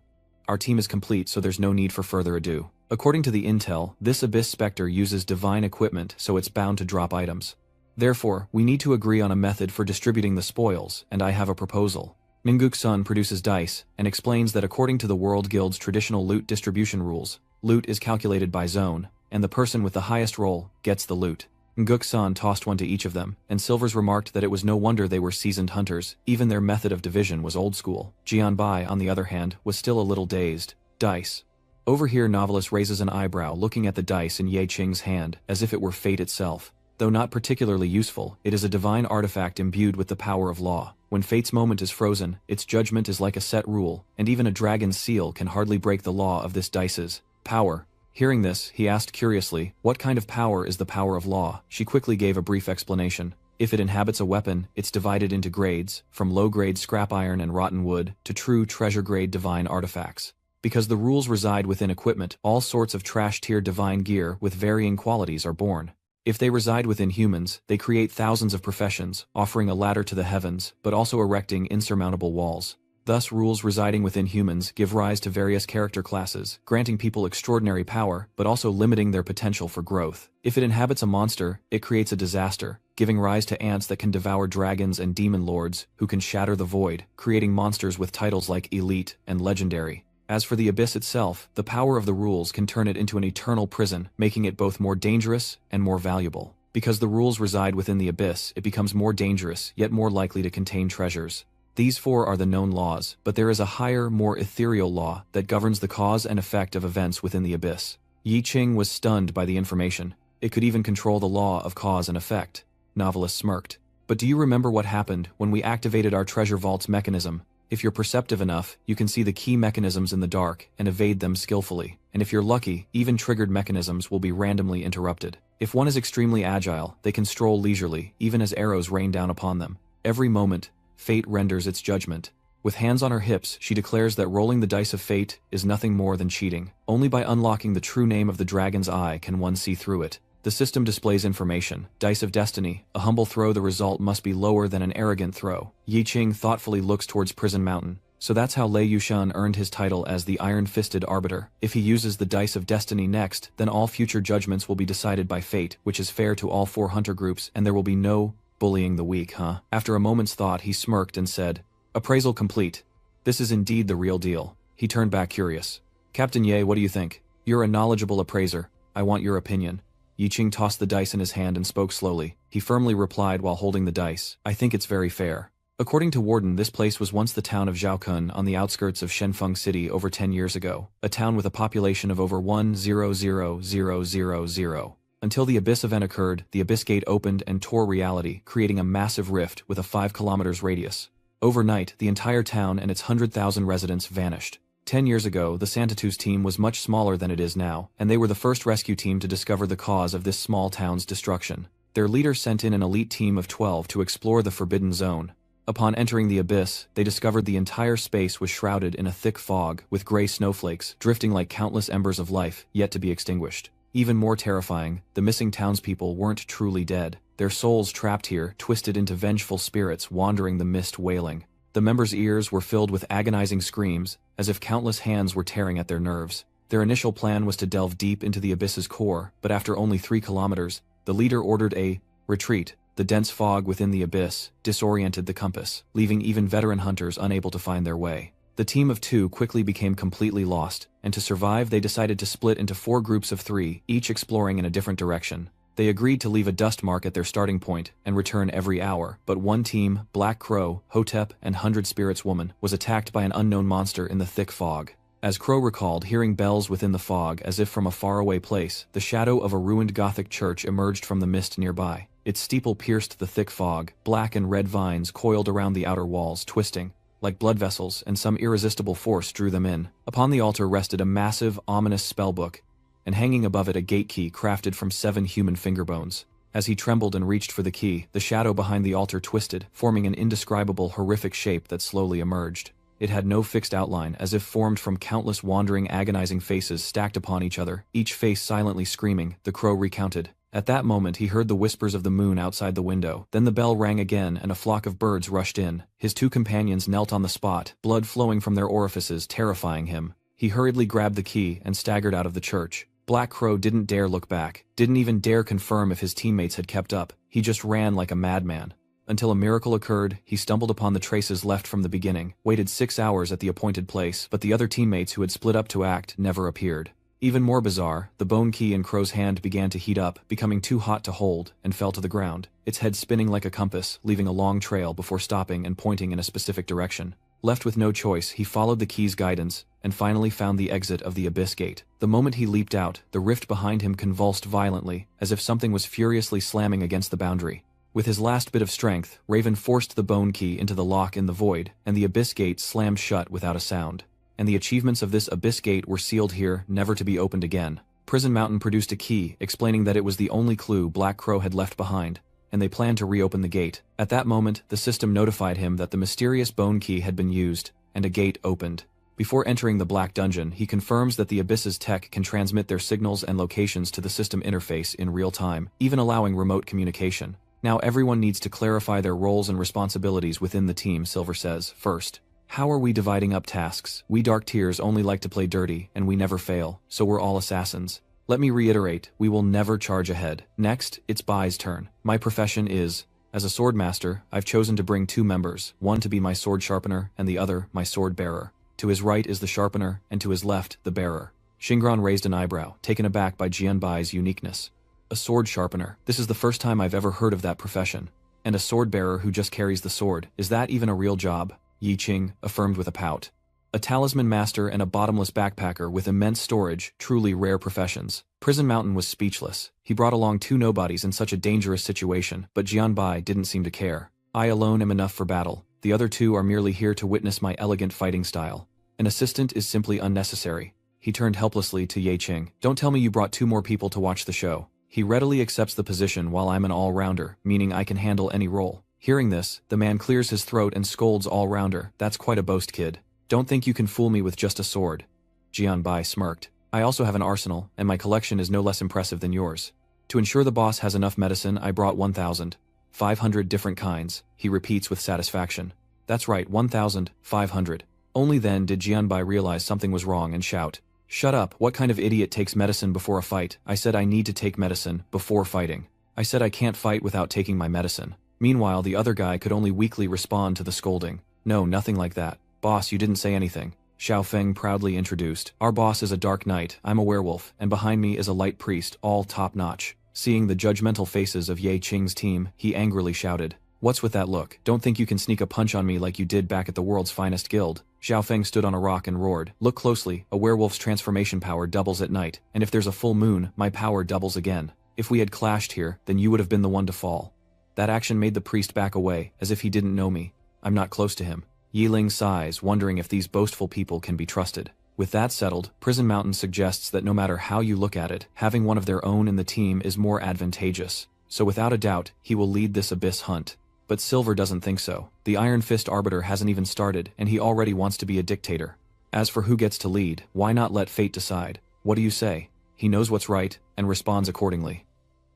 "Our team is complete, so there's no need for further ado. According to the intel, this Abyss Spectre uses divine equipment, so it's bound to drop items. Therefore, we need to agree on a method for distributing the spoils, and I have a proposal." Minguk-sun produces dice, and explains that according to the World Guild's traditional loot distribution rules, loot is calculated by zone, and the person with the highest roll gets the loot. Nguk-san tossed one to each of them, and Silvers remarked that it was no wonder they were seasoned hunters, even their method of division was old school. Jianbai, on the other hand, was still a little dazed. "Dice." Over here, Novelist raises an eyebrow, looking at the dice in Ye Qing's hand, as if it were fate itself. Though not particularly useful, it is a divine artifact imbued with the power of law. When fate's moment is frozen, its judgment is like a set rule, and even a dragon's seal can hardly break the law of this dice's power. Hearing this, he asked curiously, "What kind of power is the power of law?" She quickly gave a brief explanation. If it inhabits a weapon, it's divided into grades, from low-grade scrap iron and rotten wood, to true treasure-grade divine artifacts. Because the rules reside within equipment, all sorts of trash-tier divine gear with varying qualities are born. If they reside within humans, they create thousands of professions, offering a ladder to the heavens, but also erecting insurmountable walls. Thus, rules residing within humans give rise to various character classes, granting people extraordinary power, but also limiting their potential for growth. If it inhabits a monster, it creates a disaster, giving rise to ants that can devour dragons and demon lords, who can shatter the void, creating monsters with titles like Elite and Legendary. As for the abyss itself, the power of the rules can turn it into an eternal prison, making it both more dangerous and more valuable. Because the rules reside within the abyss, it becomes more dangerous, yet more likely to contain treasures. These four are the known laws, but there is a higher, more ethereal law that governs the cause and effect of events within the abyss. Yi Qing was stunned by the information. It could even control the law of cause and effect. Novelist smirked. But do you remember what happened when we activated our treasure vault's mechanism? If you're perceptive enough, you can see the key mechanisms in the dark and evade them skillfully. And if you're lucky, even triggered mechanisms will be randomly interrupted. If one is extremely agile, they can stroll leisurely, even as arrows rain down upon them. Every moment, fate renders its judgment. With hands on her hips, she declares that rolling the dice of fate is nothing more than cheating. Only by unlocking the true name of the dragon's eye can one see through it. The system displays information. Dice of destiny. A humble throw, the result must be lower than an arrogant throw. Yi Qing thoughtfully looks towards Prison Mountain. So that's how Lei Yushan earned his title as the Iron-Fisted Arbiter. If he uses the Dice of Destiny next, then all future judgments will be decided by fate, which is fair to all four hunter groups, and there will be no bullying the weak, huh? After a moment's thought, he smirked and said, "Appraisal complete. This is indeed the real deal." He turned back curious. "Captain Ye, what do you think? You're a knowledgeable appraiser. I want your opinion." Yi Qing tossed the dice in his hand and spoke slowly. He firmly replied while holding the dice, "I think it's very fair. According to Warden, this place was once the town of Zhaokun on the outskirts of Shenfeng City over 10 years ago, a town with a population of over 1,000,000. Until the Abyss event occurred, the Abyss Gate opened and tore reality, creating a massive rift with a 5 kilometers radius. Overnight, the entire town and its 100,000 residents vanished. 10 years ago, the Santatus team was much smaller than it is now, and they were the first rescue team to discover the cause of this small town's destruction. Their leader sent in an elite team of 12 to explore the Forbidden Zone. Upon entering the abyss, they discovered the entire space was shrouded in a thick fog, with gray snowflakes drifting like countless embers of life, yet to be extinguished. Even more terrifying, the missing townspeople weren't truly dead. Their souls trapped here, twisted into vengeful spirits wandering the mist wailing. The members' ears were filled with agonizing screams, as if countless hands were tearing at their nerves. Their initial plan was to delve deep into the abyss's core, but after only 3 kilometers, the leader ordered a retreat. The dense fog within the abyss disoriented the compass, leaving even veteran hunters unable to find their way. The team of 2 quickly became completely lost, and to survive they decided to split into 4 groups of 3, each exploring in a different direction. They agreed to leave a dust mark at their starting point and return every hour, but one team, Black Crow, Hotep, and 100 Spirits Woman, was attacked by an unknown monster in the thick fog. As Crow recalled hearing bells within the fog as if from a faraway place, the shadow of a ruined Gothic church emerged from the mist nearby. Its steeple pierced the thick fog, black and red vines coiled around the outer walls, twisting like blood vessels, and some irresistible force drew them in. Upon the altar rested a massive, ominous spellbook, and hanging above it a gate key crafted from 7 human fingerbones. As he trembled and reached for the key, the shadow behind the altar twisted, forming an indescribable, horrific shape that slowly emerged. It had no fixed outline, as if formed from countless wandering, agonizing faces stacked upon each other, each face silently screaming, the Crow recounted. At that moment he heard the whispers of the moon outside the window. Then the bell rang again and a flock of birds rushed in. His 2 companions knelt on the spot, blood flowing from their orifices, terrifying him. He hurriedly grabbed the key and staggered out of the church. Black Crow didn't dare look back, didn't even dare confirm if his teammates had kept up. He just ran like a madman. Until a miracle occurred, he stumbled upon the traces left from the beginning, waited 6 hours at the appointed place, but the other teammates who had split up to act never appeared. Even more bizarre, the bone key in Crow's hand began to heat up, becoming too hot to hold, and fell to the ground, its head spinning like a compass, leaving a long trail before stopping and pointing in a specific direction. Left with no choice, he followed the key's guidance, and finally found the exit of the Abyss Gate. The moment he leaped out, the rift behind him convulsed violently, as if something was furiously slamming against the boundary. With his last bit of strength, Raven forced the bone key into the lock in the void, and the Abyss Gate slammed shut without a sound. And the achievements of this Abyss Gate were sealed here, never to be opened again. Prison Mountain produced a key, explaining that it was the only clue Black Crow had left behind, and they planned to reopen the gate. At that moment, the system notified him that the mysterious bone key had been used, and a gate opened. Before entering the Black Dungeon, he confirms that the Abyss's tech can transmit their signals and locations to the system interface in real time, even allowing remote communication. Now everyone needs to clarify their roles and responsibilities within the team, Silver says. First, how are we dividing up tasks? We Dark Tiers only like to play dirty, and we never fail, so we're all assassins. Let me reiterate, we will never charge ahead. Next, it's Bai's turn. My profession is, as a sword master, I've chosen to bring 2 members, one to be my sword sharpener and the other my sword bearer. To his right is the sharpener, and to his left, the bearer. Xingran raised an eyebrow, taken aback by Jianbai's uniqueness. A sword sharpener. This is the first time I've ever heard of that profession. And a sword bearer who just carries the sword. Is that even a real job? Yi Qing affirmed with a pout. A talisman master and a bottomless backpacker with immense storage, truly rare professions. Prison Mountain was speechless. He brought along 2 nobodies in such a dangerous situation, but Jianbai didn't seem to care. I alone am enough for battle. The other 2 are merely here to witness my elegant fighting style. An assistant is simply unnecessary. He turned helplessly to Ye Qing. Don't tell me you brought 2 more people to watch the show. He readily accepts the position while I'm an all-rounder, meaning I can handle any role. Hearing this, the man clears his throat and scolds all-rounder. That's quite a boast, kid. Don't think you can fool me with just a sword. Jianbai smirked. I also have an arsenal, and my collection is no less impressive than yours. To ensure the boss has enough medicine, I brought 1,500 different kinds, he repeats with satisfaction. That's right, 1,500. Only then did Jianbai realize something was wrong and shout. Shut up, what kind of idiot takes medicine before a fight? I said I need to take medicine before fighting. I said I can't fight without taking my medicine. Meanwhile, the other guy could only weakly respond to the scolding. No, nothing like that. Boss, you didn't say anything. Xiao Feng proudly introduced. Our boss is a dark knight, I'm a werewolf, and behind me is a light priest, all top-notch. Seeing the judgmental faces of Ye Qing's team, he angrily shouted. What's with that look? Don't think you can sneak a punch on me like you did back at the world's finest guild. Xiao Feng stood on a rock and roared. Look closely, a werewolf's transformation power doubles at night, and if there's a full moon, my power doubles again. If we had clashed here, then you would have been the one to fall. That action made the priest back away, as if he didn't know me. I'm not close to him. Yi Ling sighs, wondering if these boastful people can be trusted. With that settled, Prison Mountain suggests that no matter how you look at it, having one of their own in the team is more advantageous. So without a doubt, he will lead this abyss hunt. But Silver doesn't think so. The Iron Fist Arbiter hasn't even started, and he already wants to be a dictator. As for who gets to lead, why not let fate decide? What do you say? He knows what's right, and responds accordingly.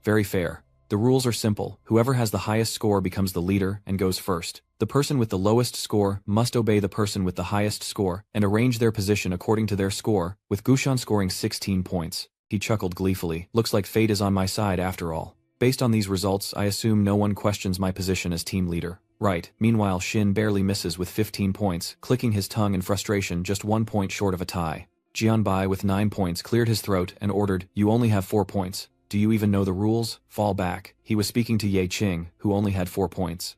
Very fair. The rules are simple. Whoever has the highest score becomes the leader and goes first. The person with the lowest score must obey the person with the highest score and arrange their position according to their score, with Gushan scoring 16 points. He chuckled gleefully. Looks like fate is on my side after all. Based on these results, I assume no one questions my position as team leader. Right. Meanwhile, Shin barely misses with 15 points, clicking his tongue in frustration, just 1 point short of a tie. Jianbai with 9 points cleared his throat and ordered, You only have 4 points. Do you even know the rules? Fall back. He was speaking to Ye Qing, who only had 4 points.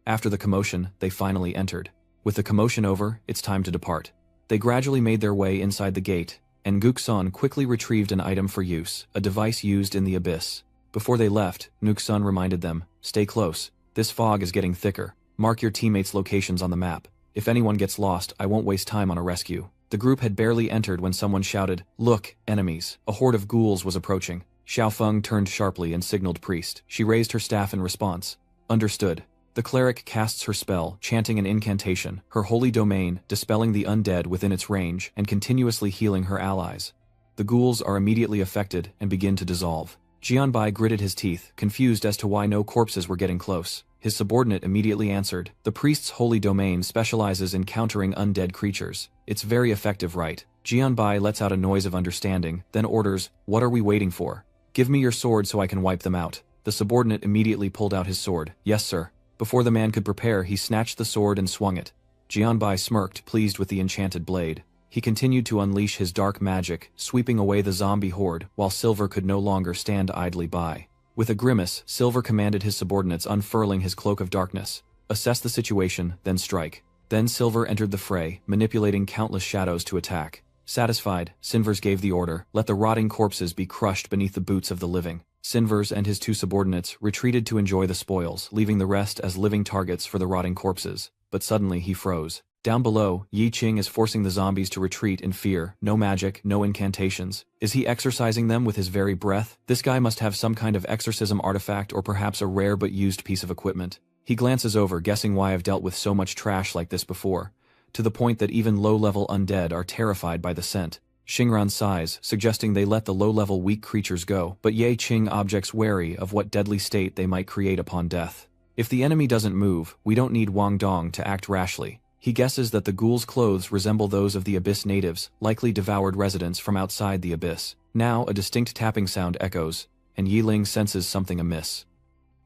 After the commotion, they finally entered. With the commotion over, it's time to depart. They gradually made their way inside the gate, and Guksun quickly retrieved an item for use, a device used in the abyss. Before they left, Nuksun reminded them, Stay close. This fog is getting thicker. Mark your teammates' locations on the map. If anyone gets lost, I won't waste time on a rescue. The group had barely entered when someone shouted, Look, enemies. A horde of ghouls was approaching. Xiao Feng turned sharply and signaled priest. She raised her staff in response. Understood. The cleric casts her spell, chanting an incantation, her holy domain, dispelling the undead within its range and continuously healing her allies. The ghouls are immediately affected and begin to dissolve. Jianbai gritted his teeth, confused as to why no corpses were getting close. His subordinate immediately answered, The priest's holy domain specializes in countering undead creatures. It's very effective, right? Jianbai lets out a noise of understanding, then orders, What are we waiting for? Give me your sword so I can wipe them out. The subordinate immediately pulled out his sword. Yes, sir. Before the man could prepare, he snatched the sword and swung it. Jianbai smirked, pleased with the enchanted blade. He continued to unleash his dark magic, sweeping away the zombie horde, while Silver could no longer stand idly by. With a grimace, Silver commanded his subordinates, unfurling his cloak of darkness. Assess the situation, then strike. Then Silver entered the fray, manipulating countless shadows to attack. Satisfied, Sinvers gave the order, Let the rotting corpses be crushed beneath the boots of the living. Sinvers and his 2 subordinates retreated to enjoy the spoils, leaving the rest as living targets for the rotting corpses. But suddenly he froze. Down below, Yi Qing is forcing the zombies to retreat in fear. No magic, no incantations. Is he exorcising them with his very breath? This guy must have some kind of exorcism artifact or perhaps a rare but used piece of equipment. He glances over, guessing why I've dealt with so much trash like this before. to the point that even low-level undead are terrified by the scent. Xingran sighs, suggesting they let the low-level weak creatures go, but Ye Qing objects wary of what deadly state they might create upon death. If the enemy doesn't move, we don't need Wang Dong to act rashly. He guesses that the ghouls' clothes resemble those of the Abyss natives, likely devoured residents from outside the Abyss. Now a distinct tapping sound echoes, and Yiling senses something amiss.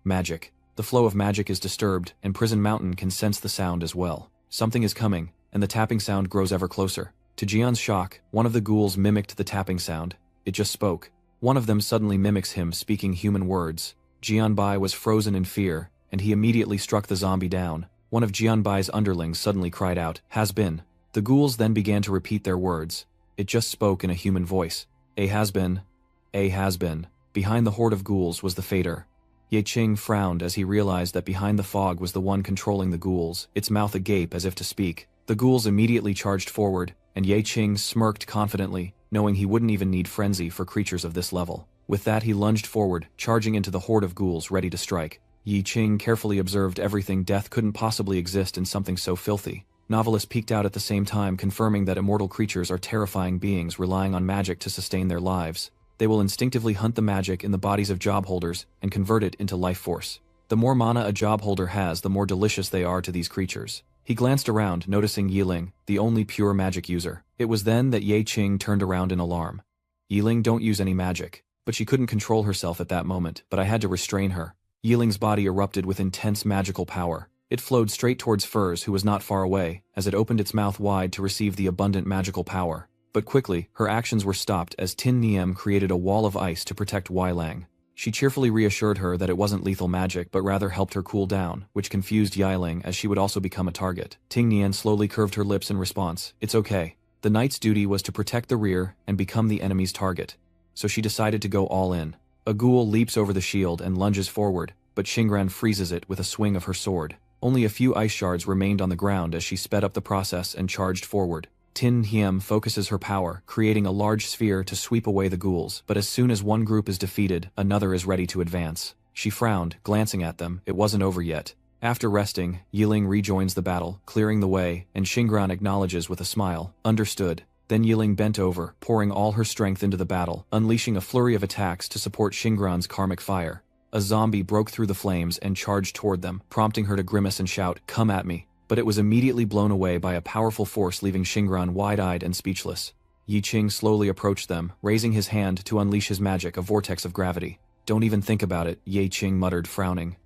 Magic. The flow of magic is disturbed, and Prison Mountain can sense the sound as well. Something is coming, and the tapping sound grows ever closer. To Jian's shock, one of the ghouls mimicked the tapping sound. It just spoke. One of them suddenly mimics him speaking human words. Jianbai was frozen in fear, and he immediately struck the zombie down. One of Jianbai's underlings suddenly cried out, "Has been." The ghouls then began to repeat their words. It just spoke in a human voice. "A has been. A has been." Behind the horde of ghouls was the Fader. Ye Qing frowned as he realized that behind the fog was the one controlling the ghouls, its mouth agape as if to speak. The ghouls immediately charged forward, and Ye Qing smirked confidently, knowing he wouldn't even need frenzy for creatures of this level. With that he lunged forward, charging into the horde of ghouls ready to strike. Ye Qing carefully observed everything. Death couldn't possibly exist in something so filthy. Novelist peeked out at the same time, confirming that immortal creatures are terrifying beings relying on magic to sustain their lives. They will instinctively hunt the magic in the bodies of job holders and convert it into life force. The more mana a job holder has, the more delicious they are to these creatures. He glanced around, noticing Yiling, the only pure magic user. It was then that Ye Qing turned around in alarm. "Yiling, don't use any magic." But she couldn't control herself at that moment, but I had to restrain her. Yiling's body erupted with intense magical power. It flowed straight towards Furs, who was not far away, as it opened its mouth wide to receive the abundant magical power. But quickly, her actions were stopped as Tin Niem created a wall of ice to protect Weilang. She cheerfully reassured her that it wasn't lethal magic but rather helped her cool down, which confused Yiling as she would also become a target. Ting Nian slowly curved her lips in response. "It's okay." The knight's duty was to protect the rear and become the enemy's target. So she decided to go all in. A ghoul leaps over the shield and lunges forward, but Xingran freezes it with a swing of her sword. Only a few ice shards remained on the ground as she sped up the process and charged forward. Tin Hiem focuses her power, creating a large sphere to sweep away the ghouls, but as soon as one group is defeated, another is ready to advance. She frowned, glancing at them. It wasn't over yet. After resting, Yiling rejoins the battle, clearing the way, and Xingran acknowledges with a smile. Understood. Then Yiling bent over, pouring all her strength into the battle, unleashing a flurry of attacks to support Xingran's karmic fire. A zombie broke through the flames and charged toward them, prompting her to grimace and shout, "Come at me." But it was immediately blown away by a powerful force, leaving Xingran wide-eyed and speechless. Yi Qing slowly approached them, raising his hand to unleash his magic, a vortex of gravity. "Don't even think about it," Yi Qing muttered, frowning.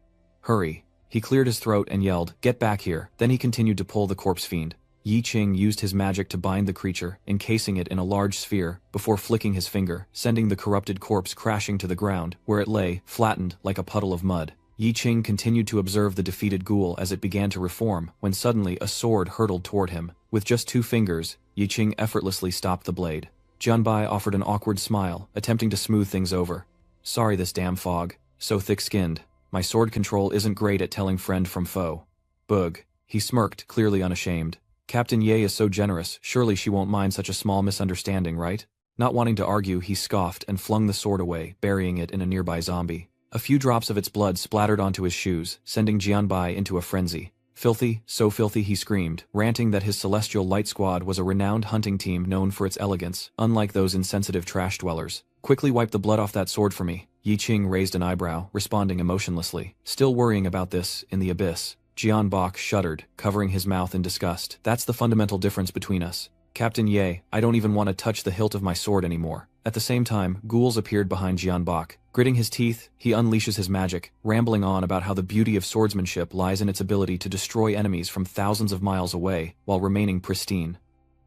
"Hurry." He cleared his throat and yelled, "Get back here." Then he continued to pull the corpse fiend. Yi Qing used his magic to bind the creature, encasing it in a large sphere, before flicking his finger, sending the corrupted corpse crashing to the ground, where it lay, flattened like a puddle of mud. Yi Qing continued to observe the defeated ghoul as it began to reform, when suddenly a sword hurtled toward him. With just 2 fingers, Yi Qing effortlessly stopped the blade. Jianbai offered an awkward smile, attempting to smooth things over. "Sorry, this damn fog. So thick-skinned. My sword control isn't great at telling friend from foe." "Bug." He smirked, clearly unashamed. "Captain Ye is so generous, surely she won't mind such a small misunderstanding, right?" Not wanting to argue, he scoffed and flung the sword away, burying it in a nearby zombie. A few drops of its blood splattered onto his shoes, sending Jianbai into a frenzy. "Filthy, so filthy," he screamed, ranting that his Celestial Light Squad was a renowned hunting team known for its elegance, unlike those insensitive trash dwellers. "Quickly wipe the blood off that sword for me." Yi Qing raised an eyebrow, responding emotionlessly. Still worrying about this, in the abyss, Jian Bok shuddered, covering his mouth in disgust. "That's the fundamental difference between us. Captain Ye, I don't even want to touch the hilt of my sword anymore." At the same time, ghouls appeared behind Jian Bok. Gritting his teeth, he unleashes his magic, rambling on about how the beauty of swordsmanship lies in its ability to destroy enemies from thousands of miles away, while remaining pristine.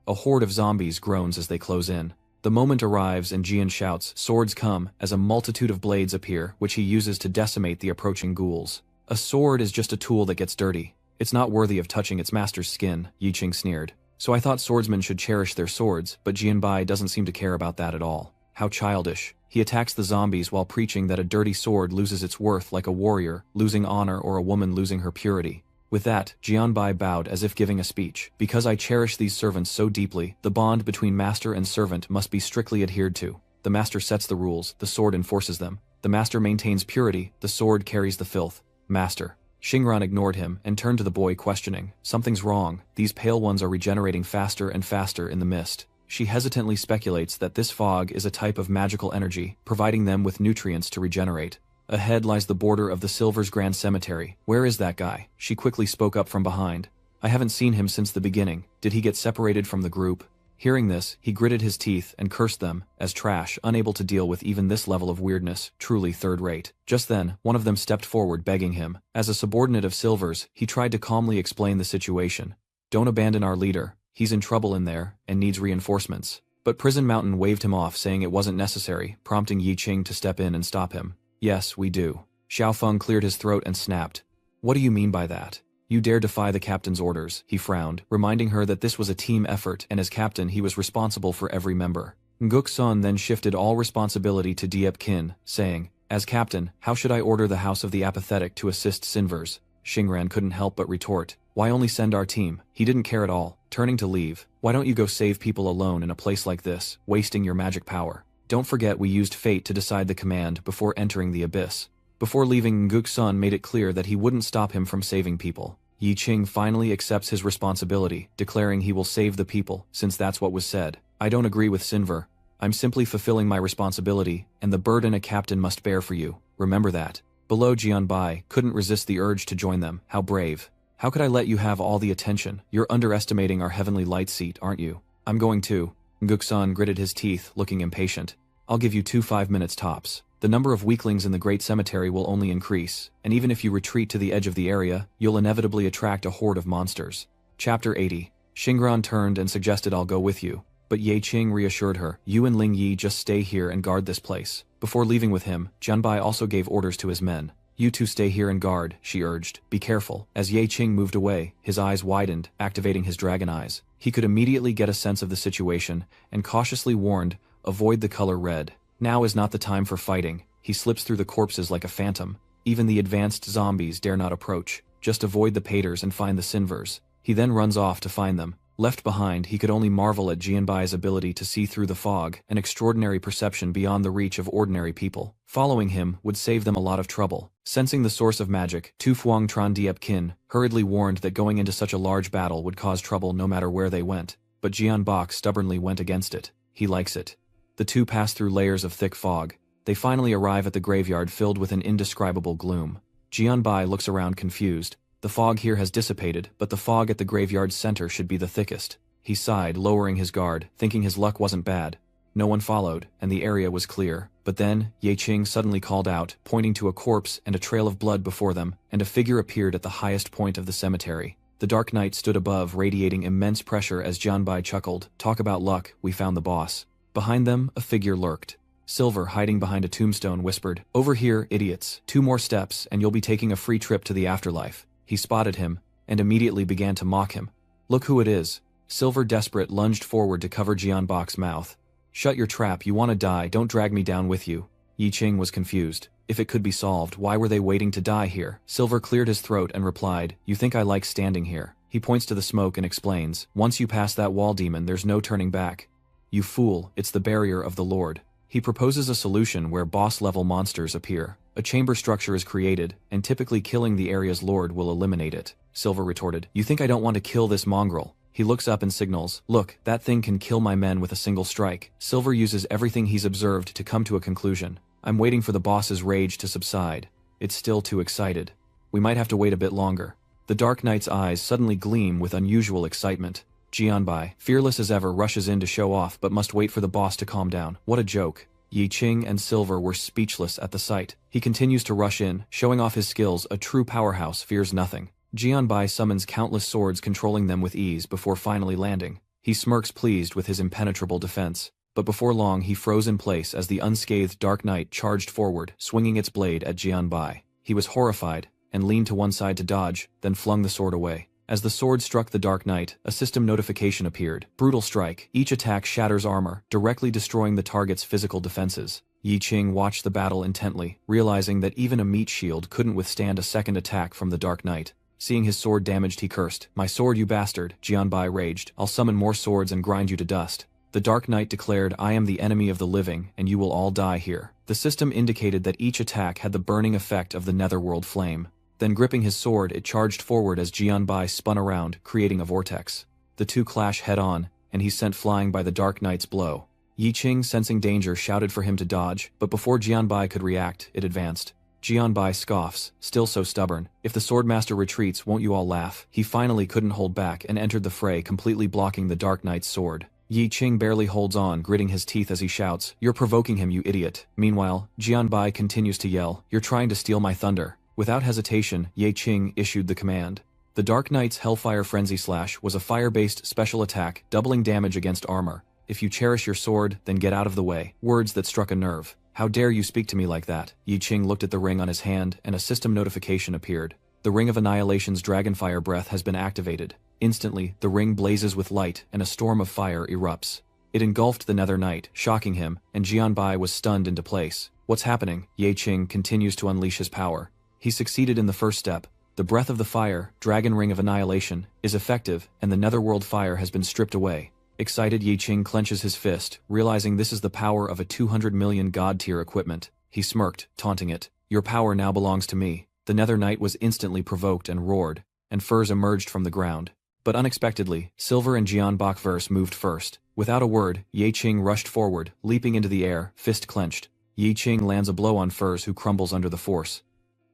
A horde of zombies groans as they close in. The moment arrives and Jian shouts, "Swords come," as a multitude of blades appear, which he uses to decimate the approaching ghouls. "A sword is just a tool that gets dirty. It's not worthy of touching its master's skin," Yi Qing sneered. "So I thought swordsmen should cherish their swords, but Jianbai doesn't seem to care about that at all. How childish." He attacks the zombies while preaching that a dirty sword loses its worth like a warrior losing honor or a woman losing her purity. With that, Jianbai bowed as if giving a speech. "Because I cherish these servants so deeply, the bond between master and servant must be strictly adhered to. The master sets the rules, the sword enforces them. The master maintains purity, the sword carries the filth. Master." Xingran ignored him and turned to the boy questioning. Something's wrong, these pale ones are regenerating faster and faster in the mist. She hesitantly speculates that this fog is a type of magical energy, providing them with nutrients to regenerate. Ahead lies the border of the Silver's Grand Cemetery. Where is that guy? She quickly spoke up from behind. I haven't seen him since the beginning. Did he get separated from the group? Hearing this, he gritted his teeth and cursed them as trash, unable to deal with even this level of weirdness, truly third-rate. Just then, one of them stepped forward begging him. As a subordinate of Silver's, he tried to calmly explain the situation. Don't abandon our leader. He's in trouble in there and needs reinforcements. But Prison Mountain waved him off saying it wasn't necessary, prompting Yi Qing to step in and stop him. Yes, we do. Xiao Feng cleared his throat and snapped. What do you mean by that? You dare defy the captain's orders, he frowned, reminding her that this was a team effort and as captain he was responsible for every member. Nguk Sun then shifted all responsibility to Diep Kin, saying, as captain, how should I order the House of the Apathetic to assist Sinvers? Xingran couldn't help but retort. Why only send our team? He didn't care at all, turning to leave. Why don't you go save people alone in a place like this, wasting your magic power? Don't forget we used fate to decide the command before entering the abyss. Before leaving, Nguk Sun made it clear that he wouldn't stop him from saving people. Yi Qing finally accepts his responsibility, declaring he will save the people, since that's what was said. I don't agree with Sinver. I'm simply fulfilling my responsibility, and the burden a captain must bear for you. Remember that. Below, Jianbai couldn't resist the urge to join them. How brave. How could I let you have all the attention? You're underestimating our heavenly light seat, aren't you? I'm going too. Nguk Sun gritted his teeth, looking impatient. I'll give you 5 minutes tops. The number of weaklings in the Great Cemetery will only increase, and even if you retreat to the edge of the area, you'll inevitably attract a horde of monsters. Chapter 80. Xingran turned and suggested I'll go with you, but Ye Qing reassured her, you and Ling Yi just stay here and guard this place. Before leaving with him, Jianbai also gave orders to his men. You two stay here and guard, she urged. Be careful. As Ye Qing moved away, his eyes widened, activating his dragon eyes. He could immediately get a sense of the situation, and cautiously warned, avoid the color red. Now is not the time for fighting. He slips through the corpses like a phantom. Even the advanced zombies dare not approach. Just avoid the paters and find the Sinvers. He then runs off to find them. Left behind, he could only marvel at Jianbai's ability to see through the fog, an extraordinary perception beyond the reach of ordinary people. Following him would save them a lot of trouble. Sensing the source of magic, Tu Fuang Tran Diep Kin hurriedly warned that going into such a large battle would cause trouble no matter where they went. But Jian Bok stubbornly went against it. He likes it. The two pass through layers of thick fog. They finally arrive at the graveyard filled with an indescribable gloom. Jianbai looks around confused. The fog here has dissipated, but the fog at the graveyard's center should be the thickest. He sighed, lowering his guard, thinking his luck wasn't bad. No one followed, and the area was clear. But then, Ye Qing suddenly called out, pointing to a corpse and a trail of blood before them, and a figure appeared at the highest point of the cemetery. The Dark Knight stood above, radiating immense pressure as Jianbai chuckled. Talk about luck, we found the boss. Behind them, a figure lurked. Silver, hiding behind a tombstone, whispered, over here, idiots. 2 more steps, and you'll be taking a free trip to the afterlife. He spotted him, and immediately began to mock him. Look who it is. Silver, desperate, lunged forward to cover Jianbok's mouth. Shut your trap, you want to die, don't drag me down with you. Yi Qing was confused. If it could be solved, why were they waiting to die here? Silver cleared his throat and replied, you think I like standing here? He points to the smoke and explains, once you pass that wall demon, there's no turning back. You fool, it's the barrier of the Lord. He proposes a solution where boss-level monsters appear. A chamber structure is created, and typically killing the area's lord will eliminate it. Silver retorted, you think I don't want to kill this mongrel? He looks up and signals, look, that thing can kill my men with a single strike. Silver uses everything he's observed to come to a conclusion. I'm waiting for the boss's rage to subside. It's still too excited. We might have to wait a bit longer. The Dark Knight's eyes suddenly gleam with unusual excitement. Jianbai, fearless as ever, rushes in to show off but must wait for the boss to calm down. What a joke. Yi Qing and Silver were speechless at the sight. He continues to rush in, showing off his skills. A true powerhouse fears nothing. Jianbai summons countless swords, controlling them with ease before finally landing. He smirks, pleased with his impenetrable defense. But before long he froze in place as the unscathed Dark Knight charged forward, swinging its blade at Jianbai. He was horrified, and leaned to one side to dodge, then flung the sword away. As the sword struck the Dark Knight, a system notification appeared. Brutal strike. Each attack shatters armor, directly destroying the target's physical defenses. Yi Qing watched the battle intently, realizing that even a meat shield couldn't withstand a second attack from the Dark Knight. Seeing his sword damaged, he cursed, my sword, you bastard. Jianbai raged, I'll summon more swords and grind you to dust. The Dark Knight declared, I am the enemy of the living, and you will all die here. The system indicated that each attack had the burning effect of the netherworld flame. Then gripping his sword it charged forward as Jianbai spun around, creating a vortex. The two clash head-on, and he's sent flying by the Dark Knight's blow. Yi Qing, sensing danger, shouted for him to dodge, but before Jianbai could react, it advanced. Jianbai scoffs, still so stubborn. If the swordmaster retreats, won't you all laugh? He finally couldn't hold back and entered the fray, completely blocking the Dark Knight's sword. Yi Qing barely holds on, gritting his teeth as he shouts, "You're provoking him, you idiot." Meanwhile, Jianbai continues to yell, "You're trying to steal my thunder." Without hesitation, Yi Qing issued the command. The Dark Knight's Hellfire Frenzy Slash was a fire-based special attack, doubling damage against armor. "If you cherish your sword, then get out of the way." Words that struck a nerve. "How dare you speak to me like that?" Yi Qing looked at the ring on his hand, and a system notification appeared. The Ring of Annihilation's Dragonfire Breath has been activated. Instantly, the ring blazes with light, and a storm of fire erupts. It engulfed the Nether Knight, shocking him, and Jianbai was stunned into place. What's happening? Yi Qing continues to unleash his power. He succeeded in the first step. The Breath of the Fire, Dragon Ring of Annihilation, is effective, and the Netherworld fire has been stripped away. Excited, Yi Qing clenches his fist, realizing this is the power of a 200 million god-tier equipment. He smirked, taunting it. "Your power now belongs to me." The Nether Knight was instantly provoked and roared, and furs emerged from the ground. But unexpectedly, Silver and Jianbok Verse moved first. Without a word, Yi Qing rushed forward, leaping into the air, fist clenched. Yi Qing lands a blow on Furs, who crumbles under the force.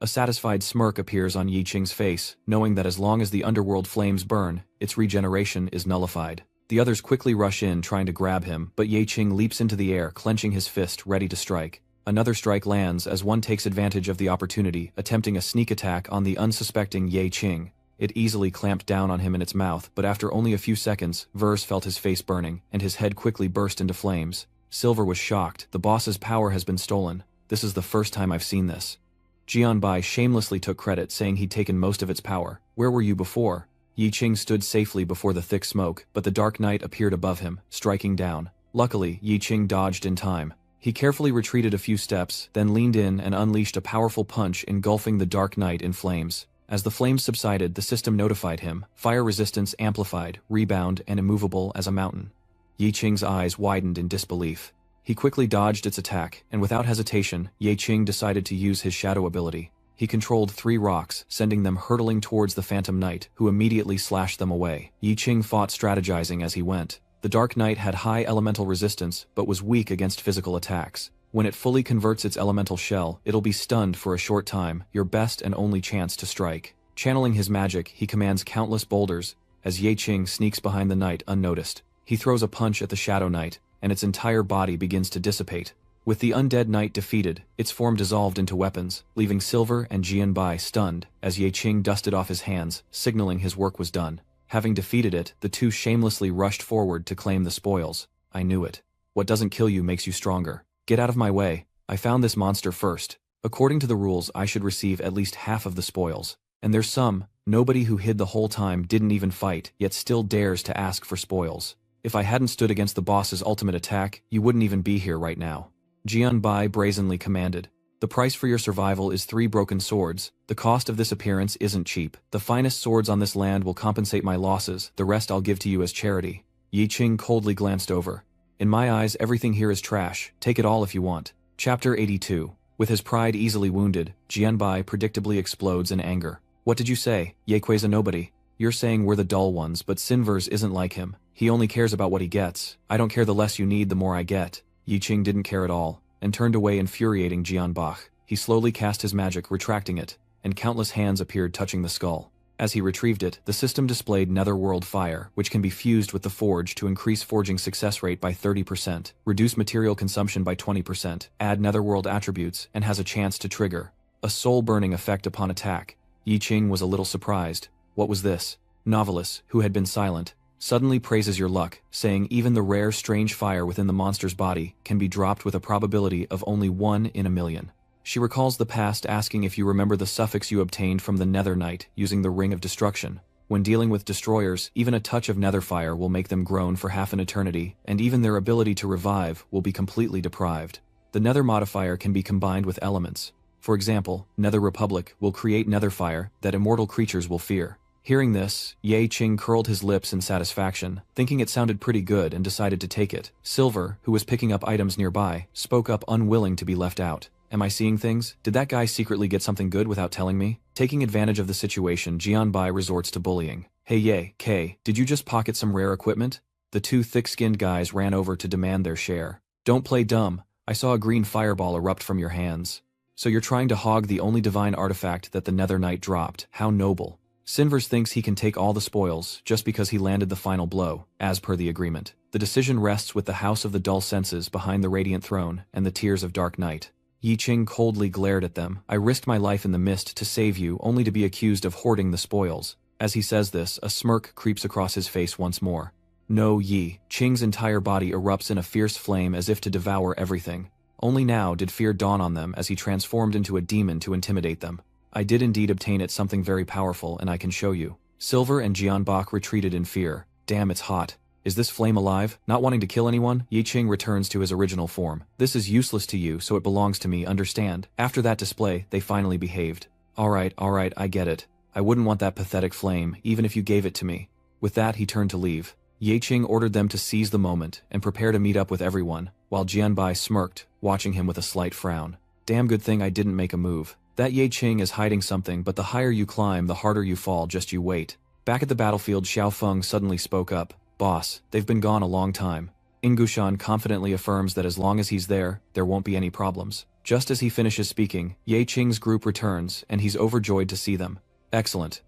A satisfied smirk appears on Yi Qing's face, knowing that as long as the underworld flames burn, its regeneration is nullified. The others quickly rush in, trying to grab him, but Yi Qing leaps into the air, clenching his fist, ready to strike. Another strike lands as one takes advantage of the opportunity, attempting a sneak attack on the unsuspecting Yi Qing. It easily clamped down on him in its mouth, but after only a few seconds, Verse felt his face burning, and his head quickly burst into flames. Silver was shocked. The boss's power has been stolen. This is the first time I've seen this. Jianbai shamelessly took credit, saying he'd taken most of its power. "Where were you before?" Yi Qing stood safely before the thick smoke, but the Dark Knight appeared above him, striking down. Luckily, Yi Qing dodged in time. He carefully retreated a few steps, then leaned in and unleashed a powerful punch, engulfing the Dark Knight in flames. As the flames subsided, the system notified him. Fire resistance amplified, rebound, and immovable as a mountain. Yi Qing's eyes widened in disbelief. He quickly dodged its attack, and without hesitation, Yi Qing decided to use his shadow ability. He controlled 3 rocks, sending them hurtling towards the Phantom Knight, who immediately slashed them away. Yi Qing fought, strategizing as he went. The Dark Knight had high elemental resistance, but was weak against physical attacks. When it fully converts its elemental shell, it'll be stunned for a short time, your best and only chance to strike. Channeling his magic, he commands countless boulders, as Yi Qing sneaks behind the knight unnoticed. He throws a punch at the Shadow Knight, and its entire body begins to dissipate. With the undead knight defeated, its form dissolved into weapons, leaving Silver and Jianbai stunned, as Yi Qing dusted off his hands, signaling his work was done. Having defeated it, the two shamelessly rushed forward to claim the spoils. "I knew it. What doesn't kill you makes you stronger. Get out of my way. I found this monster first. According to the rules, I should receive at least half of the spoils. And there's nobody who hid the whole time, didn't even fight, yet still dares to ask for spoils. If I hadn't stood against the boss's ultimate attack, you wouldn't even be here right now." Jianbai brazenly commanded. "The price for your survival is 3 broken swords. The cost of this appearance isn't cheap. The finest swords on this land will compensate my losses, the rest I'll give to you as charity." Yi Qing coldly glanced over. "In my eyes, everything here is trash. Take it all if you want." Chapter 82. With his pride easily wounded, Jianbai predictably explodes in anger. "What did you say? Yeque's a nobody. You're saying we're the dull ones, but Sinvers isn't like him. He only cares about what he gets. I don't care. The less you need, the more I get." Yi Qing didn't care at all, and turned away, infuriating Jianbach. He slowly cast his magic, retracting it, and countless hands appeared touching the skull. As he retrieved it, the system displayed Netherworld Fire, which can be fused with the forge to increase forging success rate by 30%, reduce material consumption by 20%, add Netherworld attributes, and has a chance to trigger a soul-burning effect upon attack. Yi Qing was a little surprised. What was this? Novelist, who had been silent, suddenly praises your luck, saying even the rare strange fire within the monster's body can be dropped with a probability of only 1 in a million. She recalls the past, asking if you remember the suffix you obtained from the Nether Knight using the Ring of Destruction. When dealing with destroyers, even a touch of nether fire will make them groan for half an eternity, and even their ability to revive will be completely deprived. The Nether modifier can be combined with elements. For example, Nether Republic will create nether fire that immortal creatures will fear. Hearing this, Yi Qing curled his lips in satisfaction, thinking it sounded pretty good, and decided to take it. Silver, who was picking up items nearby, spoke up, unwilling to be left out. Am I seeing things? Did that guy secretly get something good without telling me? Taking advantage of the situation, Jianbai resorts to bullying. Hey Ye, K, did you just pocket some rare equipment? The two thick-skinned guys ran over to demand their share. Don't play dumb. I saw a green fireball erupt from your hands. So you're trying to hog the only divine artifact that the Nether Knight dropped. How noble. Sinvers thinks he can take all the spoils just because he landed the final blow, as per the agreement. The decision rests with the House of the Dull Senses behind the Radiant Throne and the Tears of Dark Night. Yi Qing coldly glared at them. I risked my life in the mist to save you, only to be accused of hoarding the spoils. As he says this, a smirk creeps across his face once more. No, Yi Qing's entire body erupts in a fierce flame as if to devour everything. Only now did fear dawn on them as he transformed into a demon to intimidate them. I did indeed obtain it something very powerful, and I can show you. Silver and Jianbok retreated in fear. Damn, it's hot. Is this flame alive? Not wanting to kill anyone, Yi Qing returns to his original form. This is useless to you, so it belongs to me, understand? After that display, they finally behaved. Alright, I get it. I wouldn't want that pathetic flame, even if you gave it to me. With that, he turned to leave. Yi Qing ordered them to seize the moment and prepare to meet up with everyone, while Jianbai smirked, watching him with a slight frown. Damn good thing I didn't make a move. That Yi Qing is hiding something, but the higher you climb, the harder you fall, just you wait. Back at the battlefield, Xiao Feng suddenly spoke up. Boss, they've been gone a long time. Ingushan confidently affirms that as long as he's there won't be any problems. Just as he finishes speaking, Yi Qing's group returns, and he's overjoyed to see them. Excellent.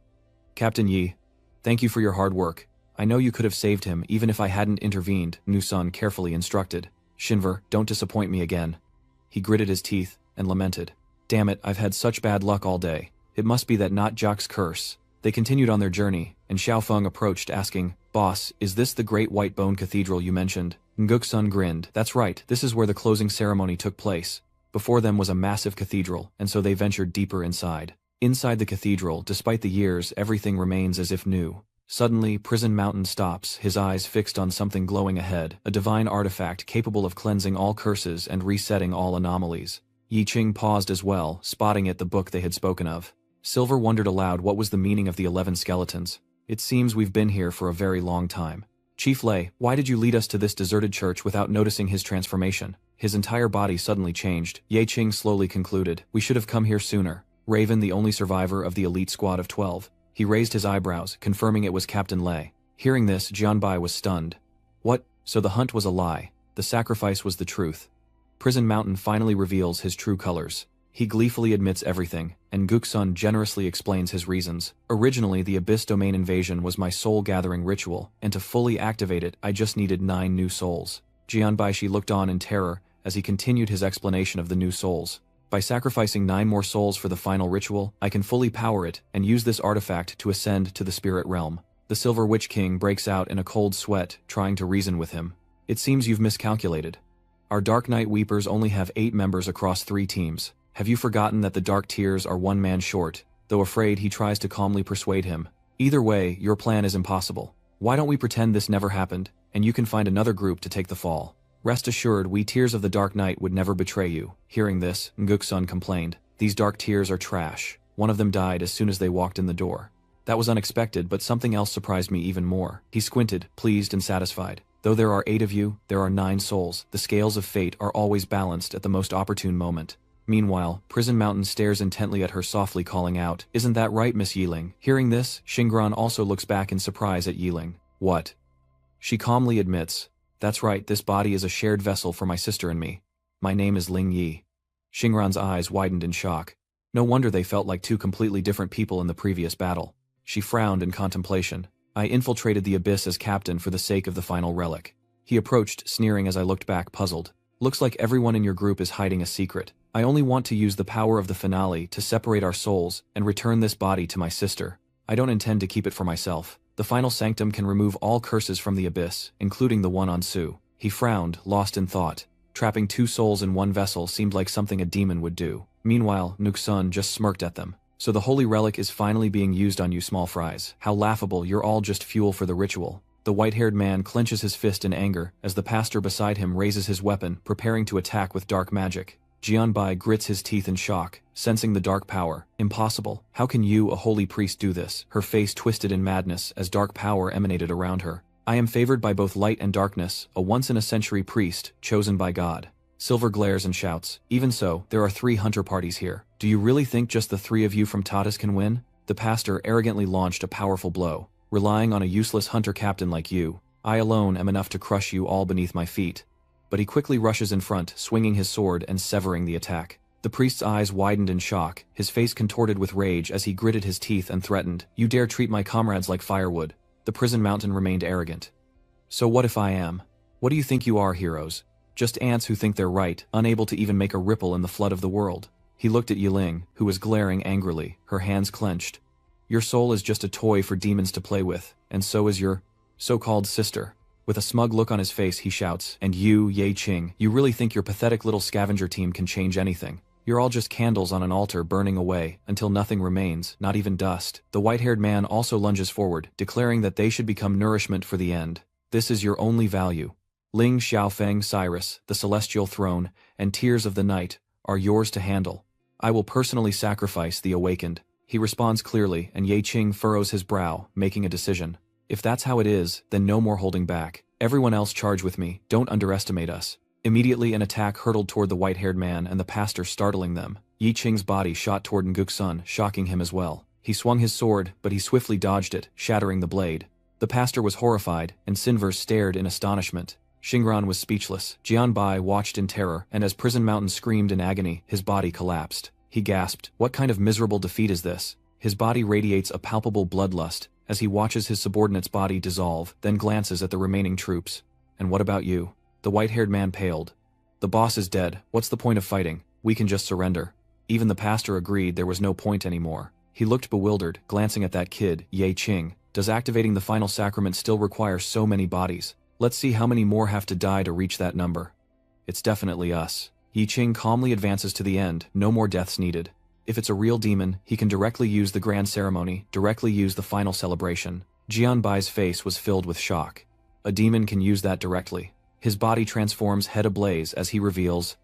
Captain Yi, thank you for your hard work. I know you could have saved him even if I hadn't intervened, Nusun carefully instructed. Shinver, don't disappoint me again. He gritted his teeth and lamented. Damn it, I've had such bad luck all day. It must be that not Jock's curse. They continued on their journey, and Xiao Feng approached asking, Boss, is this the Great White Bone Cathedral you mentioned? Nguksun grinned. That's right, this is where the closing ceremony took place. Before them was a massive cathedral, and so they ventured deeper inside. Inside the cathedral, despite the years, everything remains as if new. Suddenly, Prison Mountain stops, his eyes fixed on something glowing ahead, a divine artifact capable of cleansing all curses and resetting all anomalies. Yi Qing paused as well, spotting it the book they had spoken of. Silver wondered aloud what was the meaning of the 11 skeletons. It seems we've been here for a very long time. Chief Lei, why did you lead us to this deserted church without noticing his transformation? His entire body suddenly changed. Yi Qing slowly concluded. We should have come here sooner. Raven, the only survivor of the elite squad of 12. He raised his eyebrows, confirming it was Captain Lei. Hearing this, Jianbai was stunned. What? So the hunt was a lie. The sacrifice was the truth. Prison Mountain finally reveals his true colors. He gleefully admits everything, and Guksun generously explains his reasons. Originally, the Abyss Domain invasion was my soul-gathering ritual, and to fully activate it, I just needed 9 new souls. Jianbaishi looked on in terror as he continued his explanation of the new souls. By sacrificing 9 more souls for the final ritual, I can fully power it and use this artifact to ascend to the spirit realm. The Silver Witch King breaks out in a cold sweat, trying to reason with him. It seems you've miscalculated. Our Dark Knight Weepers only have 8 members across 3 teams. Have you forgotten that the Dark Tears are 1 man short? Though afraid, he tries to calmly persuade him. Either way, your plan is impossible. Why don't we pretend this never happened, and you can find another group to take the fall? Rest assured, we Tears of the Dark Knight would never betray you. Hearing this, Nguksun complained. These Dark Tears are trash. One of them died as soon as they walked in the door. That was unexpected, but something else surprised me even more. He squinted, pleased and satisfied. Though there are 8 of you, there are 9 souls. The scales of fate are always balanced at the most opportune moment. Meanwhile, Prison Mountain stares intently at her, softly calling out, Isn't that right, Miss Yiling? Hearing this, Xingran also looks back in surprise at Yiling. What? She calmly admits, That's right, this body is a shared vessel for my sister and me. My name is Ling Yi. Xingran's eyes widened in shock. No wonder they felt like 2 completely different people in the previous battle. She frowned in contemplation. I infiltrated the Abyss as captain for the sake of the final relic. He approached, sneering as I looked back, puzzled. Looks like everyone in your group is hiding a secret. I only want to use the power of the finale to separate our souls and return this body to my sister. I don't intend to keep it for myself. The final sanctum can remove all curses from the Abyss, including the one on Su. He frowned, lost in thought. Trapping 2 souls in 1 vessel seemed like something a demon would do. Meanwhile, Nuksun just smirked at them. So the holy relic is finally being used on you small fries. How laughable, you're all just fuel for the ritual. The white-haired man clenches his fist in anger as the pastor beside him raises his weapon, preparing to attack with dark magic. Jianbai grits his teeth in shock, sensing the dark power. Impossible. How can you, a holy priest, do this? Her face twisted in madness as dark power emanated around her. I am favored by both light and darkness, a once-in-a-century priest, chosen by God. Silver glares and shouts, "Even so, there are 3 hunter parties here. Do you really think just the 3 of you from Tatas can win?" The pastor arrogantly launched a powerful blow. "Relying on a useless hunter captain like you, I alone am enough to crush you all beneath my feet." But he quickly rushes in front, swinging his sword and severing the attack. The priest's eyes widened in shock, his face contorted with rage as he gritted his teeth and threatened, "You dare treat my comrades like firewood." The prison mountain remained arrogant. "So what if I am? What do you think you are, heroes? Just ants who think they're right, unable to even make a ripple in the flood of the world." He looked at Yiling, who was glaring angrily, her hands clenched. "Your soul is just a toy for demons to play with, and so is your so-called sister." With a smug look on his face, he shouts, "And you, Ye Qing, you really think your pathetic little scavenger team can change anything? You're all just candles on an altar burning away, until nothing remains, not even dust." The white-haired man also lunges forward, declaring that they should become nourishment for the end. "This is your only value. Ling Xiaofeng Cyrus, the celestial throne, and tears of the night, are yours to handle. I will personally sacrifice the awakened." He responds clearly, and Ye Qing furrows his brow, making a decision. "If that's how it is, then no more holding back. Everyone else charge with me, don't underestimate us." Immediately an attack hurtled toward the white-haired man and the pastor, startling them. Yi Qing's body shot toward Nguksun, shocking him as well. He swung his sword, but he swiftly dodged it, shattering the blade. The pastor was horrified, and Sinver stared in astonishment. Xingran was speechless. Jianbai watched in terror, and as Prison Mountain screamed in agony, his body collapsed. He gasped, "What kind of miserable defeat is this?" His body radiates a palpable bloodlust, as he watches his subordinate's body dissolve, then glances at the remaining troops. "And what about you?" The white-haired man paled. "The boss is dead, what's the point of fighting? We can just surrender." Even the pastor agreed there was no point anymore. He looked bewildered, glancing at that kid, Ye Qing. "Does activating the final sacrament still require so many bodies? Let's see how many more have to die to reach that number." "It's definitely us." Yi Qing calmly advances to the end, no more deaths needed. If it's a real demon, he can directly use the grand ceremony, directly use the final celebration. Jianbai's face was filled with shock. A demon can use that directly. His body transforms head ablaze as he reveals,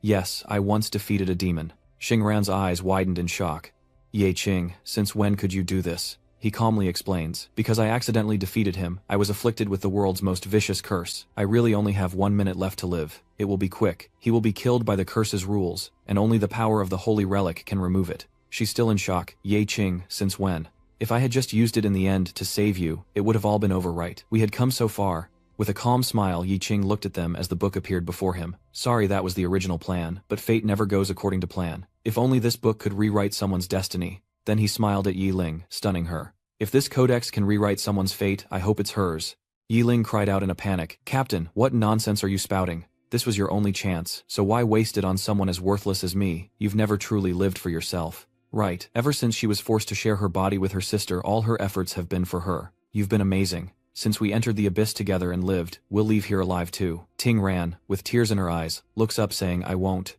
"Yes, I once defeated a demon." Xingran's eyes widened in shock. "Ye Qing, since when could you do this?" He calmly explains, "Because I accidentally defeated him, I was afflicted with the world's most vicious curse. I really only have 1 minute left to live. It will be quick. He will be killed by the curse's rules, and only the power of the holy relic can remove it." She's still in shock. "Ye Qing, since when? If I had just used it in the end to save you, it would have all been over, right? We had come so far." With a calm smile, Yi Qing looked at them as the book appeared before him. "Sorry that was the original plan, but fate never goes according to plan. If only this book could rewrite someone's destiny." Then he smiled at Yi Ling, stunning her. "If this codex can rewrite someone's fate, I hope it's hers." Yi Ling cried out in a panic, "Captain, what nonsense are you spouting? This was your only chance, so why waste it on someone as worthless as me? You've never truly lived for yourself." "Right, ever since she was forced to share her body with her sister, all her efforts have been for her. You've been amazing. Since we entered the abyss together and lived, we'll leave here alive too." Ting Ran, with tears in her eyes, looks up saying, I won't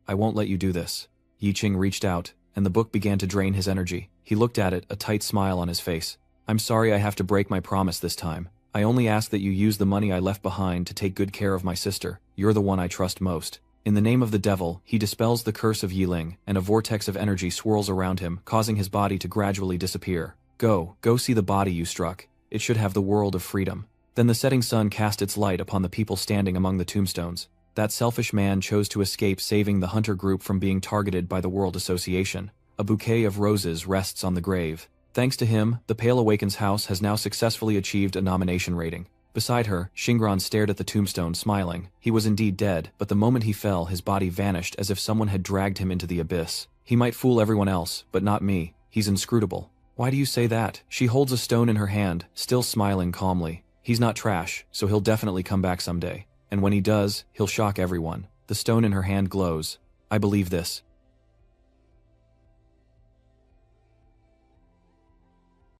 let you do this." Yi Qing reached out, and the book began to drain his energy. He looked at it, a tight smile on his face. "I'm sorry I have to break my promise this time. I only ask that you use the money I left behind to take good care of my sister. You're the one I trust most." In the name of the devil, he dispels the curse of Yiling, and a vortex of energy swirls around him, causing his body to gradually disappear. Go see the body you struck. It should have the world of freedom." Then the setting sun cast its light upon the people standing among the tombstones. That selfish man chose to escape, saving the hunter group from being targeted by the World Association. A bouquet of roses rests on the grave. Thanks to him, the Pale Awaken's house has now successfully achieved a nomination rating. Beside her, Xingran stared at the tombstone, smiling. He was indeed dead, but the moment he fell, his body vanished as if someone had dragged him into the abyss. "He might fool everyone else, but not me. He's inscrutable." "Why do you say that?" She holds a stone in her hand, still smiling calmly. "He's not trash, so he'll definitely come back someday. And when he does, he'll shock everyone." The stone in her hand glows. "I believe this."